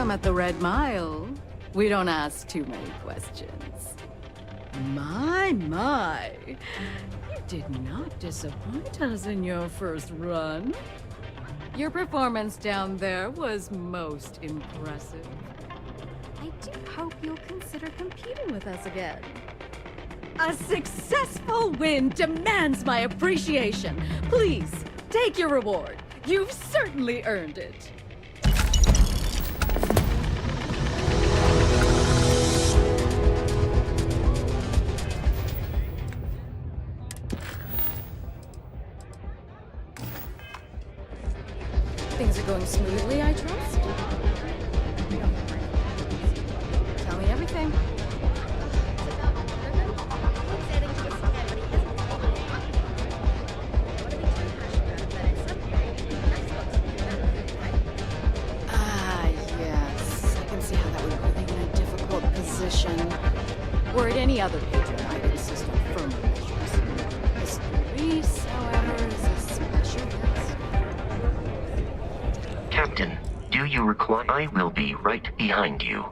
welcome at the Red Mile. We don't ask too many questions. My, you did not disappoint us in your first run. Your performance down there was most impressive. I do hope you'll consider competing with us again. A successful win demands my appreciation. Please, take your reward. You've certainly earned it. Things are going smoothly, I trust? Tell me everything. Yes. I can see how that would put you in a difficult position. Were it any other patron, I'd insist on firmer measures. This Reese, however, is a special case. Captain, do you require... I will be right behind you.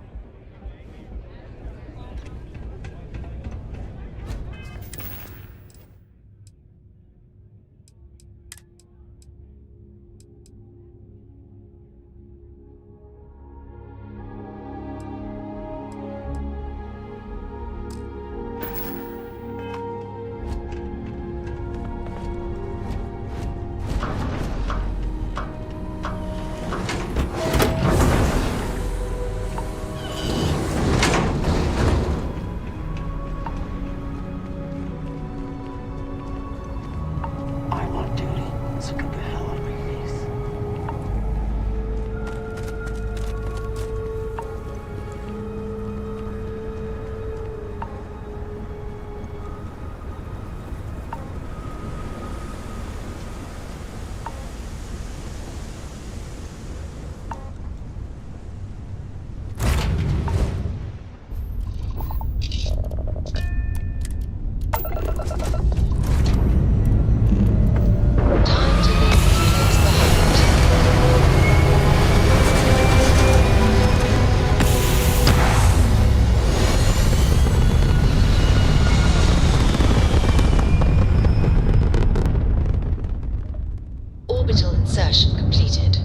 Orbital insertion completed.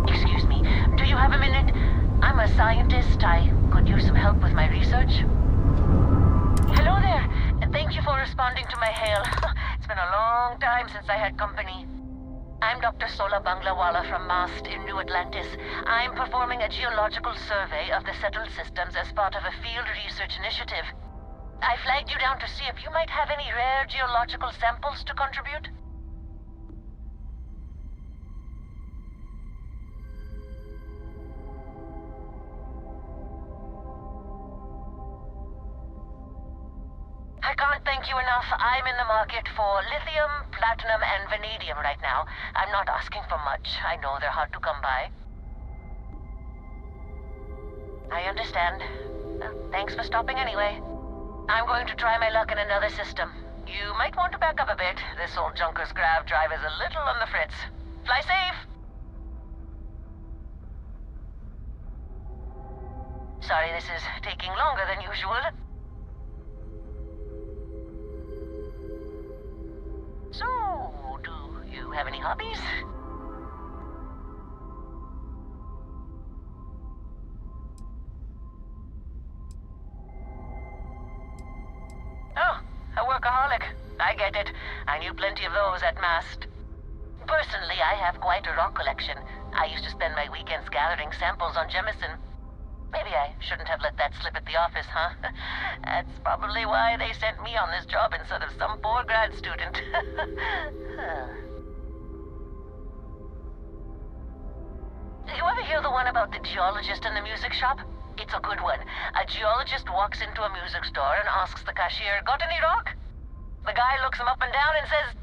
Excuse me, do you have a minute? I'm a scientist. I could use some help with my research. Hello there. Thank you for responding to my hail. It's been a long time since I had company. I'm Dr. Sola Banglawala from MAST in New Atlantis. I'm performing a geological survey of the settled systems as part of a field research initiative. I flagged you down to see if you might have any rare geological samples to contribute. I can't thank you enough. I'm in the market for lithium, platinum, and vanadium right now. I'm not asking for much. I know they're hard to come by. I understand. Thanks for stopping anyway. I'm going to try my luck in another system. You might want to back up a bit. This old Junker's grav drive is a little on the fritz. Fly safe! Sorry this is taking longer than usual. So, do you have any hobbies? Oh, a workaholic. I get it. I knew plenty of those at MAST. Personally, I have quite a rock collection. I used to spend my weekends gathering samples on Jemison. Maybe I shouldn't have let that slip at the office, huh? That's probably why they sent me on this job instead of some poor grad student. You ever hear the one about the geologist in the music shop? It's a good one. A geologist walks into a music store and asks the cashier, "Got any rock?" The guy looks him up and down and says,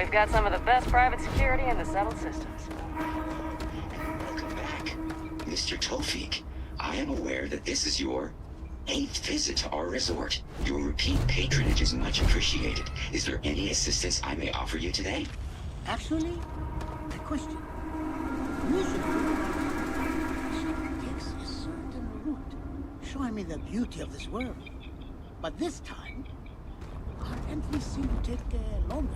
We've got some of the best private security in the settled systems. Welcome back. Mr. Tofik, I am aware that this is your 8th visit to our resort. Your repeat patronage is much appreciated. Is there any assistance I may offer you today? Actually, a question. Usually, takes a certain route, showing me the beauty of this world. But this time, our entries seem to take longer.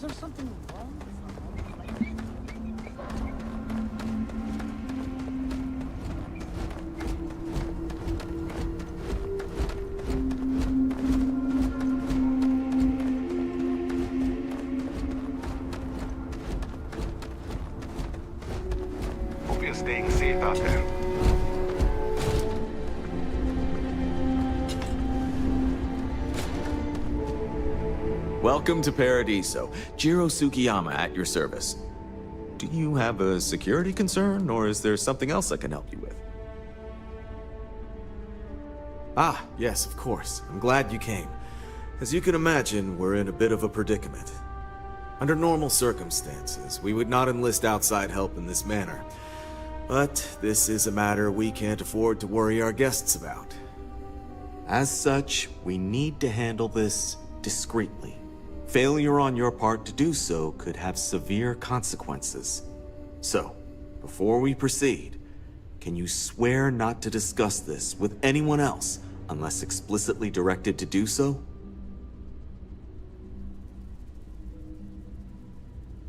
there something wrong with Hope you're staying safe out there. Welcome to Paradiso. Jiro Tsukiyama at your service. Do you have a security concern, or is there something else I can help you with? Ah, yes, of course. I'm glad you came. As you can imagine, we're in a bit of a predicament. Under normal circumstances, we would not enlist outside help in this manner. But this is a matter we can't afford to worry our guests about. As such, we need to handle this discreetly. Failure on your part to do so could have severe consequences. So, before we proceed, can you swear not to discuss this with anyone else unless explicitly directed to do so?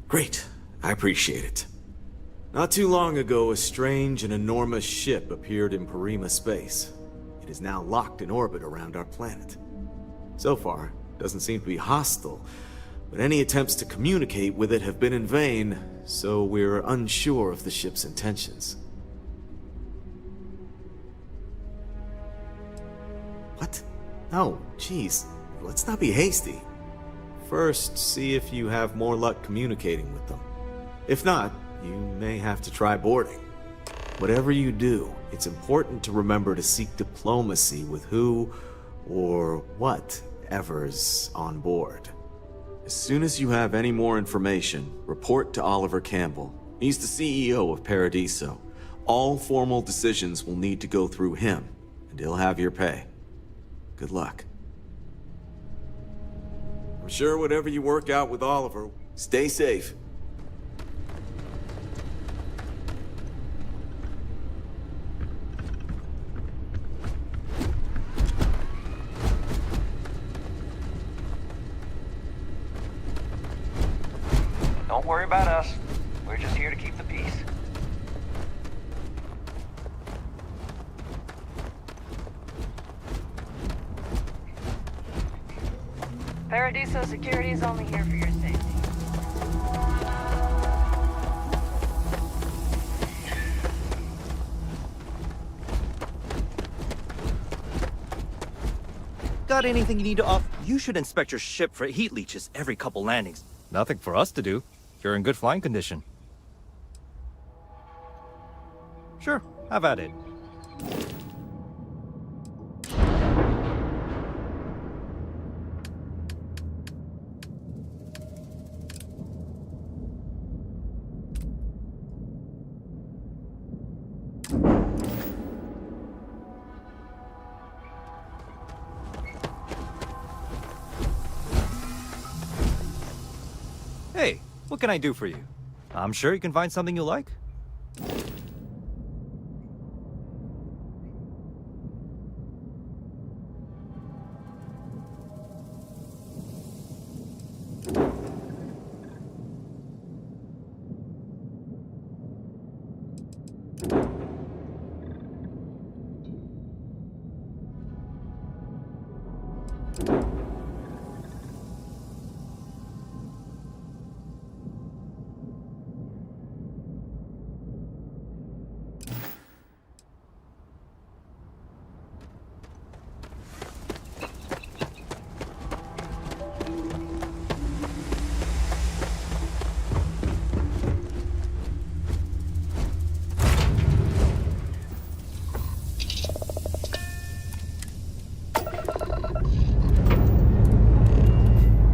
Great. I appreciate it. Not too long ago, a strange and enormous ship appeared in Parima space. It is now locked in orbit around our planet. So far, it doesn't seem to be hostile, but any attempts to communicate with it have been in vain, so we're unsure of the ship's intentions. What? No, geez, let's not be hasty. First, see if you have more luck communicating with them. If not, you may have to try boarding. Whatever you do, it's important to remember to seek diplomacy with who or whatever's on board. As soon as you have any more information, report to Oliver Campbell. He's the CEO of Paradiso. All formal decisions will need to go through him, and he'll have your pay. Good luck. I'm sure whatever you work out with Oliver, stay safe. Don't worry about us. We're just here to keep the peace. Paradiso security is only here for your safety. Got anything you need to offer? You should inspect your ship for heat leeches every couple landings. Nothing for us to do. You're in good flying condition. Sure, have at it. Hey, what can I do for you? I'm sure you can find something you like.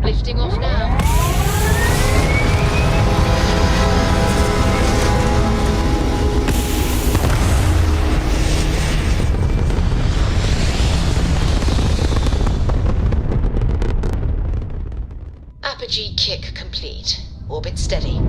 Lifting off now. Apogee kick complete. Orbit steady.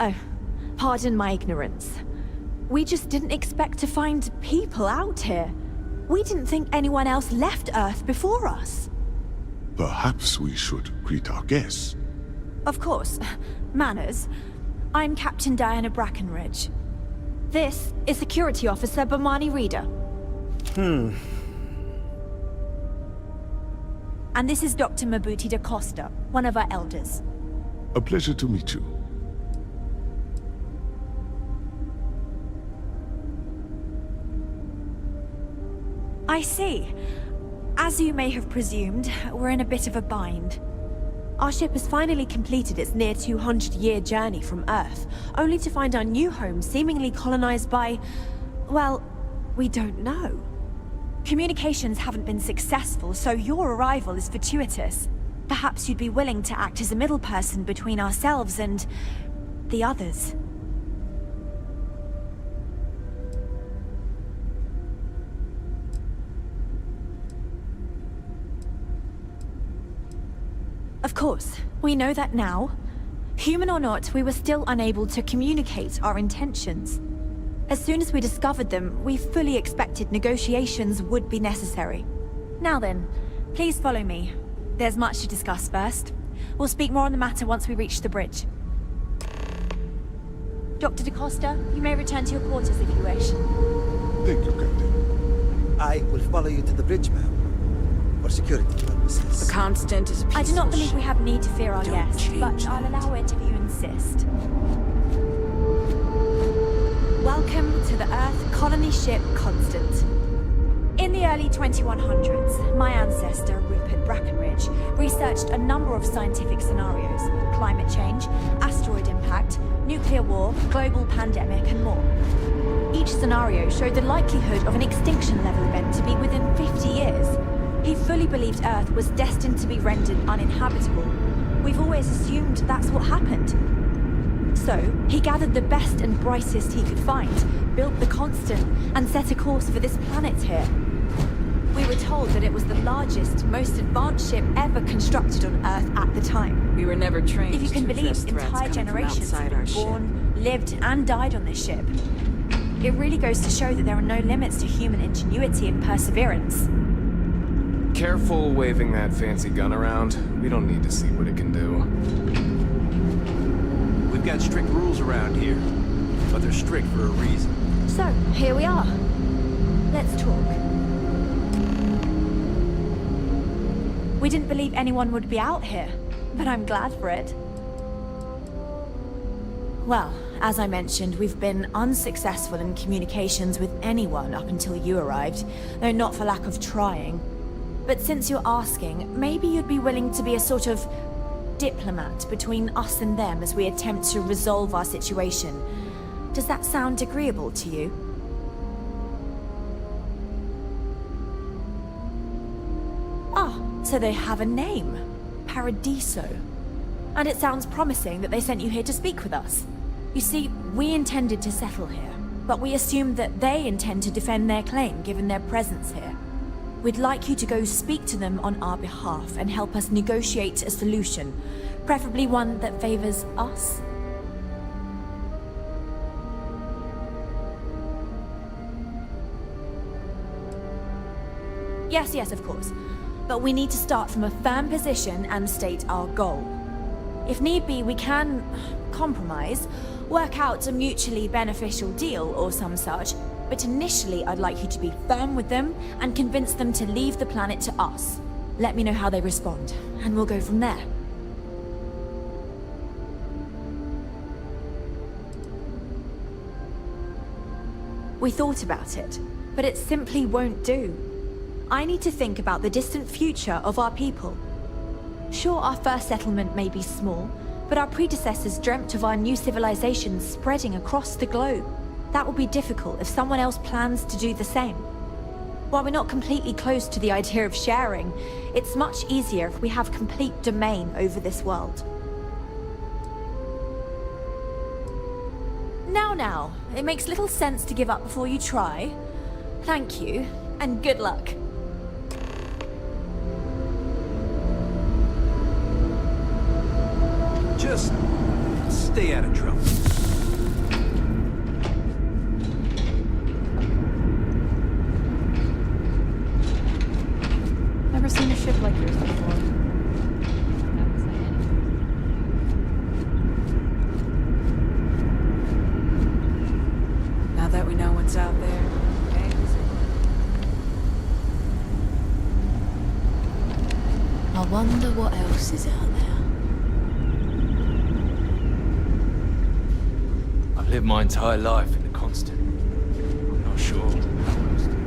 Oh, pardon my ignorance. We just didn't expect to find people out here. We didn't think anyone else left Earth before us. Perhaps we should greet our guests. Of course. Manners. I'm Captain Diana Brackenridge. This is Security Officer Bomani Reader. And this is Dr. Mabuti da Costa, one of our elders. A pleasure to meet you. I see. As you may have presumed, we're in a bit of a bind. Our ship has finally completed its near 200-year journey from Earth, only to find our new home seemingly colonized by... well, we don't know. Communications haven't been successful, so your arrival is fortuitous. Perhaps you'd be willing to act as a middle person between ourselves and... the others. Of course, we know that now. Human or not, we were still unable to communicate our intentions. As soon as we discovered them, we fully expected negotiations would be necessary. Now then, please follow me. There's much to discuss first. We'll speak more on the matter once we reach the bridge. Dr. da Costa, you may return to your quarters if you wish. Thank you, Captain. I will follow you to the bridge, ma'am. For security purposes. The Constant is a peaceful I do not believe we have need to fear our guests, but change I'll allow it if you insist. Welcome to the Earth colony ship Constant. In the early 2100s, my ancestor, Rupert Brackenridge, researched a number of scientific scenarios: climate change, asteroid impact, nuclear war, global pandemic, and more. Each scenario showed the likelihood of an extinction-level event to be within 50 years. He fully believed Earth was destined to be rendered uninhabitable. We've always assumed that's what happened. So, he gathered the best and brightest he could find, built the Constant, and set a course for this planet here. We were told that it was the largest, most advanced ship ever constructed on Earth at the time. We were never trained If you can to address believe, threats entire coming from generations outside have our been born, lived, and died on this ship. It really goes to show that there are no limits to human ingenuity and perseverance. Careful waving that fancy gun around. We don't need to see what it can do. We've got strict rules around here, but they're strict for a reason. So, here we are. Let's talk. We didn't believe anyone would be out here, but I'm glad for it. Well, as I mentioned, we've been unsuccessful in communications with anyone up until you arrived, though not for lack of trying. But since you're asking, maybe you'd be willing to be a sort of diplomat between us and them as we attempt to resolve our situation. Does that sound agreeable to you? Ah, so they have a name. Paradiso. And it sounds promising that they sent you here to speak with us. You see, we intended to settle here, but we assumed that they intend to defend their claim given their presence here. We'd like you to go speak to them on our behalf and help us negotiate a solution, preferably one that favors us. Yes, of course. But we need to start from a firm position and state our goal. If need be, we can compromise, work out a mutually beneficial deal or some such. But initially, I'd like you to be firm with them and convince them to leave the planet to us. Let me know how they respond, and we'll go from there. We thought about it, but it simply won't do. I need to think about the distant future of our people. Sure, our first settlement may be small, but our predecessors dreamt of our new civilization spreading across the globe. That will be difficult if someone else plans to do the same. While we're not completely close to the idea of sharing, it's much easier if we have complete domain over this world. Now, it makes little sense to give up before you try. Thank you, and good luck. Just stay out of trouble. what else is out there. I've lived my entire life in the constant. I'm not sure what else to do.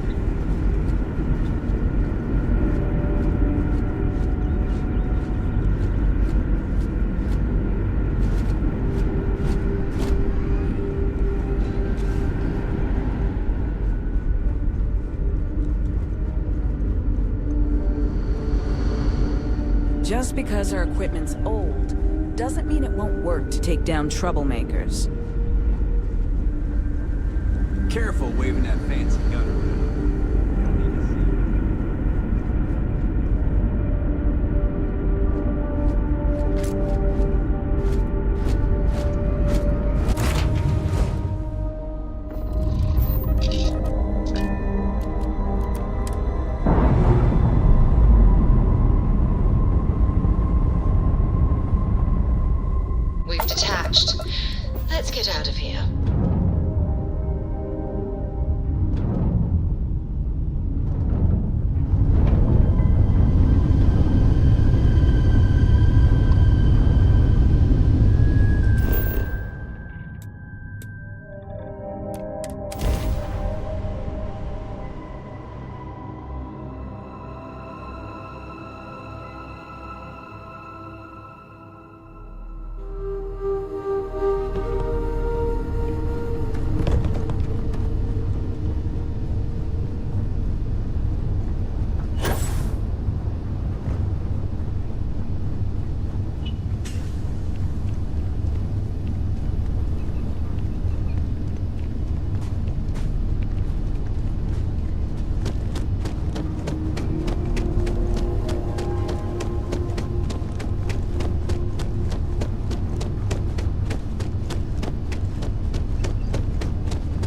Just because our equipment's old, doesn't mean it won't work to take down troublemakers. Careful waving that fancy gun around. We've detached. Let's get out of here.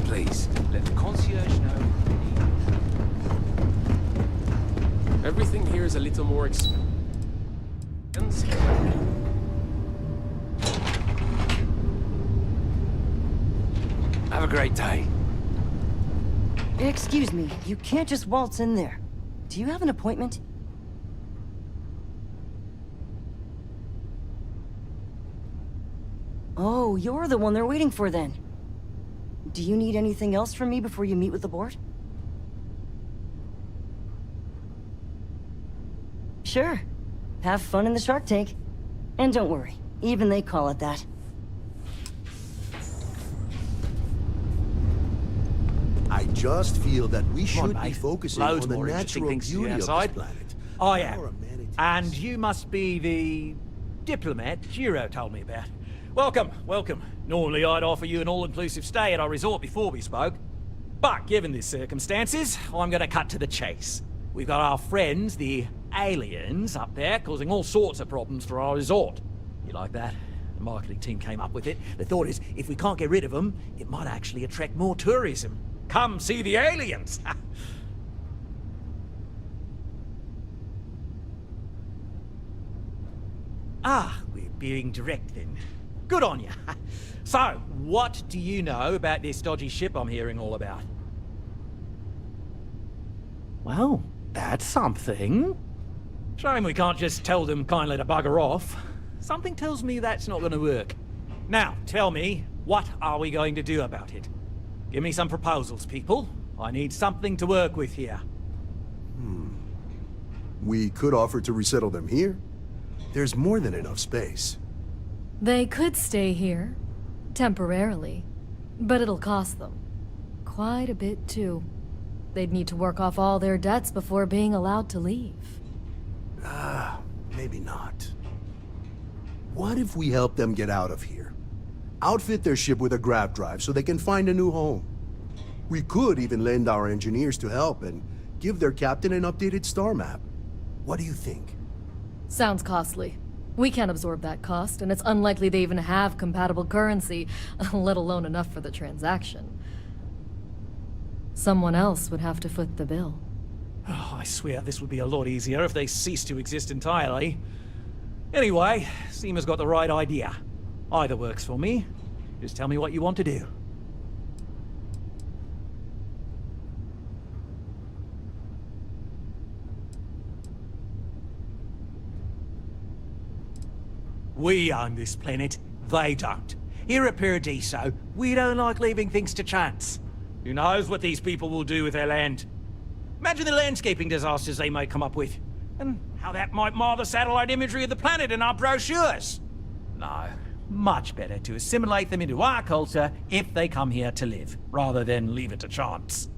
Please, let the concierge know. Everything here is a little more expensive. Have a great day. Excuse me, you can't just waltz in there. Do you have an appointment? Oh, you're the one they're waiting for then. Do you need anything else from me before you meet with the board? Sure. Have fun in the Shark Tank. And don't worry, even they call it that. I just feel that we Come on, should be mate. focusing Loads on the more interesting natural things to do beauty of this outside. planet. I am. And you must be the diplomat Jiro told me about. Welcome, welcome. Normally I'd offer you an all-inclusive stay at our resort before we spoke. But given the circumstances, I'm gonna cut to the chase. We've got our friends, the aliens, up there causing all sorts of problems for our resort. You like that? The marketing team came up with it. The thought is, if we can't get rid of them, it might actually attract more tourism. Come see the aliens! Ah, we're being direct then. Good on you. So, what do you know about this dodgy ship I'm hearing all about? Well, that's something. Shame we can't just tell them kindly to bugger off. Something tells me that's not going to work. Now, tell me, what are we going to do about it? Give me some proposals, people. I need something to work with here. We could offer to resettle them here. There's more than enough space. They could stay here, temporarily, but it'll cost them. Quite a bit, too. They'd need to work off all their debts before being allowed to leave. Maybe not. What if we help them get out of here? Outfit their ship with a grav drive so they can find a new home. We could even lend our engineers to help and give their captain an updated star map. What do you think? Sounds costly. We can't absorb that cost, and it's unlikely they even have compatible currency, let alone enough for the transaction. Someone else would have to foot the bill. Oh, I swear this would be a lot easier if they ceased to exist entirely. Anyway, Seema's got the right idea. Either works for me. Just tell me what you want to do. We own this planet, they don't. Here at Paradiso, we don't like leaving things to chance. Who knows what these people will do with their land? Imagine the landscaping disasters they might come up with, and how that might mar the satellite imagery of the planet in our brochures. No, much better to assimilate them into our culture if they come here to live, rather than leave it to chance.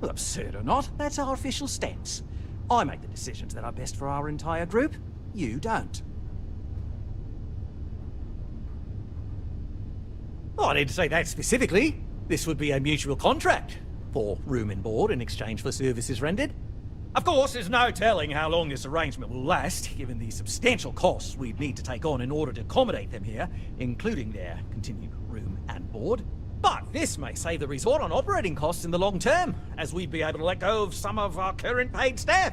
Well, absurd or not, that's our official stance. I make the decisions that are best for our entire group. You don't. Oh, I didn't say that specifically. This would be a mutual contract for room and board in exchange for services rendered. Of course, there's no telling how long this arrangement will last, given the substantial costs we'd need to take on in order to accommodate them here, including their continued room and board. But this may save the resort on operating costs in the long term, as we'd be able to let go of some of our current paid staff.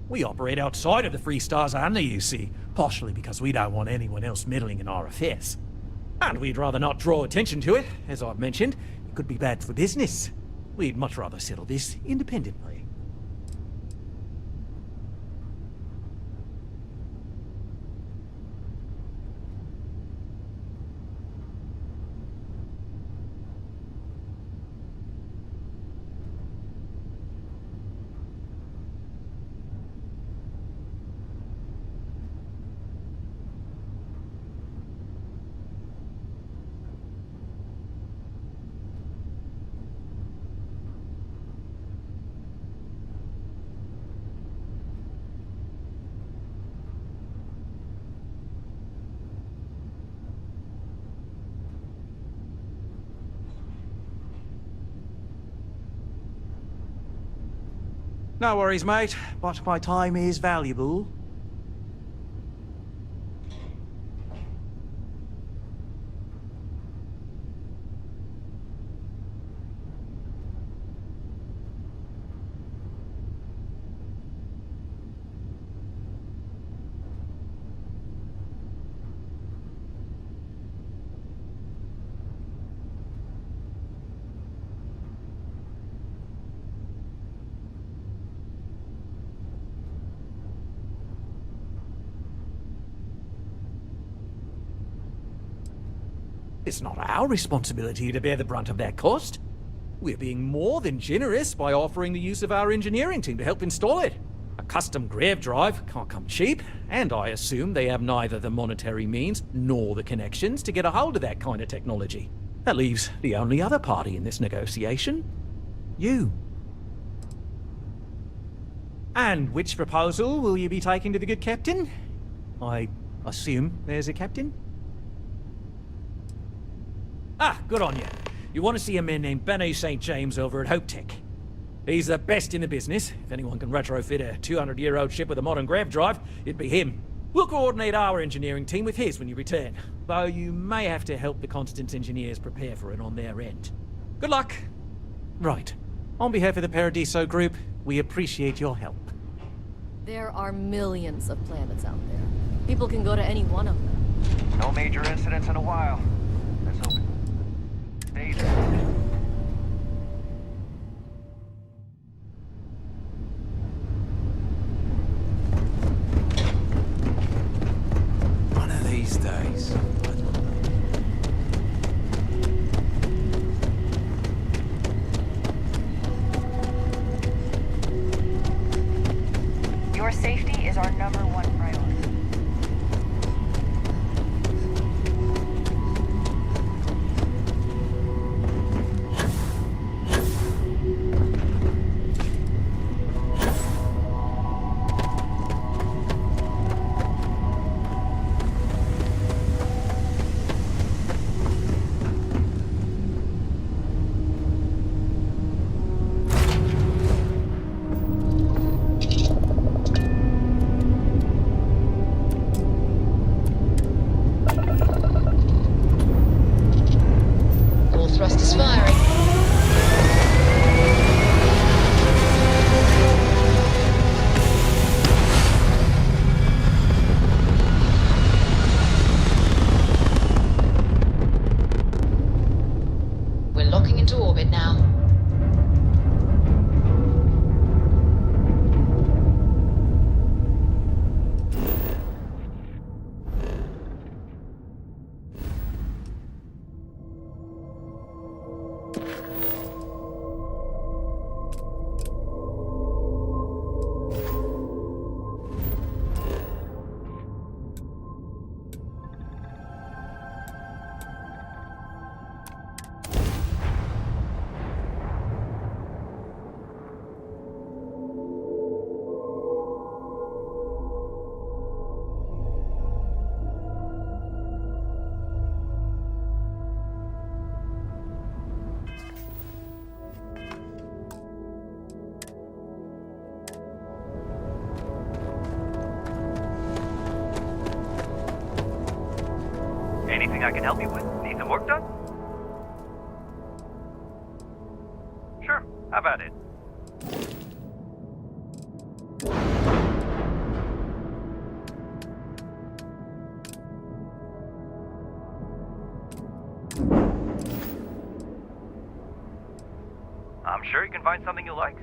We operate outside of the Free Stars only, you see, partially because we don't want anyone else meddling in our affairs. And we'd rather not draw attention to it. As I've mentioned, it could be bad for business. We'd much rather settle this independently. No worries, mate, but my time is valuable. It's not our responsibility to bear the brunt of that cost. We're being more than generous by offering the use of our engineering team to help install it. A custom grav drive can't come cheap, and I assume they have neither the monetary means nor the connections to get a hold of that kind of technology. That leaves the only other party in this negotiation. You. And which proposal will you be taking to the good captain? I assume there's a captain? Ah, good on you. You want to see a man named Benny St. James over at Hope Tech. He's the best in the business. If anyone can retrofit a 200-year-old ship with a modern grav drive, it'd be him. We'll coordinate our engineering team with his when you return, though you may have to help the Constance engineers prepare for it on their end. Good luck. Right. On behalf of the Paradiso Group, we appreciate your help. There are millions of planets out there. People can go to any one of them. No major incidents in a while. Let's hope it stays there. One of these days. Your safety is our number one priority. Anything I can help you with? Need some work done? Sure, how about it? I'm sure you can find something you like.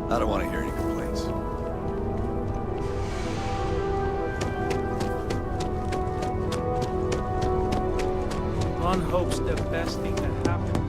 I don't want to hear any complaints. One hopes the best thing can happen.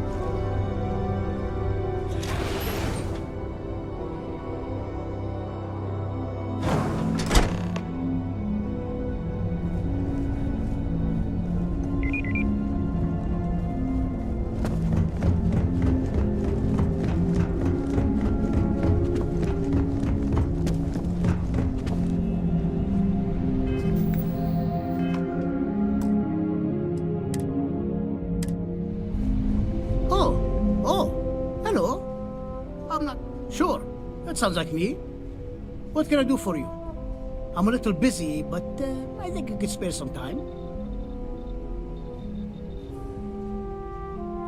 Sounds like me. What can I do for you? I'm a little busy, but I think I could spare some time.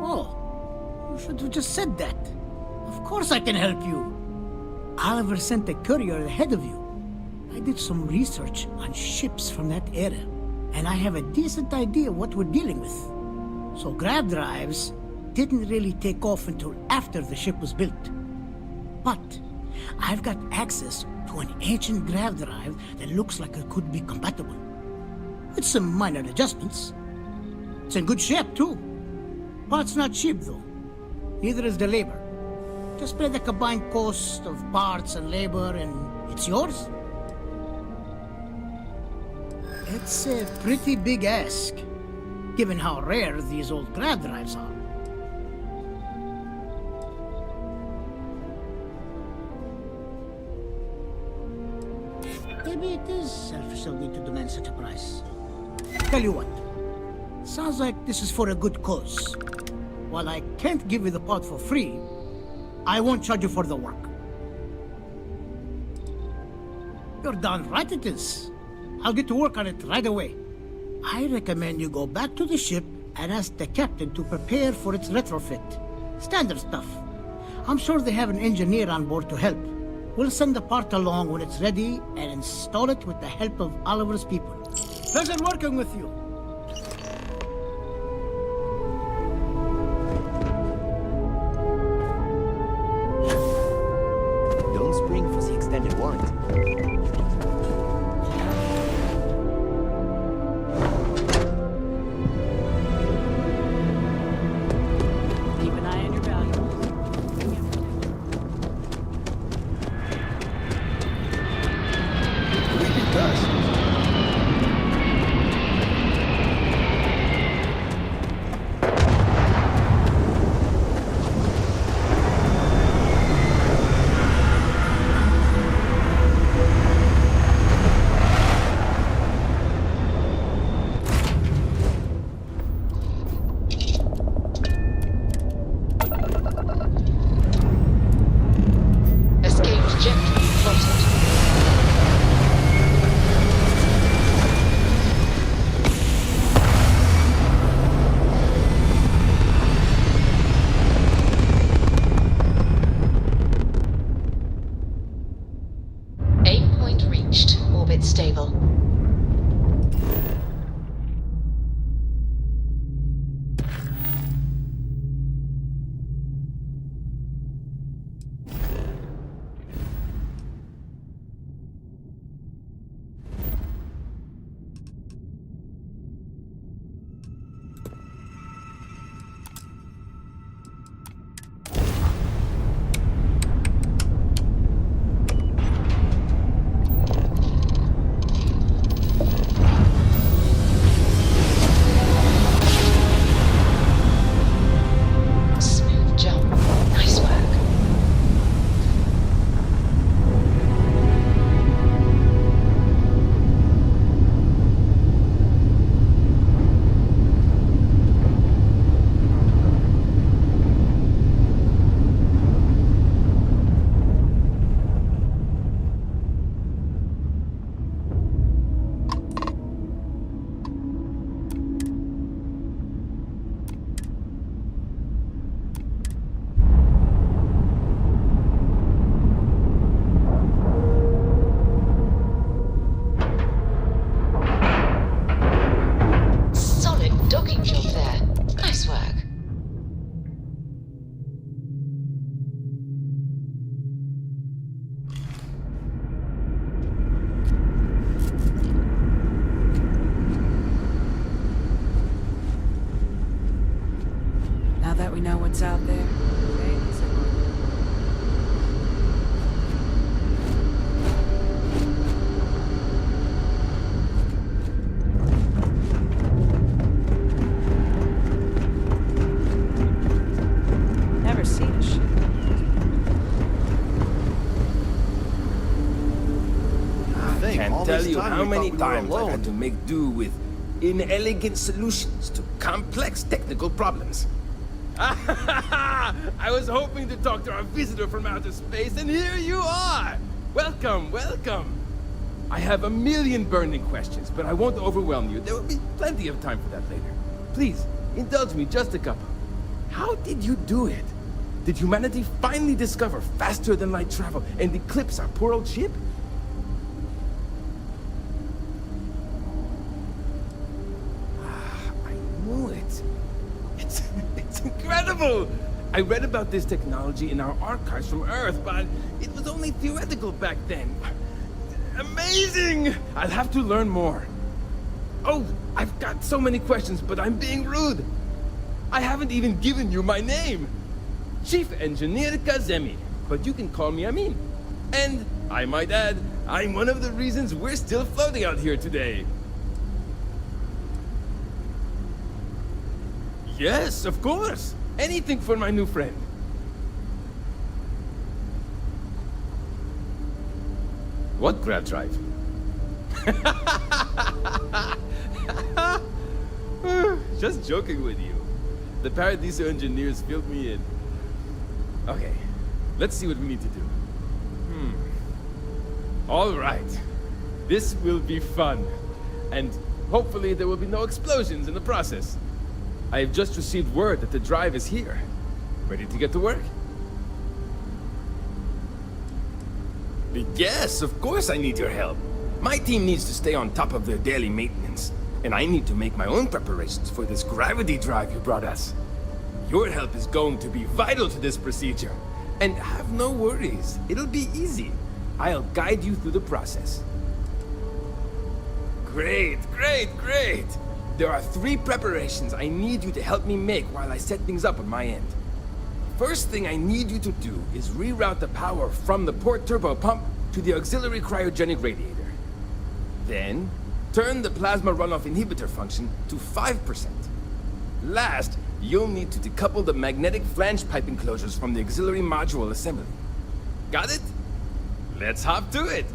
Oh, you should have just said that. Of course I can help you. Oliver sent a courier ahead of you. I did some research on ships from that era, and I have a decent idea what we're dealing with. So grav drives didn't really take off until after the ship was built. But I've got access to an ancient grav drive that looks like it could be compatible. With some minor adjustments. It's in good shape, too. Parts not cheap, though. Neither is the labor. Just pay the combined cost of parts and labor, and it's yours. It's a pretty big ask, given how rare these old grav drives are. Maybe it is selfish of me to demand such a price. Tell you what, sounds like this is for a good cause. While I can't give you the part for free, I won't charge you for the work. You're darn right it is. I'll get to work on it right away. I recommend you go back to the ship and ask the captain to prepare for its retrofit. Standard stuff. I'm sure they have an engineer on board to help. We'll send the part along when it's ready and install it with the help of Oliver's people. Pleasure working with you. Don't spring for the extended warranty. Keep an eye on your valuables. tell this you time how we many thought we were times I alone. had to make do with inelegant solutions to complex technical problems. I was hoping to talk to our visitor from outer space, and here you are! Welcome, welcome! I have a million burning questions, but I won't overwhelm you. There will be plenty of time for that later. Please, indulge me just a couple. How did you do it? Did humanity finally discover faster-than-light travel and eclipse our poor old ship? I knew it. It's incredible! I read about this technology in our archives from Earth, but it was only theoretical back then. Amazing! I'll have to learn more. Oh, I've got so many questions, but I'm being rude. I haven't even given you my name. Chief Engineer Kazemi, but you can call me Amin. And, I might add, I'm one of the reasons we're still floating out here today. Yes, of course. Anything for my new friend. What grab drive? Just joking with you. The Paradiso engineers filled me in. Okay, let's see what we need to do. All right. This will be fun. And hopefully there will be no explosions in the process. I have just received word that the drive is here. Ready to get to work? Yes, of course I need your help. My team needs to stay on top of their daily maintenance, and I need to make my own preparations for this gravity drive you brought us. Your help is going to be vital to this procedure. And have no worries, it'll be easy. I'll guide you through the process. Great, great, great! There are 3 preparations I need you to help me make while I set things up on my end. First thing I need you to do is reroute the power from the port turbo pump to the auxiliary cryogenic radiator. Then, turn the plasma runoff inhibitor function to 5%. Last, you'll need to decouple the magnetic flange pipe enclosures from the auxiliary module assembly. Got it? Let's hop to it!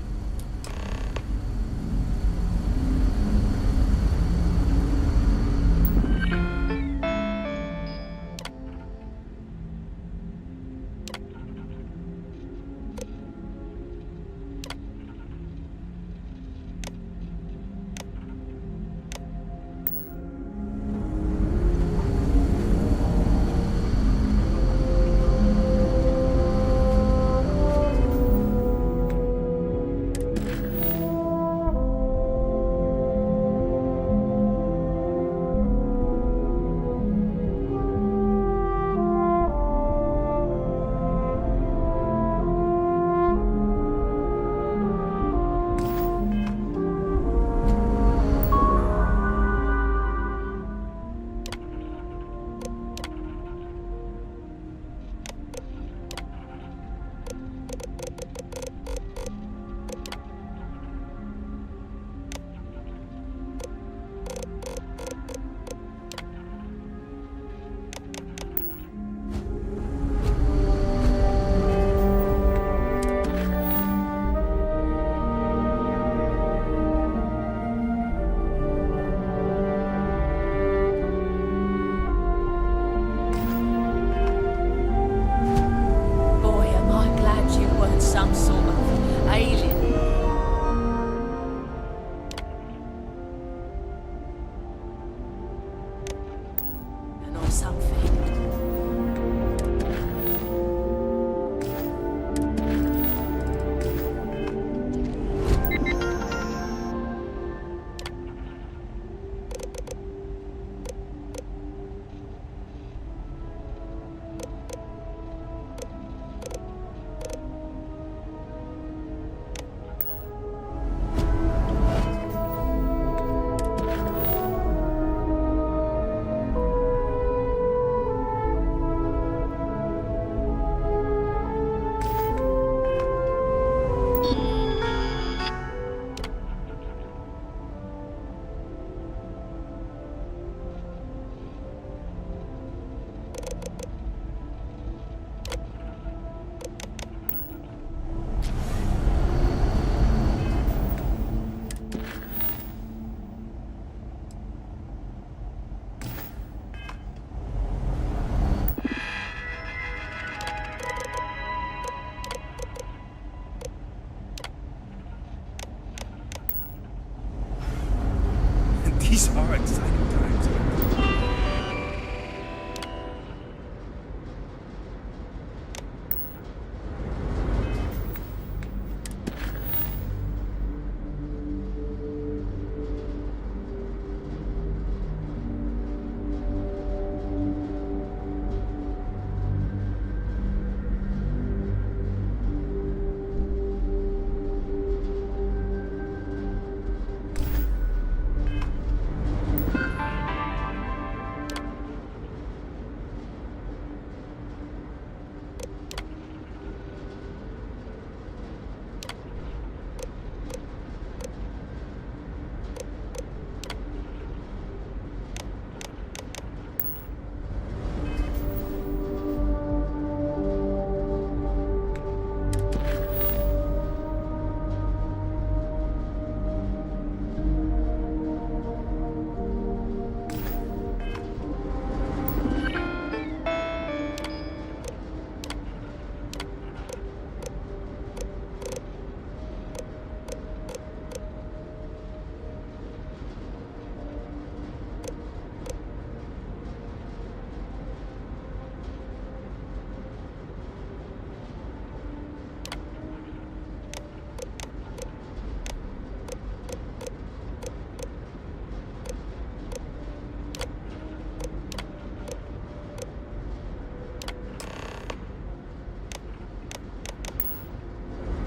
These are exciting times.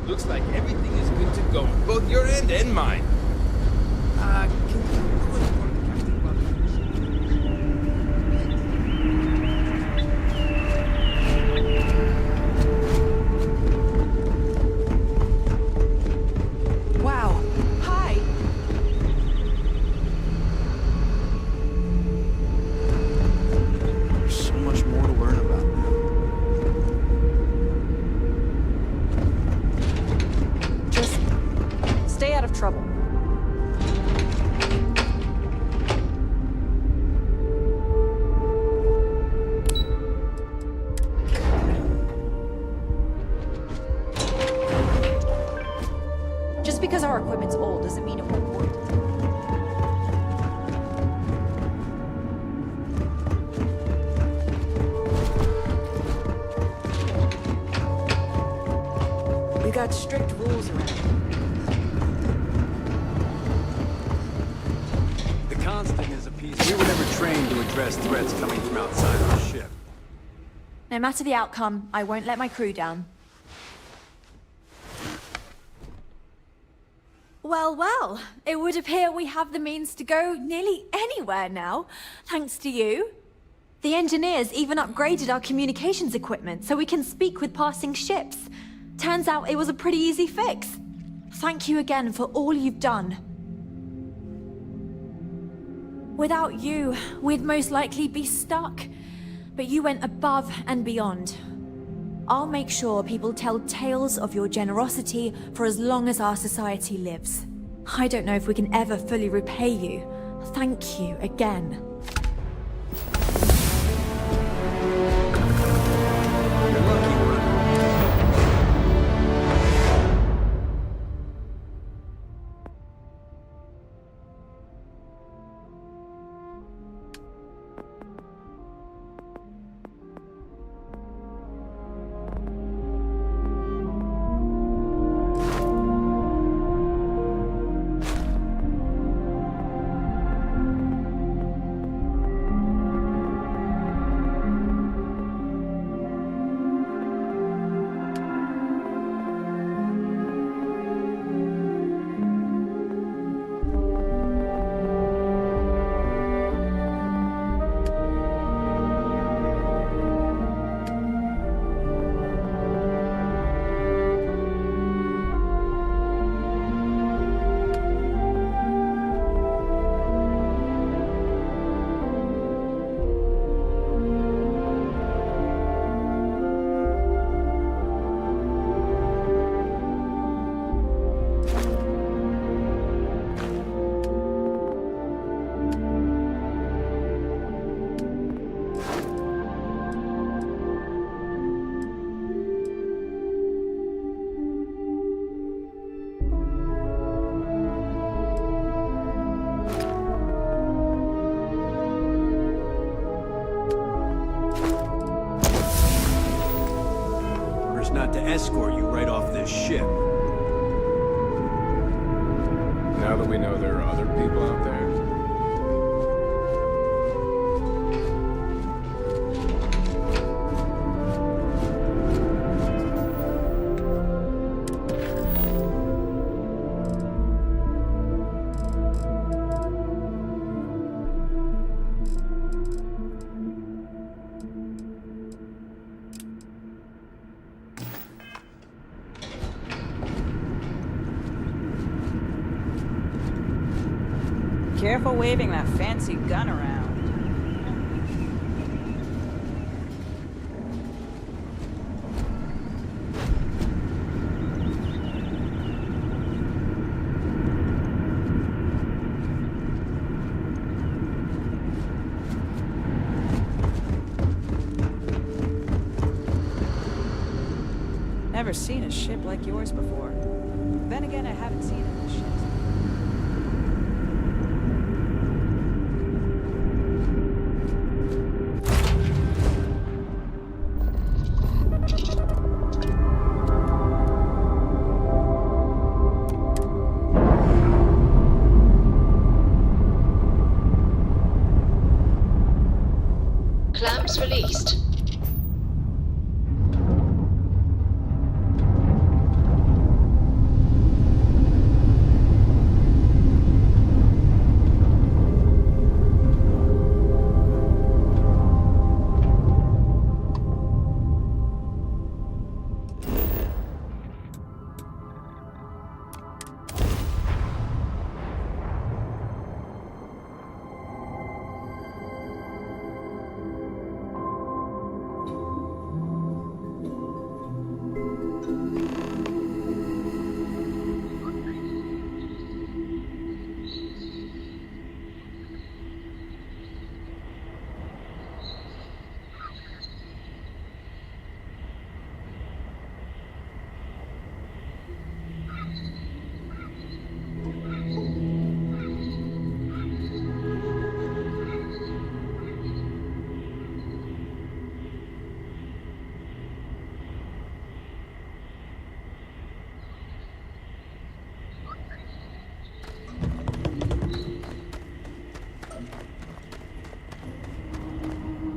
Looks like everything is good to go, on both your end and mine. Can you go and inform the casting Wow. Hi. There's so much more to learn about now. Just stay out of trouble. Just because our equipment's old doesn't mean it won't work. We got strict rules around here. The Constant is a piece. We were never trained to address threats coming from outside our ship. No matter the outcome, I won't let my crew down. Well, well, it would appear we have the means to go nearly anywhere now, thanks to you. The engineers even upgraded our communications equipment so we can speak with passing ships. Turns out it was a pretty easy fix. Thank you again for all you've done. Without you, we'd most likely be stuck. But you went above and beyond. I'll make sure people tell tales of your generosity for as long as our society lives. I don't know if we can ever fully repay you. Thank you again. escort you right off this ship. Now that we know there are other people out there, Careful waving that fancy gun around. Never seen a ship like yours before. Then again, I haven't seen any ships. Clamps released.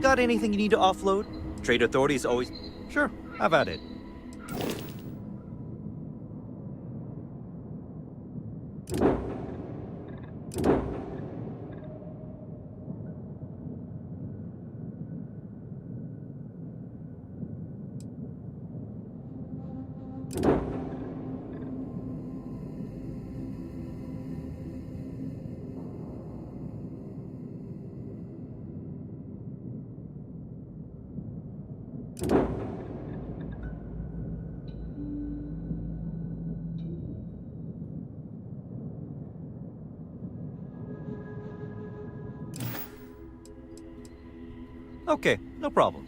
Got anything you need to offload? Trade authorities always... Sure, have at it. Okay, no problem.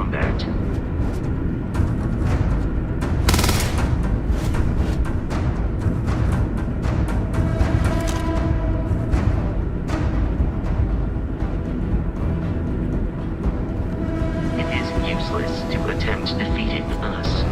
combat. It is useless to attempt defeating us.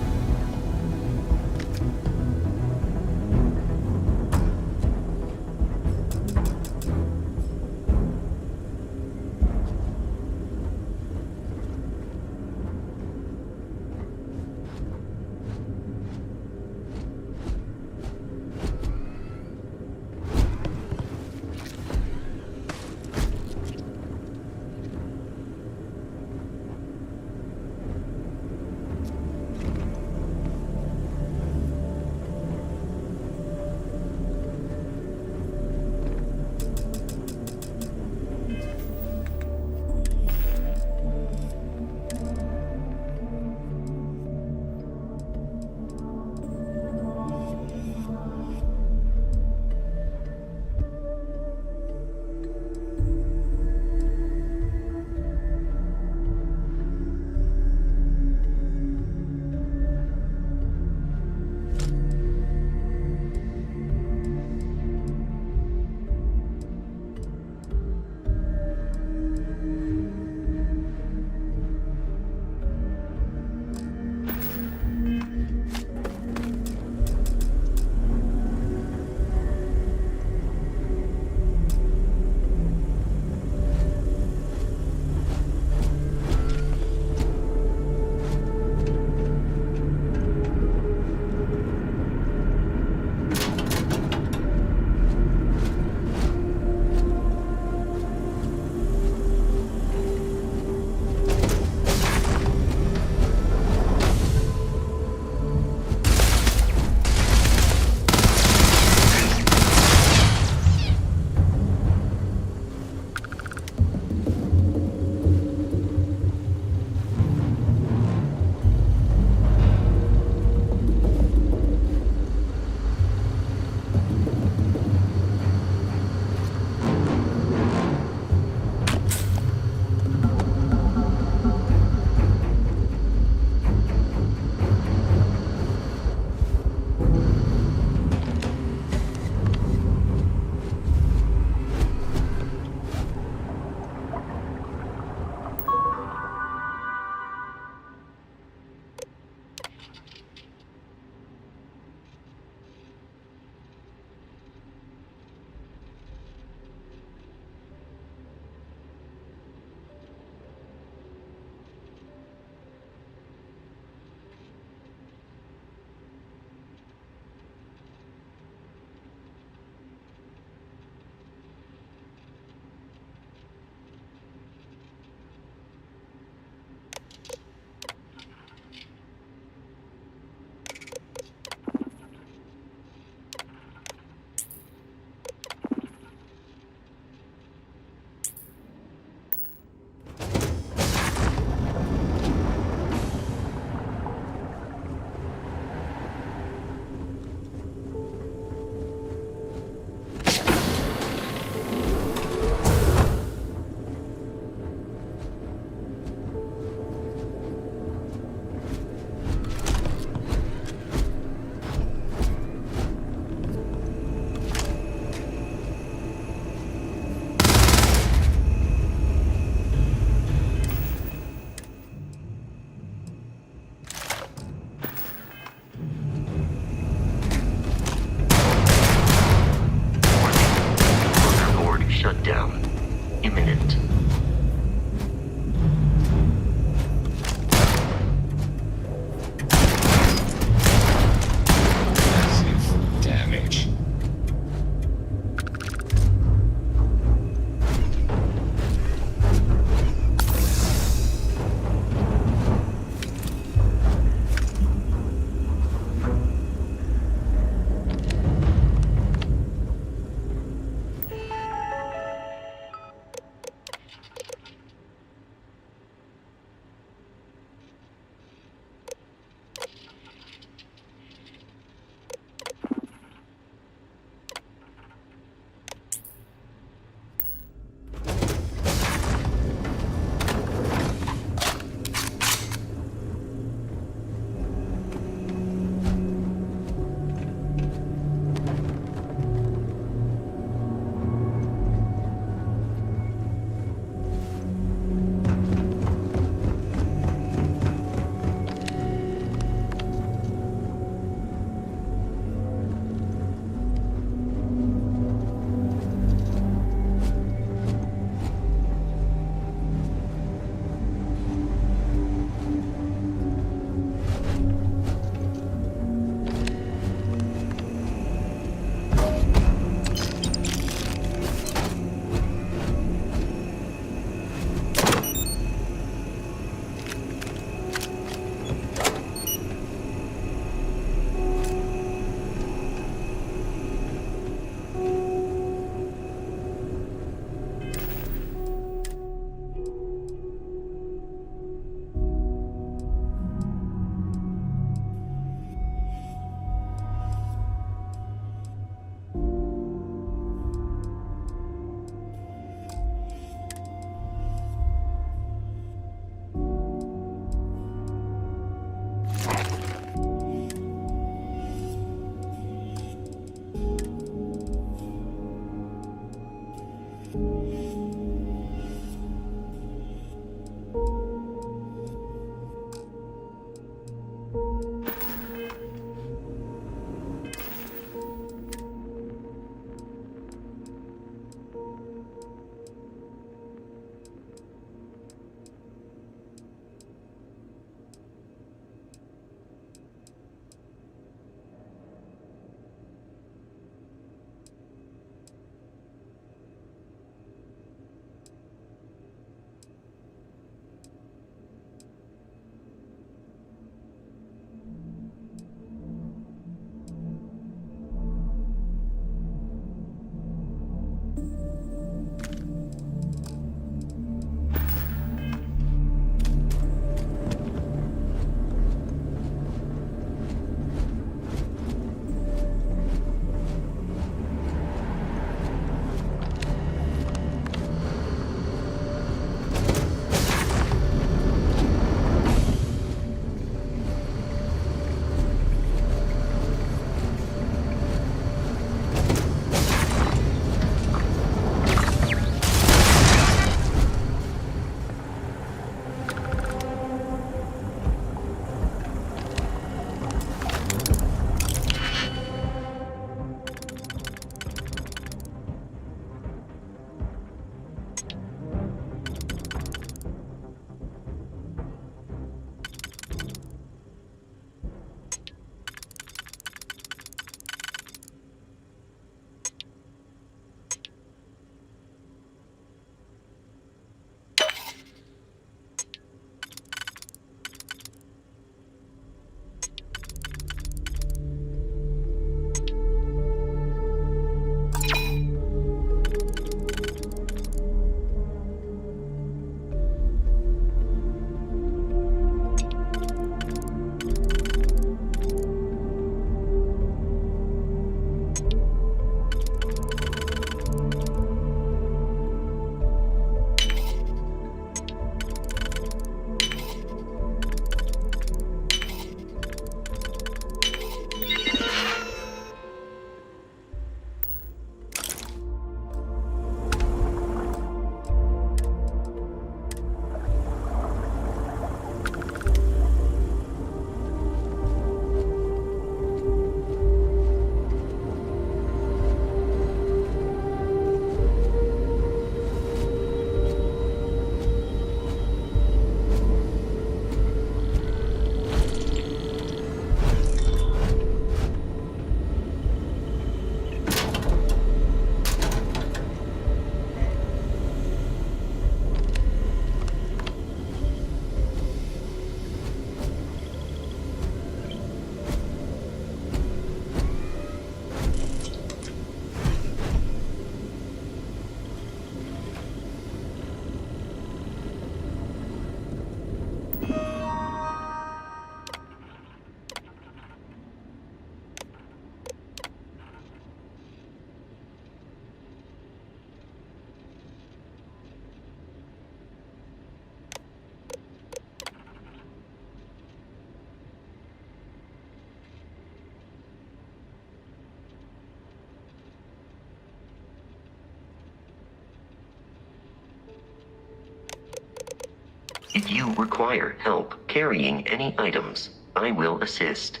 If you require help carrying any items, I will assist.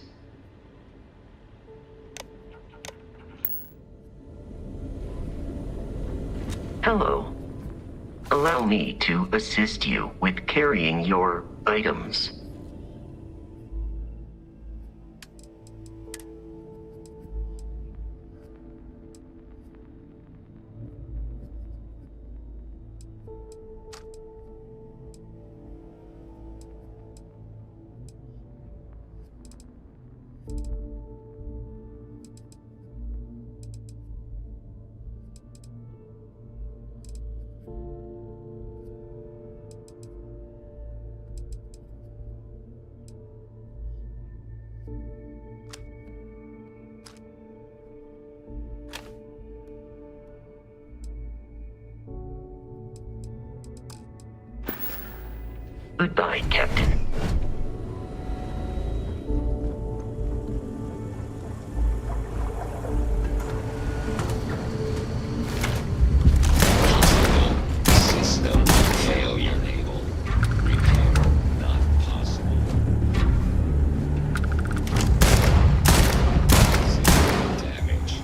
Hello. Allow me to assist you with carrying your items. Goodbye, Captain. System failure label. Repair not possible. Zero damage.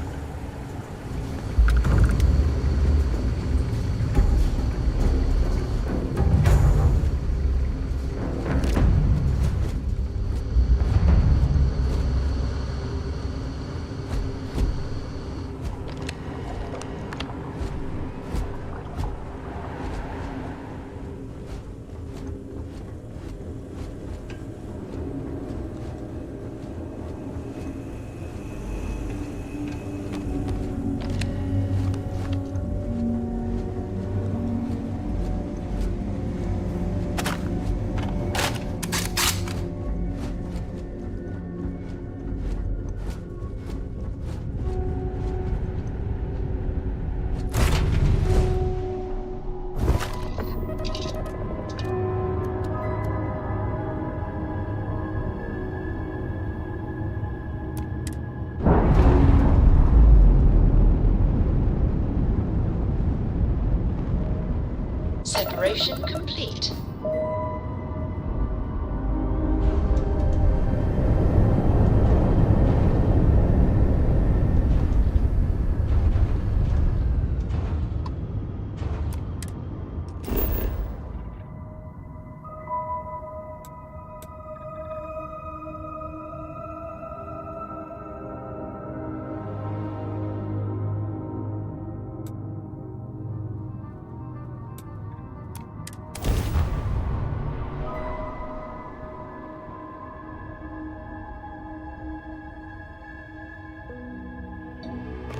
Separation complete.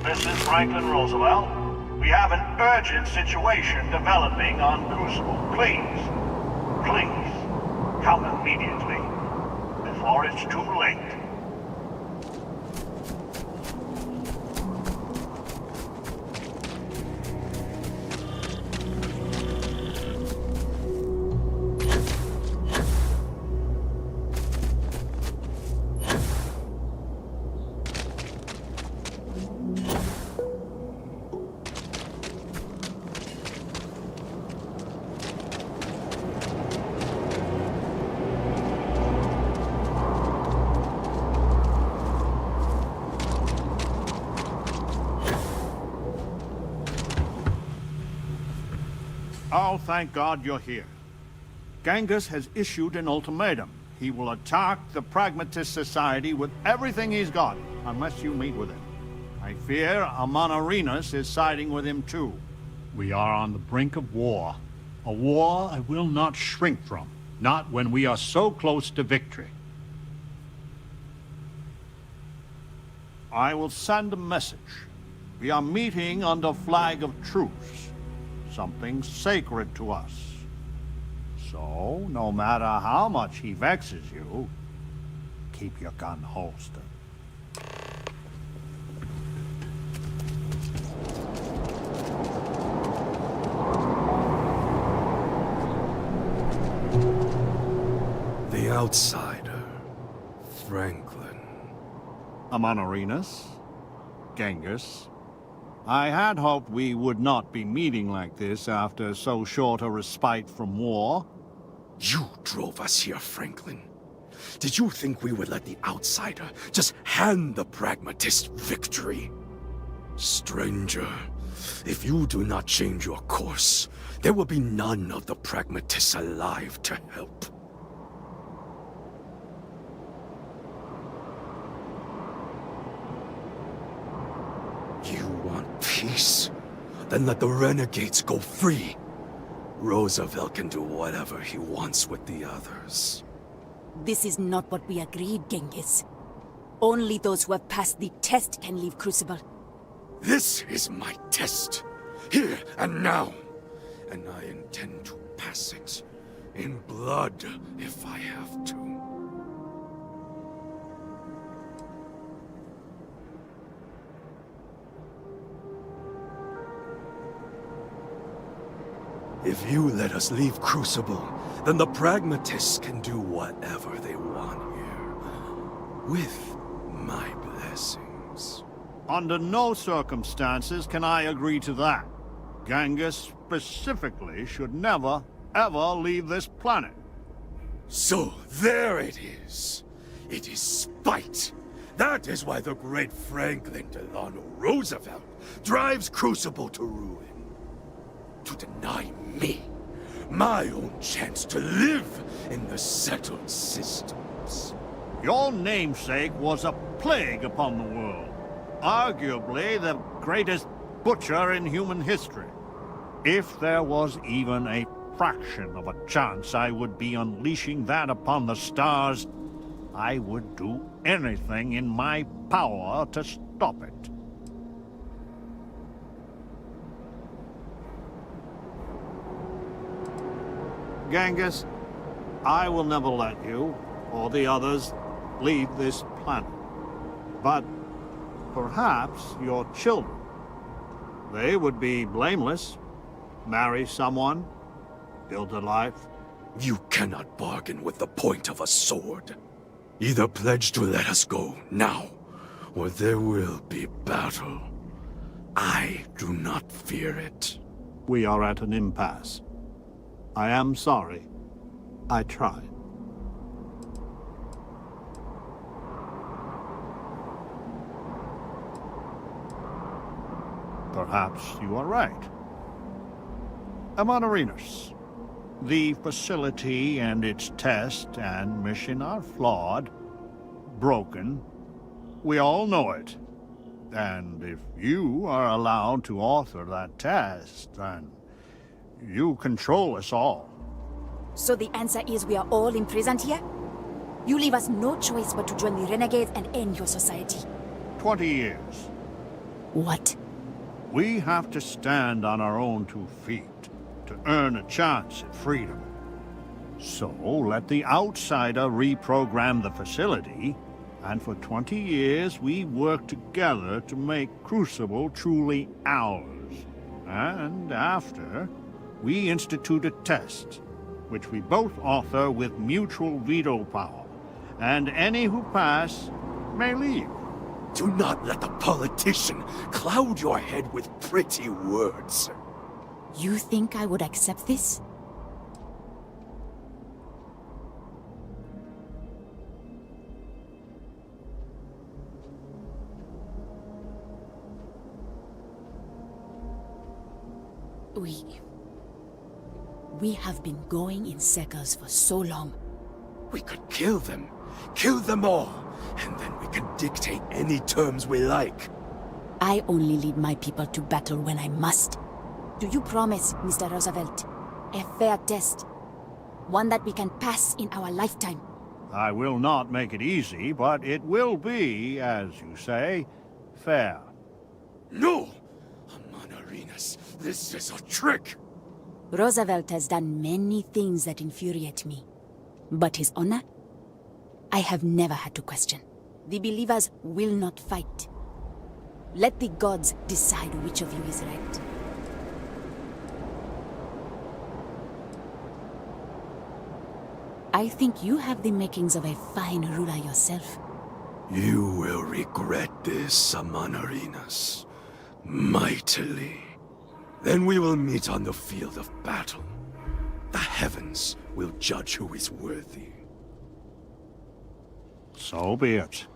This is Franklin Roosevelt. We have an urgent situation developing on Crucible. Please, come immediately, before it's too late. Oh, thank God you're here. Genghis has issued an ultimatum. He will attack the Pragmatist Society with everything he's got, unless you meet with him. I fear Amon Arenas is siding with him too. We are on the brink of war. A war I will not shrink from, not when we are so close to victory. I will send a message. We are meeting under flag of truce. Something sacred to us. So, no matter how much he vexes you, keep your gun holstered. The outsider, Franklin. Amon Arenas, Genghis. I had hoped we would not be meeting like this after so short a respite from war. You drove us here, Franklin. Did you think we would let the outsider just hand the pragmatist victory? Stranger, if you do not change your course, there will be none of the pragmatists alive to help. You want peace? Then let the renegades go free. Roosevelt can do whatever he wants with the others. This is not what we agreed, Genghis. Only those who have passed the test can leave Crucible. This is my test. Here and now. And I intend to pass it. In blood, if I have to. If you let us leave Crucible, then the pragmatists can do whatever they want here. With my blessings. Under no circumstances can I agree to that. Genghis specifically should never, ever leave this planet. So there it is. It is spite. That is why the great Franklin Delano Roosevelt drives Crucible to ruin. To deny me my own chance to live in the settled systems. Your namesake was a plague upon the world. Arguably the greatest butcher in human history. If there was even a fraction of a chance I would be unleashing that upon the stars, I would do anything in my power to stop it. Genghis, I will never let you, or the others, leave this planet. But perhaps your children, they would be blameless, marry someone, build a life. You cannot bargain with the point of a sword. Either pledge to let us go now, or there will be battle. I do not fear it. We are at an impasse. I am sorry. I tried. Perhaps you are right. Amonarinos, the facility and its test and mission are flawed, broken. We all know it. And if you are allowed to author that test, then you control us all. So the answer is we are all imprisoned here? You leave us no choice but to join the renegades and end your society. 20 years. What? We have to stand on our own 2 feet to earn a chance at freedom. So let the outsider reprogram the facility, and for 20 years we work together to make Crucible truly ours. And after, we institute a test, which we both author with mutual veto power, and any who pass may leave. Do not let the politician cloud your head with pretty words. You think I would accept this? We have been going in circles for so long. We could kill them. Kill them all. And then we can dictate any terms we like. I only lead my people to battle when I must. Do you promise, Mr. Roosevelt, a fair test? One that we can pass in our lifetime? I will not make it easy, but it will be, as you say, fair. No! Amonarinos, this is a trick! Roosevelt has done many things that infuriate me. But his honor? I have never had to question. The believers will not fight. Let the gods decide which of you is right. I think you have the makings of a fine ruler yourself. You will regret this, Amonarinos. Mightily. Then we will meet on the field of battle. The heavens will judge who is worthy. So be it.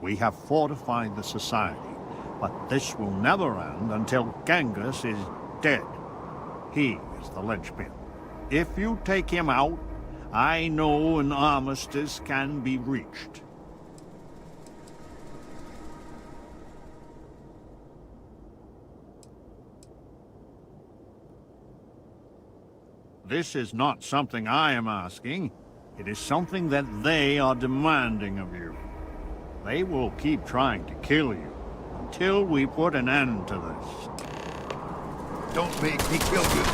We have fortified the society, but this will never end until Genghis is dead. He is the linchpin. If you take him out, I know an armistice can be reached. This is not something I am asking. It is something that they are demanding of you. They will keep trying to kill you until we put an end to this. Don't make me kill you.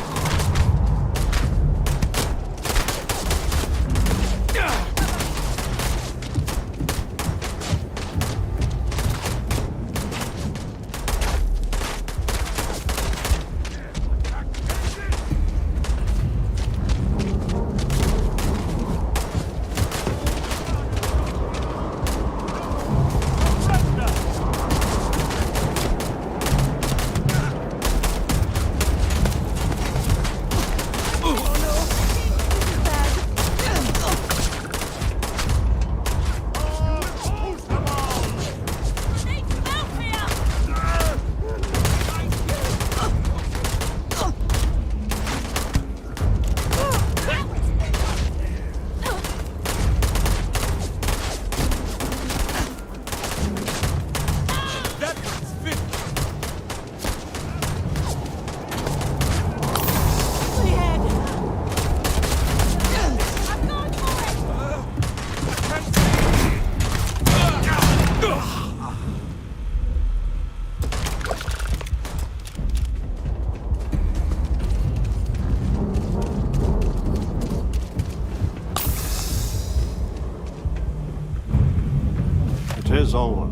It is over.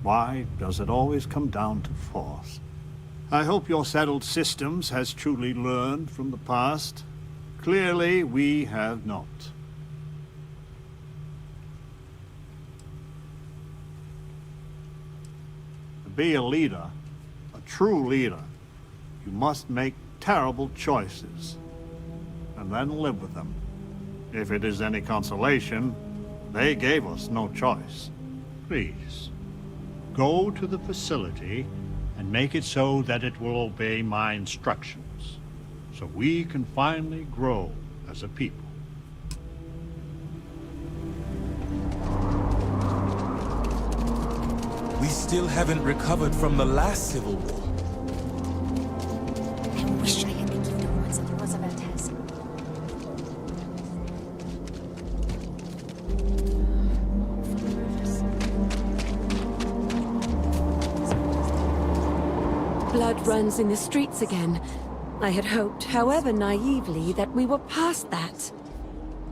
Why does it always come down to force? I hope your settled systems has truly learned from the past. Clearly, we have not. To be a leader, a true leader, you must make terrible choices, and then live with them. If it is any consolation, they gave us no choice. Please, go to the facility and make it so that it will obey my instructions, so we can finally grow as a people. We still haven't recovered from the last civil war. I wish I had the gift of words that Roosevelt has. Blood runs in the streets again. I had hoped, however naively, that we were past that.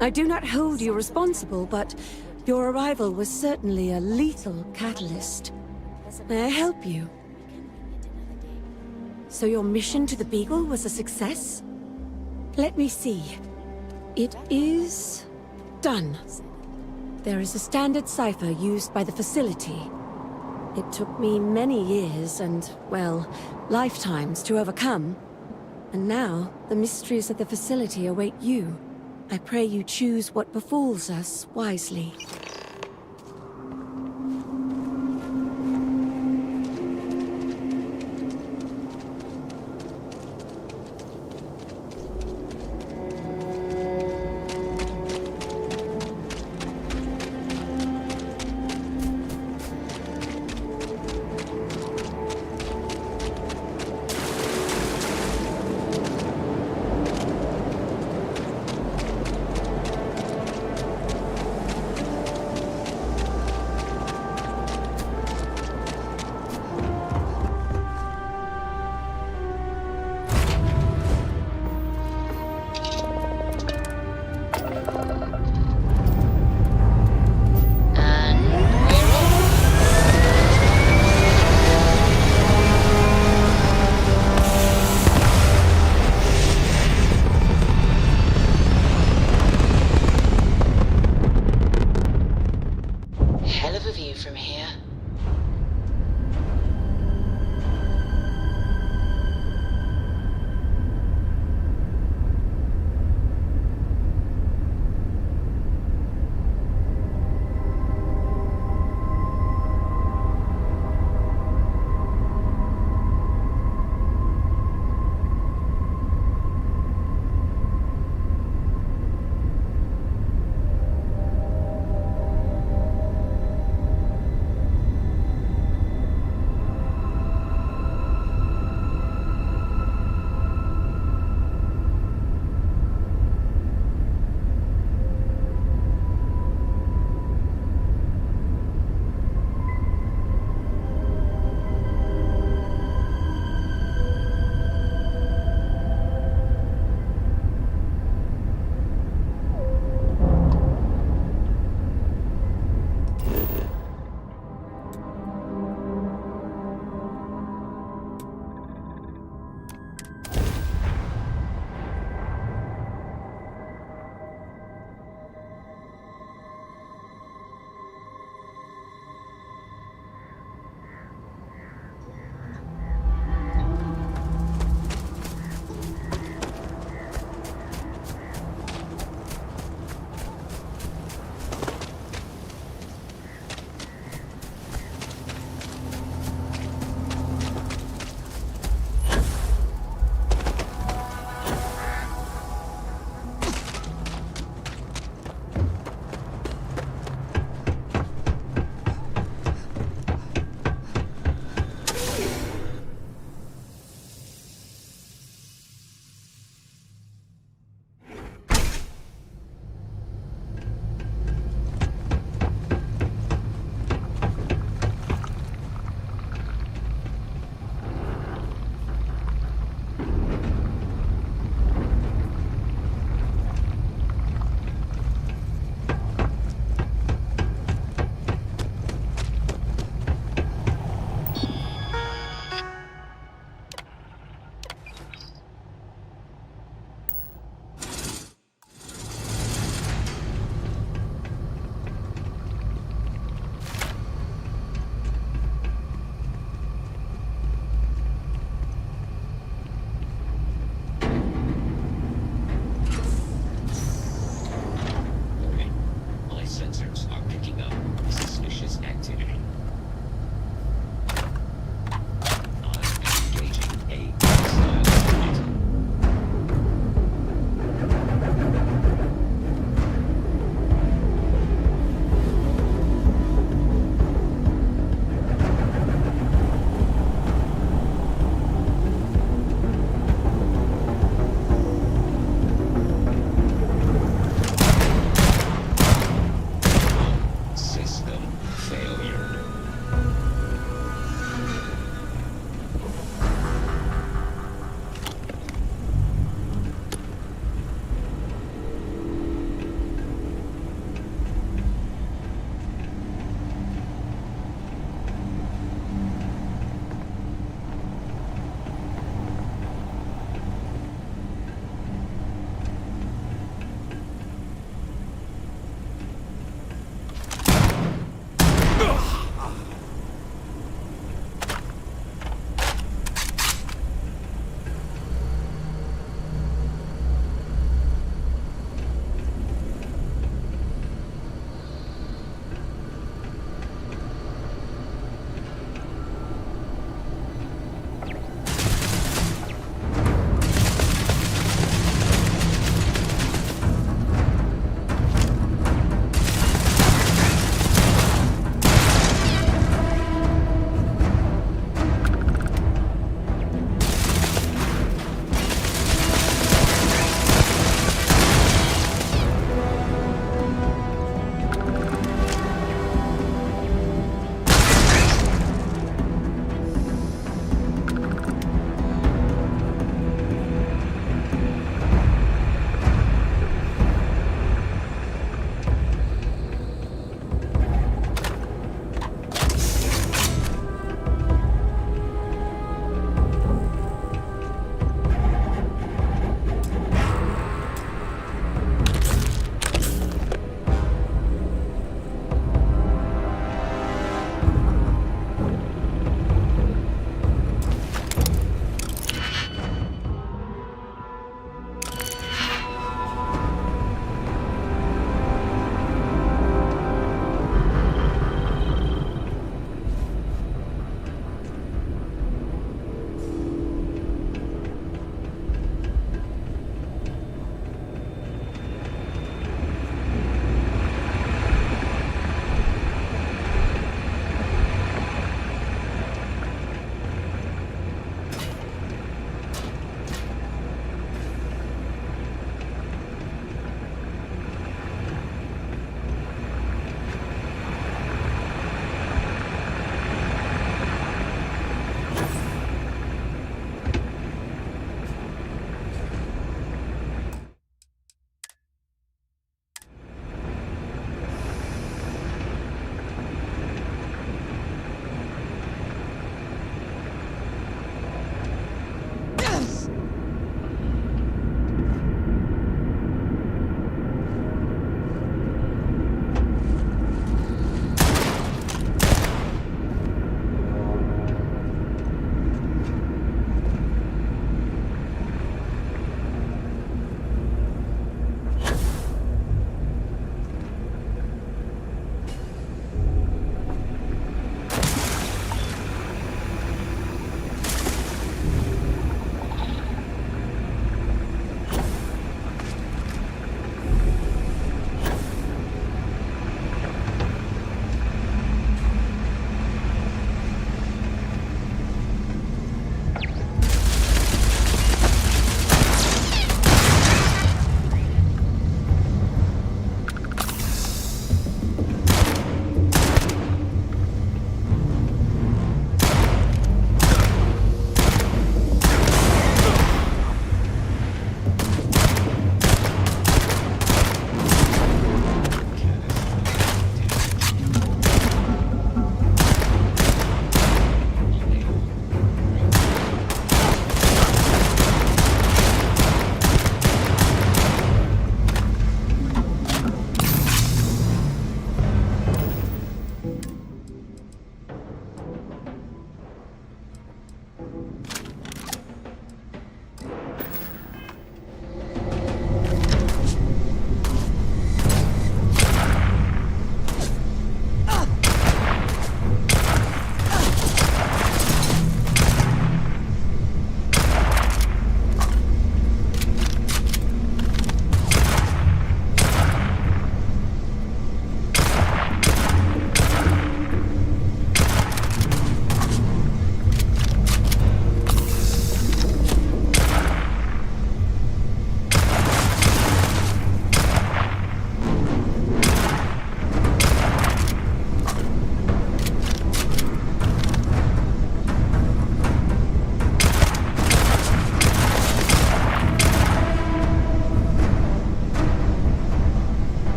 I do not hold you responsible, but your arrival was certainly a lethal catalyst. May I help you? So your mission to the Beagle was a success? Let me see. It is done. There is a standard cipher used by the facility. It took me many years and, well, lifetimes to overcome. And now, the mysteries of the facility await you. I pray you choose what befalls us wisely.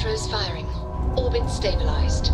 electros firing. Orbit stabilized.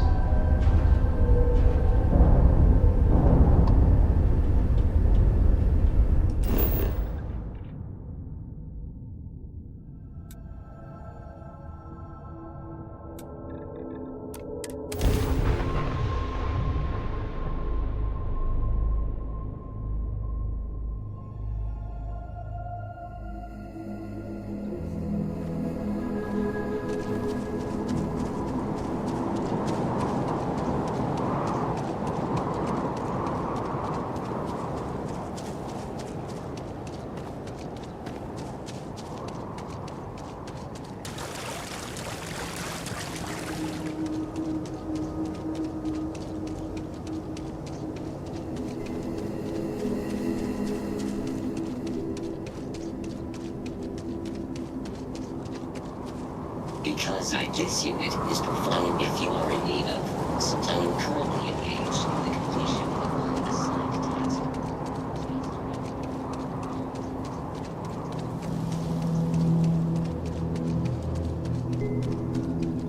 Because this unit is to find if you are in need of, since I am currently engaged in the completion of my assigned task.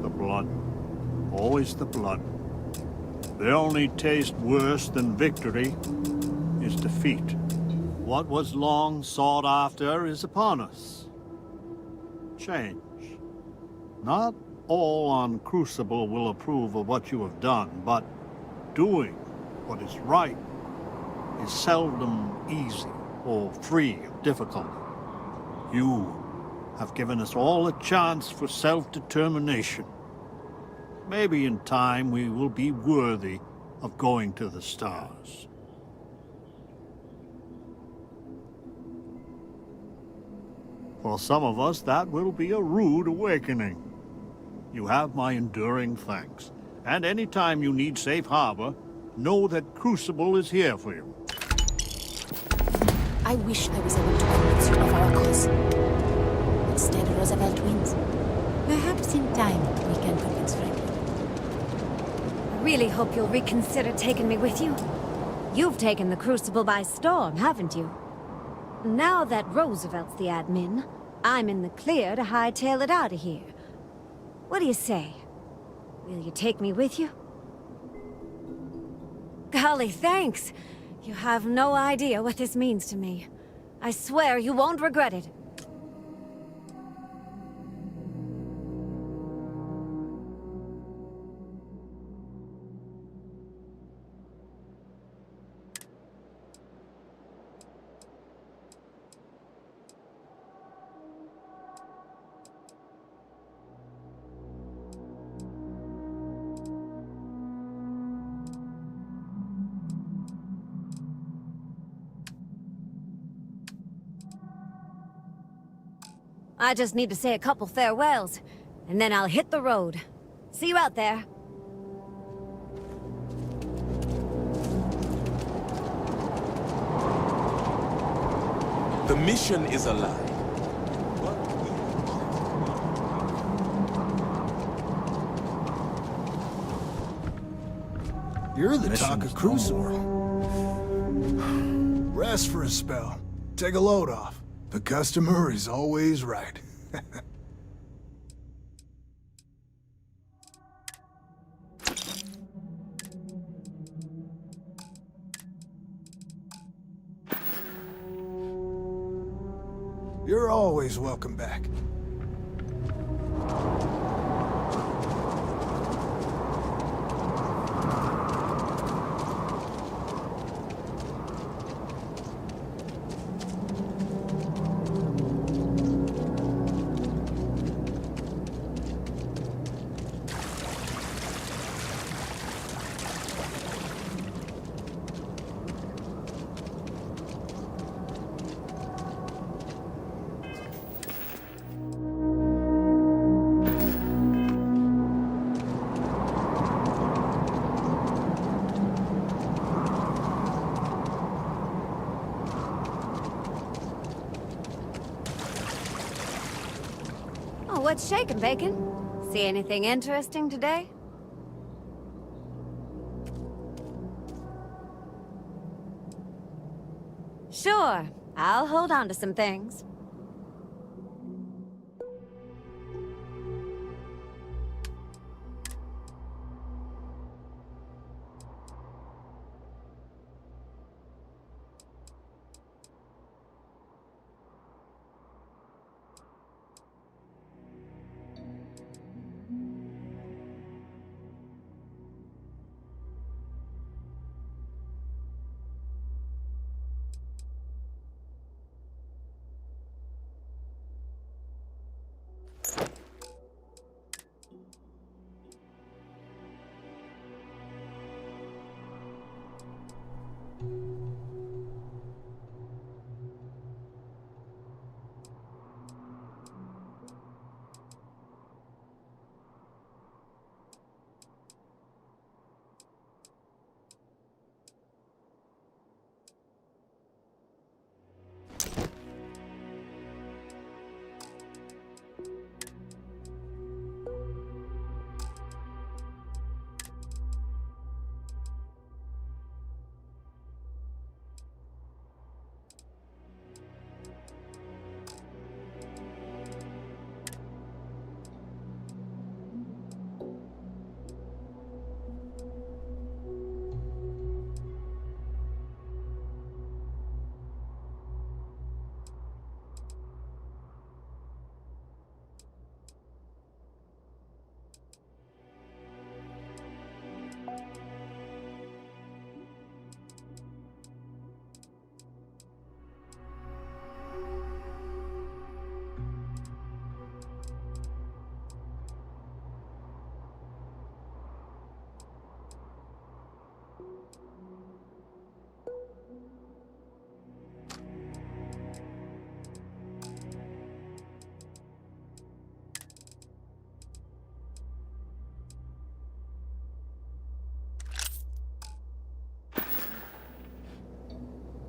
The blood. Always the blood. The only taste worse than victory is defeat. What was long sought after is upon us. Change. Not all on Crucible will approve of what you have done, but doing what is right is seldom easy or free of difficulty. You have given us all a chance for self-determination. Maybe in time we will be worthy of going to the stars. For some of us, that will be a rude awakening. You have my enduring thanks. And anytime you need safe harbor, know that Crucible is here for you. I wish there was a way to convince you of our cause. Instead, Roosevelt wins. Perhaps in time we can convince Franklin. I really hope you'll reconsider taking me with you. You've taken the Crucible by storm, haven't you? Now that Roosevelt's the admin, I'm in the clear to hightail it out of here. What do you say? Will you take me with you? Golly, thanks! You have no idea what this means to me. I swear you won't regret it. I just need to say a couple farewells, and then I'll hit the road. See you out there. The mission is a lie. You're the talk of Crucible. Rest for a spell. Take a load off. The customer is always right. You're always welcome back. What's shaking, Bacon? See anything interesting today? Sure, I'll hold on to some things.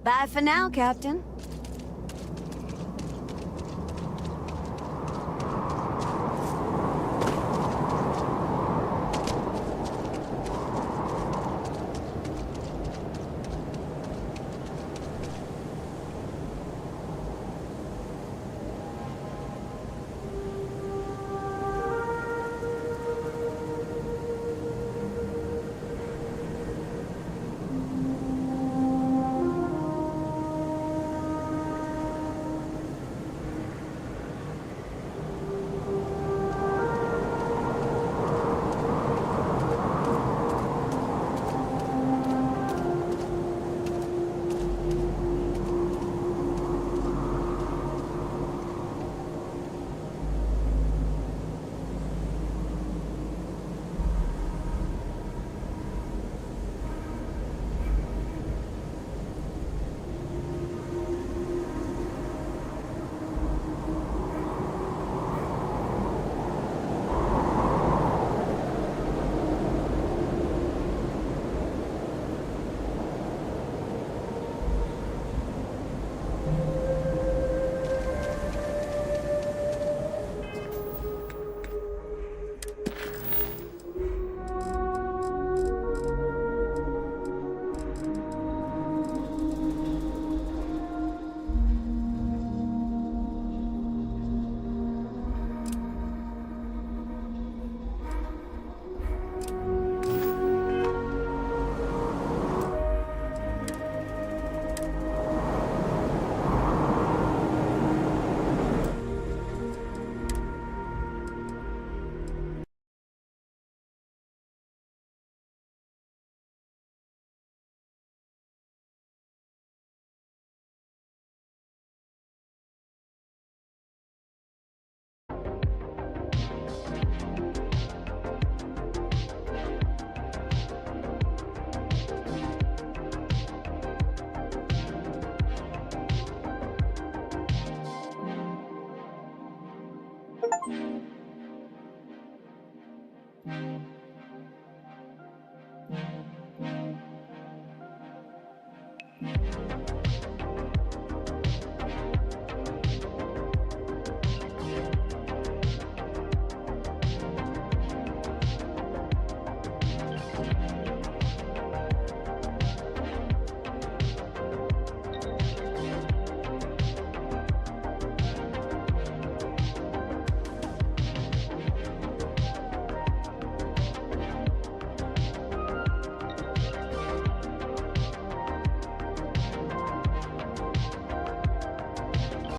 Bye for now, Captain.